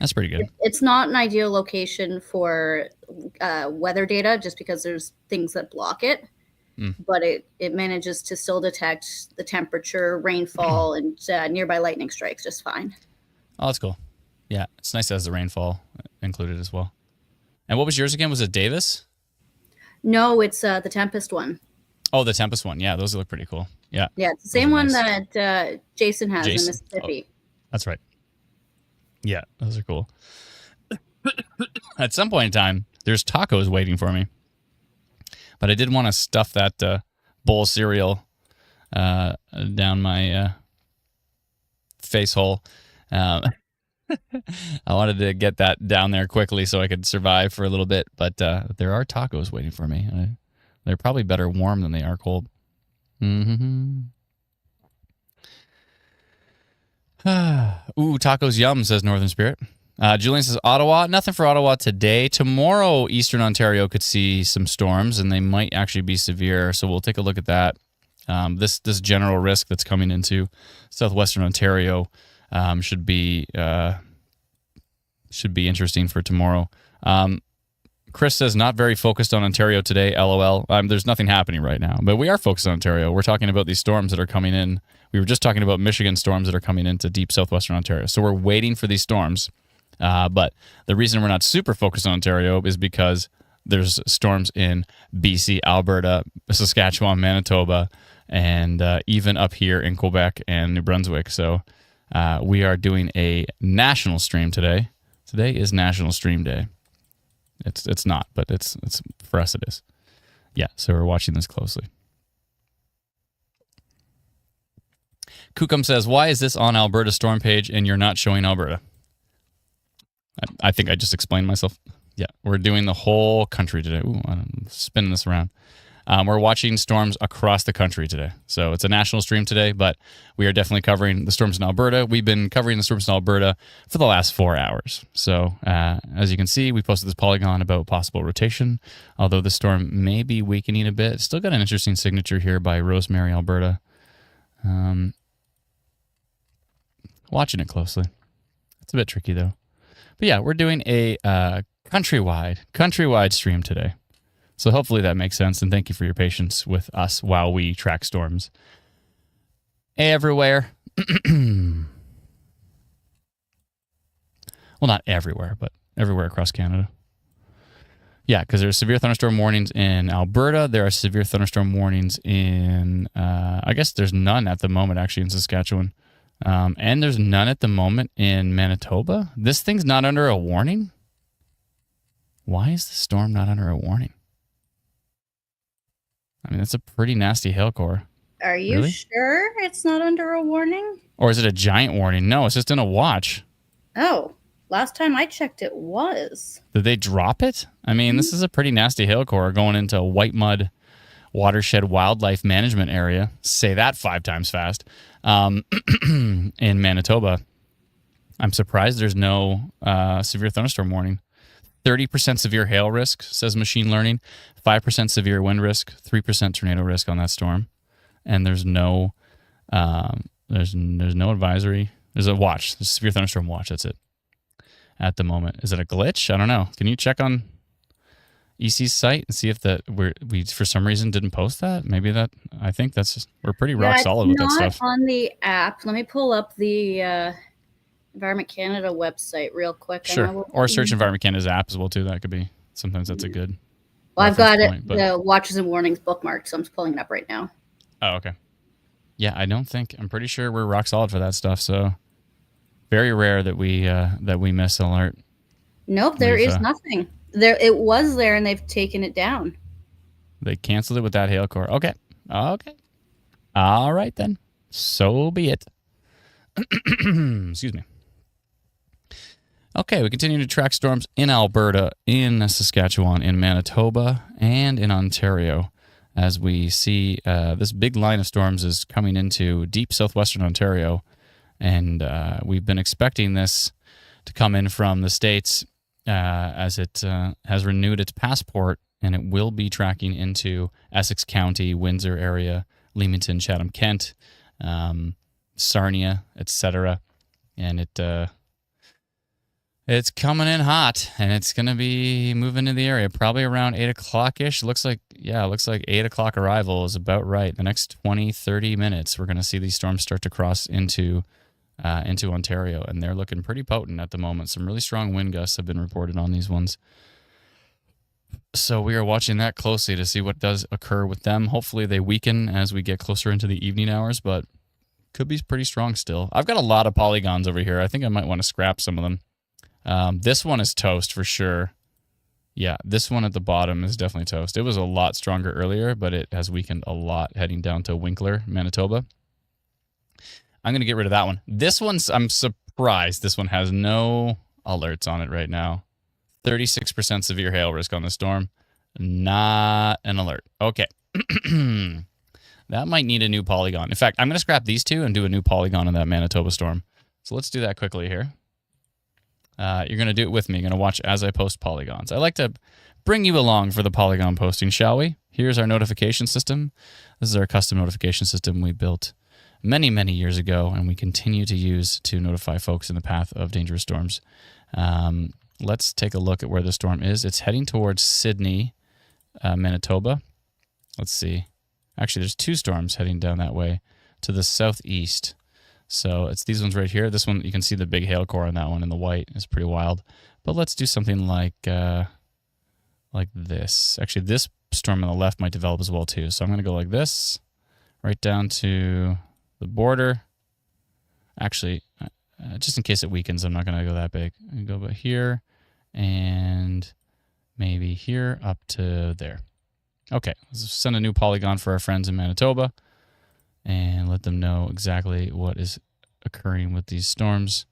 That's pretty good. It's not an ideal location for weather data just because there's things that block it. But it manages to still detect the temperature, rainfall, and nearby lightning strikes just fine. Oh, that's cool. Yeah, it's nice it has the rainfall included as well. And what was yours again? Was it Davis? No, it's the Tempest one. Oh, the Tempest one. Yeah, those look pretty cool. Yeah. Yeah, it's the same one that Jason has in Mississippi. Oh, that's right. Yeah, those are cool. At some point in time, there's tacos waiting for me. But I did want to stuff that bowl of cereal down my face hole. I wanted to get that down there quickly so I could survive for a little bit. But there are tacos waiting for me. They're probably better warm than they are cold. Mm-hmm. Ooh, tacos yum, says Northern Spirit. Julian says, Ottawa, nothing for Ottawa today. Tomorrow, Eastern Ontario could see some storms, and they might actually be severe, so we'll take a look at that. This general risk that's coming into Southwestern Ontario should be interesting for tomorrow. Chris says, not very focused on Ontario today, LOL. There's nothing happening right now, but we are focused on Ontario. We're talking about these storms that are coming in. We were just talking about Michigan storms that are coming into deep southwestern Ontario. So we're waiting for these storms. But the reason we're not super focused on Ontario is because there's storms in BC, Alberta, Saskatchewan, Manitoba, and even up here in Quebec and New Brunswick. So we are doing a national stream today. Today is National Stream Day. It's not, but it's for us it is. Yeah, so we're watching this closely. Kukum says, why is this on Alberta storm page and you're not showing Alberta? I think I just explained myself. Yeah, we're doing the whole country today. Ooh, I'm spinning this around. We're watching storms across the country today. So it's a national stream today, but we are definitely covering the storms in Alberta. We've been covering the storms in Alberta for the last 4 hours. So as you can see, we posted this polygon about possible rotation, although the storm may be weakening a bit. It's still got an interesting signature here by Rosemary, Alberta. Watching it closely. It's a bit tricky, though. But yeah, we're doing a countrywide stream today. So hopefully that makes sense, and thank you for your patience with us while we track storms everywhere. Well, not everywhere, but everywhere across Canada. Yeah, because there's severe thunderstorm warnings in Alberta. There are severe thunderstorm warnings in, I guess there's none at the moment, actually, in Saskatchewan. And there's none at the moment in Manitoba. This thing's not under a warning? Why is the storm not under a warning? I mean, that's a pretty nasty hail core. Are you sure it's not under a warning? Or is it a giant warning? No, it's just in a watch. Oh, last time I checked it was. Did they drop it? I mean, this is a pretty nasty hail core going into White Mud Watershed Wildlife Management Area. Say that 5 times fast. In Manitoba. I'm surprised there's no severe thunderstorm warning. 30% severe hail risk, says machine learning. 5% severe wind risk. 3% tornado risk on that storm. And there's no advisory. There's a watch. There's a severe thunderstorm watch. That's it. At the moment, is it a glitch? I don't know. Can you check on EC's site and see if we for some reason didn't post that? Maybe that. I think we're pretty rock solid with that stuff. On the app. Let me pull up the Environment Canada website real quick. Sure. Or search Environment Canada's app as well too. That could be. Sometimes that's a good. Well, I've got the watches and warnings bookmarked, so I'm just pulling it up right now. Oh, okay. Yeah, I'm pretty sure we're rock solid for that stuff. So very rare that we miss an alert. Nope, there is nothing. It was there, and they've taken it down. They canceled it with that hail core. Okay. All right, then. So be it. Excuse me. Okay, we continue to track storms in Alberta, in Saskatchewan, in Manitoba, and in Ontario. As we see this big line of storms is coming into deep southwestern Ontario, and we've been expecting this to come in from the States as it has renewed its passport, and it will be tracking into Essex County, Windsor area, Leamington, Chatham, Kent, Sarnia, etc. And it's coming in hot, and it's going to be moving to the area probably around 8 o'clock-ish. Looks like 8 o'clock arrival is about right. The next 20, 30 minutes, we're going to see these storms start to cross into Ontario, and they're looking pretty potent at the moment. Some really strong wind gusts have been reported on these ones. So we are watching that closely to see what does occur with them. Hopefully they weaken as we get closer into the evening hours, but could be pretty strong still. I've got a lot of polygons over here. I think I might want to scrap some of them. This one is toast for sure. Yeah, this one at the bottom is definitely toast. It was a lot stronger earlier, but it has weakened a lot heading down to Winkler, Manitoba. I'm going to get rid of that one. This one's, I'm surprised this one has no alerts on it right now. 36% severe hail risk on the storm. Not an alert. Okay. That might need a new polygon. In fact, I'm going to scrap these two and do a new polygon on that Manitoba storm. So let's do that quickly here. You're going to do it with me. You're going to watch as I post polygons. I like to bring you along for the polygon posting, shall we? Here's our notification system. This is our custom notification system we built many, many years ago, and we continue to use to notify folks in the path of dangerous storms. let's take a look at where the storm is. It's heading towards Sydney, Manitoba. Let's see. Actually, there's 2 storms heading down that way to the southeast. So it's these ones right here. This one, you can see the big hail core on that one, and the white is pretty wild. But let's do something like this. Actually, this storm on the left might develop as well too. So I'm going to go like this, right down to the border. Actually, just in case it weakens, I'm not going to go that big. I'm going to go about here and maybe here up to there. Okay, let's send a new polygon for our friends in Manitoba and let them know exactly what is occurring with these storms.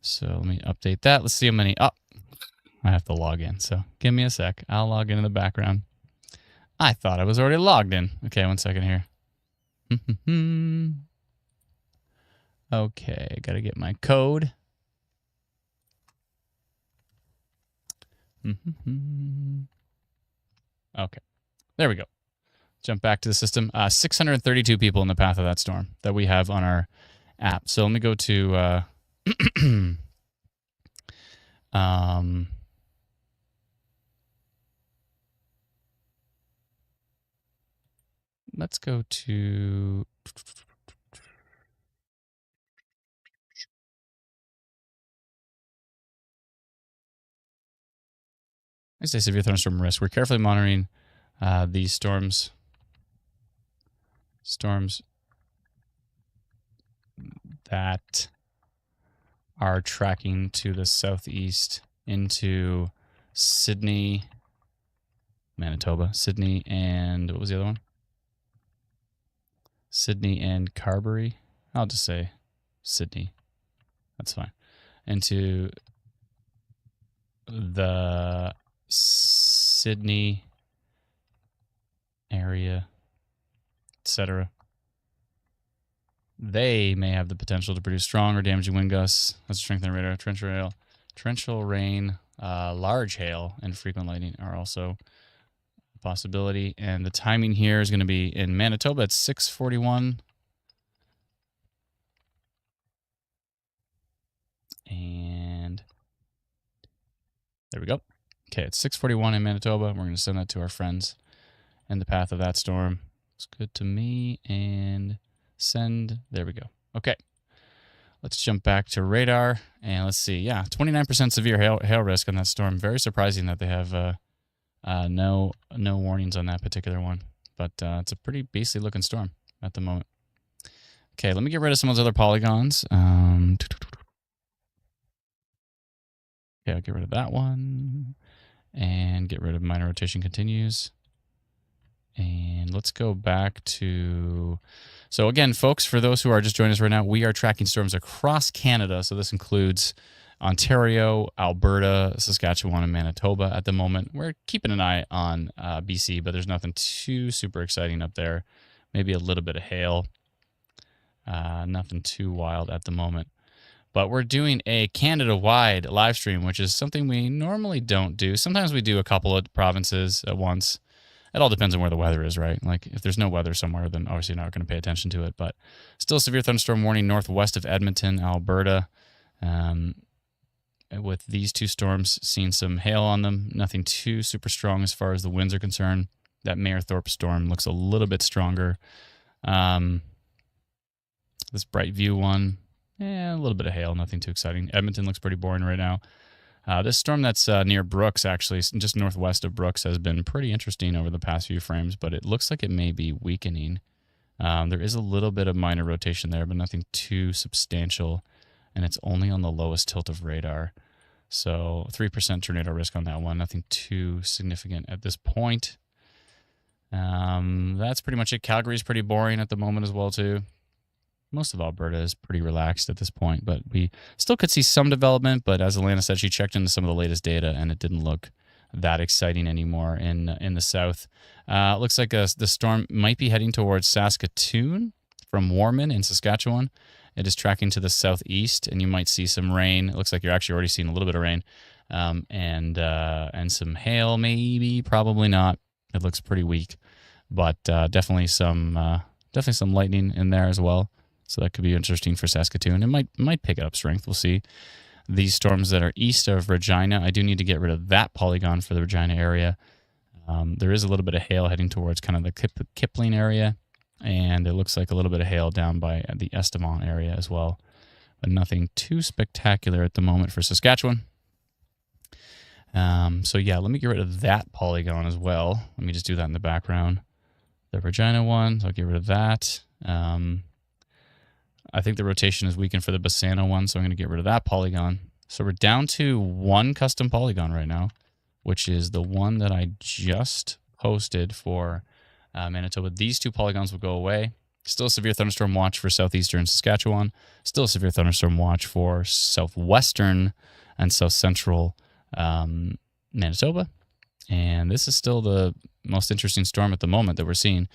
So let me update that. Let's see how many. Oh, I have to log in. So give me a sec. I'll log in the background. I thought I was already logged in. Okay, 1 second here. Okay, got to get my code. Okay, there we go. Jump back to the system. 632 people in the path of that storm that we have on our app. So let me go to let's go to I say severe thunderstorm risk. We're carefully monitoring these storms that are tracking to the southeast into Sydney, Manitoba. Sydney and what was the other one? Sydney and Carberry. I'll just say Sydney. That's fine. Into the Sydney area, etc. They may have the potential to produce strong or damaging wind gusts. That's strengthening radar. Torrential rain, large hail, and frequent lightning are also a possibility. And the timing here is going to be in Manitoba at 6:41. And there we go. Okay, it's 6:41 in Manitoba. We're going to send that to our friends in the path of that storm. It's good to me. And send. There we go. Okay. Let's jump back to radar. And let's see. Yeah, 29% severe hail risk on that storm. Very surprising that they have no warnings on that particular one. But it's a pretty beastly looking storm at the moment. Okay, let me get rid of some of those other polygons. Okay, I'll get rid of that one. And get rid of minor rotation continues. And let's go back to... So again, folks, for those who are just joining us right now, we are tracking storms across Canada. So this includes Ontario, Alberta, Saskatchewan, and Manitoba at the moment. We're keeping an eye on BC, but there's nothing too super exciting up there. Maybe a little bit of hail. Nothing too wild at the moment. But we're doing a Canada-wide live stream, which is something we normally don't do. Sometimes we do a couple of provinces at once. It all depends on where the weather is, right? Like if there's no weather somewhere, then obviously you're not going to pay attention to it. But still severe thunderstorm warning northwest of Edmonton, Alberta. With these 2 storms, seeing some hail on them. Nothing too super strong as far as the winds are concerned. That Mayor Thorpe storm looks a little bit stronger. This Bright View one, a little bit of hail, nothing too exciting. Edmonton looks pretty boring right now. This storm that's near Brooks, actually, just northwest of Brooks, has been pretty interesting over the past few frames, but it looks like it may be weakening. There is a little bit of minor rotation there, but nothing too substantial, and it's only on the lowest tilt of radar. So 3% tornado risk on that one, nothing too significant at this point. That's pretty much it. Calgary's pretty boring at the moment as well, too. Most of Alberta is pretty relaxed at this point, but we still could see some development. But as Alana said, she checked into some of the latest data, and it didn't look that exciting anymore in the south. It looks like the storm might be heading towards Saskatoon from Warman in Saskatchewan. It is tracking to the southeast, and you might see some rain. It looks like you're actually already seeing a little bit of rain, and some hail, maybe, probably not. It looks pretty weak, but definitely some lightning in there as well. So that could be interesting for Saskatoon. It might pick up strength. We'll see. These storms that are east of Regina, I do need to get rid of that polygon for the Regina area. There is a little bit of hail heading towards kind of the Kipling area, and it looks like a little bit of hail down by the Estevan area as well, but nothing too spectacular at the moment for Saskatchewan. So yeah, let me get rid of that polygon as well. Let me just do that in the background. The Regina one, so I'll get rid of that. I think the rotation is weakened for the Bassano one, so I'm going to get rid of that polygon. So we're down to one custom polygon right now, which is the one that I just posted for Manitoba. These two polygons will go away. Still a severe thunderstorm watch for southeastern Saskatchewan. Still a severe thunderstorm watch for southwestern and south central Manitoba. And this is still the most interesting storm at the moment that we're seeing.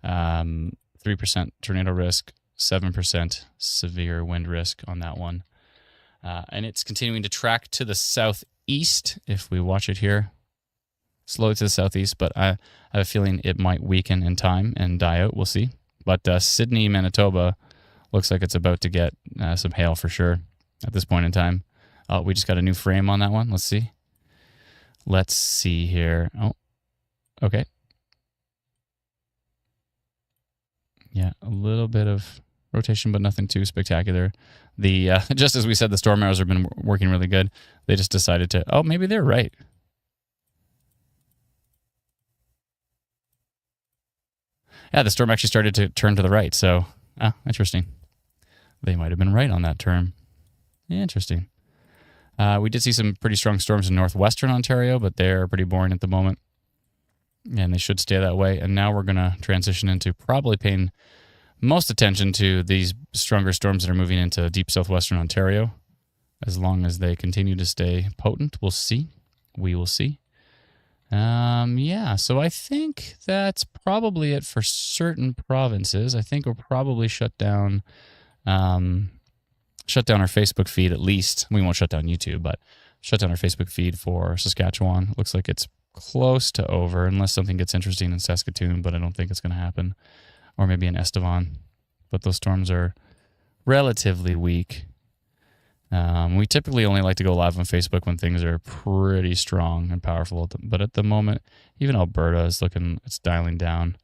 3% tornado risk, 7% severe wind risk on that one. And it's continuing to track to the southeast if we watch it here. Slowly to the southeast, but I have a feeling it might weaken in time and die out. We'll see. But Sydney, Manitoba looks like it's about to get some hail for sure at this point in time. We just got a new frame on that one. Let's see. Let's see here. Oh, okay. Yeah, a little bit of rotation, but nothing too spectacular. The just as we said, the storm arrows have been working really good. They just decided to, oh, maybe they're right. Yeah, the storm actually started to turn to the right. So, interesting. They might have been right on that term. Interesting. We did see some pretty strong storms in Northwestern Ontario, but they're pretty boring at the moment. And they should stay that way. And now we're going to transition into probably paying most attention to these stronger storms that are moving into deep southwestern Ontario. As long as they continue to stay potent, we'll see. We will see. Yeah, so I think that's probably it for certain provinces. I think we'll probably shut down our Facebook feed at least. We won't shut down YouTube, but shut down our Facebook feed for Saskatchewan. Looks like it's close to over, unless something gets interesting in Saskatoon, but I don't think it's going to happen. Or maybe in Estevan. But those storms are relatively weak. We typically only like to go live on Facebook when things are pretty strong and powerful. But at the moment, even Alberta is it's dialing down.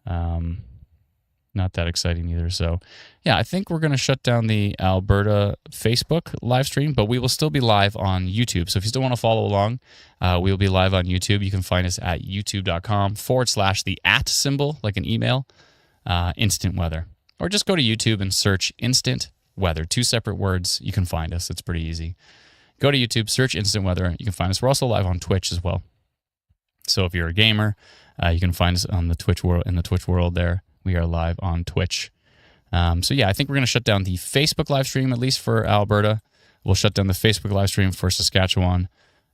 Not that exciting either. So, yeah, I think we're going to shut down the Alberta Facebook live stream, but we will still be live on YouTube. So if you still want to follow along, we'll be live on YouTube. You can find us at youtube.com/the @ symbol, like an email, instant weather. Or just go to YouTube and search instant weather. 2 separate words. You can find us. It's pretty easy. Go to YouTube, search instant weather. You can find us. We're also live on Twitch as well. So if you're a gamer, you can find us on the Twitch world, in the Twitch world there. We are live on Twitch. So yeah, I think we're going to shut down the Facebook live stream, at least for Alberta. We'll shut down the Facebook live stream for Saskatchewan.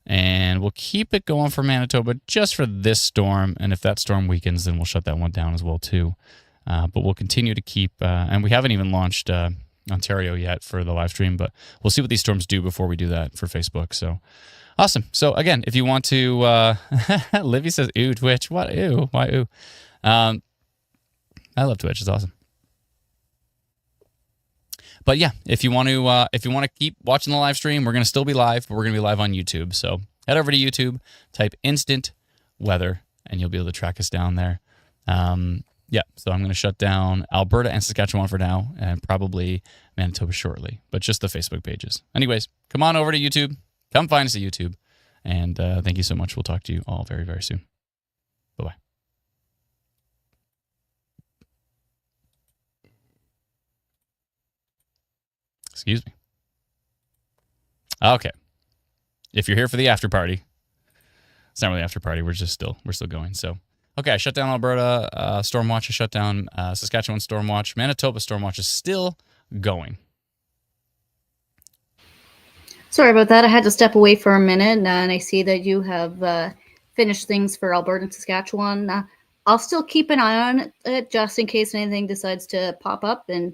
And we'll keep it going for Manitoba just for this storm. And if that storm weakens, then we'll shut that one down as well too. But we'll continue to keep, and we haven't even launched Ontario yet for the live stream, but we'll see what these storms do before we do that for Facebook. So awesome. So again, if you want to, Livy says, ooh, Twitch. What? Ooh. Why ooh? I love Twitch. It's awesome. But yeah, if you want to keep watching the live stream, we're going to still be live, but we're going to be live on YouTube. So head over to YouTube, type instant weather, and you'll be able to track us down there. Yeah, so I'm going to shut down Alberta and Saskatchewan for now, and probably Manitoba shortly, but just the Facebook pages. Anyways, come on over to YouTube. Come find us at YouTube. And thank you so much. We'll talk to you all very, very soon. Bye-bye. Excuse me. Okay. If you're here for the after party, it's not really after party. We're still going. So, okay, I shut down Alberta storm watch. I shut down Saskatchewan storm watch. Manitoba storm watch is still going. Sorry about that. I had to step away for a minute, and I see that you have finished things for Alberta and Saskatchewan. I'll still keep an eye on it just in case anything decides to pop up and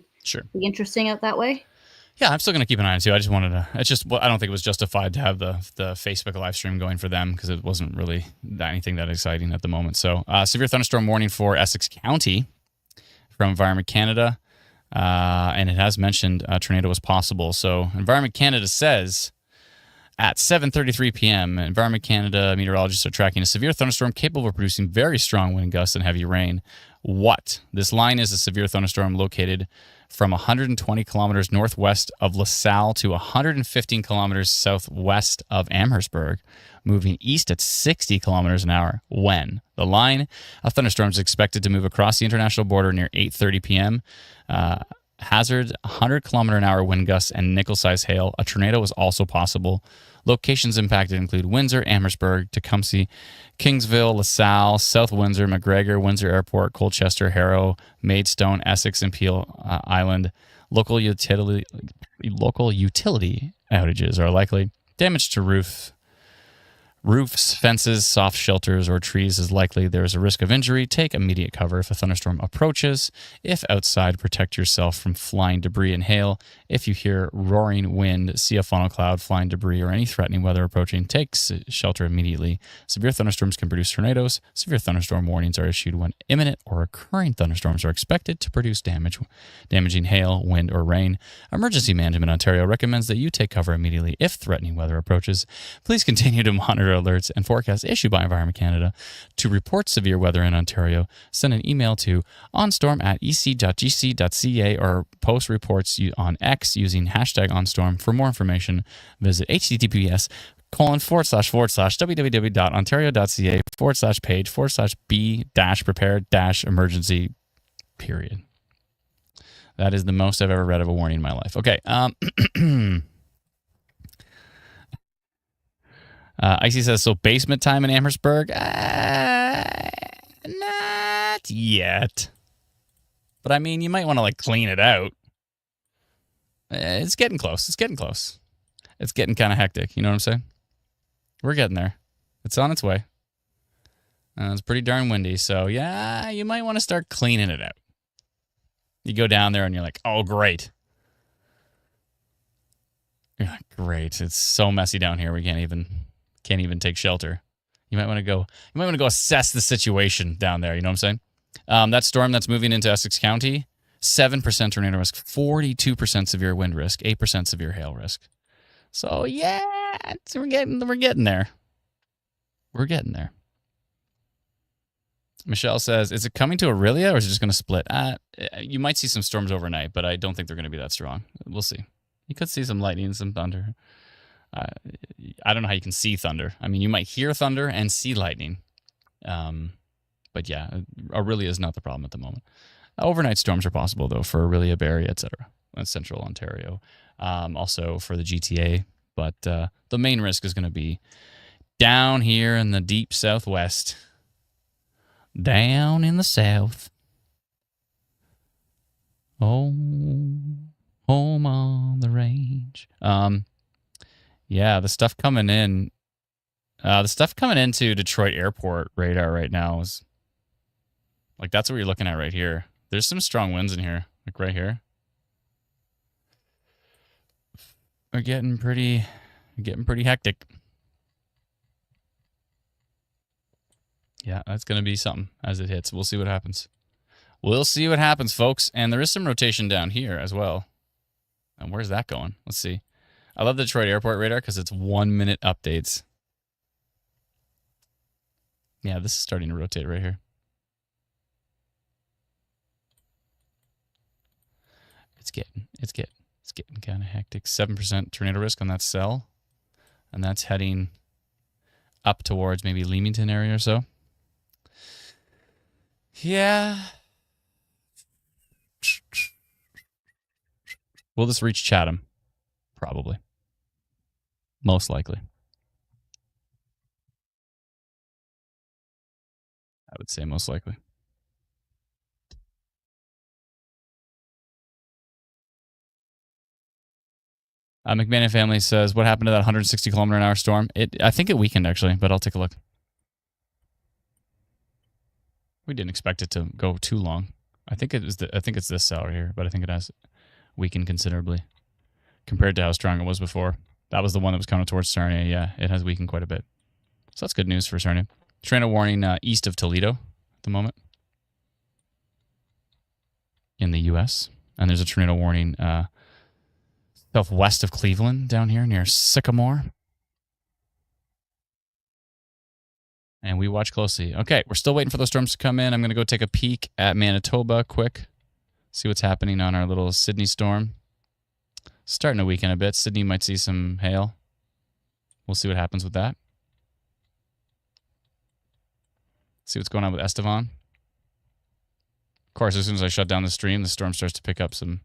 be interesting out that way. Yeah, I'm still going to keep an eye on it too. I just wanted to, I don't think it was justified to have the Facebook live stream going for them because it wasn't really anything that exciting at the moment. So severe thunderstorm warning for Essex County from Environment Canada. And it has mentioned a tornado was possible. So Environment Canada says at 7:33 p.m., Environment Canada meteorologists are tracking a severe thunderstorm capable of producing very strong wind gusts and heavy rain. What? This line is a severe thunderstorm located from 120 kilometers northwest of LaSalle to 115 kilometers southwest of Amherstburg, moving east at 60 kilometers an hour. When? The line of thunderstorms is expected to move across the international border near 8:30 p.m. Hazard 100 kilometer an hour wind gusts and nickel-sized hail. A tornado is also possible. Locations impacted include Windsor, Amherstburg, Tecumseh, Kingsville, LaSalle, South Windsor, McGregor, Windsor Airport, Colchester, Harrow, Maidstone, Essex, and Peel Island. Local utility outages are likely. Damage to roofs, fences, soft shelters, or trees is likely. There is a risk of injury. Take immediate cover if a thunderstorm approaches. If outside, protect yourself from flying debris and hail. If you hear roaring wind, see a funnel cloud, flying debris, or any threatening weather approaching, take shelter immediately. Severe thunderstorms can produce tornadoes. Severe thunderstorm warnings are issued when imminent or occurring thunderstorms are expected to produce damaging hail, wind, or rain. Emergency Management Ontario recommends that you take cover immediately if threatening weather approaches. Please continue to monitor alerts and forecasts issued by Environment Canada. To report severe weather in Ontario, send an email to onstorm@ec.gc.ca or post reports on X using hashtag onstorm. For more information, visit https://www.ontario.ca/page/b-prepared-emergency period. That is the most I've ever read of a warning in my life. Okay. Icy says, so basement time in Amherstburg? Not yet. But I mean, you might want to clean it out. It's getting close. It's getting close. It's getting kind of hectic. You know what I'm saying? We're getting there. It's on its way. It's pretty darn windy. So yeah, you might want to start cleaning it out. You go down there and you're like, oh, great. You're like, great. It's so messy down here. We can't even take shelter. You might want to go assess the situation down there. You know what I'm saying? That storm that's moving into Essex County, 7% tornado risk, 42% severe wind risk, 8% severe hail risk. So yeah, we're getting there. We're getting there. Michelle says, is it coming to Aurelia or is it just going to split? You might see some storms overnight, but I don't think they're going to be that strong. We'll see. You could see some lightning and some thunder. I don't know how you can see thunder. I mean, you might hear thunder and see lightning. But yeah, Aurelia is not the problem at the moment. Overnight storms are possible, though, for Aurelia, Barrie, etc. That's Central Ontario. Also for the GTA. But the main risk is going to be down here in the deep southwest. Down in the south. Home on the range. Yeah, the stuff coming in. The stuff coming into Detroit Airport radar right now is that's what you're looking at right here. There's some strong winds in here, right here. We're getting pretty hectic. Yeah, that's going to be something as it hits. We'll see what happens. We'll see what happens, folks. And there is some rotation down here as well. And where's that going? Let's see. I love the Detroit Airport radar because it's 1 minute updates. Yeah, this is starting to rotate right here. It's getting kind of hectic. 7% tornado risk on that cell. And that's heading up towards maybe Leamington area or so. Yeah. Will this reach Chatham? Probably. Most likely. I would say most likely. McMahon family says, what happened to that 160 kilometer an hour storm? I think it weakened actually, but I'll take a look. We didn't expect it to go too long. I think it's this cell right here, but I think it has weakened considerably compared to how strong it was before. That was the one that was coming towards Sarnia. Yeah, it has weakened quite a bit. So that's good news for Sarnia. Tornado warning east of Toledo at the moment in the U.S. And there's a tornado warning southwest of Cleveland down here near Sycamore. And we watch closely. Okay, we're still waiting for those storms to come in. I'm going to go take a peek at Manitoba quick. See what's happening on our little Sydney storm. Starting to weaken a bit. Sydney might see some hail. We'll see what happens with that. See what's going on with Estevan. Of course, as soon as I shut down the stream, the storm starts to pick up some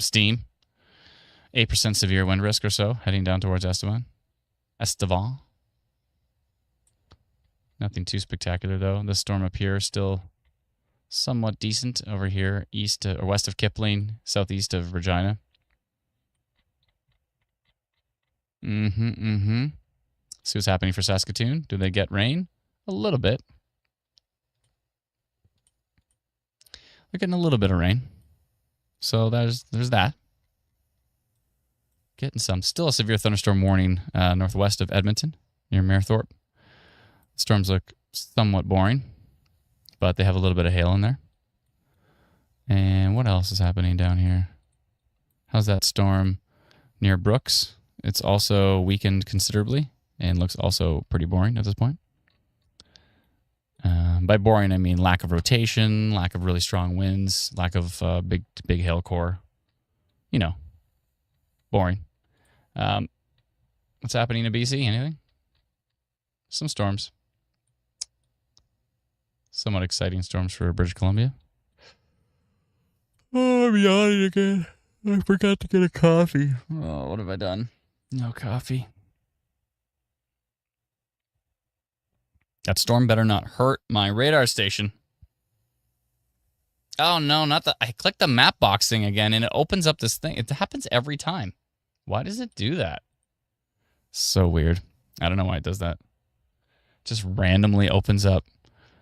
steam. 8% severe wind risk or so heading down towards Estevan. Nothing too spectacular, though. This storm up here is still somewhat decent over here, east or west of Kipling, southeast of Regina. See what's happening for Saskatoon. Do they get rain? A little bit. They're getting a little bit of rain. So there's that. Getting some. Still a severe thunderstorm warning northwest of Edmonton, near Mayerthorpe. Storms look somewhat boring, but they have a little bit of hail in there. And what else is happening down here? How's that storm near Brooks? It's also weakened considerably and looks also pretty boring at this point. By boring, I mean lack of rotation, lack of really strong winds, lack of big hail core. You know, boring. What's happening in BC? Anything? Some storms. Somewhat exciting storms for British Columbia. Oh, I'm yawning again. I forgot to get a coffee. Oh, what have I done? No coffee. That storm better not hurt my radar station. Oh, no, not the... I clicked the map box thing again, and it opens up this thing. It happens every time. Why does it do that? So weird. I don't know why it does that. Just randomly opens up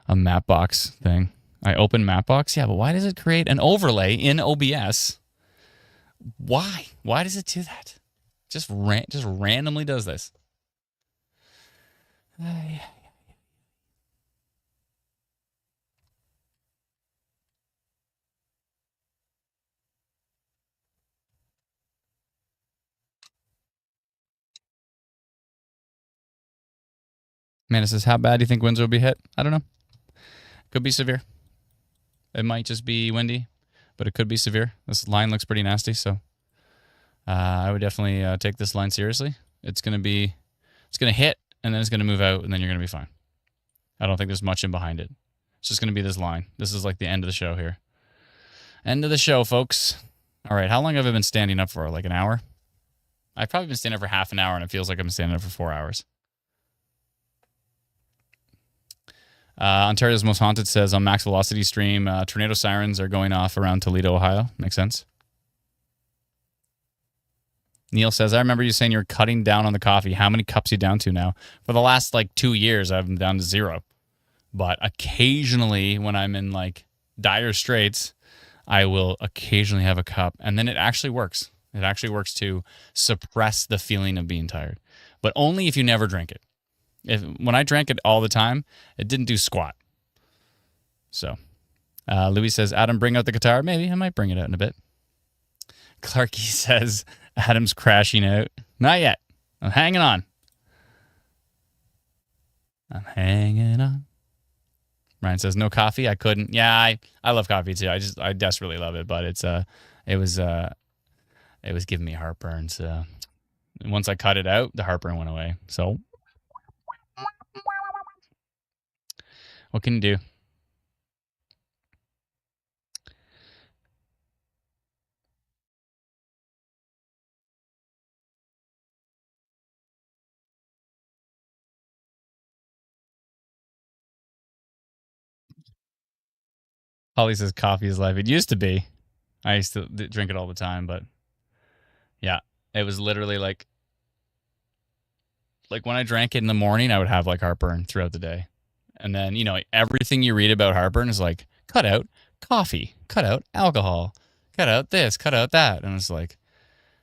a map box thing. I open map box. Yeah, but why does it create an overlay in OBS? Why? Why does it do that? Just randomly does this. Man, it says, how bad do you think Windsor will be hit? I don't know. Could be severe. It might just be windy, but it could be severe. This line looks pretty nasty, so I would definitely take this line seriously. It's going to hit, and then it's going to move out, and then you're going to be fine. I don't think there's much in behind it. It's just going to be this line. This is like the end of the show here. End of the show, folks. All right, how long have I been standing up for? Like an hour? I've probably been standing up for half an hour, and it feels like I've been standing up for 4 hours. Ontario's Most Haunted says on Max Velocity stream, tornado sirens are going off around Toledo, Ohio. Makes sense. Neil says, I remember you saying you're cutting down on the coffee. How many cups are you down to now? For the last 2 years, I've been down to 0. But occasionally, when I'm in dire straits, I will occasionally have a cup. And then it actually works. It actually works to suppress the feeling of being tired. But only if you never drink it. When I drank it all the time, it didn't do squat. So, Louis says, Adam, bring out the guitar. Maybe I might bring it out in a bit. Clarky says, Adam's crashing out. Not yet. I'm hanging on. I'm hanging on. Ryan says, no coffee. I couldn't. Yeah, I love coffee too. I desperately love it, but it was giving me heartburn. So once I cut it out, the heartburn went away. So. What can you do? Holly says coffee is life. It used to be. I used to drink it all the time, but yeah, it was literally like when I drank it in the morning, I would have heartburn throughout the day. And then, everything you read about heartburn is cut out coffee, cut out alcohol, cut out this, cut out that. And it's all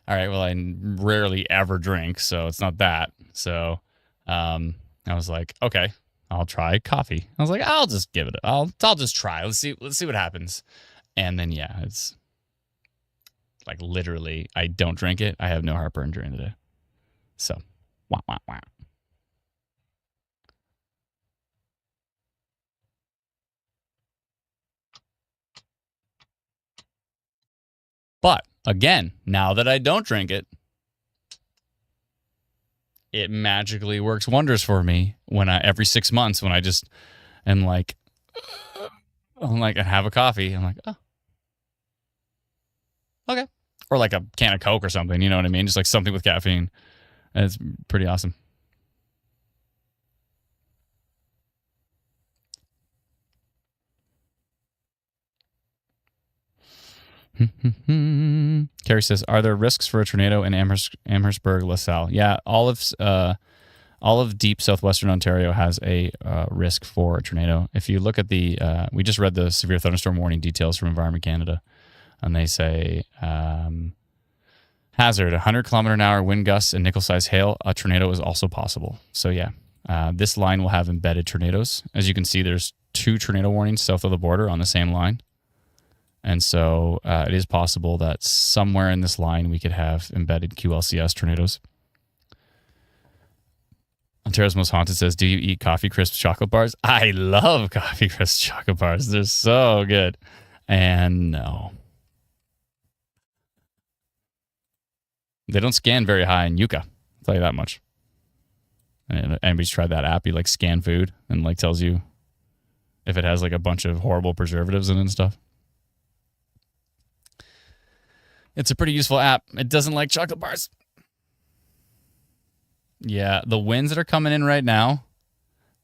right, well, I rarely ever drink, so it's not that. So I was okay, I'll try coffee. I was I'll just give it. I'll just try. Let's see what happens. And then yeah, like literally, I don't drink it. I have no heartburn during the day. So, wah, wah, wah. But again, now that I don't drink it, it magically works wonders for me when every 6 months when I just am like, I have a coffee. I'm like, oh, okay. Or like a can of Coke or something, you know what I mean? Just like something with caffeine. And it's pretty awesome. Carrie says, are there risks for a tornado in Amherstburg, LaSalle? Yeah, all of deep southwestern Ontario has a risk for a tornado. If you look at we just read the severe thunderstorm warning details from Environment Canada, and they say hazard, 100-kilometer-an-hour wind gusts and nickel-sized hail. A tornado is also possible. So yeah, this line will have embedded tornadoes. As you can see, there's 2 tornado warnings south of the border on the same line. And so it is possible that somewhere in this line we could have embedded QLCS tornadoes. Ontario's Most Haunted says, do you eat Coffee Crisp chocolate bars? I love Coffee Crisp chocolate bars. They're so good. And no. They don't scan very high in Yucca. I'll tell you that much. And anybody's tried that app? You like scan food and like tells you if it has like a bunch of horrible preservatives in it and stuff. It's a pretty useful app. It doesn't like chocolate bars. Yeah, the winds that are coming in right now,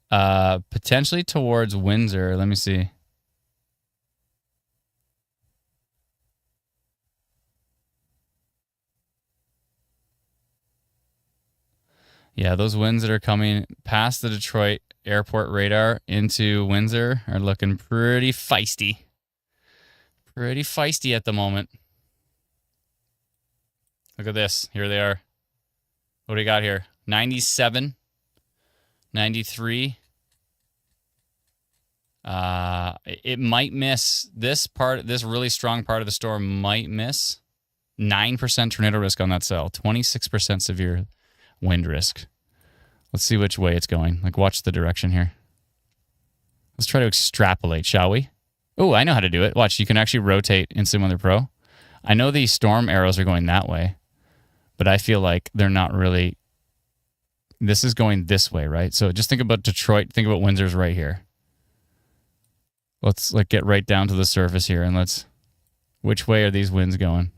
potentially towards Windsor. Let me see. Yeah, those winds that are coming past the Detroit airport radar into Windsor are looking pretty feisty. Pretty feisty at the moment. Look at this. Here they are. What do we got here? 97, 93. It might miss this part. This really strong part of the storm might miss 9% tornado risk on that cell. 26% severe wind risk. Let's see which way it's going. Like, watch the direction here. Let's try to extrapolate, shall we? Oh, I know how to do it. Watch. You can actually rotate Instant Weather Pro. I know the storm arrows are going that way, but I feel like they're not really. This is going this way, right? So just think about Detroit. Think about Windsor's right here. Let's like get right down to the surface here, and let's. Which way are these winds going?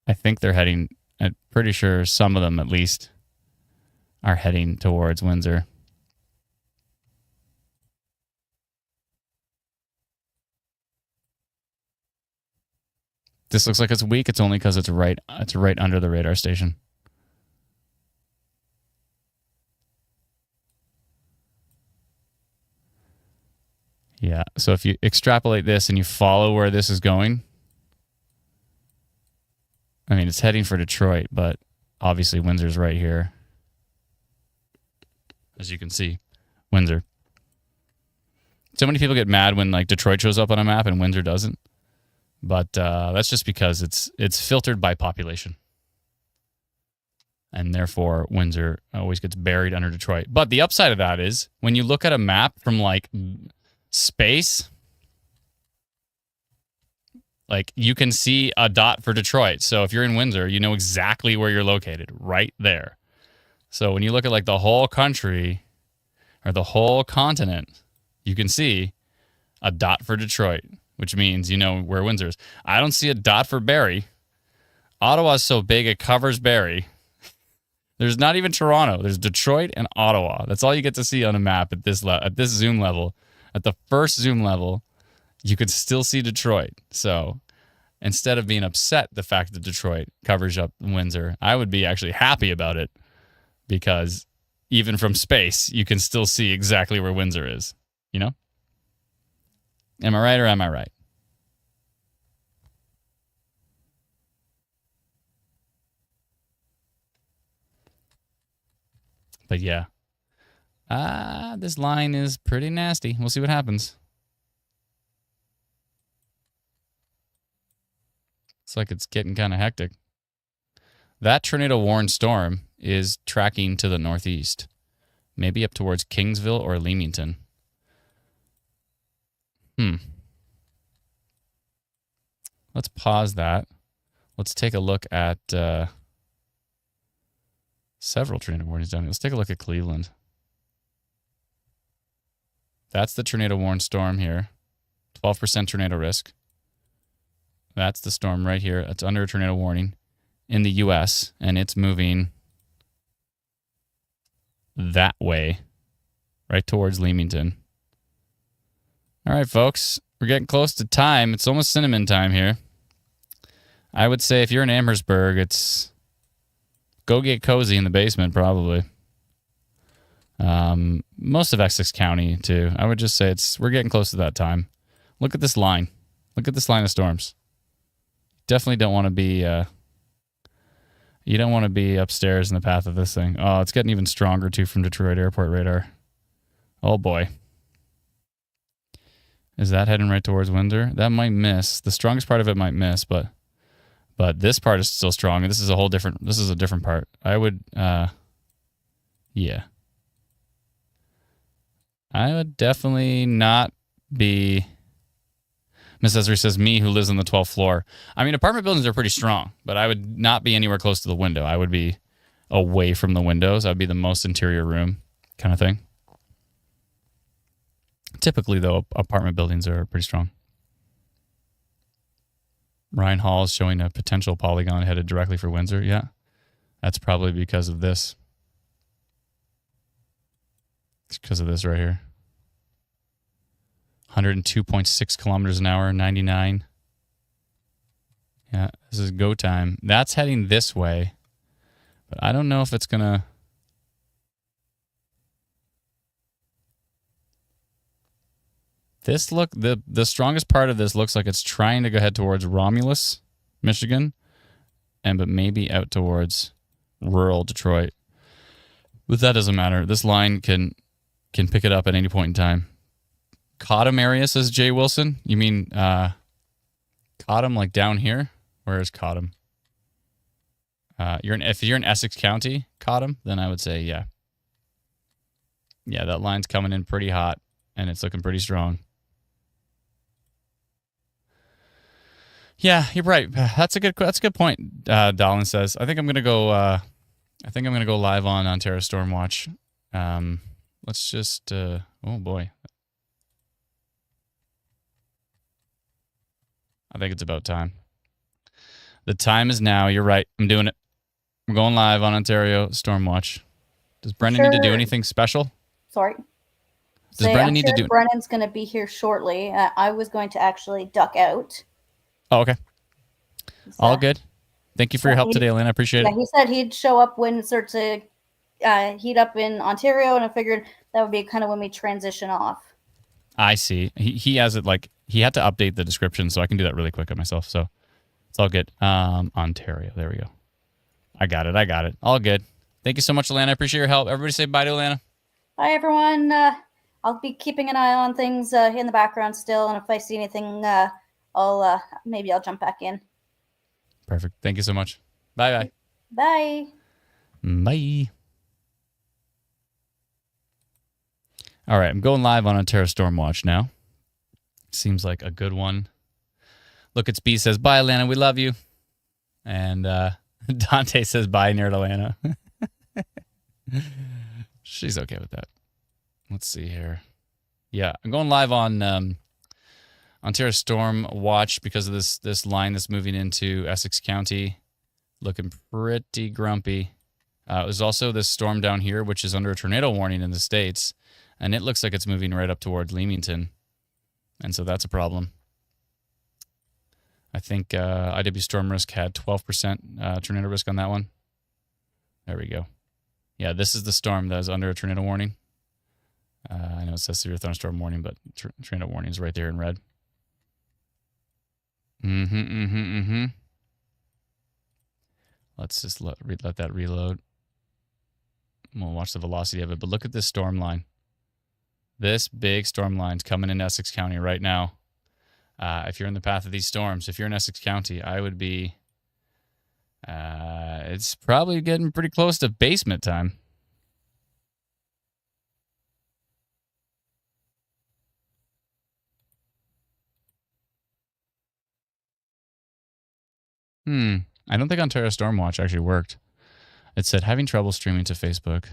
I think they're heading. I'm pretty sure some of them, at least, are heading towards Windsor. This looks like it's weak. It's only because it's right under the radar station. Yeah. So if you extrapolate this and you follow where this is going, I mean, it's heading for Detroit, but obviously Windsor's right here. As you can see, Windsor. So many people get mad when like Detroit shows up on a map and Windsor doesn't. But that's just because it's filtered by population. And therefore, Windsor always gets buried under Detroit. But the upside of that is when you look at a map from like space, like you can see a dot for Detroit. So if you're in Windsor, you know exactly where you're located, right there. So when you look at like the whole country or the whole continent, you can see a dot for Detroit, which means you know where Windsor is. I don't see a dot for Barrie. Ottawa's so big it covers Barrie. There's not even Toronto. There's Detroit and Ottawa. That's all you get to see on a map at this zoom level. At the first zoom level, you could still see Detroit. So instead of being upset the fact that Detroit covers up Windsor, I would be actually happy about it because even from space, you can still see exactly where Windsor is. You know? Am I right or am I right? But yeah. This line is pretty nasty. We'll see what happens. Looks like it's getting kind of hectic. That tornado-warned storm is tracking to the northeast, maybe up towards Kingsville or Leamington. Let's pause that. Let's take a look at several tornado warnings down here. Let's take a look at Cleveland. That's the tornado-warned storm here. 12% tornado risk. That's the storm right here. It's under a tornado warning in the U.S., and it's moving that way, right towards Leamington. All right, folks, we're getting close to time. It's almost cinnamon time here. I would say if you're in Amherstburg, it's go get cozy in the basement, probably. Most of Essex County, too. I would just say we're getting close to that time. Look at this line. Look at this line of storms. Definitely don't want to be... you don't want to be upstairs in the path of this thing. Oh, it's getting even stronger, too, from Detroit Airport radar. Oh, boy. Is that heading right towards Windsor? That might miss. The strongest part of it might miss, but this part is still strong. And this is a different part. I would, yeah. I would definitely not be... Miss Esri says, me who lives on the 12th floor. I mean, apartment buildings are pretty strong, but I would not be anywhere close to the window. I would be away from the windows. I would be the most interior room kind of thing. Typically, though, apartment buildings are pretty strong. Ryan Hall is showing a potential polygon headed directly for Windsor. Yeah, that's probably because of this. It's because of this right here. 102.6 kilometers an hour, 99. Yeah, this is go time. That's heading this way, but I don't know if it's going to... The strongest part of this looks like it's trying to go head towards Romulus, Michigan, but maybe out towards rural Detroit. But that doesn't matter. This line can pick it up at any point in time. Cottam area, says Jay Wilson. You mean Cottam, like down here? Where is Cottam? If you're in Essex County, Cottam, then I would say yeah. Yeah, that line's coming in pretty hot, and it's looking pretty strong. Yeah, you're right. That's a good point. Dallin says. I think I'm gonna go live on Ontario Storm Watch. Let's just. Oh boy. I think it's about time. The time is now. You're right. I'm doing it. We're going live on Ontario Storm Watch. Does Brendan need to do anything special? Sorry. Does Brendan need to do? Brennan's going to be here shortly. I was going to actually duck out. Oh, okay. All good. Thank you for your help today, Elena. I appreciate it. He said he'd show up when it starts to heat up in Ontario, and I figured that would be kind of when we transition off. I see. He has it like he had to update the description, so I can do that really quick on myself. So it's all good. Ontario. There we go. I got it. All good. Thank you so much, Alana. I appreciate your help. Everybody say bye to Alana. Bye, everyone. I'll be keeping an eye on things in the background still, and if I see anything, I'll jump back in. Perfect. Thank you so much. Bye. Bye. Bye. All right, I'm going live on Ontario Storm Watch now. Seems like a good one. Look, it's B says, bye, Atlanta, we love you. And Dante says, bye, Nerd Atlanta. She's okay with that. Let's see here. Yeah, I'm going live on Ontario Storm Watch because of this line that's moving into Essex County. Looking pretty grumpy. There's also this storm down here, which is under a tornado warning in the States. And it looks like it's moving right up towards Leamington. And so that's a problem. I think IW Storm Risk had 12% tornado risk on that one. There we go. Yeah, this is the storm that is under a tornado warning. I know it says severe thunderstorm warning, but tornado warning is right there in red. Let's just let that reload. We'll watch the velocity of it. But look at this storm line. This big storm line's coming in Essex County right now. if you're in the path of these storms. If you're in Essex County, I would be. It's probably getting pretty close to basement time. I don't think Ontario Stormwatch actually worked. It said having trouble streaming to Facebook.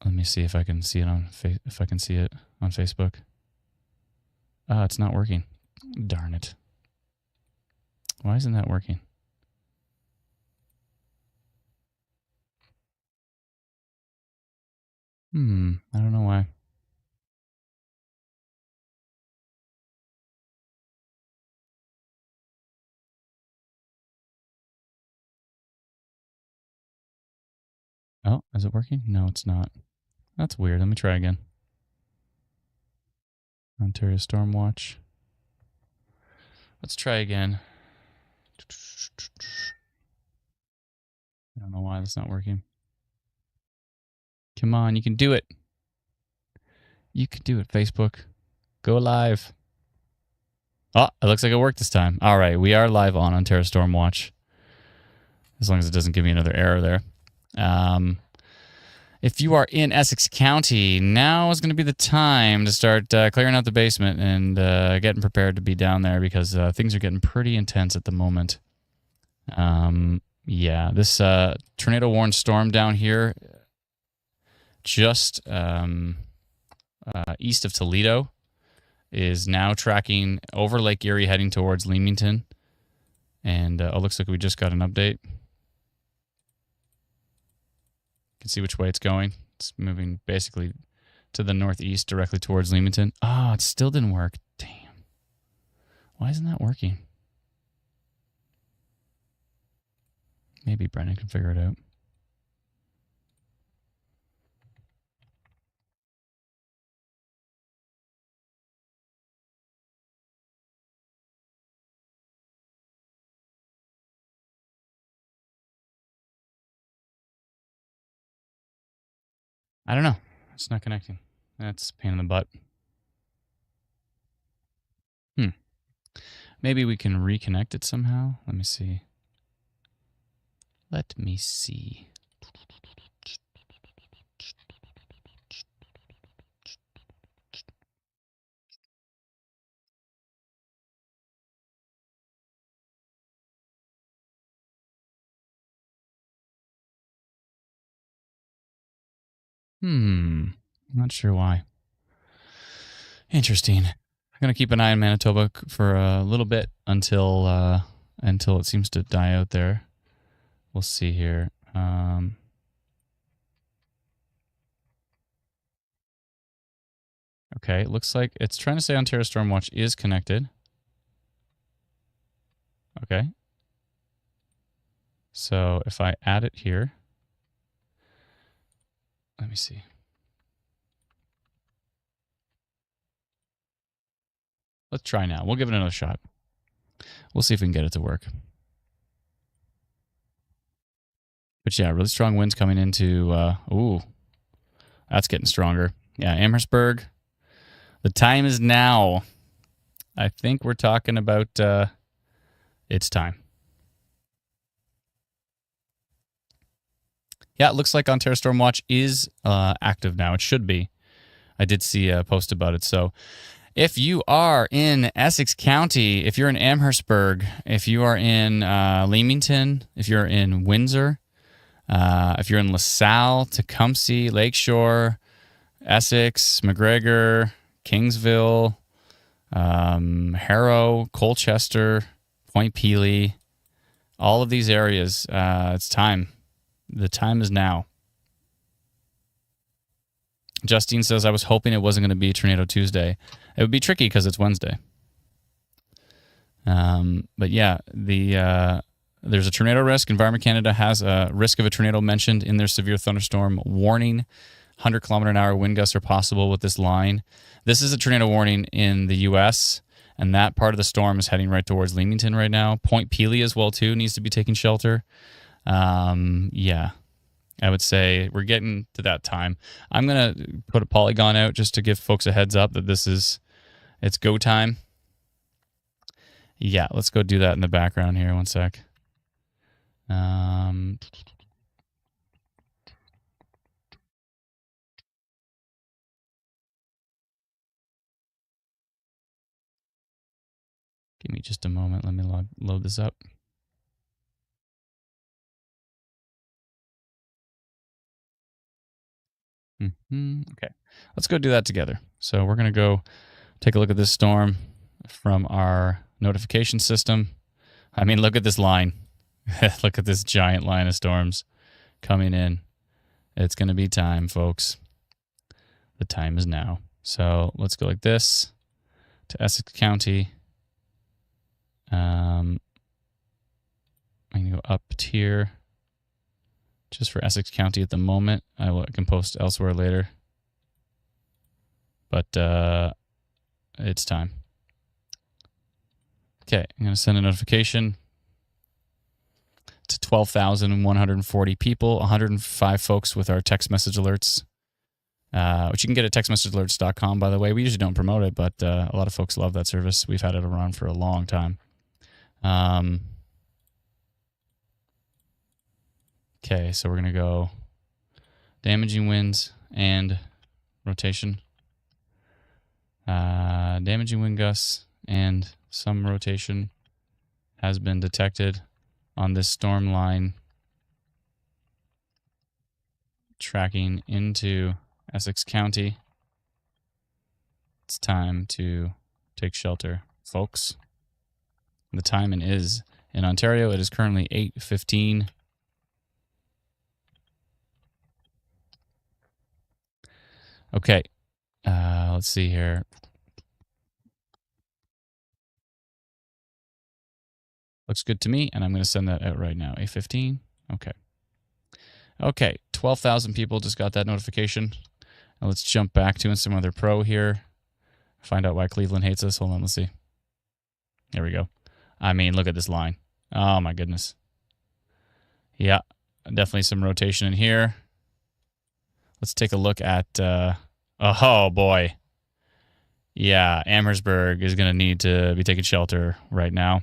Let me see if I can see it on Facebook. It's not working. Darn it. Why isn't that working? I don't know why. Oh, is it working? No, it's not. That's weird. Let me try again. Ontario Stormwatch. Let's try again. I don't know why that's not working. Come on, you can do it. You can do it, Facebook. Go live. Oh, it looks like it worked this time. All right, we are live on Ontario Stormwatch. As long as it doesn't give me another error there. If you are in Essex County, now is going to be the time to start clearing out the basement and getting prepared to be down there because things are getting pretty intense at the moment. Yeah, this tornado-warned storm down here just east of Toledo is now tracking over Lake Erie heading towards Leamington. And it looks like we just got an update. You can see which way it's going. It's moving basically to the northeast directly towards Leamington. Oh, it still didn't work. Damn. Why isn't that working? Maybe Brendan can figure it out. I don't know. It's not connecting. That's a pain in the butt. Maybe we can reconnect it somehow. Let me see. Let me see. I'm not sure why. Interesting. I'm going to keep an eye on Manitoba for a little bit until it seems to die out there. We'll see here. Okay, it looks like it's trying to say Ontario Stormwatch is connected. Okay. So if I add it here, let me see. Let's try now. We'll give it another shot. We'll see if we can get it to work. But yeah, really strong winds coming into, ooh, that's getting stronger. Yeah, Amherstburg. The time is now. I think we're talking about it's time. Yeah, it looks like Ontario Stormwatch is active now. It should be. I did see a post about it. So if you are in Essex County, if you're in Amherstburg, if you are in Leamington, if you're in Windsor, if you're in LaSalle, Tecumseh, Lakeshore, Essex, McGregor, Kingsville, Harrow, Colchester, Point Pelee, all of these areas, it's time. The time is now. Justine says, I was hoping it wasn't going to be Tornado Tuesday. It would be tricky because it's Wednesday. But yeah, there's a tornado risk. Environment Canada has a risk of a tornado mentioned in their severe thunderstorm warning. 100-kilometer-an-hour wind gusts are possible with this line. This is a tornado warning in the U.S., and that part of the storm is heading right towards Leamington right now. Point Pelee as well, too, needs to be taking shelter. Yeah, I would say we're getting to that time. I'm going to put a polygon out just to give folks a heads up that it's It's go time. Yeah, let's go do that in the background here. One sec. Give me just a moment. Let me load this up. Okay, let's go do that together. So we're going to go take a look at this storm from our notification system. I mean, look at this line. Look at this giant line of storms coming in. It's going to be time, folks. The time is now. So let's go like this to Essex County. I'm going to go up tier just for Essex County at the moment. I can post elsewhere later. But it's time. Okay, I'm going to send a notification to 12,140 people, 105 folks with our text message alerts, which you can get at textmessagealerts.com, by the way. We usually don't promote it, but a lot of folks love that service. We've had it around for a long time. Okay, so we're going to go damaging winds and rotation. Damaging wind gusts and some rotation has been detected on this storm line tracking into Essex County. It's time to take shelter, folks. The time is in Ontario. It is currently 8:15. Okay, let's see here. Looks good to me, and I'm going to send that out right now. 8:15. Okay, 12,000 people just got that notification. Now let's jump back to some other pro here. Find out why Cleveland hates us. Hold on, let's see. There we go. I mean, look at this line. Oh, my goodness. Yeah, definitely some rotation in here. Let's take a look at... oh, boy. Yeah, Amherstburg is going to need to be taking shelter right now.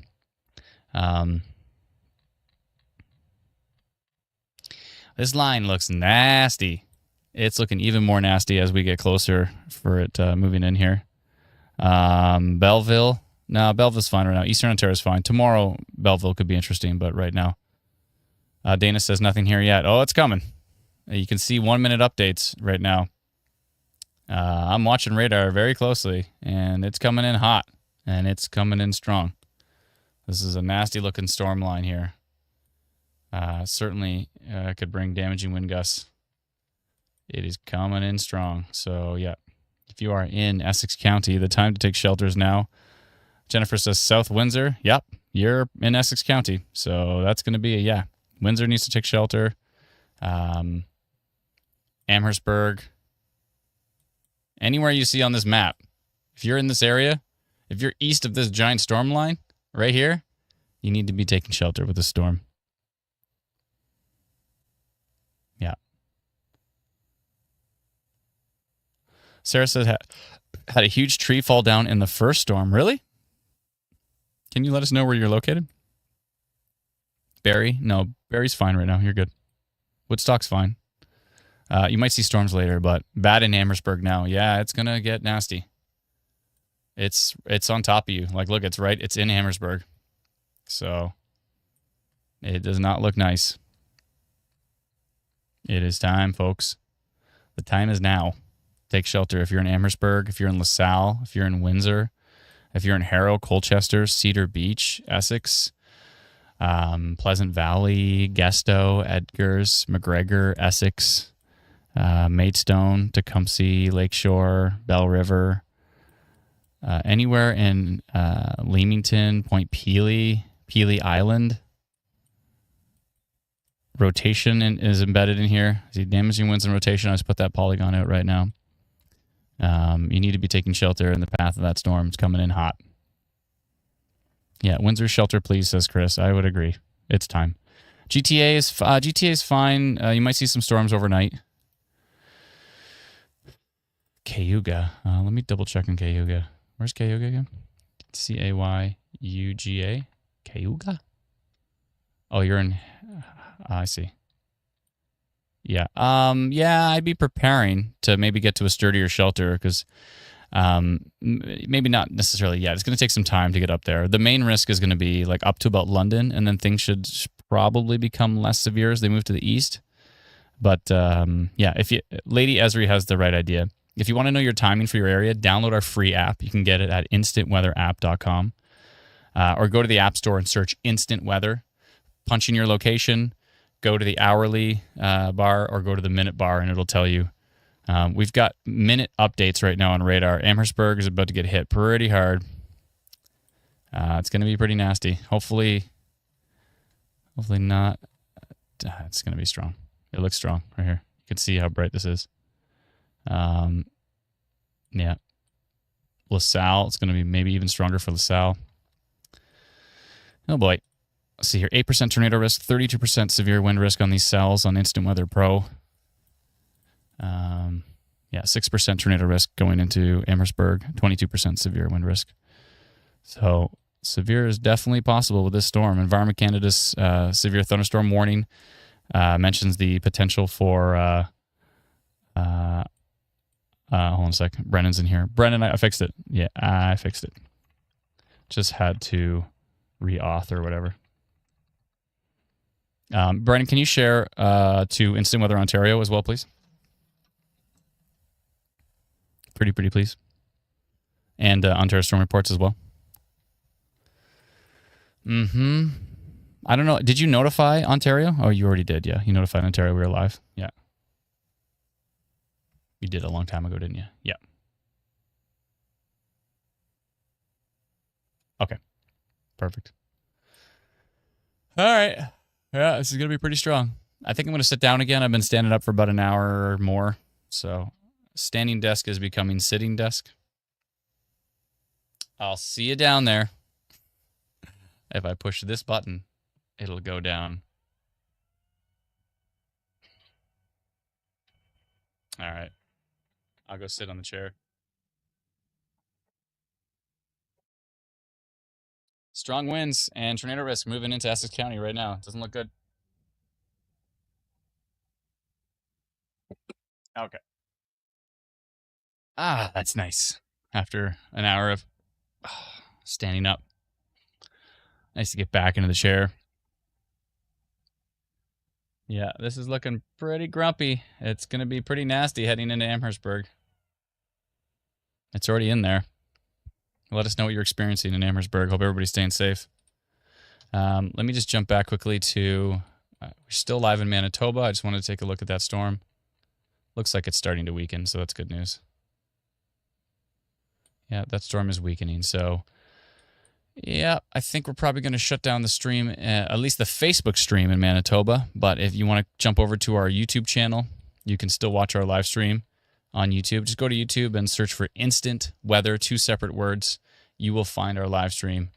This line looks nasty. It's looking even more nasty as we get closer for it moving in here. Belleville. No, Belleville's fine right now. Eastern Ontario is fine. Tomorrow, Belleville could be interesting, but right now. Dana says nothing here yet. Oh, it's coming. You can see 1 minute updates right now. I'm watching radar very closely, and it's coming in hot, and it's coming in strong. This is a nasty looking storm line here. Certainly could bring damaging wind gusts. It is coming in strong. So, yeah, if you are in Essex County, the time to take shelter is now. Jennifer says South Windsor. Yep, you're in Essex County. So that's going to be a yeah. Windsor needs to take shelter. Amherstburg. Anywhere you see on this map, if you're in this area, if you're east of this giant storm line right here, you need to be taking shelter with the storm. Yeah. Sarah says had a huge tree fall down in the first storm. Really? Can you let us know where you're located? Barrie? No, Barrie's fine right now. You're good. Woodstock's fine. You might see storms later, but bad in Amherstburg now. Yeah, it's going to get nasty. It's on top of you. Like, look, it's in Amherstburg. So it does not look nice. It is time, folks. The time is now. Take shelter if you're in Amherstburg, if you're in LaSalle, if you're in Windsor, if you're in Harrow, Colchester, Cedar Beach, Essex, Pleasant Valley, Gesto, Edgars, McGregor, Essex, Maidstone, Tecumseh, Lakeshore, Bell River, anywhere in Leamington, Point Pelee, Pelee Island. Rotation is embedded in here. See, damaging winds and rotation. I just put that polygon out right now. You need to be taking shelter in the path of that storm. It's coming in hot. Yeah, Windsor shelter, please, says Chris. I would agree. It's time. GTA is fine. You might see some storms overnight. Cayuga. Let me double check on Cayuga. Where's Cayuga again? Cayuga? Cayuga? Oh, you're in. I see. Yeah. Yeah, I'd be preparing to maybe get to a sturdier shelter because maybe not necessarily yet. It's going to take some time to get up there. The main risk is going to be like up to about London, and then things should probably become less severe as they move to the east. But yeah, Lady Esri has the right idea. If you want to know your timing for your area, download our free app. You can get it at instantweatherapp.com or go to the App Store and search Instant Weather. Punch in your location, go to the hourly bar or go to the minute bar, and it'll tell you. We've got minute updates right now on radar. Amherstburg is about to get hit pretty hard. It's going to be pretty nasty. Hopefully not. It's going to be strong. It looks strong right here. You can see how bright this is. Yeah. LaSalle, it's going to be maybe even stronger for LaSalle. Oh boy. Let's see here. 8% tornado risk, 32% severe wind risk on these cells on Instant Weather Pro. Yeah, 6% tornado risk going into Amherstburg, 22% severe wind risk. So severe is definitely possible with this storm. Environment Canada's severe thunderstorm warning mentions the potential for hold on a sec. Brennan's in here. Brennan, I fixed it. Yeah, I fixed it. Just had to re-auth or whatever. Brennan, can you share to Instant Weather Ontario as well, please? Pretty please. And Ontario Storm Reports as well. I don't know. Did you notify Ontario? Oh, you already did. Yeah, you notified Ontario we were live. Yeah. You did a long time ago, didn't you? Yeah. Okay. Perfect. All right. Yeah, this is going to be pretty strong. I think I'm going to sit down again. I've been standing up for about an hour or more. So standing desk is becoming sitting desk. I'll see you down there. If I push this button, it'll go down. All right. I'll go sit on the chair. Strong winds and tornado risk moving into Essex County right now. Doesn't look good. Okay. That's nice. After an hour of standing up. Nice to get back into the chair. Yeah, this is looking pretty grumpy. It's going to be pretty nasty heading into Amherstburg. It's already in there. Let us know what you're experiencing in Amherstburg. Hope everybody's staying safe. Let me just jump back quickly to... we're still live in Manitoba. I just wanted to take a look at that storm. Looks like it's starting to weaken, so that's good news. Yeah, that storm is weakening. So, yeah, I think we're probably going to shut down the stream, at least the Facebook stream in Manitoba. But if you want to jump over to our YouTube channel, you can still watch our live stream on YouTube. Just go to YouTube and search for Instant Weather, 2 separate words. You will find our live stream,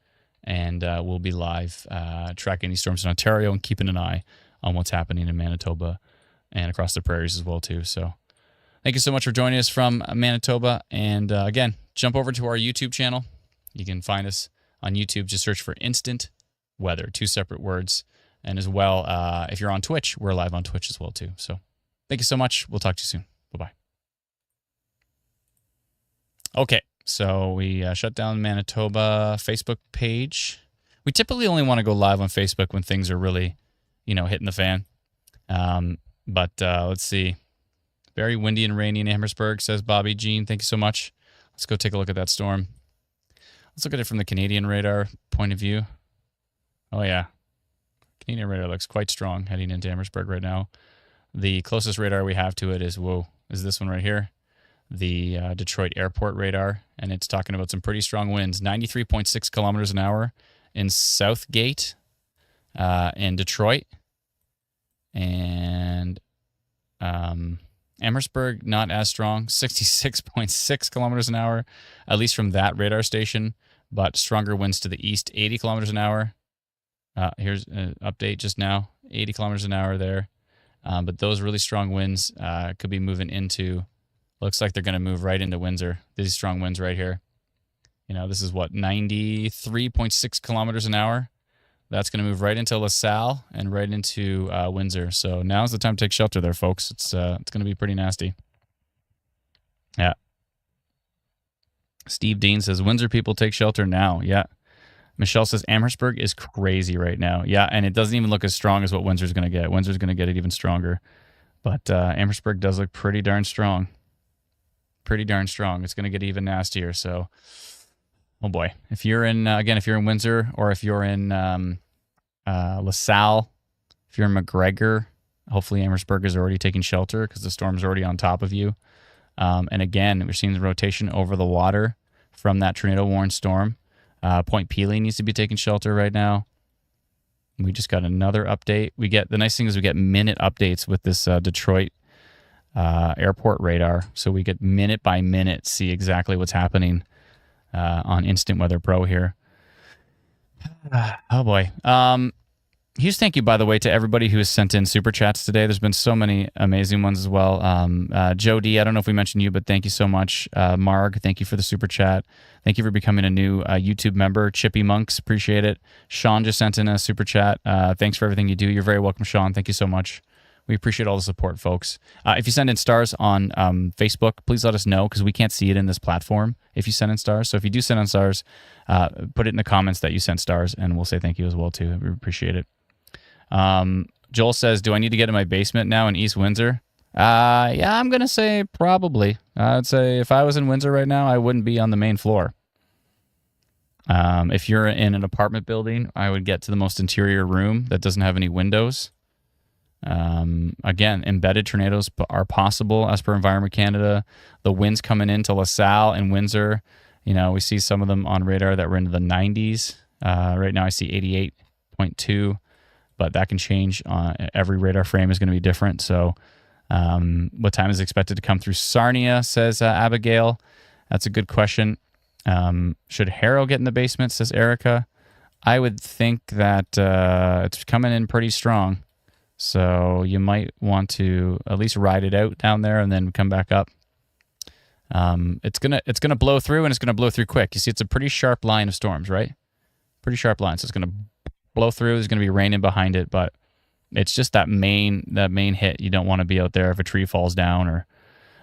and we'll be live tracking these storms in Ontario and keeping an eye on what's happening in Manitoba and across the prairies as well, too. So thank you so much for joining us from Manitoba. And again, jump over to our YouTube channel. You can find us on YouTube. Just search for Instant Weather, 2 separate words. And as well, if you're on Twitch, we're live on Twitch as well, too. So thank you so much. We'll talk to you soon. Bye-bye. Okay, so we shut down Manitoba Facebook page. We typically only want to go live on Facebook when things are really, hitting the fan. But let's see. Very windy and rainy in Amherstburg, says Bobby Jean. Thank you so much. Let's go take a look at that storm. Let's look at it from the Canadian radar point of view. Oh, yeah. Canadian radar looks quite strong heading into Amherstburg right now. The closest radar we have to it is this one right here. The Detroit Airport radar, and it's talking about some pretty strong winds, 93.6 kilometers an hour in Southgate in Detroit. And Amherstburg, not as strong, 66.6 kilometers an hour, at least from that radar station, but stronger winds to the east, 80 kilometers an hour. Here's an update just now, 80 kilometers an hour there. But those really strong winds could be moving into... Looks like they're going to move right into Windsor. These strong winds right here. This is what, 93.6 kilometers an hour. That's going to move right into LaSalle and right into Windsor. So now's the time to take shelter there, folks. It's going to be pretty nasty. Yeah. Steve Dean says, Windsor people take shelter now. Yeah. Michelle says, Amherstburg is crazy right now. Yeah, and it doesn't even look as strong as what Windsor's going to get. Windsor's going to get it even stronger. But Amherstburg does look pretty darn strong. Pretty darn strong. It's going to get even nastier. So, oh boy. If you're in, again, if you're in Windsor or if you're in LaSalle, if you're in McGregor, hopefully Amherstburg is already taking shelter because the storm's already on top of you. And again, we're seeing the rotation over the water from that tornado-warned storm. Point Pelee needs to be taking shelter right now. We just got another update. The nice thing is we get minute updates with this Detroit airport radar. So we get minute by minute, see exactly what's happening on Instant Weather Pro here. Oh boy. Huge thank you, by the way, to everybody who has sent in super chats today. There's been so many amazing ones as well. Joe D, I don't know if we mentioned you, but thank you so much. Marg, thank you for the super chat. Thank you for becoming a new YouTube member. Chippy Monks, appreciate it. Sean just sent in a super chat. Thanks for everything you do. You're very welcome, Sean. Thank you so much. We appreciate all the support, folks. If you send in stars on Facebook, please let us know because we can't see it in this platform if you send in stars. So if you do send in stars, put it in the comments that you sent stars, and we'll say thank you as well, too. We appreciate it. Joel says, do I need to get in my basement now in East Windsor? Yeah, I'm going to say probably. I'd say if I was in Windsor right now, I wouldn't be on the main floor. If you're in an apartment building, I would get to the most interior room that doesn't have any windows. Again, embedded tornadoes are possible as per Environment Canada. The winds coming into LaSalle and Windsor, we see some of them on radar that were into the 90s. Right now I see 88.2. But that can change. Every radar frame is going to be different. So what time is expected to come through Sarnia, says Abigail. That's a good question. Should Harrow get in the basement, says Erica. I would think that it's coming in pretty strong. So you might want to at least ride it out down there and then come back up. It's gonna blow through, and it's going to blow through quick. You see, it's a pretty sharp line of storms, right? Pretty sharp line. So it's going to blow through. There's going to be rain in behind it, but it's just that main hit. You don't want to be out there if a tree falls down or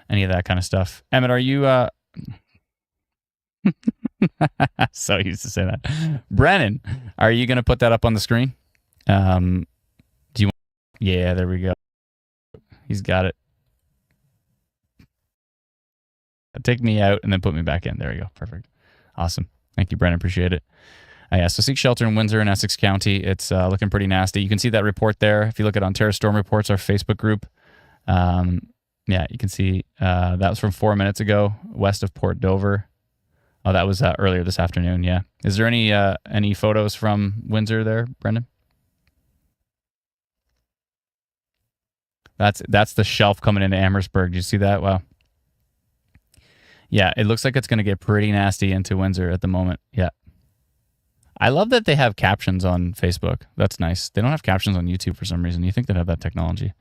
any of that kind of stuff. Emmett, are you so used to say that. Brennan, are you going to put that up on the screen? Do you want? Yeah, there we go. He's got it. Take me out and then put me back in. There we go. Perfect. Awesome. Thank you, Brennan. Appreciate it. Yeah, so seek shelter in Windsor and Essex County. It's looking pretty nasty. You can see that report there. If you look at Ontario Storm Reports, our Facebook group, yeah, you can see that was from 4 minutes ago, west of Port Dover. Oh, that was earlier this afternoon, yeah. Is there any photos from Windsor there, Brendan? That's the shelf coming into Amherstburg. Did you see that? Wow. Yeah, it looks like it's going to get pretty nasty into Windsor at the moment. Yeah. I love that they have captions on Facebook. That's nice. They don't have captions on YouTube for some reason. You think they'd have that technology.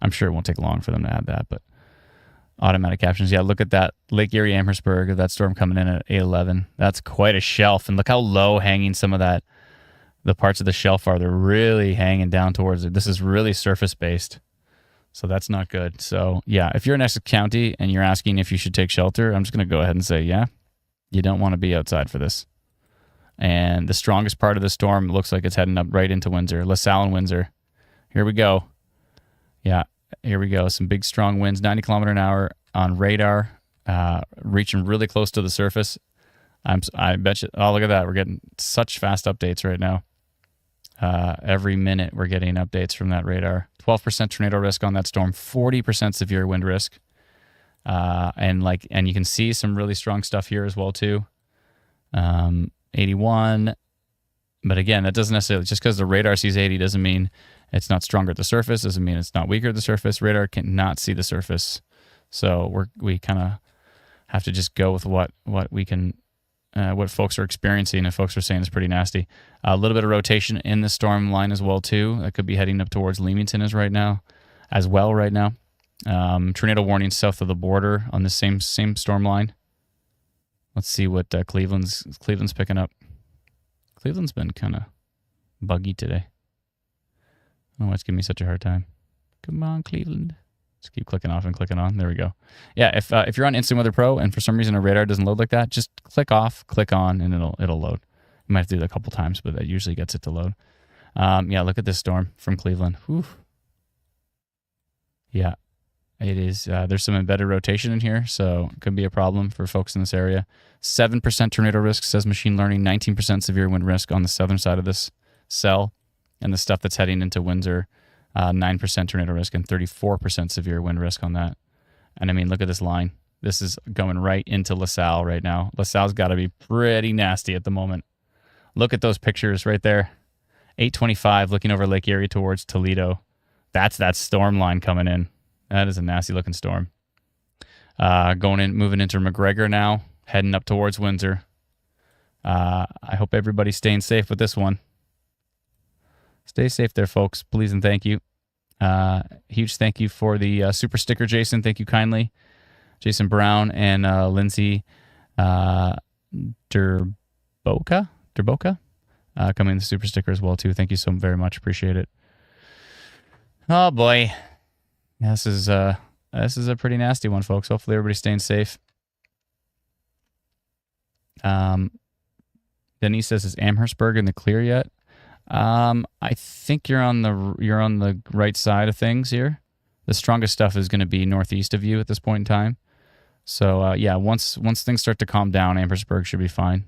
I'm sure it won't take long for them to add that, but automatic captions. Yeah, look at that. Lake Erie, Amherstburg, that storm coming in at 8:11. That's quite a shelf. And look how low hanging some of that, the parts of the shelf are. They're really hanging down towards it. This is really surface-based. So that's not good. So, yeah, if you're in Essex County and you're asking if you should take shelter, I'm just going to go ahead and say, yeah, you don't want to be outside for this. And the strongest part of the storm looks like it's heading up right into Windsor, LaSalle and Windsor. Here we go. Yeah, here we go. Some big strong winds, 90 kilometer an hour on radar, reaching really close to the surface. I bet you. Oh, look at that. We're getting such fast updates right now. Every minute we're getting updates from that radar. 12% tornado risk on that storm, 40% severe wind risk. And you can see some really strong stuff here as well too. 81. But again, that doesn't necessarily, just because the radar sees 80 doesn't mean it's not stronger at the surface, doesn't mean it's not weaker at the surface. Radar cannot see the surface. So we kind of have to just go with what we can, what folks are experiencing, and folks are saying is pretty nasty. A little bit of rotation in the storm line as well too. That could be heading up towards Leamington right now. Tornado warning south of the border on the same storm line. Let's see what Cleveland's picking up. Cleveland's been kind of buggy today. I don't know why it's giving me such a hard time. Come on, Cleveland. Just keep clicking off and clicking on. There we go. Yeah, if you're on Instant Weather Pro and for some reason a radar doesn't load like that, just click off, click on, and it'll load. You might have to do that a couple times, but that usually gets it to load. Yeah, look at this storm from Cleveland. Whew. Yeah, it is. There's some embedded rotation in here, so it could be a problem for folks in this area. 7% tornado risk, says machine learning. 19% severe wind risk on the southern side of this cell. And the stuff that's heading into Windsor, 9% tornado risk and 34% severe wind risk on that. And I mean, look at this line. This is going right into LaSalle right now. LaSalle's got to be pretty nasty at the moment. Look at those pictures right there. 825 looking over Lake Erie towards Toledo. That's that storm line coming in. That is a nasty looking storm. Moving into McGregor now, heading up towards Windsor. I hope everybody's staying safe with this one. Stay safe there, folks. Please and thank you. Huge thank you for the super sticker, Jason. Thank you kindly. Jason Brown and Lindsay Derboka coming in the super sticker as well, too. Thank you so very much. Appreciate it. Oh, boy. This is a pretty nasty one, folks. Hopefully everybody's staying safe. Denise says, is Amherstburg in the clear yet? I think you're on the right side of things here. The strongest stuff is going to be northeast of you at this point in time. So yeah, once things start to calm down, Amherstburg should be fine.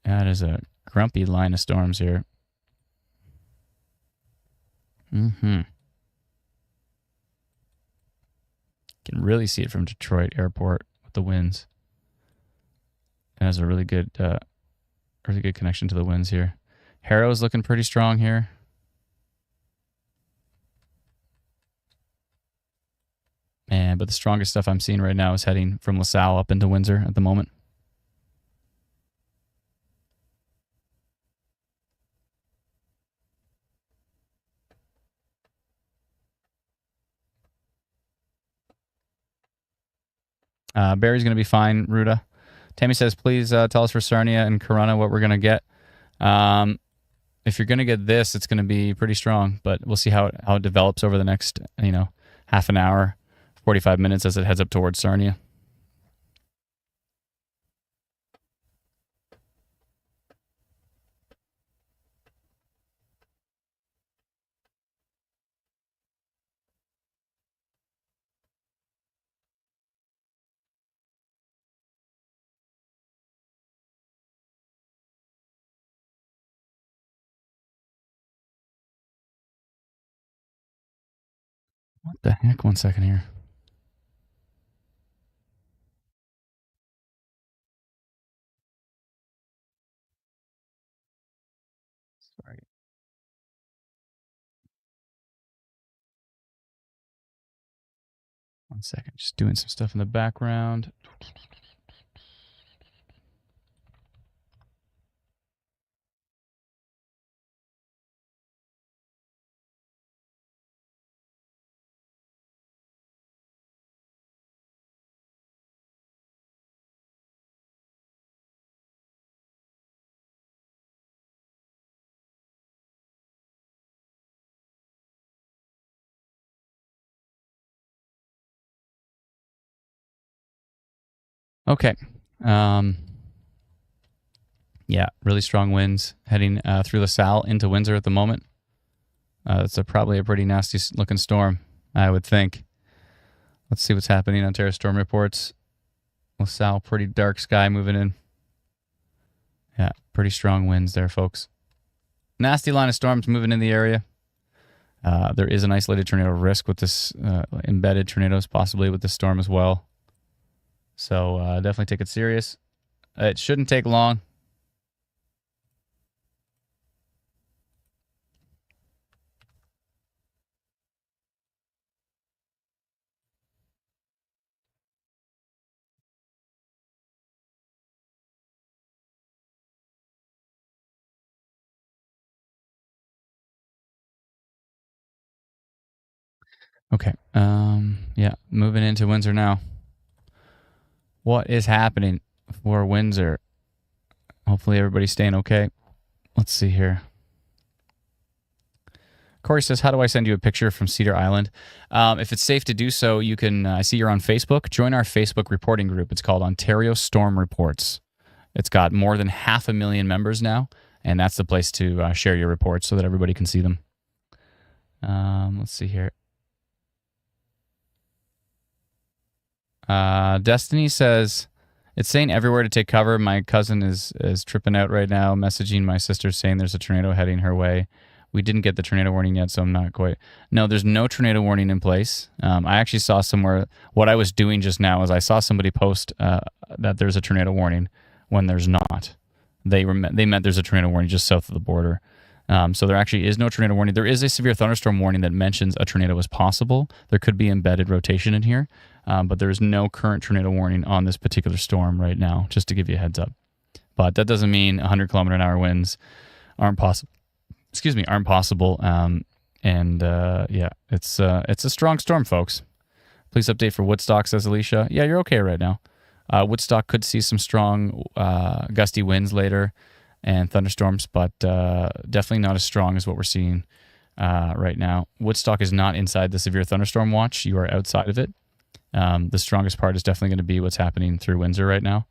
That is a grumpy line of storms here. Can really see it from Detroit Airport with the winds. It has a really good connection to the winds here. Harrow's looking pretty strong here. But the strongest stuff I'm seeing right now is heading from LaSalle up into Windsor at the moment. Barry's going to be fine, Ruda. Tammy says, please tell us for Sarnia and Corunna what we're going to get. If you're going to get this, it's going to be pretty strong, but we'll see how it develops over the next, half an hour, 45 minutes as it heads up towards Sarnia. What the heck? 1 second here. Sorry. 1 second. Just doing some stuff in the background. Okay. Yeah, really strong winds heading through LaSalle into Windsor at the moment. It's probably a pretty nasty looking storm, I would think. Let's see what's happening on Ontario Storm Reports. LaSalle, pretty dark sky moving in. Yeah, pretty strong winds there, folks. Nasty line of storms moving in the area. There is an isolated tornado risk with this, embedded tornadoes possibly with this storm as well. So definitely take it serious. It shouldn't take long. Okay. Yeah, moving into Windsor now. What is happening for Windsor? Hopefully everybody's staying okay. Let's see here. Corey says, how do I send you a picture from Cedar Island? If it's safe to do so, you can, I see you're on Facebook. Join our Facebook reporting group. It's called Ontario Storm Reports. It's got more than 500,000 members now, and that's the place to share your reports so that everybody can see them. Let's see here. Destiny says, it's saying everywhere to take cover. My cousin is tripping out right now, messaging my sister saying there's a tornado heading her way. We didn't get the tornado warning yet, so I'm not quite... No, there's no tornado warning in place. I actually saw somewhere... What I was doing just now is I saw somebody post that there's a tornado warning when there's not. They meant there's a tornado warning just south of the border. So there actually is no tornado warning. There is a severe thunderstorm warning that mentions a tornado is possible. There could be embedded rotation in here, but there is no current tornado warning on this particular storm right now, just to give you a heads up. But that doesn't mean 100-kilometer-an-hour winds aren't possible. Aren't possible. Yeah, it's a strong storm, folks. Please update for Woodstock, says Alicia. Yeah, you're okay right now. Woodstock could see some strong gusty winds later and thunderstorms, but definitely not as strong as what we're seeing right now. Woodstock is not inside the severe thunderstorm watch. You are outside of it. The strongest part is definitely going to be what's happening through Windsor right now.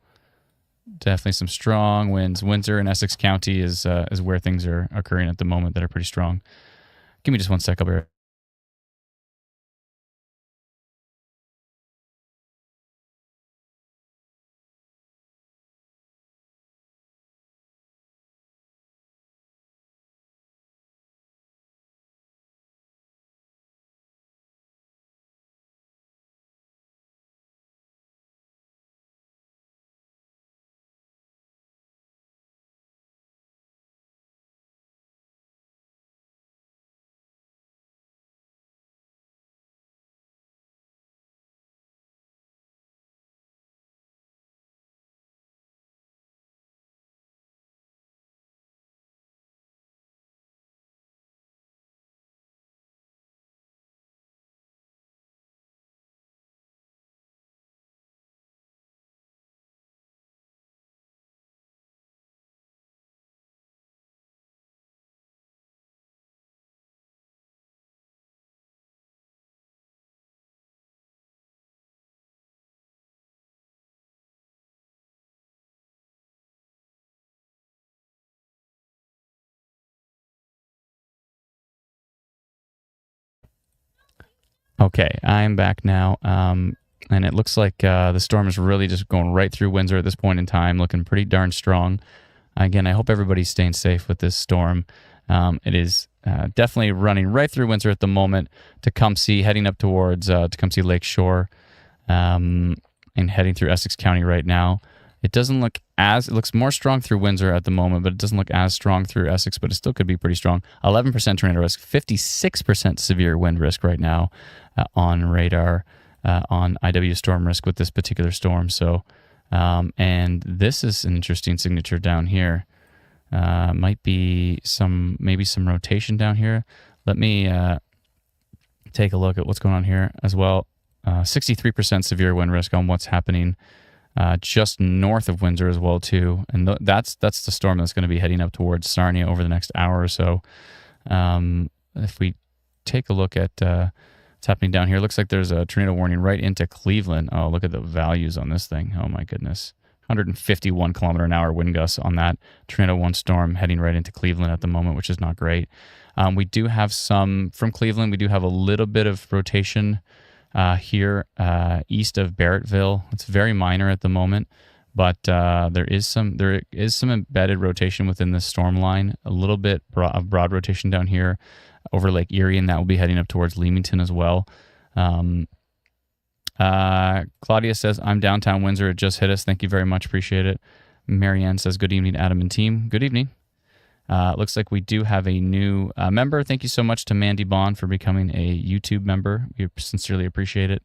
Definitely some strong winds. Windsor and Essex County is where things are occurring at the moment that are pretty strong. Give me just one sec, I'll be right. Okay, I'm back now, and it looks like the storm is really just going right through Windsor at this point in time, looking pretty darn strong. Again, I hope everybody's staying safe with this storm. It is definitely running right through Windsor at the moment. Tecumseh, heading up towards Tecumseh Lake Shore, and heading through Essex County right now. It looks more strong through Windsor at the moment, but it doesn't look as strong through Essex, but it still could be pretty strong. 11% tornado risk, 56% severe wind risk right now on radar, on IW storm risk with this particular storm. So, and this is an interesting signature down here. Might be maybe some rotation down here. Let me take a look at what's going on here as well. 63% severe wind risk on what's happening just north of Windsor as well too, and that's the storm that's going to be heading up towards Sarnia over the next hour or so. If we take a look at what's happening down here, looks like there's a tornado warning right into Cleveland. Oh, look at the values on this thing. Oh my goodness, 151-kilometer-an-hour wind gusts on that Tornado 1 storm heading right into Cleveland at the moment, which is not great. We do have some from Cleveland. We do have a little bit of rotation here east of Barrettville. It's very minor at the moment, but there is some embedded rotation within the storm line. A little bit of broad rotation down here over Lake Erie, and that will be heading up towards Leamington as well. Claudia says, I'm downtown Windsor. It just hit us. Thank you very much. Appreciate it. Marianne says, good evening, Adam and team. Good evening. Looks like we do have a new member. Thank you so much to Mandy Bond for becoming a YouTube member. We sincerely appreciate it.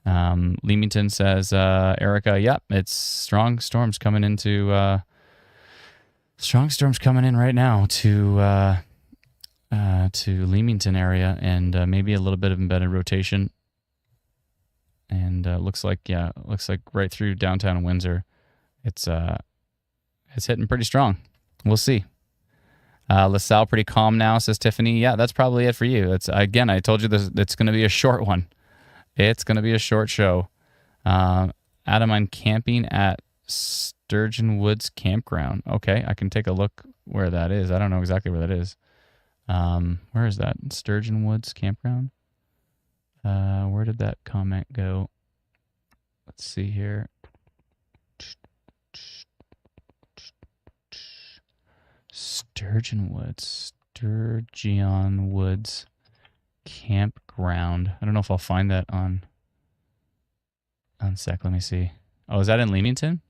Leamington says, Erica, yep, it's strong storms coming in right now to Leamington area, and maybe a little bit of embedded rotation. And looks like right through downtown Windsor, it's hitting pretty strong. We'll see. LaSalle pretty calm now, says Tiffany. Yeah, that's probably it for you. It's again, I told you this. It's going to be a short one. It's going to be a short show. Adam, I'm camping at Sturgeon Woods Campground. Okay, I can take a look where that is. I don't know exactly where that is. Where is that? Sturgeon Woods Campground? Where did that comment go? Let's see here. Sturgeon Woods Campground. I don't know if I'll find that on sec. Let me see. Oh, is that in Leamington?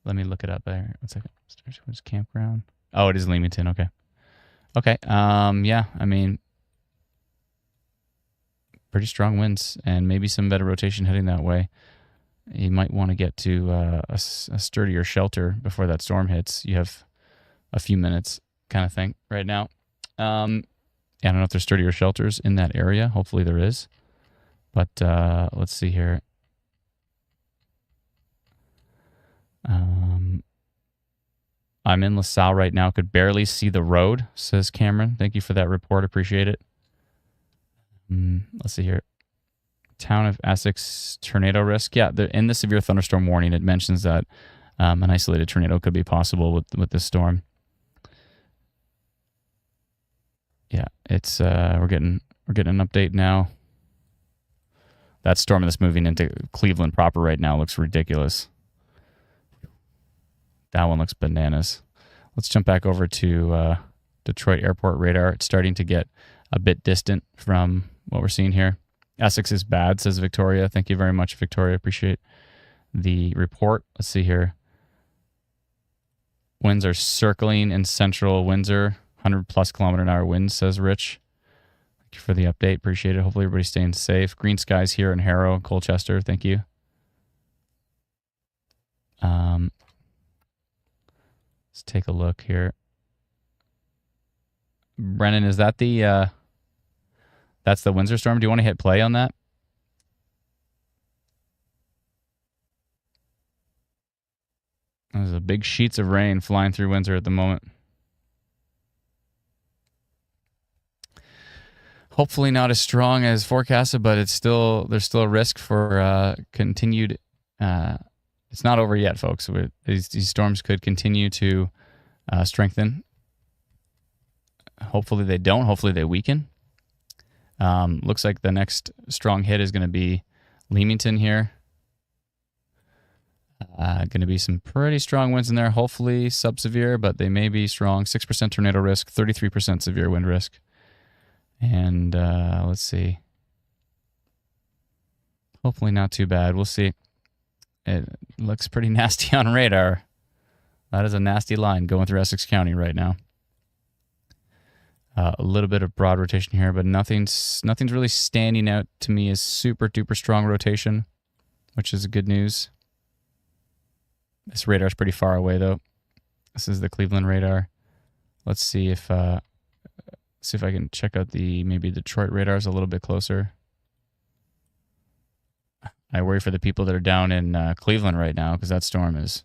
Let me look it up there. 1 second. Sturgeon Woods Campground. Oh, it is Leamington. Okay. Okay. Yeah, I mean, pretty strong winds and maybe some better rotation heading that way. You might want to get to a sturdier shelter before that storm hits. You have a few minutes kind of thing right now. I don't know if there's sturdier shelters in that area. Hopefully there is. But let's see here. I'm in LaSalle right now. Could barely see the road, says Cameron. Thank you for that report. Appreciate it. Let's see here. Town of Essex tornado risk. Yeah, in the severe thunderstorm warning, it mentions that an isolated tornado could be possible with this storm. Yeah, it's we're getting an update now. That storm that's moving into Cleveland proper right now looks ridiculous. That one looks bananas. Let's jump back over to Detroit Airport radar. It's starting to get a bit distant from what we're seeing here. Essex is bad, says Victoria. Thank you very much, Victoria. Appreciate the report. Let's see here. Winds are circling in central Windsor. 100+ km/h winds, says Rich. Thank you for the update. Appreciate it. Hopefully everybody's staying safe. Green skies here in Harrow and Colchester. Thank you. Let's take a look here. Brennan, is that that's the Windsor storm? Do you want to hit play on that? There's a big sheets of rain flying through Windsor at the moment. Hopefully not as strong as forecasted, but there's still a risk for continued. It's not over yet, folks. These storms could continue to strengthen. Hopefully they don't. Hopefully they weaken. Looks like the next strong hit is going to be Leamington here. Going to be some pretty strong winds in there. Hopefully sub-severe, but they may be strong. 6% tornado risk, 33% severe wind risk. And let's see. Hopefully not too bad. We'll see. It looks pretty nasty on radar. That is a nasty line going through Essex County right now. A little bit of broad rotation here, but nothing's really standing out to me as super duper strong rotation, which is good news. This radar's pretty far away though. This is the Cleveland radar. Let's see if I can check out maybe Detroit radars a little bit closer. I worry for the people that are down in Cleveland right now because that storm is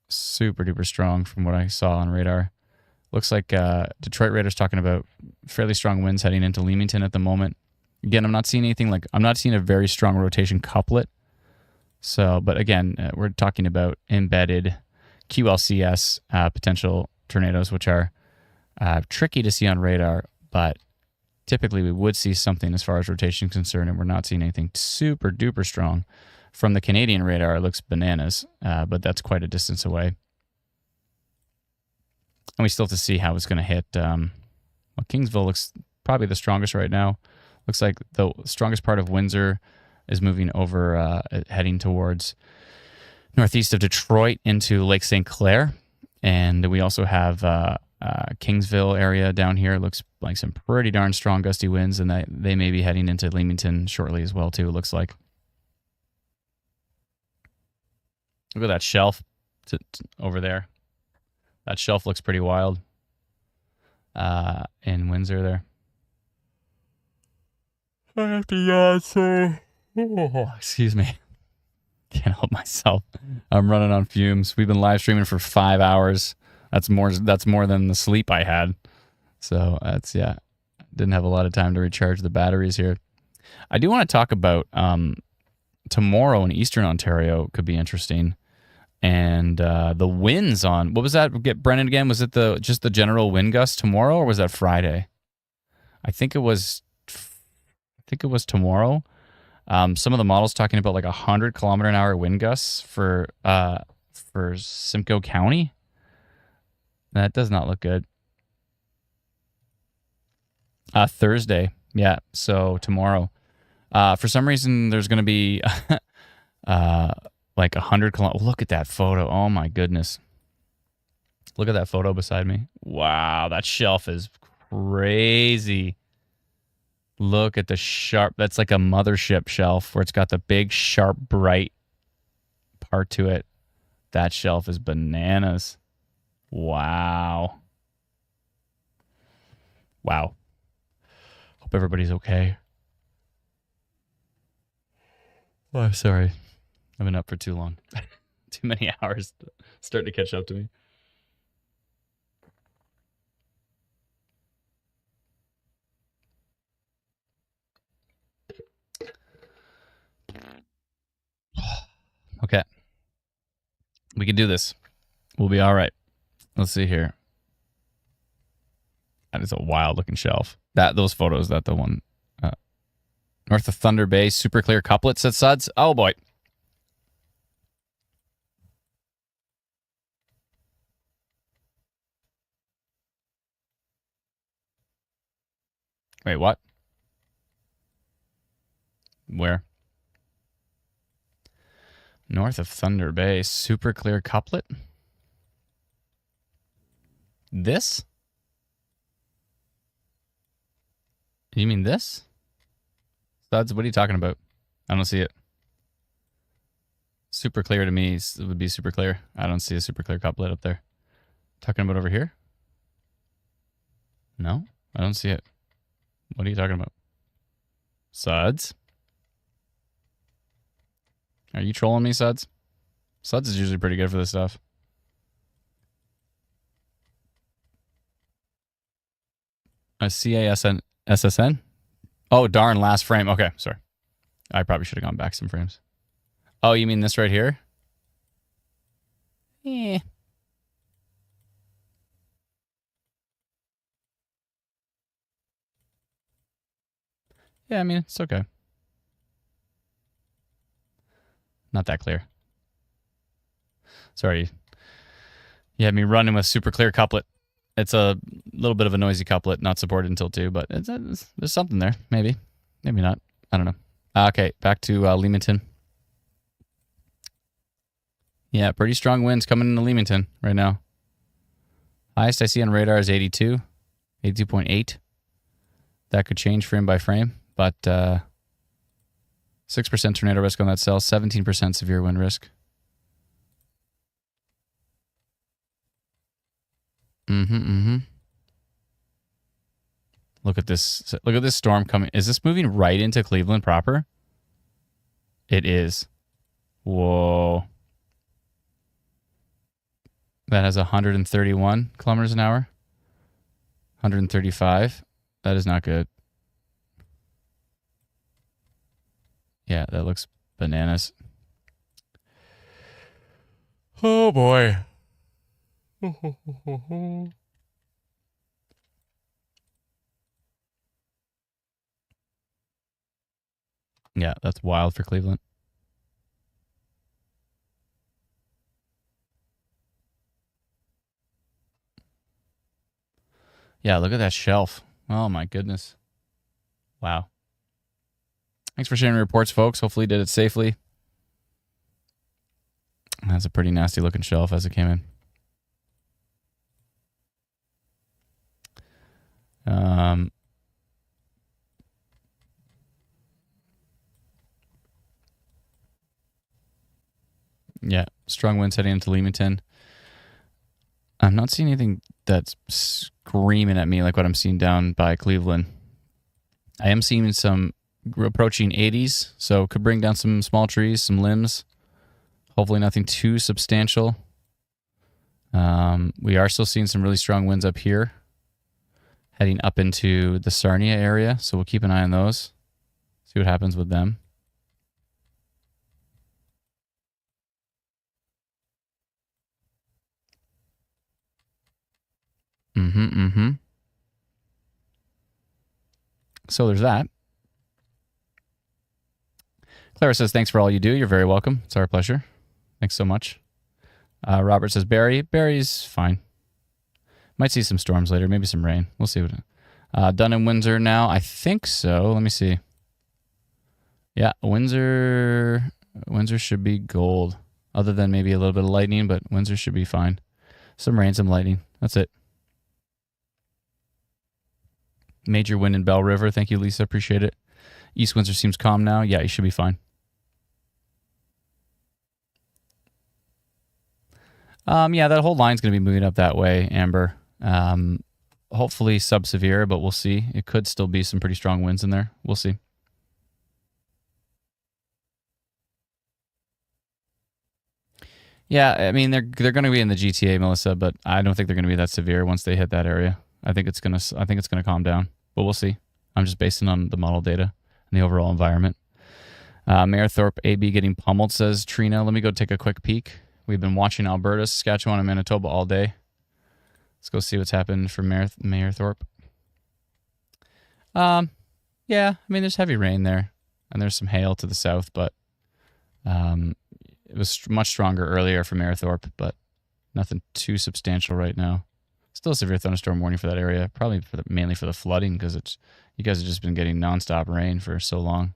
super duper strong from what I saw on radar. Looks like Detroit radar's talking about fairly strong winds heading into Leamington at the moment. Again, I'm not seeing a very strong rotation couplet. So, but again, we're talking about embedded QLCS potential tornadoes, which are tricky to see on radar, but typically we would see something as far as rotation is concerned, and we're not seeing anything super duper strong. From the Canadian radar, it looks bananas, but that's quite a distance away. And we still have to see how it's going to hit. Kingsville looks probably the strongest right now. Looks like the strongest part of Windsor is moving over, heading towards northeast of Detroit into Lake St. Clair. And we also have Kingsville area down here. It looks like some pretty darn strong gusty winds, and they may be heading into Leamington shortly as well, too, it looks like. Look at that shelf over there. That shelf looks pretty wild in Windsor there. I have to yawn, so... Oh, excuse me. Can't help myself. I'm running on fumes. We've been live streaming for 5 hours. That's more than the sleep I had. So that's, yeah. Didn't have a lot of time to recharge the batteries here. I do want to talk about tomorrow in Eastern Ontario could be interesting. And the winds on, what was that? Get Brennan again. Was it just the general wind gust tomorrow, or was that Friday? I think it was tomorrow. Some of the models talking about like 100-kilometer-an-hour wind gusts for Simcoe County. That does not look good. Thursday, yeah. So tomorrow, for some reason, there's going to be like 100 kilometers. Look at that photo. Oh my goodness. Look at that photo beside me. Wow, that shelf is crazy. Look at the sharp. That's like a mothership shelf where it's got the big, sharp, bright part to it. That shelf is bananas. Wow. Wow. Hope everybody's okay. Oh, I'm sorry. I've been up for too long. Too many hours starting to catch up to me. Okay. We can do this. We'll be all right. Let's see here. That is a wild looking shelf. Those photos, the one north of Thunder Bay, super clear couplet, said Suds. Oh boy. Wait, what? Where? North of Thunder Bay, super clear couplet? This? You mean this? Suds, what are you talking about? I don't see it. Super clear to me would be super clear. I don't see a super clear couplet up there. Talking about over here? No, I don't see it. What are you talking about? Suds? Are you trolling me, Suds? Suds is usually pretty good for this stuff. A CASN? Oh, darn, last frame. Okay, sorry. I probably should have gone back some frames. Oh, you mean this right here? Yeah. Yeah, I mean, it's okay. Not that clear. Sorry. You had me running with super clear couplet. It's a little bit of a noisy couplet, not supported until 2, but there's something there. Maybe. Maybe not. I don't know. Okay, back to Leamington. Yeah, pretty strong winds coming into Leamington right now. Highest I see on radar is 82, 82.8. That could change frame by frame, but 6% tornado risk on that cell, 17% severe wind risk. Look at this. Look at this storm coming. Is this moving right into Cleveland proper? It is. Whoa. That has 131 kilometers an hour. 135. That is not good. Yeah, that looks bananas. Oh boy. Yeah, that's wild for Cleveland. Yeah, look at that shelf. Oh my goodness. Wow. Thanks for sharing reports, folks. Hopefully you did it safely. That's a pretty nasty looking shelf as it came in. Yeah, strong winds heading into Leamington. I'm not seeing anything that's screaming at me like what I'm seeing down by Cleveland. I am seeing some approaching 80s, so could bring down some small trees, some limbs. Hopefully nothing too substantial. We are still seeing some really strong winds up here, heading up into the Sarnia area, so we'll keep an eye on those, see what happens with them. So there's that. Clara says, thanks for all you do. You're very welcome. It's our pleasure. Thanks so much. Robert says, Barry's fine. Might see some storms later, maybe some rain. We'll see. Done in Windsor now? I think so. Let me see. Yeah, Windsor should be gold. Other than maybe a little bit of lightning, but Windsor should be fine. Some rain, some lightning. That's it. Major wind in Bell River. Thank you, Lisa. Appreciate it. East Windsor seems calm now. Yeah, you should be fine. Yeah, that whole line's going to be moving up that way, Amber. Hopefully sub-severe, but we'll see. It could still be some pretty strong winds in there. We'll see. Yeah, I mean they're going to be in the GTA, Melissa, but I don't think they're going to be that severe once they hit that area. I think it's going to calm down, but we'll see. I'm just basing on the model data and the overall environment. Mayor Thorpe AB getting pummeled, says Trina. Let me go take a quick peek. We've been watching Alberta, Saskatchewan, and Manitoba all day. Let's go see what's happened for Mayor Thorpe. Yeah, I mean, there's heavy rain there, and there's some hail to the south, but it was much stronger earlier for Mayor Thorpe, but nothing too substantial right now. Still a severe thunderstorm warning for that area, probably mainly for the flooding, because you guys have just been getting nonstop rain for so long.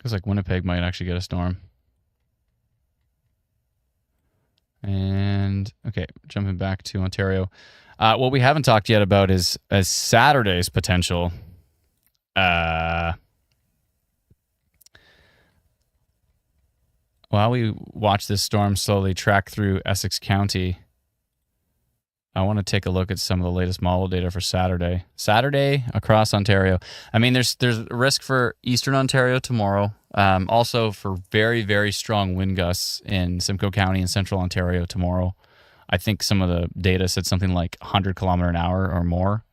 Looks like Winnipeg might actually get a storm. And, okay, jumping back to Ontario. What we haven't talked yet about is Saturday's potential. While we watch this storm slowly track through Essex County, I want to take a look at some of the latest model data for Saturday. Saturday across Ontario. I mean, there's risk for Eastern Ontario tomorrow. Also for very, very strong wind gusts in Simcoe County and Central Ontario tomorrow. I think some of the data said something like 100 kilometer an hour or more.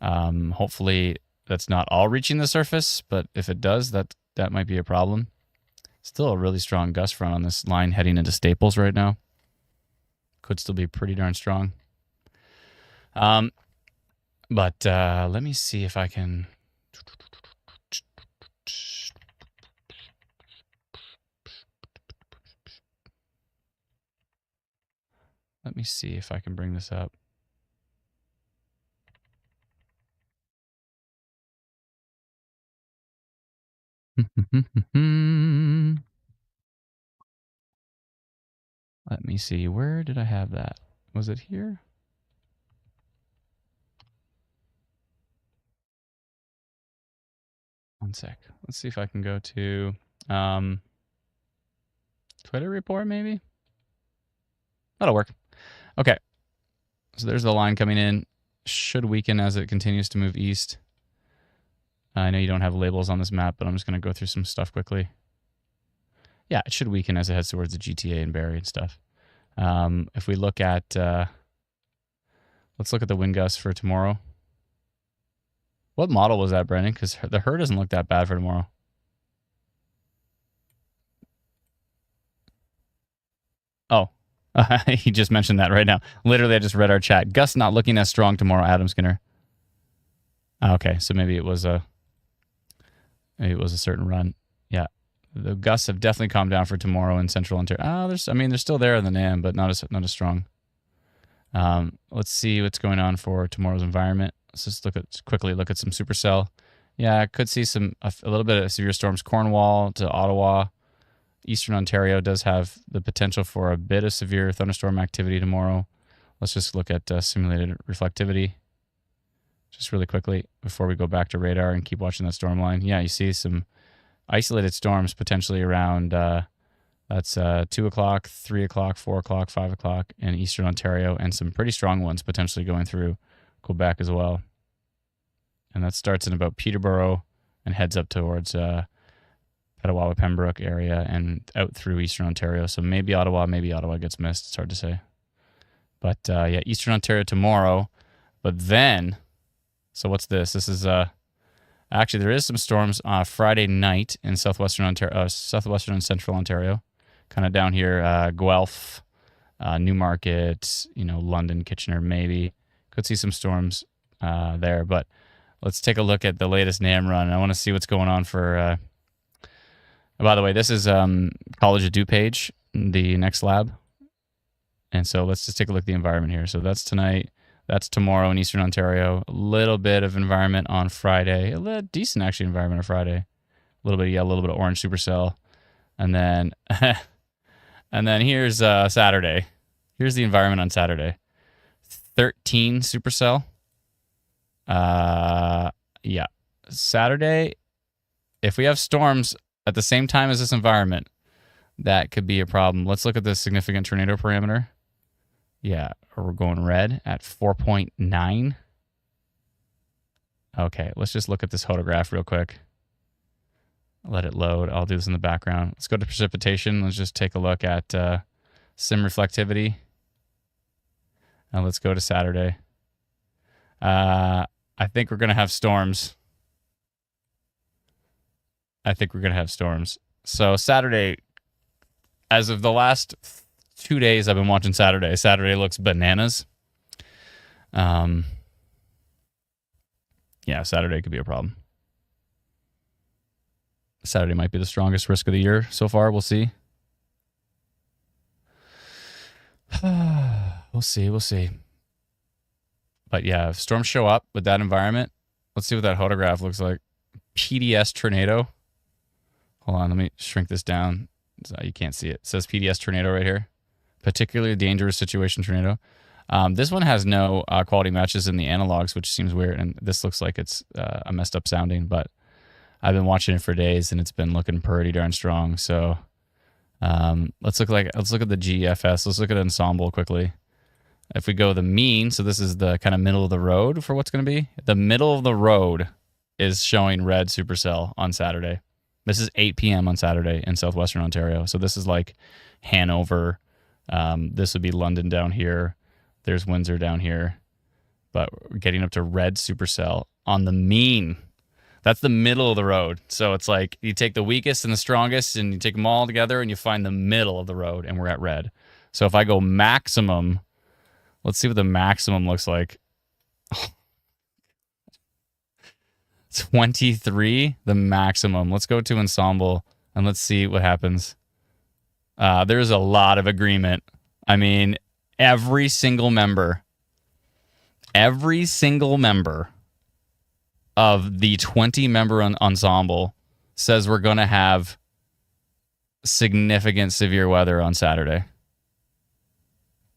Hopefully that's not all reaching the surface, but if it does, that might be a problem. Still a really strong gust front on this line heading into Staples right now. Could still be pretty darn strong. But let me see if I can. Let me see if I can bring this up. Let me see. Where did I have that? Was it here? One sec. Let's see if I can go to Twitter report, maybe? That'll work. Okay. So there's the line coming in. Should weaken as it continues to move east. I know you don't have labels on this map, but I'm just going to go through some stuff quickly. Yeah, it should weaken as it heads towards the GTA and Barrie and stuff. If we look at, let's look at the wind gusts for tomorrow. What model was that, Brendan? Because the HER doesn't look that bad for tomorrow. Oh, he just mentioned that right now. Literally, I just read our chat. Gusts not looking as strong tomorrow, Adam Skinner. Okay, so maybe it was a certain run. Yeah, the gusts have definitely calmed down for tomorrow in Central Ontario. They're still there in the NAM, but not as strong. Let's see what's going on for tomorrow's environment. Let's just quickly look at some supercell. Yeah, I could see a little bit of severe storms. Cornwall to Ottawa. Eastern Ontario does have the potential for a bit of severe thunderstorm activity tomorrow. Let's just look at simulated reflectivity. just really quickly before we go back to radar and keep watching that storm line. Yeah, you see some isolated storms potentially around, that's 2 o'clock, 3 o'clock, 4 o'clock, 5 o'clock in Eastern Ontario, and some pretty strong ones potentially going through Quebec as well. And that starts in about Peterborough and heads up towards Petawawa, Pembroke area and out through Eastern Ontario. So maybe Ottawa gets missed. It's hard to say. But yeah, Eastern Ontario tomorrow. But then, so what's this? This is actually there is some storms Friday night in southwestern Ontario, southwestern and central Ontario, kind of down here, Guelph, Newmarket, London, Kitchener, maybe could see some storms there. But let's take a look at the latest NAM run. I want to see what's going on for. By the way, this is College of DuPage, the next lab. And so let's just take a look at the environment here. So that's tonight. That's tomorrow in Eastern Ontario. A little bit of environment on Friday. A little decent, actually, environment on Friday. A little bit of yellow, a little bit of orange supercell. And then, and then here's Saturday. Here's the environment on Saturday. 13 supercell. Yeah. Saturday, if we have storms at the same time as this environment, that could be a problem. Let's look at the significant tornado parameter. Yeah, we're going red at 4.9. Okay, let's just look at this photograph real quick. Let it load. I'll do this in the background. Let's go to precipitation. Let's just take a look at sim reflectivity. And let's go to Saturday. I think we're going to have storms. So Saturday, as of the last 2 days I've been watching Saturday, Saturday looks bananas. Yeah, Saturday could be a problem. Saturday might be the strongest risk of the year so far. We'll see. We'll see. But yeah, if storms show up with that environment, let's see what that photograph looks like. PDS tornado. Hold on, let me shrink this down so you can't see it. It says PDS tornado right here. Particularly dangerous situation tornado. This one has no quality matches in the analogs, which seems weird. And this looks like it's a messed up sounding, but I've been watching it for days and it's been looking pretty darn strong. So let's look at the GFS. Let's look at ensemble quickly. If we go the mean, so this is the kind of middle of the road for what's going to be. The middle of the road is showing red supercell on Saturday. This is 8 p.m. on Saturday in southwestern Ontario. So this is like Hanover. This would be London down here. There's Windsor down here. But we're getting up to red supercell on the mean. That's the middle of the road. So it's like you take the weakest and the strongest and you take them all together and you find the middle of the road and we're at red. So if I go maximum, let's see what the maximum looks like. 23, the maximum. Let's go to ensemble and let's see what happens. There's a lot of agreement. I mean, every single member of the 20-member ensemble says we're going to have significant severe weather on Saturday.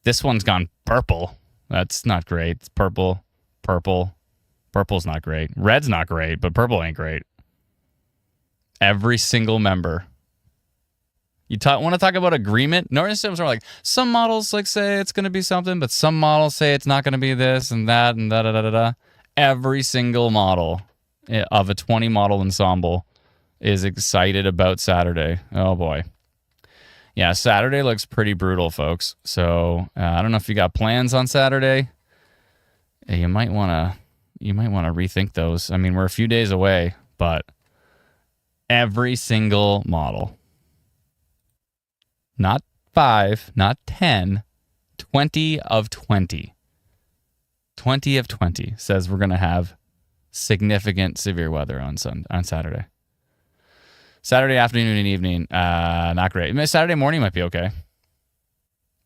This one's gone purple. That's not great. It's purple. Purple's not great. Red's not great, but purple ain't great. Every single member. You want to talk about agreement? Northern systems are like, some models like say it's going to be something, but some models say it's not going to be this and that and da-da-da-da-da. Every single model of a 20-model ensemble is excited about Saturday. Oh, boy. Yeah, Saturday looks pretty brutal, folks. So I don't know if you got plans on Saturday. You might want to rethink those. I mean, we're a few days away, but every single model, not 5, not 10, 20 of 20. 20 of 20 says we're going to have significant severe weather on Saturday. Saturday afternoon and evening, not great. Saturday morning might be okay.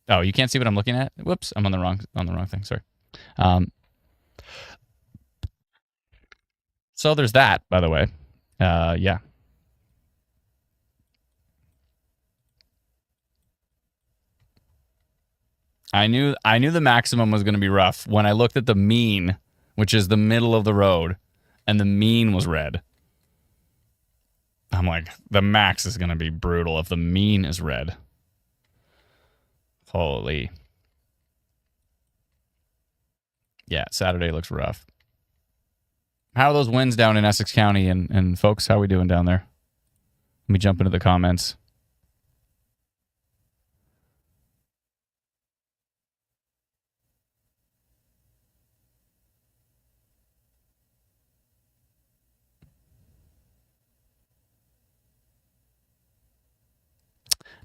Oh, you can't see what I'm looking at? Whoops, I'm on the wrong thing. Sorry. So there's that, by the way. Yeah. I knew the maximum was going to be rough. When I looked at the mean, which is the middle of the road, and the mean was red. I'm like, the max is going to be brutal if the mean is red. Holy. Yeah, Saturday looks rough. How are those winds down in Essex County? And folks, how are we doing down there? Let me jump into the comments.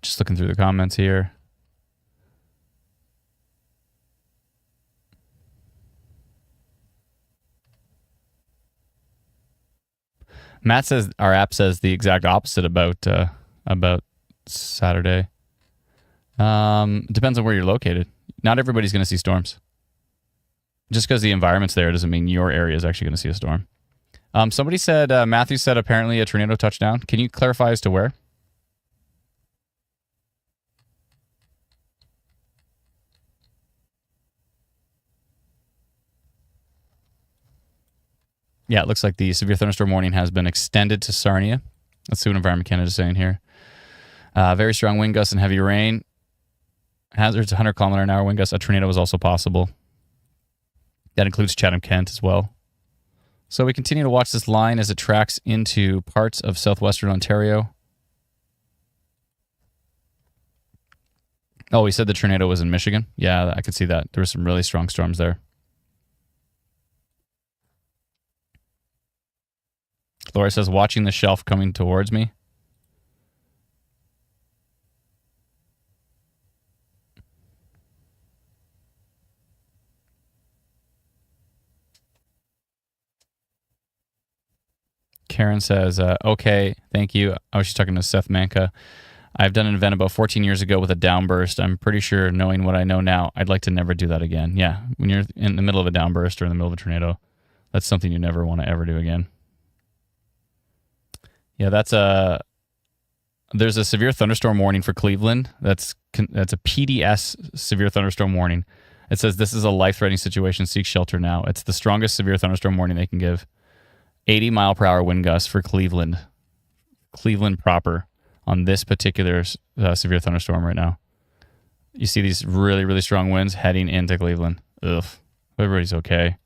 Just looking through the comments here. Matt says our app says the exact opposite about Saturday. Depends on where you're located. Not everybody's going to see storms. Just because the environment's there doesn't mean your area is actually going to see a storm. Somebody said, Matthew said apparently a tornado touchdown. Can you clarify as to where? Yeah, it looks like the severe thunderstorm warning has been extended to Sarnia. Let's see what Environment Canada is saying here. Very strong wind gusts and heavy rain. Hazards 100 kilometer an hour wind gusts. A tornado is also possible. That includes Chatham-Kent as well. So we continue to watch this line as it tracks into parts of southwestern Ontario. Oh, we said the tornado was in Michigan. Yeah, I could see that. There were some really strong storms there. Laura says, watching the shelf coming towards me. Karen says, okay, thank you. Oh, she's talking to Seth Manka. I've done an event about 14 years ago with a downburst. I'm pretty sure, knowing what I know now, I'd like to never do that again. Yeah, when you're in the middle of a downburst or in the middle of a tornado, that's something you never want to ever do again. Yeah, there's a severe thunderstorm warning for Cleveland. That's a PDS severe thunderstorm warning. It says this is a life-threatening situation. Seek shelter now. It's the strongest severe thunderstorm warning they can give. 80 mile per hour wind gusts for Cleveland proper on this particular severe thunderstorm right now. You see these really, really strong winds heading into Cleveland. Ugh. Everybody's okay.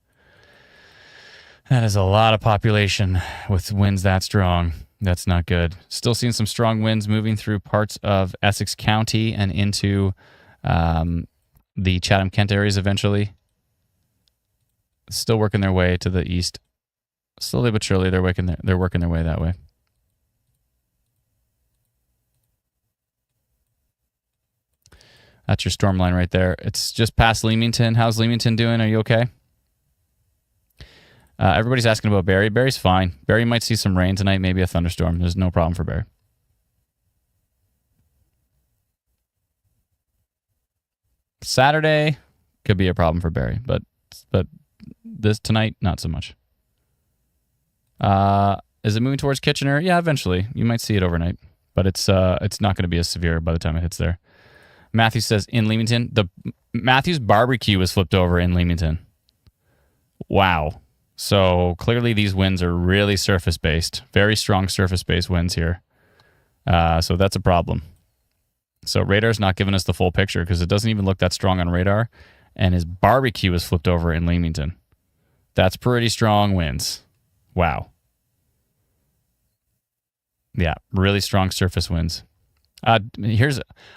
That is a lot of population with winds that strong. That's not good. Still seeing some strong winds moving through parts of Essex County and into the Chatham-Kent areas eventually. Still working their way to the east. Slowly but surely, they're working their way that way. That's your storm line right there. It's just past Leamington. How's Leamington doing? Are you okay? Everybody's asking about Barrie. Barrie's fine. Barrie might see some rain tonight, maybe a thunderstorm. There's no problem for Barrie. Saturday could be a problem for Barrie, but this tonight, not so much. Is it moving towards Kitchener? Yeah, eventually. You might see it overnight, but it's not going to be as severe by the time it hits there. Matthew says in Leamington, Matthew's barbecue was flipped over in Leamington. Wow. So clearly these winds are really surface-based. Very strong surface-based winds here. So that's a problem. So radar's not giving us the full picture because it doesn't even look that strong on radar. And his barbecue was flipped over in Leamington. That's pretty strong winds. Wow. Yeah, really strong surface winds.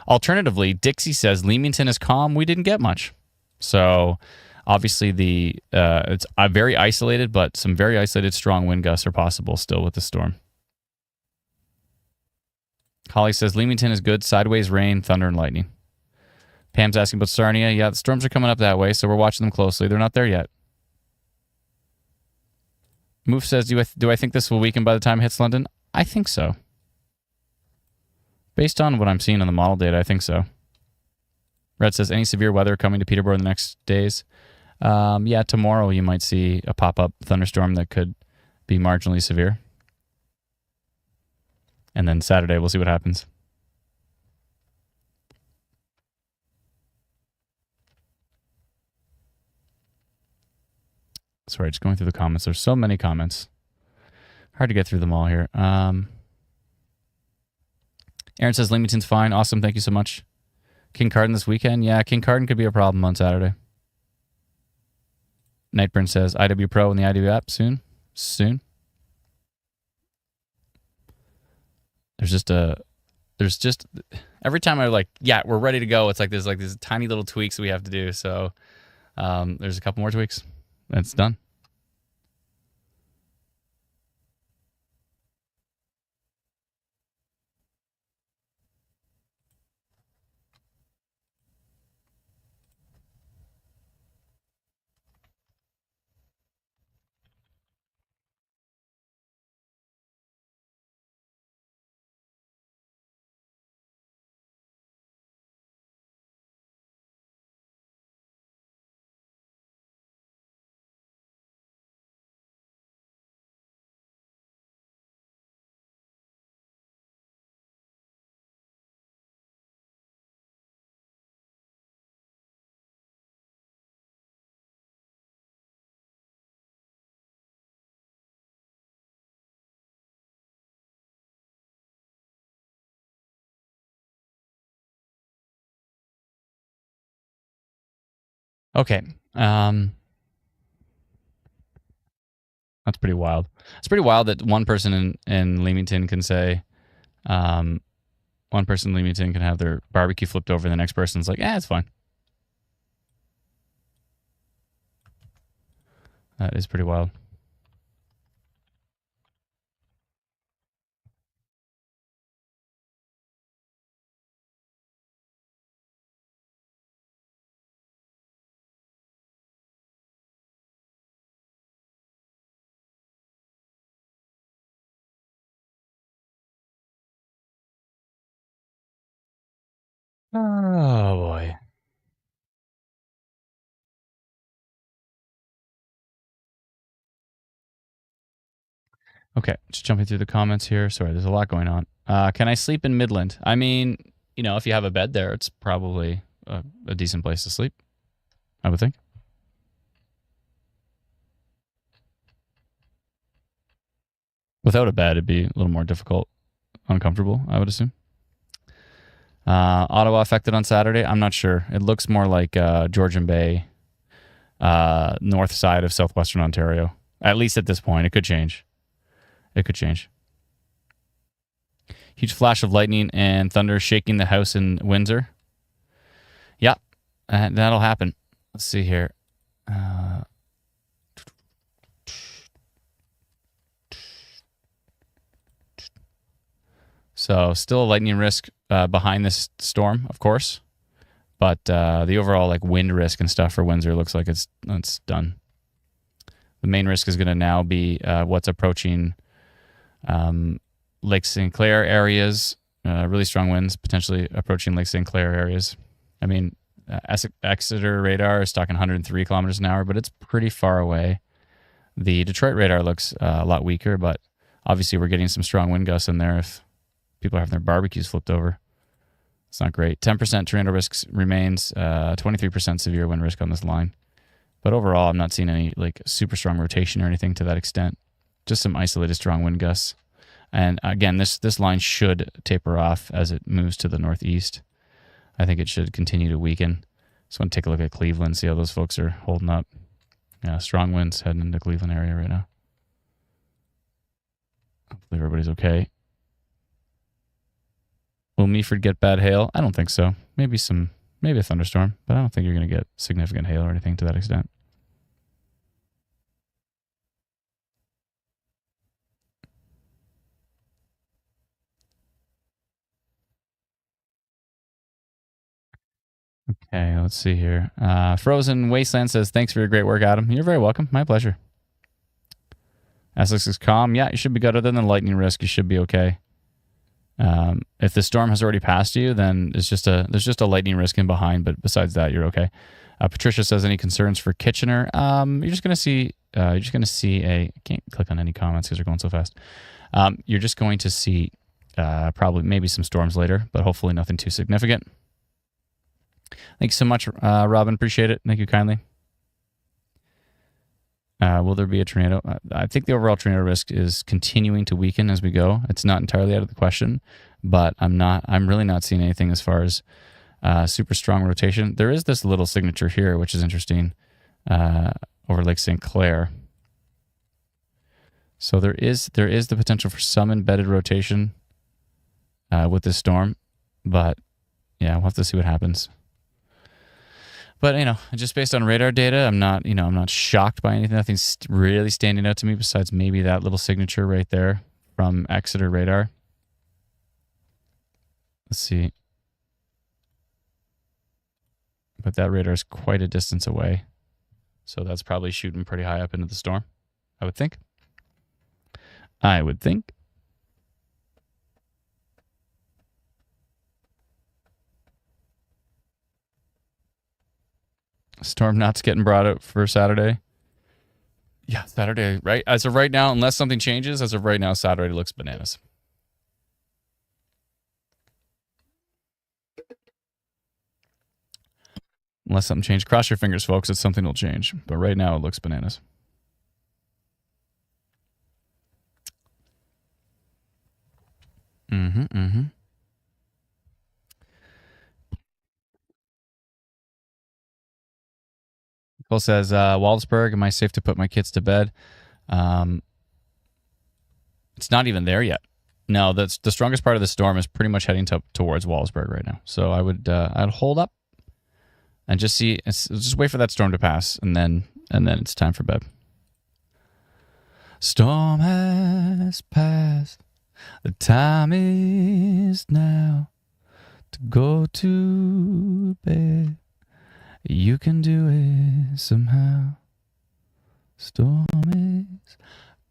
Alternatively, Dixie says Leamington is calm. We didn't get much. So obviously it's very isolated, but some very isolated strong wind gusts are possible still with the storm. Holly says Leamington is good. Sideways rain, thunder, and lightning. Pam's asking about Sarnia. Yeah, the storms are coming up that way, so we're watching them closely. They're not there yet. Moof says, do I think this will weaken by the time it hits London? I think so. Based on what I'm seeing on the model data, I think so. Red says, any severe weather coming to Peterborough in the next days? Yeah, tomorrow you might see a pop-up thunderstorm that could be marginally severe. And then Saturday, we'll see what happens. Sorry, just going through the comments. There's so many comments. Hard to get through them all here. Aaron says Leamington's fine. Awesome. Thank you so much. Kincardine this weekend. Yeah, Kincardine could be a problem on Saturday. Nightburn says IW Pro and the IW app soon. There's just every time I'm like, yeah, we're ready to go. It's like there's like these tiny little tweaks we have to do. So there's a couple more tweaks. It's done. Okay. That's pretty wild. It's pretty wild that one person in Leamington can say, one person in Leamington can have their barbecue flipped over and the next person's like, it's fine. That is pretty wild. Oh, boy. Okay, just jumping through the comments here. Sorry, there's a lot going on. Can I sleep in Midland? I mean, if you have a bed there, it's probably a decent place to sleep, I would think. Without a bed, it'd be a little more difficult, uncomfortable, I would assume. Ottawa affected on Saturday? I'm not sure. It looks more like Georgian Bay, north side of southwestern Ontario. At least at this point. It could change. Huge flash of lightning and thunder shaking the house in Windsor. Yeah, that'll happen. Let's see here. So still a lightning risk behind this storm, of course. But the overall wind risk and stuff for Windsor looks like it's done. The main risk is going to now be what's approaching Lake St. Clair areas, really strong winds potentially approaching Lake St. Clair areas. I mean, Exeter radar is talking 103 kilometers an hour, but it's pretty far away. The Detroit radar looks a lot weaker, but obviously we're getting some strong wind gusts in there if people are having their barbecues flipped over. It's not great. 10% tornado risk remains, 23% severe wind risk on this line. But overall, I'm not seeing any super strong rotation or anything to that extent. Just some isolated strong wind gusts. And again, this line should taper off as it moves to the northeast. I think it should continue to weaken. Just want to take a look at Cleveland, see how those folks are holding up. Yeah, strong winds heading into Cleveland area right now. Hopefully everybody's okay. Will Meaford get bad hail? I don't think so. Maybe a thunderstorm, but I don't think you're going to get significant hail or anything to that extent. Okay, let's see here. Frozen Wasteland says, thanks for your great work, Adam. You're very welcome. My pleasure. Essex is calm. Yeah, you should be good. Other than lightning risk, you should be okay. If the storm has already passed you, then there's just a lightning risk in behind, but besides that, you're okay. Patricia says, any concerns for Kitchener? You're just going to see I can't click on any comments because they're going so fast. You're just going to see probably maybe some storms later, but hopefully nothing too significant. Thanks so much, Robin. Appreciate it. Thank you kindly. Will there be a tornado? I think the overall tornado risk is continuing to weaken as we go. It's not entirely out of the question, but I'm really not seeing anything as far as super strong rotation. There is this little signature here, which is interesting, over Lake St. Clair. So there is the potential for some embedded rotation with this storm, but yeah, we'll have to see what happens. But just based on radar data, I'm not shocked by anything. Nothing's really standing out to me besides maybe that little signature right there from Exeter radar. Let's see. But that radar is quite a distance away, so that's probably shooting pretty high up into the storm, I would think. Storm knots getting brought out for Saturday. Yeah, Saturday, right? As of right now, unless something changes, as of right now, Saturday looks bananas. Unless something changes. Cross your fingers, folks. It's something will change. But right now, it looks bananas. Cole says, Waldesburg, am I safe to put my kids to bed? It's not even there yet. No, that's the strongest part of the storm is pretty much heading towards Waldesburg right now. So I'd hold up and just wait for that storm to pass, and then it's time for bed. Storm has passed. The time is now to go to bed. You can do it somehow. Storm is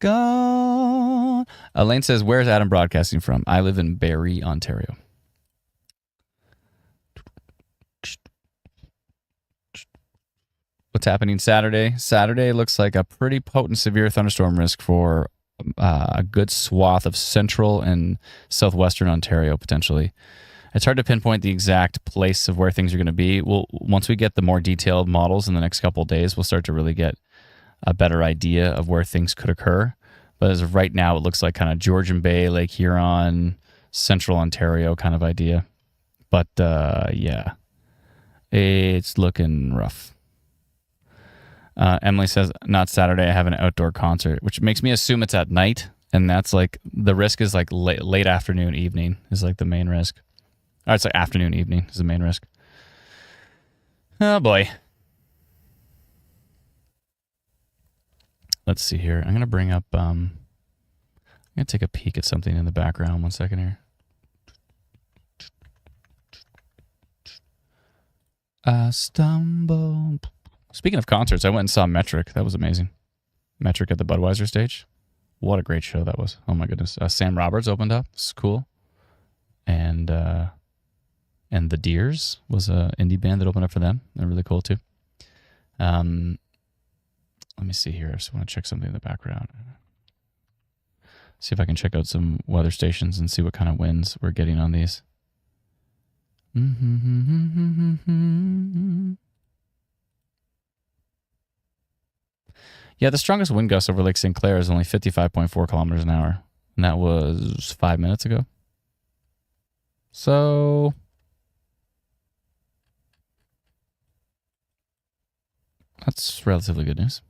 gone. Elaine says, where's Adam broadcasting from? I live in Prairie, Ontario. What's happening Saturday? Saturday looks like a pretty potent severe thunderstorm risk for a good swath of central and southwestern Ontario, potentially. It's hard to pinpoint the exact place of where things are going to be. Once we get the more detailed models in the next couple of days, we'll start to really get a better idea of where things could occur. But as of right now, it looks like kind of Georgian Bay, Lake Huron, central Ontario kind of idea. But yeah, it's looking rough. Emily says, not Saturday, I have an outdoor concert, which makes me assume it's at night. And that's like, the risk is like late afternoon, evening is like the main risk. Or it's like afternoon, evening is the main risk. Oh boy. Let's see here. I'm going to bring up, I'm going to take a peek at something in the background. 1 second here. I stumble. Speaking of concerts, I went and saw Metric. That was amazing. Metric at the Budweiser stage. What a great show that was. Oh my goodness. Sam Roberts opened up. It's cool. And The Deers was an indie band that opened up for them. They're really cool too. Let me see here. I just want to check something in the background. See if I can check out some weather stations and see what kind of winds we're getting on these. Yeah, the strongest wind gust over Lake St. Clair is only 55.4 kilometers an hour. And that was 5 minutes ago. So that's relatively good news.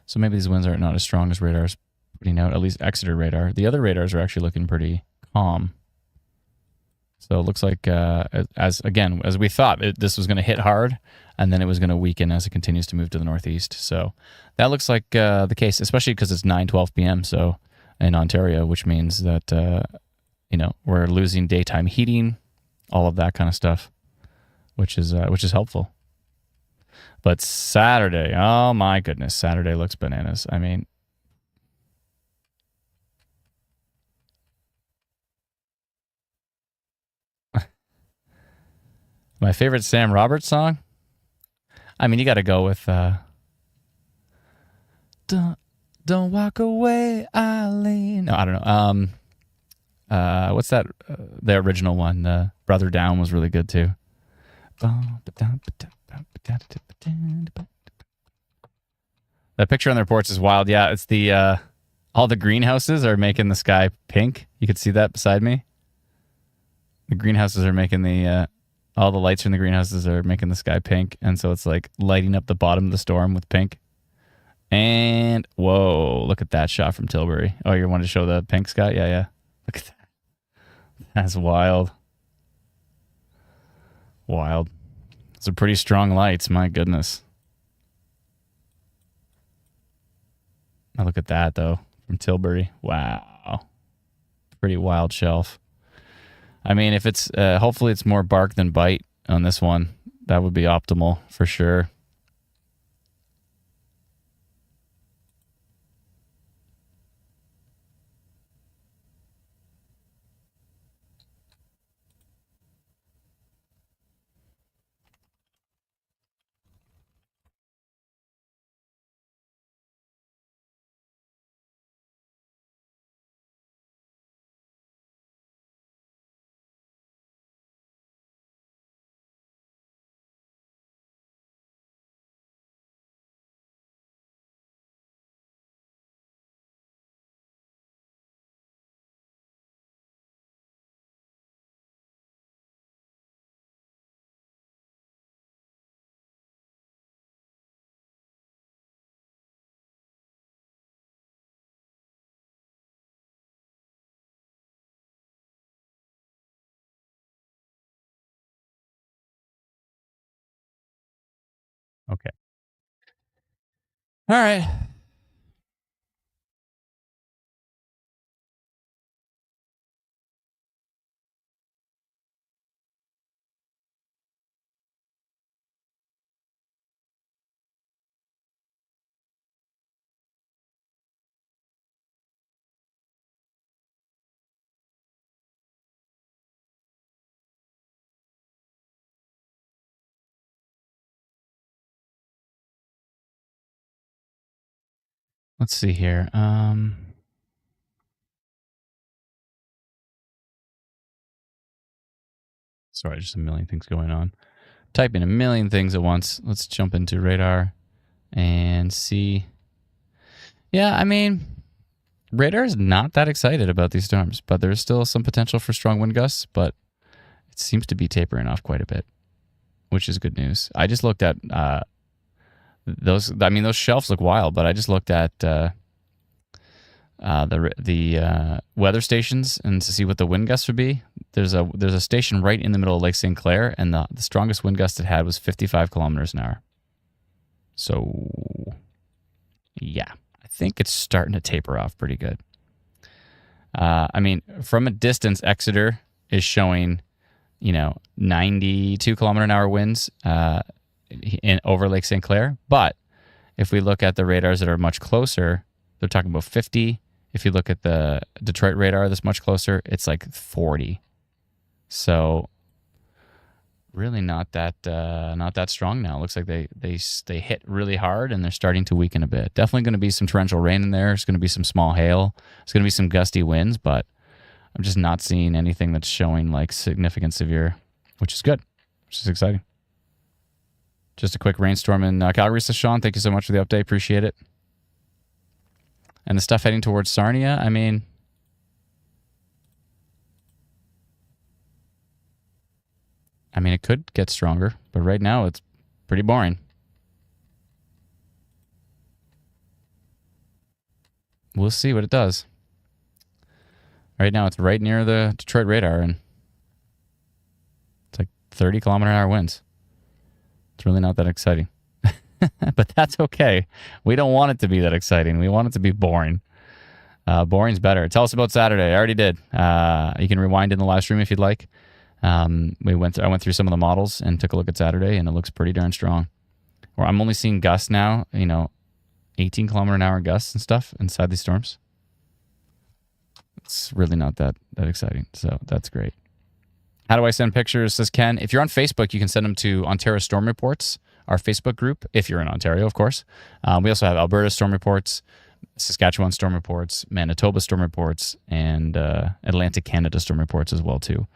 So maybe these winds are not as strong as radar's putting out, at least Exeter radar. The other radars are actually looking pretty calm. So it looks like, as we thought, this was going to hit hard, and then it was going to weaken as it continues to move to the northeast. So that looks like the case, especially because it's 9:12 p.m. So in Ontario, which means that we're losing daytime heating, all of that kind of stuff, which is helpful. But Saturday, oh my goodness, Saturday looks bananas. I mean, my favorite Sam Roberts song? I mean, you got to go with Don't Walk Away, Eileen. No, I don't know. What's that? The original one, Brother Down was really good too. That picture on the reports is wild. Yeah, it's the all the greenhouses are making the sky pink. You can see that beside me. The greenhouses are making the all the lights from the greenhouses are making the sky pink, and so it's like lighting up the bottom of the storm with pink. And whoa, look at that shot from Tilbury. Oh, you wanted to show the pink sky? Yeah. Look at that. That's wild. Wild. Those are pretty strong lights. My goodness. Now look at that though from Tilbury. Wow. Pretty wild shelf. I mean, if it's hopefully it's more bark than bite on this one. That would be optimal for sure. Okay. All right. Let's see here. Sorry, just a million things going on. Typing a million things at once. Let's jump into radar and see. Yeah, I mean, radar is not that excited about these storms, but there's still some potential for strong wind gusts, but it seems to be tapering off quite a bit, which is good news. I just looked at those. I mean, those shelves look wild, but I just looked at the weather stations and to see what the wind gusts would be. There's a station right in the middle of Lake St. Clair, and the strongest wind gust it had was 55 kilometers an hour. So, yeah, I think it's starting to taper off pretty good. I mean, from a distance, Exeter is showing, 92 kilometer an hour winds over Lake St. Clair. But if we look at the radars that are much closer, they're talking about 50. If you look at the Detroit radar that's much closer, it's like 40. So really not that strong now. It looks like they hit really hard and they're starting to weaken a bit. Definitely going to be some torrential rain in there. There's going to be some small hail. There's going to be some gusty winds, but I'm just not seeing anything that's showing like significant severe, which is good, which is exciting. Just a quick rainstorm in Calgary, says Sean. Thank you so much for the update. Appreciate it. And the stuff heading towards Sarnia, I mean, it could get stronger, but right now it's pretty boring. We'll see what it does. Right now it's right near the Detroit radar, and it's like 30 kilometer an hour winds. It's really not that exciting. But that's okay. We don't want it to be that exciting. We want it to be boring. Boring's better. Tell us about Saturday. I already did. You can rewind in the live stream if you'd like. I went through some of the models and took a look at Saturday, and it looks pretty darn strong. Or I'm only seeing gusts now, 18 kilometer an hour gusts and stuff inside these storms. It's really not that exciting. So that's great. How do I send pictures, says Ken? If you're on Facebook, you can send them to Ontario Storm Reports, our Facebook group, if you're in Ontario, of course. We also have Alberta Storm Reports, Saskatchewan Storm Reports, Manitoba Storm Reports, and Atlantic Canada Storm Reports as well, too.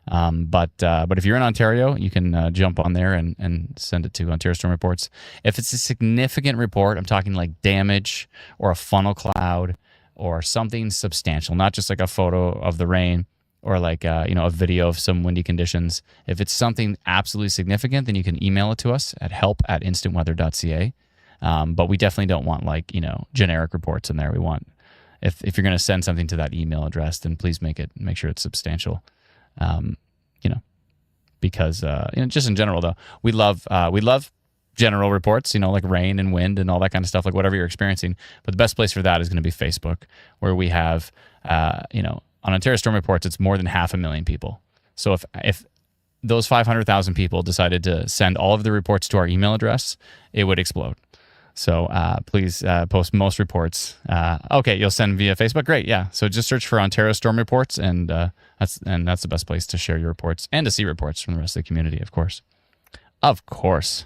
But if you're in Ontario, you can jump on there and send it to Ontario Storm Reports. If it's a significant report, I'm talking like damage or a funnel cloud or something substantial, not just like a photo of the rain or like a video of some windy conditions. If it's something absolutely significant, then you can email it to us at help@instantweather.ca. But we definitely don't want like generic reports in there. We want if you're going to send something to that email address, then please make sure it's substantial. Because just in general though, we love general reports, like rain and wind and all that kind of stuff, like whatever you're experiencing. But the best place for that is going to be Facebook, where we have on Ontario Storm Reports, it's more than 500,000 people. So if those 500,000 people decided to send all of the reports to our email address, it would explode. So please post most reports. Okay, you'll send via Facebook. Great, yeah. So just search for Ontario Storm Reports, and that's the best place to share your reports and to see reports from the rest of the community, of course. Of course.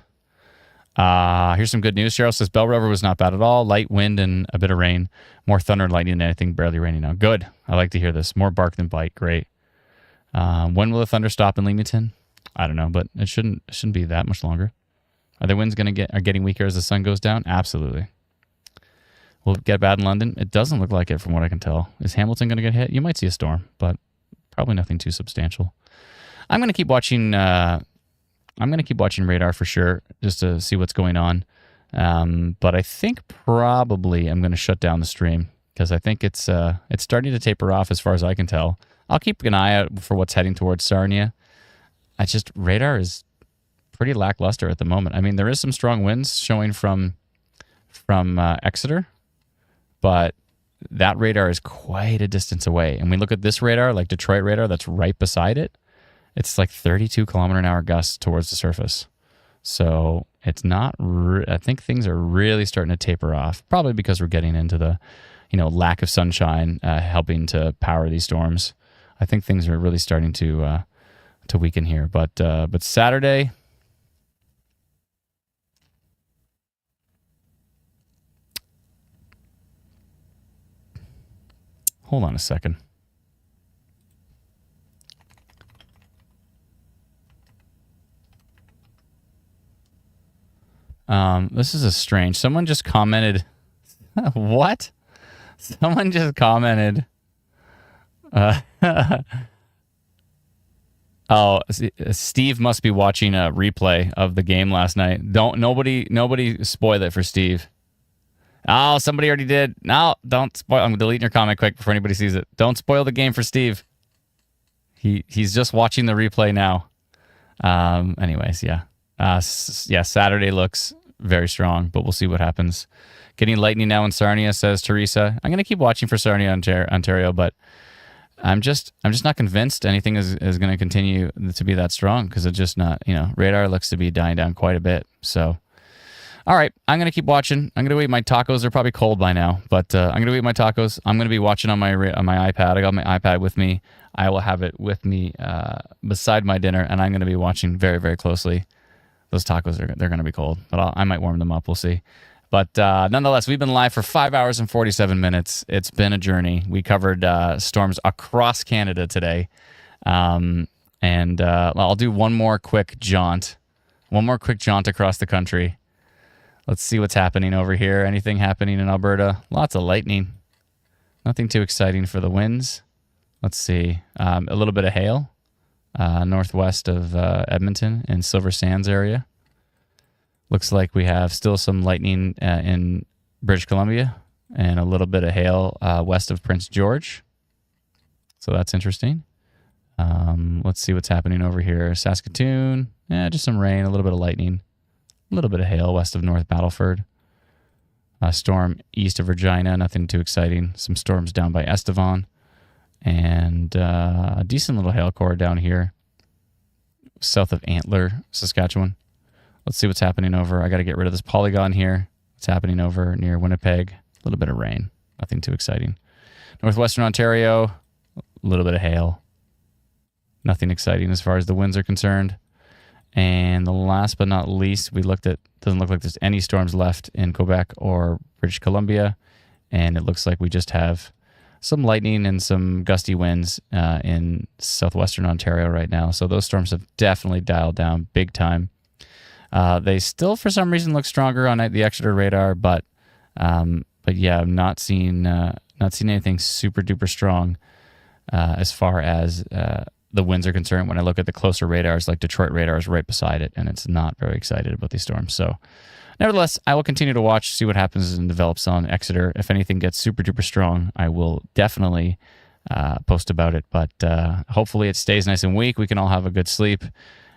Here's some good news. Cheryl says Bell River was not bad at all. Light wind and a bit of rain. More thunder and lightning than anything. Barely raining now. Good. I like to hear this. More bark than bite. Great. When will the thunder stop in Leamington? I don't know, but it shouldn't be that much longer. Are the winds are getting weaker as the sun goes down? Absolutely. Will it get bad in London? It doesn't look like it from what I can tell. Is Hamilton going to get hit? You might see a storm, but probably nothing too substantial. I'm going to keep watching radar for sure, just to see what's going on. But I think probably I'm going to shut down the stream because I think it's starting to taper off as far as I can tell. I'll keep an eye out for what's heading towards Sarnia. Radar is pretty lackluster at the moment. I mean, there is some strong winds showing from Exeter, but that radar is quite a distance away. And we look at this radar, like Detroit radar, that's right beside it. It's like 32 kilometer an hour gusts towards the surface. So it's not, I think things are really starting to taper off, probably because we're getting into the, lack of sunshine helping to power these storms. I think things are really starting to weaken here. But Saturday, hold on a second. This is a strange. Someone just commented. What? Someone just commented. Oh, Steve must be watching a replay of the game last night. Nobody spoil it for Steve. Oh, somebody already did. No, don't spoil. I'm deleting your comment quick before anybody sees it. Don't spoil the game for Steve. He's just watching the replay now. Anyways, yeah. Saturday looks very strong, but we'll see what happens. Getting lightning now in Sarnia, says Teresa. I'm going to keep watching for Sarnia, Ontario, but I'm just not convinced anything is going to continue to be that strong because it's just not, radar looks to be dying down quite a bit. So, all right, I'm going to keep watching. I'm going to eat my tacos. They're probably cold by now, but I'm going to eat my tacos. I'm going to be watching on my iPad. I got my iPad with me. I will have it with me beside my dinner, and I'm going to be watching very, very closely. Those tacos, they're going to be cold, but I might warm them up. We'll see. But nonetheless, we've been live for 5 hours and 47 minutes. It's been a journey. We covered storms across Canada today. And I'll do one more quick jaunt across the country. Let's see what's happening over here. Anything happening in Alberta? Lots of lightning. Nothing too exciting for the winds. Let's see. A little bit of hail. Northwest of Edmonton and Silver Sands area. Looks like we have still some lightning in British Columbia and a little bit of hail west of Prince George. So that's interesting. Let's see what's happening over here. Saskatoon, just some rain, a little bit of lightning, a little bit of hail west of North Battleford. A storm east of Regina, nothing too exciting. Some storms down by Estevan. And a decent little hail core down here south of Antler, Saskatchewan. Let's see what's happening over. I got to get rid of this polygon here. What's happening over near Winnipeg? A little bit of rain. Nothing too exciting. Northwestern Ontario, a little bit of hail. Nothing exciting as far as the winds are concerned. And the last but not least, doesn't look like there's any storms left in Quebec or British Columbia. And it looks like we just have some lightning and some gusty winds in southwestern Ontario right now. So those storms have definitely dialed down big time. They still, for some reason, look stronger on the Exeter radar, but yeah, I'm not seeing anything super duper strong as far as the winds are concerned. When I look at the closer radars, like Detroit radar is right beside it, and it's not very excited about these storms. So, nevertheless, I will continue to watch, see what happens and develops on Exeter. If anything gets super duper strong, I will definitely post about it. But hopefully, it stays nice and weak. We can all have a good sleep,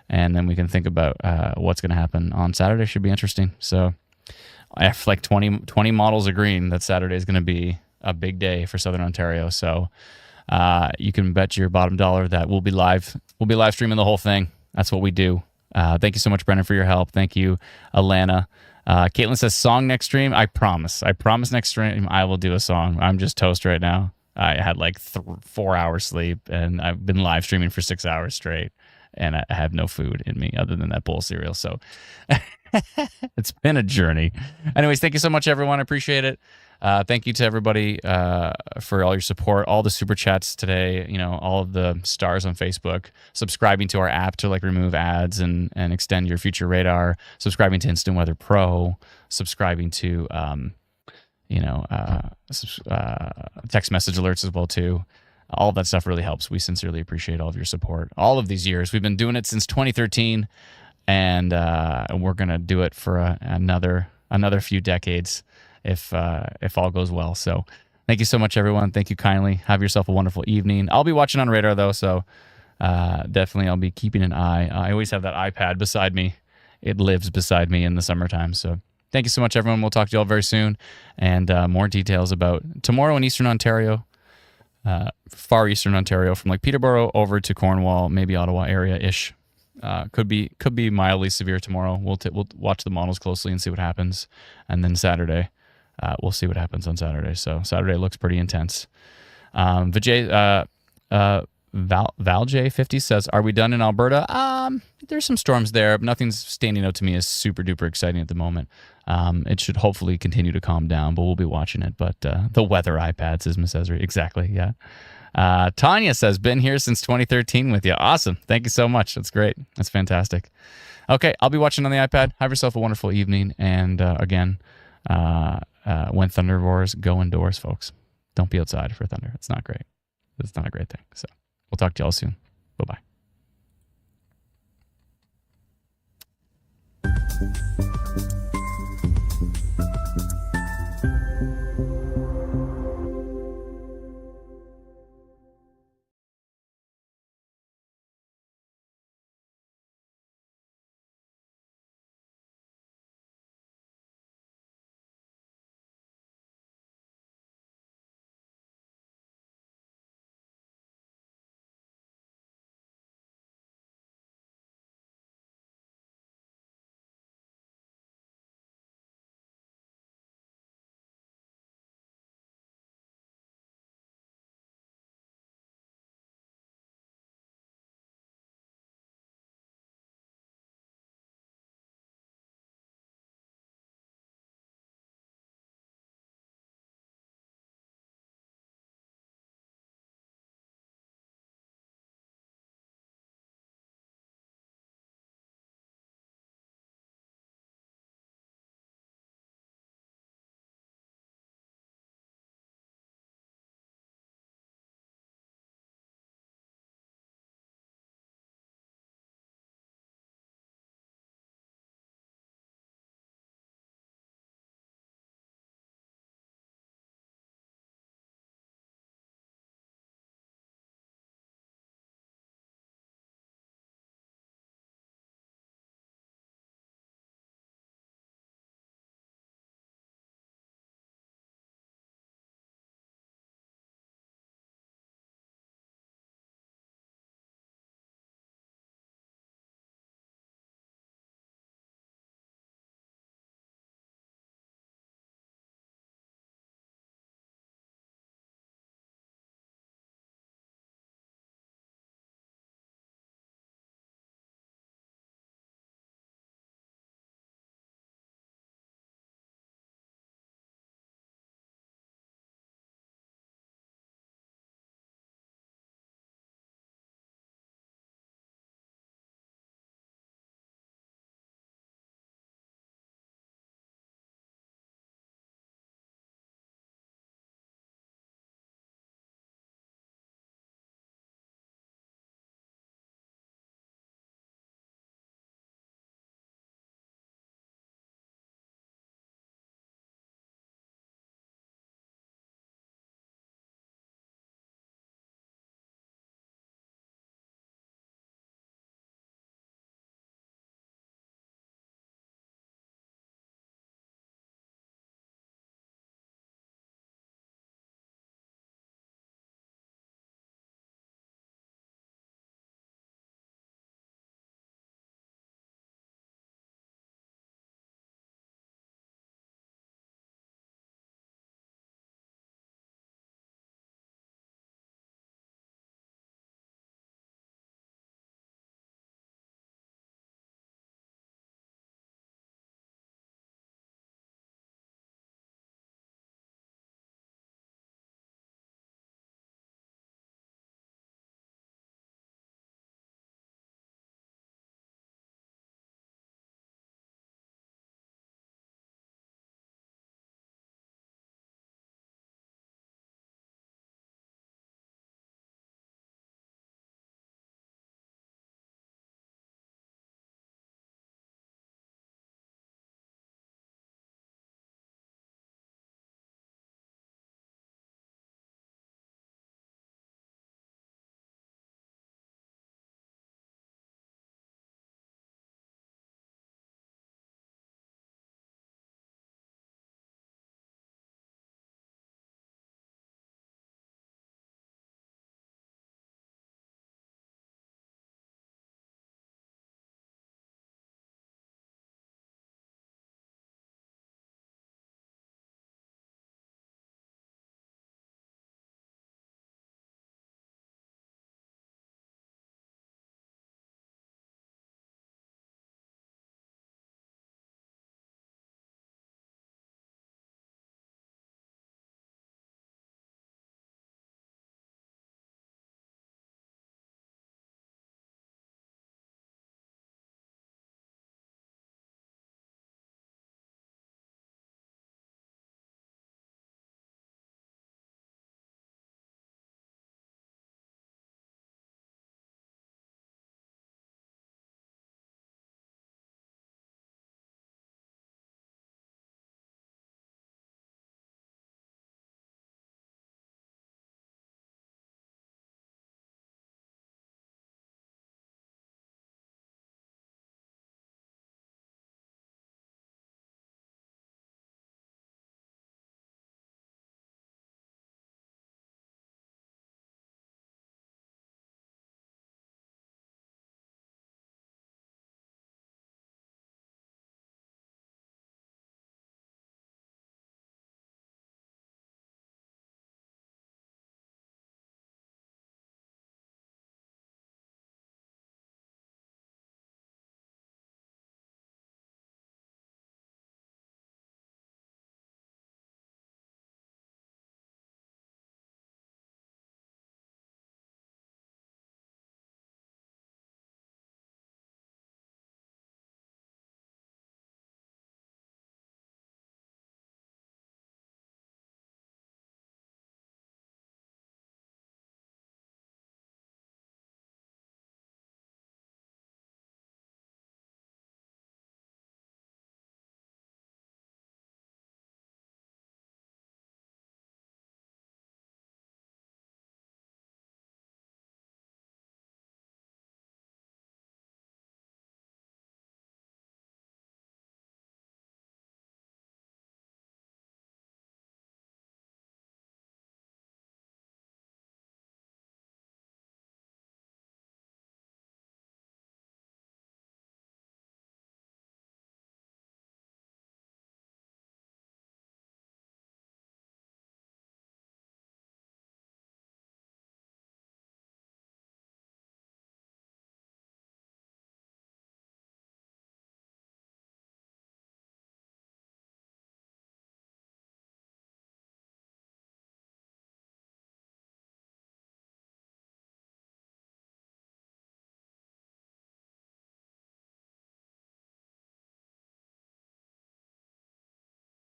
and then we can think about what's going to happen on Saturday. Should be interesting. So, I have like 20 models agreeing that Saturday is going to be a big day for Southern Ontario. So. You can bet your bottom dollar that we'll be live. We'll be live streaming the whole thing. That's what we do. Thank you so much, Brendan, for your help. Thank you, Alana. Caitlin says song next stream. I promise next stream I will do a song. I'm just toast right now. I had like 4 hours sleep, and I've been live streaming for 6 hours straight, and I have no food in me other than that bowl of cereal. So it's been a journey. Anyways, thank you so much, everyone. I appreciate it. Thank you to everybody for all your support, all the super chats today, all of the stars on Facebook, subscribing to our app to like remove ads and extend your future radar, subscribing to Instant Weather Pro, subscribing to text message alerts as well too. All of that stuff really helps. We sincerely appreciate all of your support. All of these years, we've been doing it since 2013, and we're gonna do it for another few decades. If all goes well. So thank you so much, everyone. Thank you kindly. Have yourself a wonderful evening. I'll be watching on radar, though, so definitely I'll be keeping an eye. I always have that iPad beside me. It lives beside me in the summertime. So thank you so much, everyone. We'll talk to you all very soon. And more details about tomorrow in Eastern Ontario, far Eastern Ontario, from like Peterborough over to Cornwall, maybe Ottawa area-ish. Could be mildly severe tomorrow. We'll watch the models closely and see what happens. And then Saturday, we'll see what happens on Saturday. So Saturday looks pretty intense. Vijay, ValJ50 says, "Are we done in Alberta?" There's some storms there, but nothing's standing out to me as super duper exciting at the moment. It should hopefully continue to calm down, but we'll be watching it. But the weather iPad, says Miss Esri. Exactly, yeah. Tanya says, "Been here since 2013 with you." Awesome. Thank you so much. That's great. That's fantastic. Okay, I'll be watching on the iPad. Have yourself a wonderful evening. And again, when thunder roars, go indoors, folks. Don't be outside for thunder. It's not great. It's not a great thing. So we'll talk to y'all soon. Bye-bye.